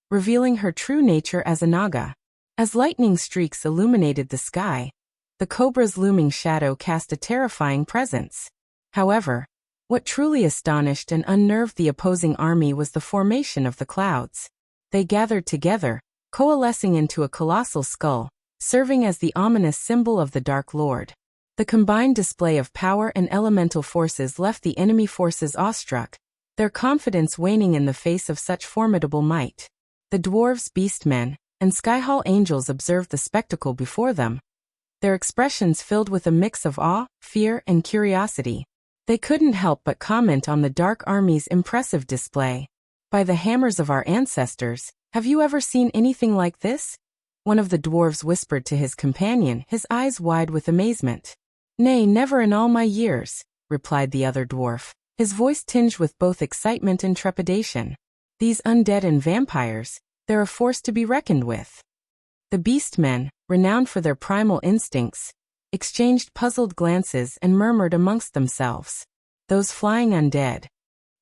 revealing her true nature as a naga. As lightning streaks illuminated the sky, the cobra's looming shadow cast a terrifying presence. However, what truly astonished and unnerved the opposing army was the formation of the clouds. They gathered together, coalescing into a colossal skull, serving as the ominous symbol of the Dark Lord. The combined display of power and elemental forces left the enemy forces awestruck, their confidence waning in the face of such formidable might. The dwarves, beastmen, and skyhall angels observed the spectacle before them, their expressions filled with a mix of awe, fear, and curiosity. They couldn't help but comment on the Dark Army's impressive display. By the hammers of our ancestors, have you ever seen anything like this? One of the dwarves whispered to his companion, his eyes wide with amazement. Nay, never in all my years, replied the other dwarf, his voice tinged with both excitement and trepidation. These undead and vampires, they're a force to be reckoned with. The beastmen, renowned for their primal instincts, exchanged puzzled glances and murmured amongst themselves. Those flying undead.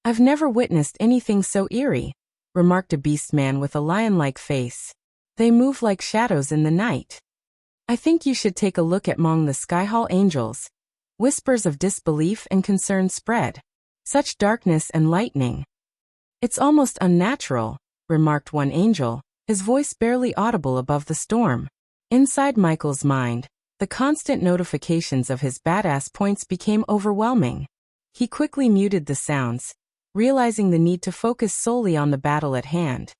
I've never witnessed anything so eerie, remarked a beastman with a lion-like face. They move like shadows in the night. I think you should take a look at among the skyhall angels. Whispers of disbelief and concern spread. Such darkness and lightning. It's almost unnatural, remarked one angel, his voice barely audible above the storm. Inside Michael's mind, the constant notifications of his badass points became overwhelming. He quickly muted the sounds, realizing the need to focus solely on the battle at hand.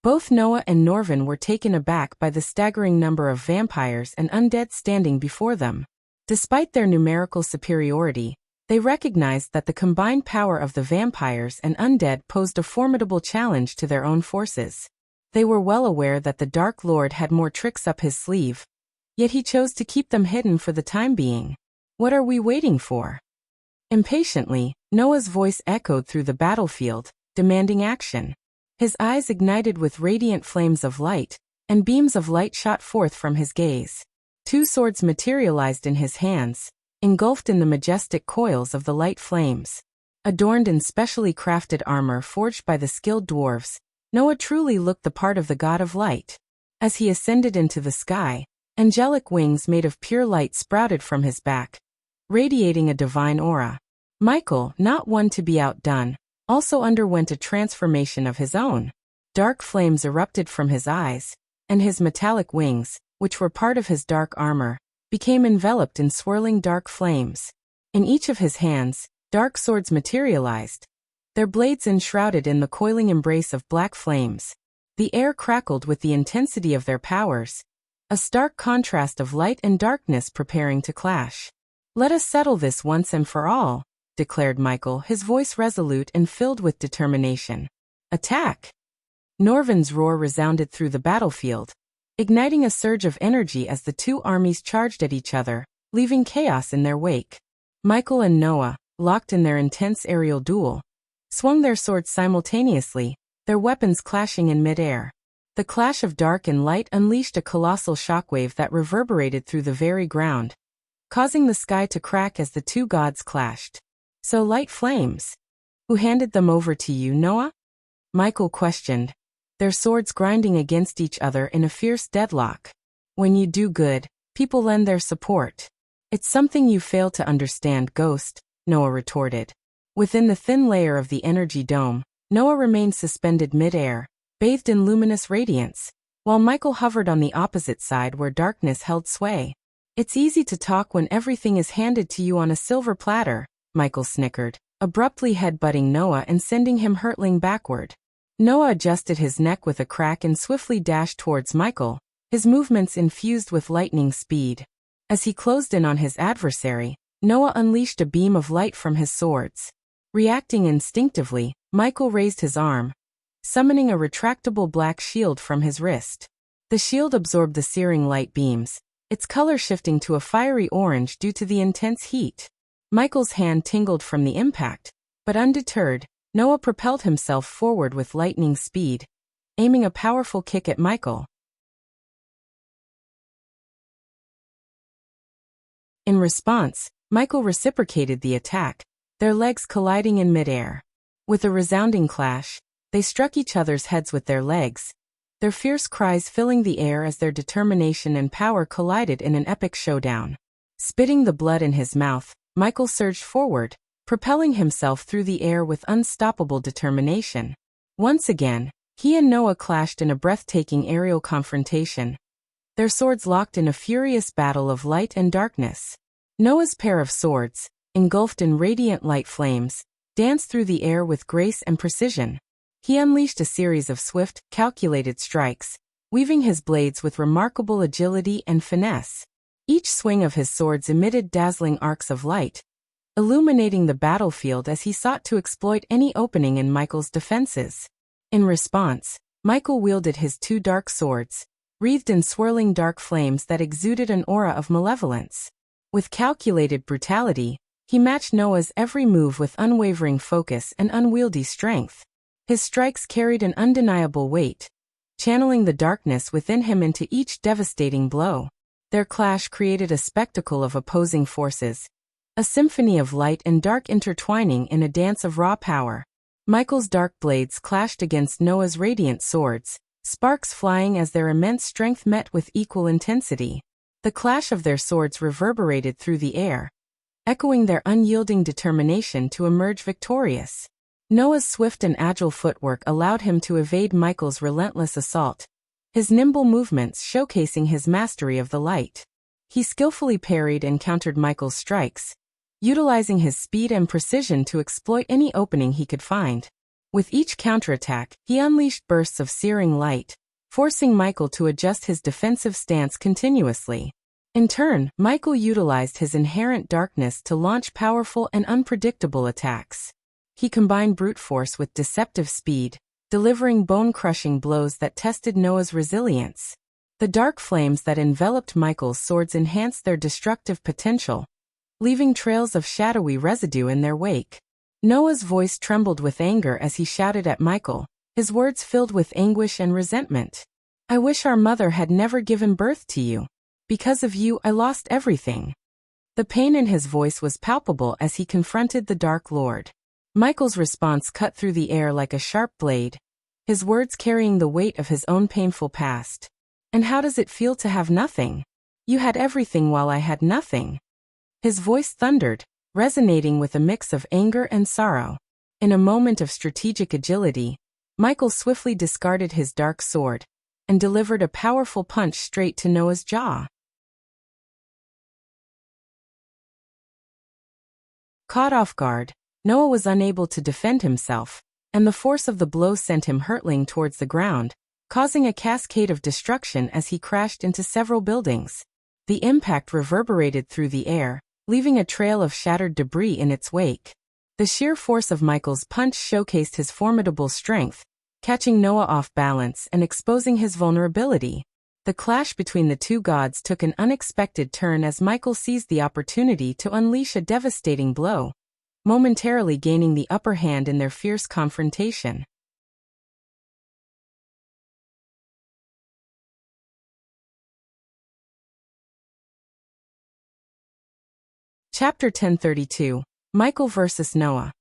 Both Noah and Norvin were taken aback by the staggering number of vampires and undead standing before them. Despite their numerical superiority, they recognized that the combined power of the vampires and undead posed a formidable challenge to their own forces. They were well aware that the Dark Lord had more tricks up his sleeve, yet he chose to keep them hidden for the time being. What are we waiting for? Impatiently, Noah's voice echoed through the battlefield, demanding action. His eyes ignited with radiant flames of light, and beams of light shot forth from his gaze. Two swords materialized in his hands, engulfed in the majestic coils of the light flames. Adorned in specially crafted armor forged by the skilled dwarves, Noah truly looked the part of the god of light. As he ascended into the sky, angelic wings made of pure light sprouted from his back, radiating a divine aura. Michael, not one to be outdone, also underwent a transformation of his own. Dark flames erupted from his eyes, and his metallic wings, which were part of his dark armor, became enveloped in swirling dark flames. In each of his hands, dark swords materialized, their blades enshrouded in the coiling embrace of black flames. The air crackled with the intensity of their powers, a stark contrast of light and darkness preparing to clash. Let us settle this once and for all, declared Michael, his voice resolute and filled with determination. Attack! Norvin's roar resounded through the battlefield, igniting a surge of energy as the two armies charged at each other, leaving chaos in their wake. Michael and Noah, locked in their intense aerial duel, swung their swords simultaneously, their weapons clashing in midair. The clash of dark and light unleashed a colossal shockwave that reverberated through the very ground, causing the sky to crack as the two gods clashed. So light flames. Who handed them over to you, Noah? Michael questioned, their swords grinding against each other in a fierce deadlock. When you do good, people lend their support. It's something you fail to understand, Ghost, Noah retorted. Within the thin layer of the energy dome, Noah remained suspended mid-air, bathed in luminous radiance, while Michael hovered on the opposite side where darkness held sway. It's easy to talk when everything is handed to you on a silver platter, Michael snickered, abruptly headbutting Noah and sending him hurtling backward. Noah adjusted his neck with a crack and swiftly dashed towards Michael, his movements infused with lightning speed. As he closed in on his adversary, Noah unleashed a beam of light from his swords. Reacting instinctively, Michael raised his arm, summoning a retractable black shield from his wrist. The shield absorbed the searing light beams, its color shifting to a fiery orange due to the intense heat. Michael's hand tingled from the impact, but undeterred, Noah propelled himself forward with lightning speed, aiming a powerful kick at Michael. In response, Michael reciprocated the attack, their legs colliding in midair. With a resounding clash, they struck each other's heads with their legs, their fierce cries filling the air as their determination and power collided in an epic showdown. Spitting the blood in his mouth, Michael surged forward, propelling himself through the air with unstoppable determination. Once again, he and Noah clashed in a breathtaking aerial confrontation, their swords locked in a furious battle of light and darkness. Noah's pair of swords, engulfed in radiant light flames, danced through the air with grace and precision. He unleashed a series of swift, calculated strikes, weaving his blades with remarkable agility and finesse. Each swing of his swords emitted dazzling arcs of light, illuminating the battlefield as he sought to exploit any opening in Michael's defenses. In response, Michael wielded his two dark swords, wreathed in swirling dark flames that exuded an aura of malevolence. With calculated brutality, he matched Noah's every move with unwavering focus and unwieldy strength. His strikes carried an undeniable weight, channeling the darkness within him into each devastating blow. Their clash created a spectacle of opposing forces, a symphony of light and dark intertwining in a dance of raw power. Michael's dark blades clashed against Noah's radiant swords, sparks flying as their immense strength met with equal intensity. The clash of their swords reverberated through the air, echoing their unyielding determination to emerge victorious. Noah's swift and agile footwork allowed him to evade Michael's relentless assault, his nimble movements showcasing his mastery of the light. He skillfully parried and countered Michael's strikes, utilizing his speed and precision to exploit any opening he could find. With each counterattack, he unleashed bursts of searing light, forcing Michael to adjust his defensive stance continuously. In turn, Michael utilized his inherent darkness to launch powerful and unpredictable attacks. He combined brute force with deceptive speed, delivering bone-crushing blows that tested Noah's resilience. The dark flames that enveloped Michael's swords enhanced their destructive potential, leaving trails of shadowy residue in their wake. Noah's voice trembled with anger as he shouted at Michael, his words filled with anguish and resentment. "I wish our mother had never given birth to you. Because of you, I lost everything." The pain in his voice was palpable as he confronted the Dark Lord. Michael's response cut through the air like a sharp blade, his words carrying the weight of his own painful past. "And how does it feel to have nothing? You had everything while I had nothing." His voice thundered, resonating with a mix of anger and sorrow. In a moment of strategic agility, Michael swiftly discarded his dark sword and delivered a powerful punch straight to Noah's jaw. Caught off guard, Noah was unable to defend himself, and the force of the blow sent him hurtling towards the ground, causing a cascade of destruction as he crashed into several buildings. The impact reverberated through the air, leaving a trail of shattered debris in its wake. The sheer force of Michael's punch showcased his formidable strength, catching Noah off balance and exposing his vulnerability. The clash between the two gods took an unexpected turn as Michael seized the opportunity to unleash a devastating blow, momentarily gaining the upper hand in their fierce confrontation. Chapter 1032. Michael vs. Noah.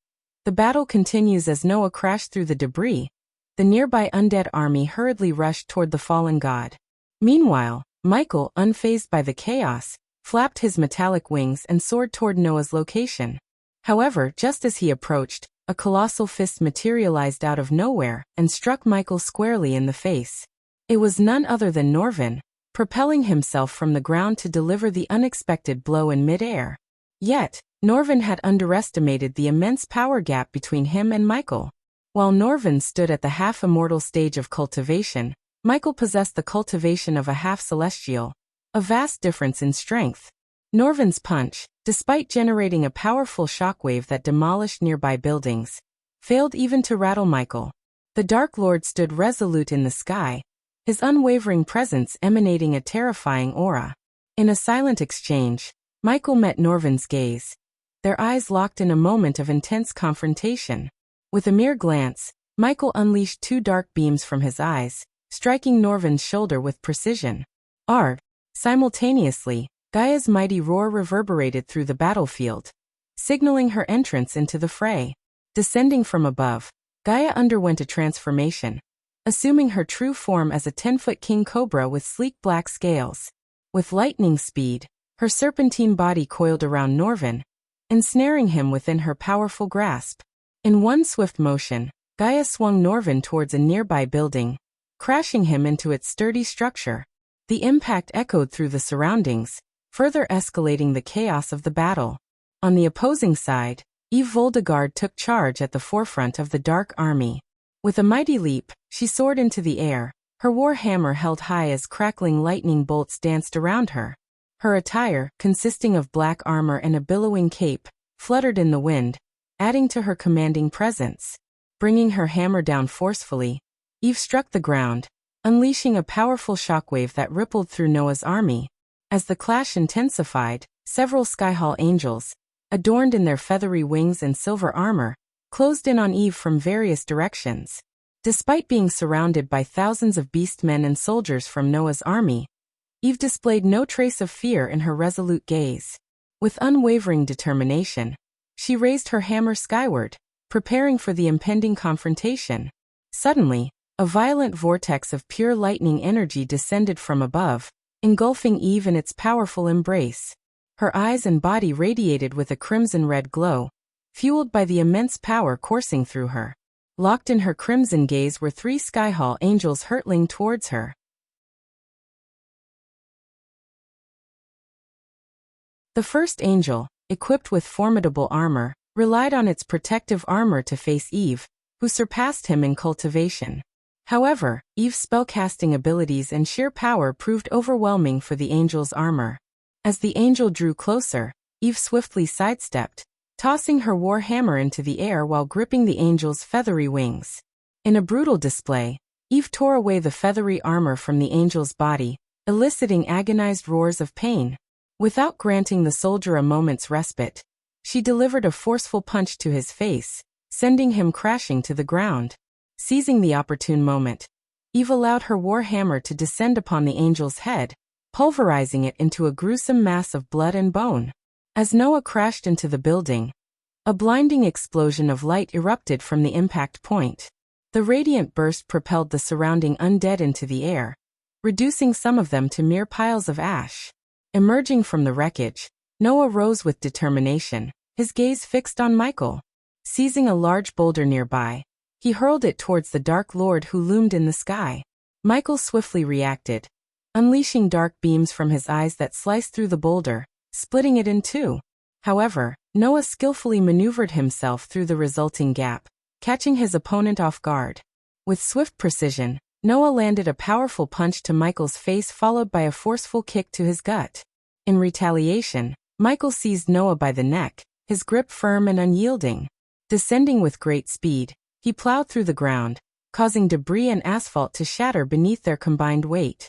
The battle continues as Noah crashed through the debris. The nearby undead army hurriedly rushed toward the fallen god. Meanwhile, Michael, unfazed by the chaos, flapped his metallic wings and soared toward Noah's location. However, just as he approached, a colossal fist materialized out of nowhere and struck Michael squarely in the face. It was none other than Norvin, propelling himself from the ground to deliver the unexpected blow in midair. Yet, Norvin had underestimated the immense power gap between him and Michael. While Norvin stood at the half-immortal stage of cultivation, Michael possessed the cultivation of a half-celestial, a vast difference in strength. Norvin's punch, despite generating a powerful shockwave that demolished nearby buildings, failed even to rattle Michael. The Dark Lord stood resolute in the sky, his unwavering presence emanating a terrifying aura. In a silent exchange, Michael met Norvin's gaze. Their eyes locked in a moment of intense confrontation. With a mere glance, Michael unleashed two dark beams from his eyes, striking Norvin's shoulder with precision. Arg! Simultaneously, Gaia's mighty roar reverberated through the battlefield, signaling her entrance into the fray. Descending from above, Gaia underwent a transformation, assuming her true form as a 10-foot king cobra with sleek black scales. With lightning speed, her serpentine body coiled around Norvin, ensnaring him within her powerful grasp. In one swift motion, Gaia swung Norvin towards a nearby building, crashing him into its sturdy structure. The impact echoed through the surroundings, further escalating the chaos of the battle. On the opposing side, Eve Voldegard took charge at the forefront of the Dark Army. With a mighty leap, she soared into the air, her war hammer held high as crackling lightning bolts danced around her. Her attire, consisting of black armor and a billowing cape, fluttered in the wind, adding to her commanding presence. Bringing her hammer down forcefully, Eve struck the ground, unleashing a powerful shockwave that rippled through Noah's army. As the clash intensified, several Skyhall angels, adorned in their feathery wings and silver armor, closed in on Eve from various directions. Despite being surrounded by thousands of beastmen and soldiers from Noah's army, Eve displayed no trace of fear in her resolute gaze. With unwavering determination, she raised her hammer skyward, preparing for the impending confrontation. Suddenly, a violent vortex of pure lightning energy descended from above, engulfing Eve in its powerful embrace. Her eyes and body radiated with a crimson-red glow, fueled by the immense power coursing through her. Locked in her crimson gaze were three Skyhall angels hurtling towards her. The first angel, equipped with formidable armor, relied on its protective armor to face Eve, who surpassed him in cultivation. However, Eve's spellcasting abilities and sheer power proved overwhelming for the angel's armor. As the angel drew closer, Eve swiftly sidestepped, tossing her war hammer into the air while gripping the angel's feathery wings. In a brutal display, Eve tore away the feathery armor from the angel's body, eliciting agonized roars of pain. Without granting the soldier a moment's respite, she delivered a forceful punch to his face, sending him crashing to the ground. Seizing the opportune moment, Eve allowed her war hammer to descend upon the angel's head, pulverizing it into a gruesome mass of blood and bone. As Noah crashed into the building, a blinding explosion of light erupted from the impact point. The radiant burst propelled the surrounding undead into the air, reducing some of them to mere piles of ash. Emerging from the wreckage, Noah rose with determination, his gaze fixed on Michael. Seizing a large boulder nearby, he hurled it towards the Dark Lord who loomed in the sky. Michael swiftly reacted, unleashing dark beams from his eyes that sliced through the boulder, splitting it in two. However, Noah skillfully maneuvered himself through the resulting gap, catching his opponent off guard. With swift precision, Noah landed a powerful punch to Michael's face followed by a forceful kick to his gut. In retaliation, Michael seized Noah by the neck, his grip firm and unyielding. Descending with great speed, he plowed through the ground, causing debris and asphalt to shatter beneath their combined weight.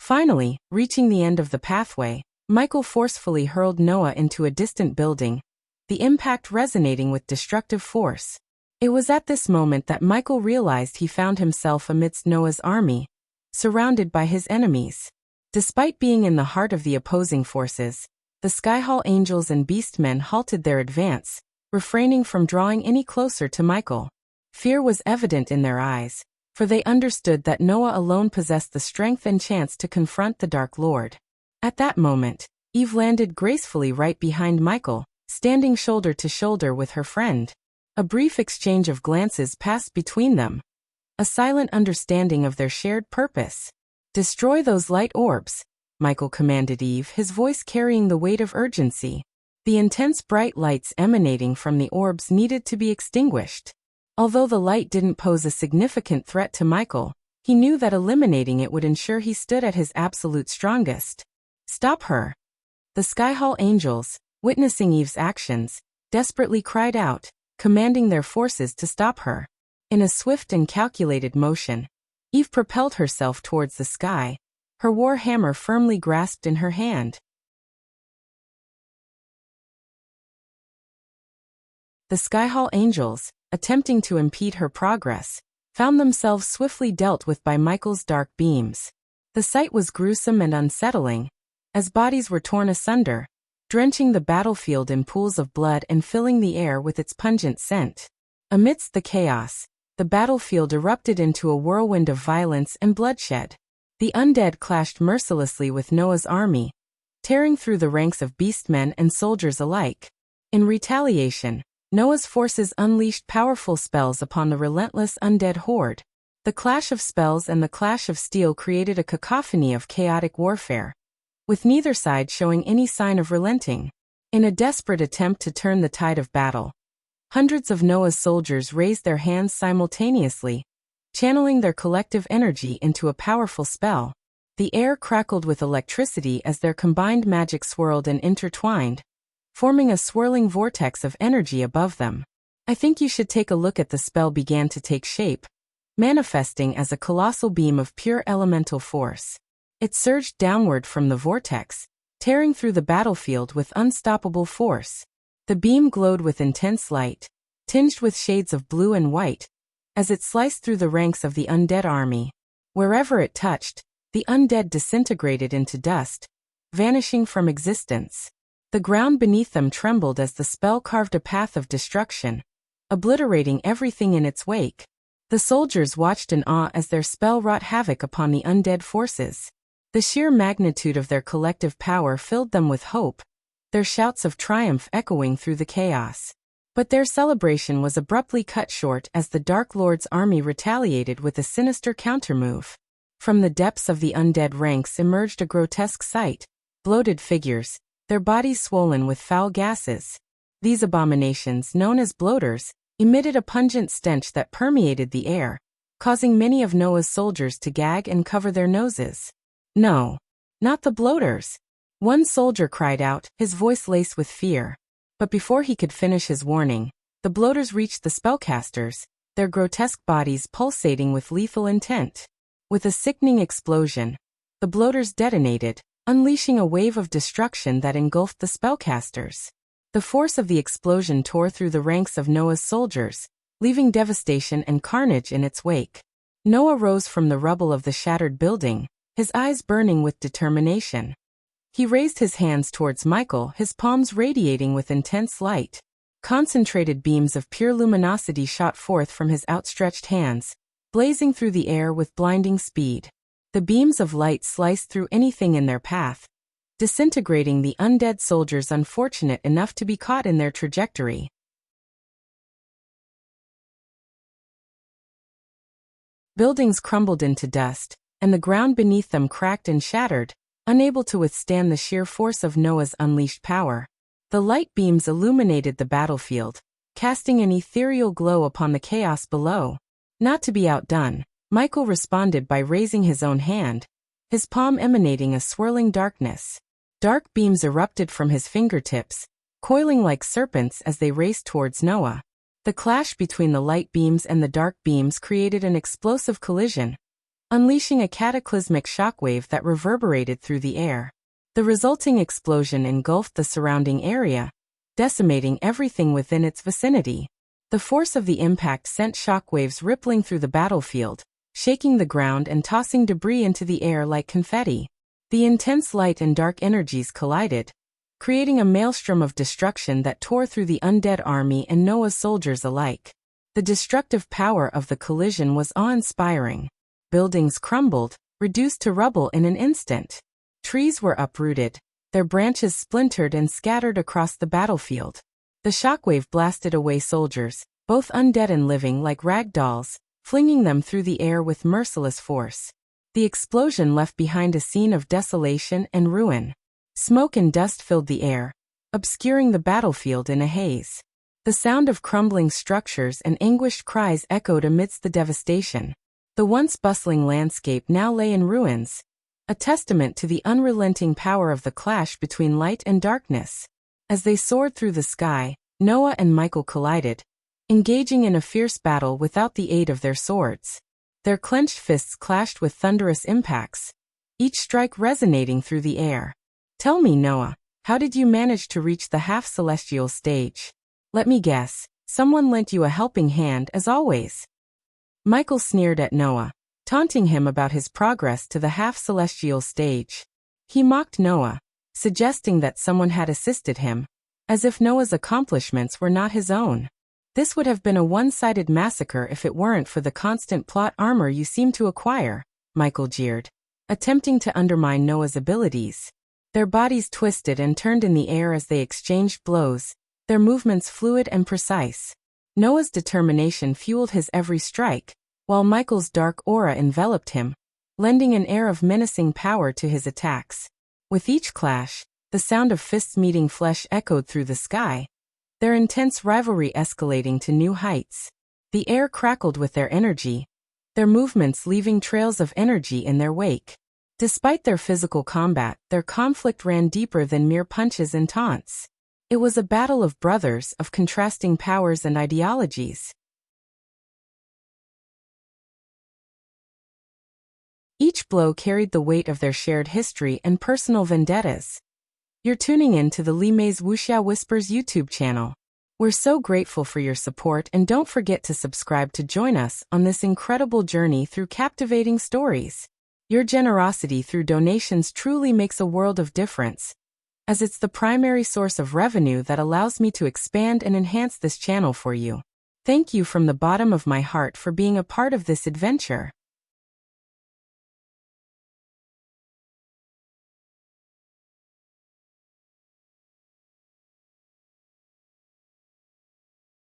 Finally, reaching the end of the pathway, Michael forcefully hurled Noah into a distant building, the impact resonating with destructive force. It was at this moment that Michael realized he found himself amidst Noah's army, surrounded by his enemies. Despite being in the heart of the opposing forces, the Skyhall Angels and Beastmen halted their advance, refraining from drawing any closer to Michael. Fear was evident in their eyes, for they understood that Noah alone possessed the strength and chance to confront the Dark Lord. At that moment, Eve landed gracefully right behind Michael, standing shoulder to shoulder with her friend. A brief exchange of glances passed between them, a silent understanding of their shared purpose. "Destroy those light orbs," Michael commanded Eve, his voice carrying the weight of urgency. The intense bright lights emanating from the orbs needed to be extinguished. Although the light didn't pose a significant threat to Michael, he knew that eliminating it would ensure he stood at his absolute strongest. "Stop her!" The Skyhall Angels, witnessing Eve's actions, desperately cried out, commanding their forces to stop her. In a swift and calculated motion, Eve propelled herself towards the sky, her war hammer firmly grasped in her hand. The Skyhall Angels, attempting to impede her progress, found themselves swiftly dealt with by Michael's dark beams. The sight was gruesome and unsettling, as bodies were torn asunder, drenching the battlefield in pools of blood and filling the air with its pungent scent. Amidst the chaos, the battlefield erupted into a whirlwind of violence and bloodshed. The undead clashed mercilessly with Noah's army, tearing through the ranks of beastmen and soldiers alike. In retaliation, Noah's forces unleashed powerful spells upon the relentless undead horde. The clash of spells and the clash of steel created a cacophony of chaotic warfare, with neither side showing any sign of relenting. In a desperate attempt to turn the tide of battle, hundreds of Noah's soldiers raised their hands simultaneously, channeling their collective energy into a powerful spell. The air crackled with electricity as their combined magic swirled and intertwined, forming a swirling vortex of energy above them. "I think you should take a look at." The spell began to take shape, manifesting as a colossal beam of pure elemental force. It surged downward from the vortex, tearing through the battlefield with unstoppable force. The beam glowed with intense light, tinged with shades of blue and white, as it sliced through the ranks of the undead army. Wherever it touched, the undead disintegrated into dust, vanishing from existence. The ground beneath them trembled as the spell carved a path of destruction, obliterating everything in its wake. The soldiers watched in awe as their spell wrought havoc upon the undead forces. The sheer magnitude of their collective power filled them with hope, their shouts of triumph echoing through the chaos. But their celebration was abruptly cut short as the Dark Lord's army retaliated with a sinister countermove. From the depths of the undead ranks emerged a grotesque sight, bloated figures, their bodies swollen with foul gases. These abominations, known as bloaters, emitted a pungent stench that permeated the air, causing many of Noah's soldiers to gag and cover their noses. "No, not the bloaters!" One soldier cried out, his voice laced with fear. But before he could finish his warning, the bloaters reached the spellcasters, their grotesque bodies pulsating with lethal intent. With a sickening explosion, the bloaters detonated, unleashing a wave of destruction that engulfed the spellcasters. The force of the explosion tore through the ranks of Noah's soldiers, leaving devastation and carnage in its wake. Noah rose from the rubble of the shattered building, his eyes burning with determination. He raised his hands towards Michael, his palms radiating with intense light. Concentrated beams of pure luminosity shot forth from his outstretched hands, blazing through the air with blinding speed. The beams of light sliced through anything in their path, disintegrating the undead soldiers unfortunate enough to be caught in their trajectory. Buildings crumbled into dust, and the ground beneath them cracked and shattered, unable to withstand the sheer force of Noah's unleashed power. The light beams illuminated the battlefield, casting an ethereal glow upon the chaos below. Not to be outdone, Michael responded by raising his own hand, his palm emanating a swirling darkness. Dark beams erupted from his fingertips, coiling like serpents as they raced towards Noah. The clash between the light beams and the dark beams created an explosive collision, unleashing a cataclysmic shockwave that reverberated through the air. The resulting explosion engulfed the surrounding area, decimating everything within its vicinity. The force of the impact sent shockwaves rippling through the battlefield, shaking the ground and tossing debris into the air like confetti. The intense light and dark energies collided, creating a maelstrom of destruction that tore through the undead army and Noah's soldiers alike. The destructive power of the collision was awe-inspiring. Buildings crumbled, reduced to rubble in an instant. Trees were uprooted, their branches splintered and scattered across the battlefield. The shockwave blasted away soldiers, both undead and living, like rag dolls, flinging them through the air with merciless force. The explosion left behind a scene of desolation and ruin. Smoke and dust filled the air, obscuring the battlefield in a haze. The sound of crumbling structures and anguished cries echoed amidst the devastation. The once bustling landscape now lay in ruins, a testament to the unrelenting power of the clash between light and darkness. As they soared through the sky, Noah and Michael collided, engaging in a fierce battle without the aid of their swords. Their clenched fists clashed with thunderous impacts, each strike resonating through the air. "Tell me, Noah, how did you manage to reach the half-celestial stage?" "Let me guess, someone lent you a helping hand as always." Michael sneered at Noah, taunting him about his progress to the half-celestial stage. He mocked Noah, suggesting that someone had assisted him, as if Noah's accomplishments were not his own. "This would have been a one-sided massacre if it weren't for the constant plot armor you seem to acquire," Michael jeered, attempting to undermine Noah's abilities. Their bodies twisted and turned in the air as they exchanged blows, their movements fluid and precise. Noah's determination fueled his every strike, while Michael's dark aura enveloped him, lending an air of menacing power to his attacks. With each clash, the sound of fists meeting flesh echoed through the sky, their intense rivalry escalating to new heights. The air crackled with their energy, their movements leaving trails of energy in their wake. Despite their physical combat, their conflict ran deeper than mere punches and taunts. It was a battle of brothers, of contrasting powers and ideologies. Each blow carried the weight of their shared history and personal vendettas. You're tuning in to the Li Mei's Wuxia Whispers YouTube channel. We're so grateful for your support, and don't forget to subscribe to join us on this incredible journey through captivating stories. Your generosity through donations truly makes a world of difference, as it's the primary source of revenue that allows me to expand and enhance this channel for you. Thank you from the bottom of my heart for being a part of this adventure.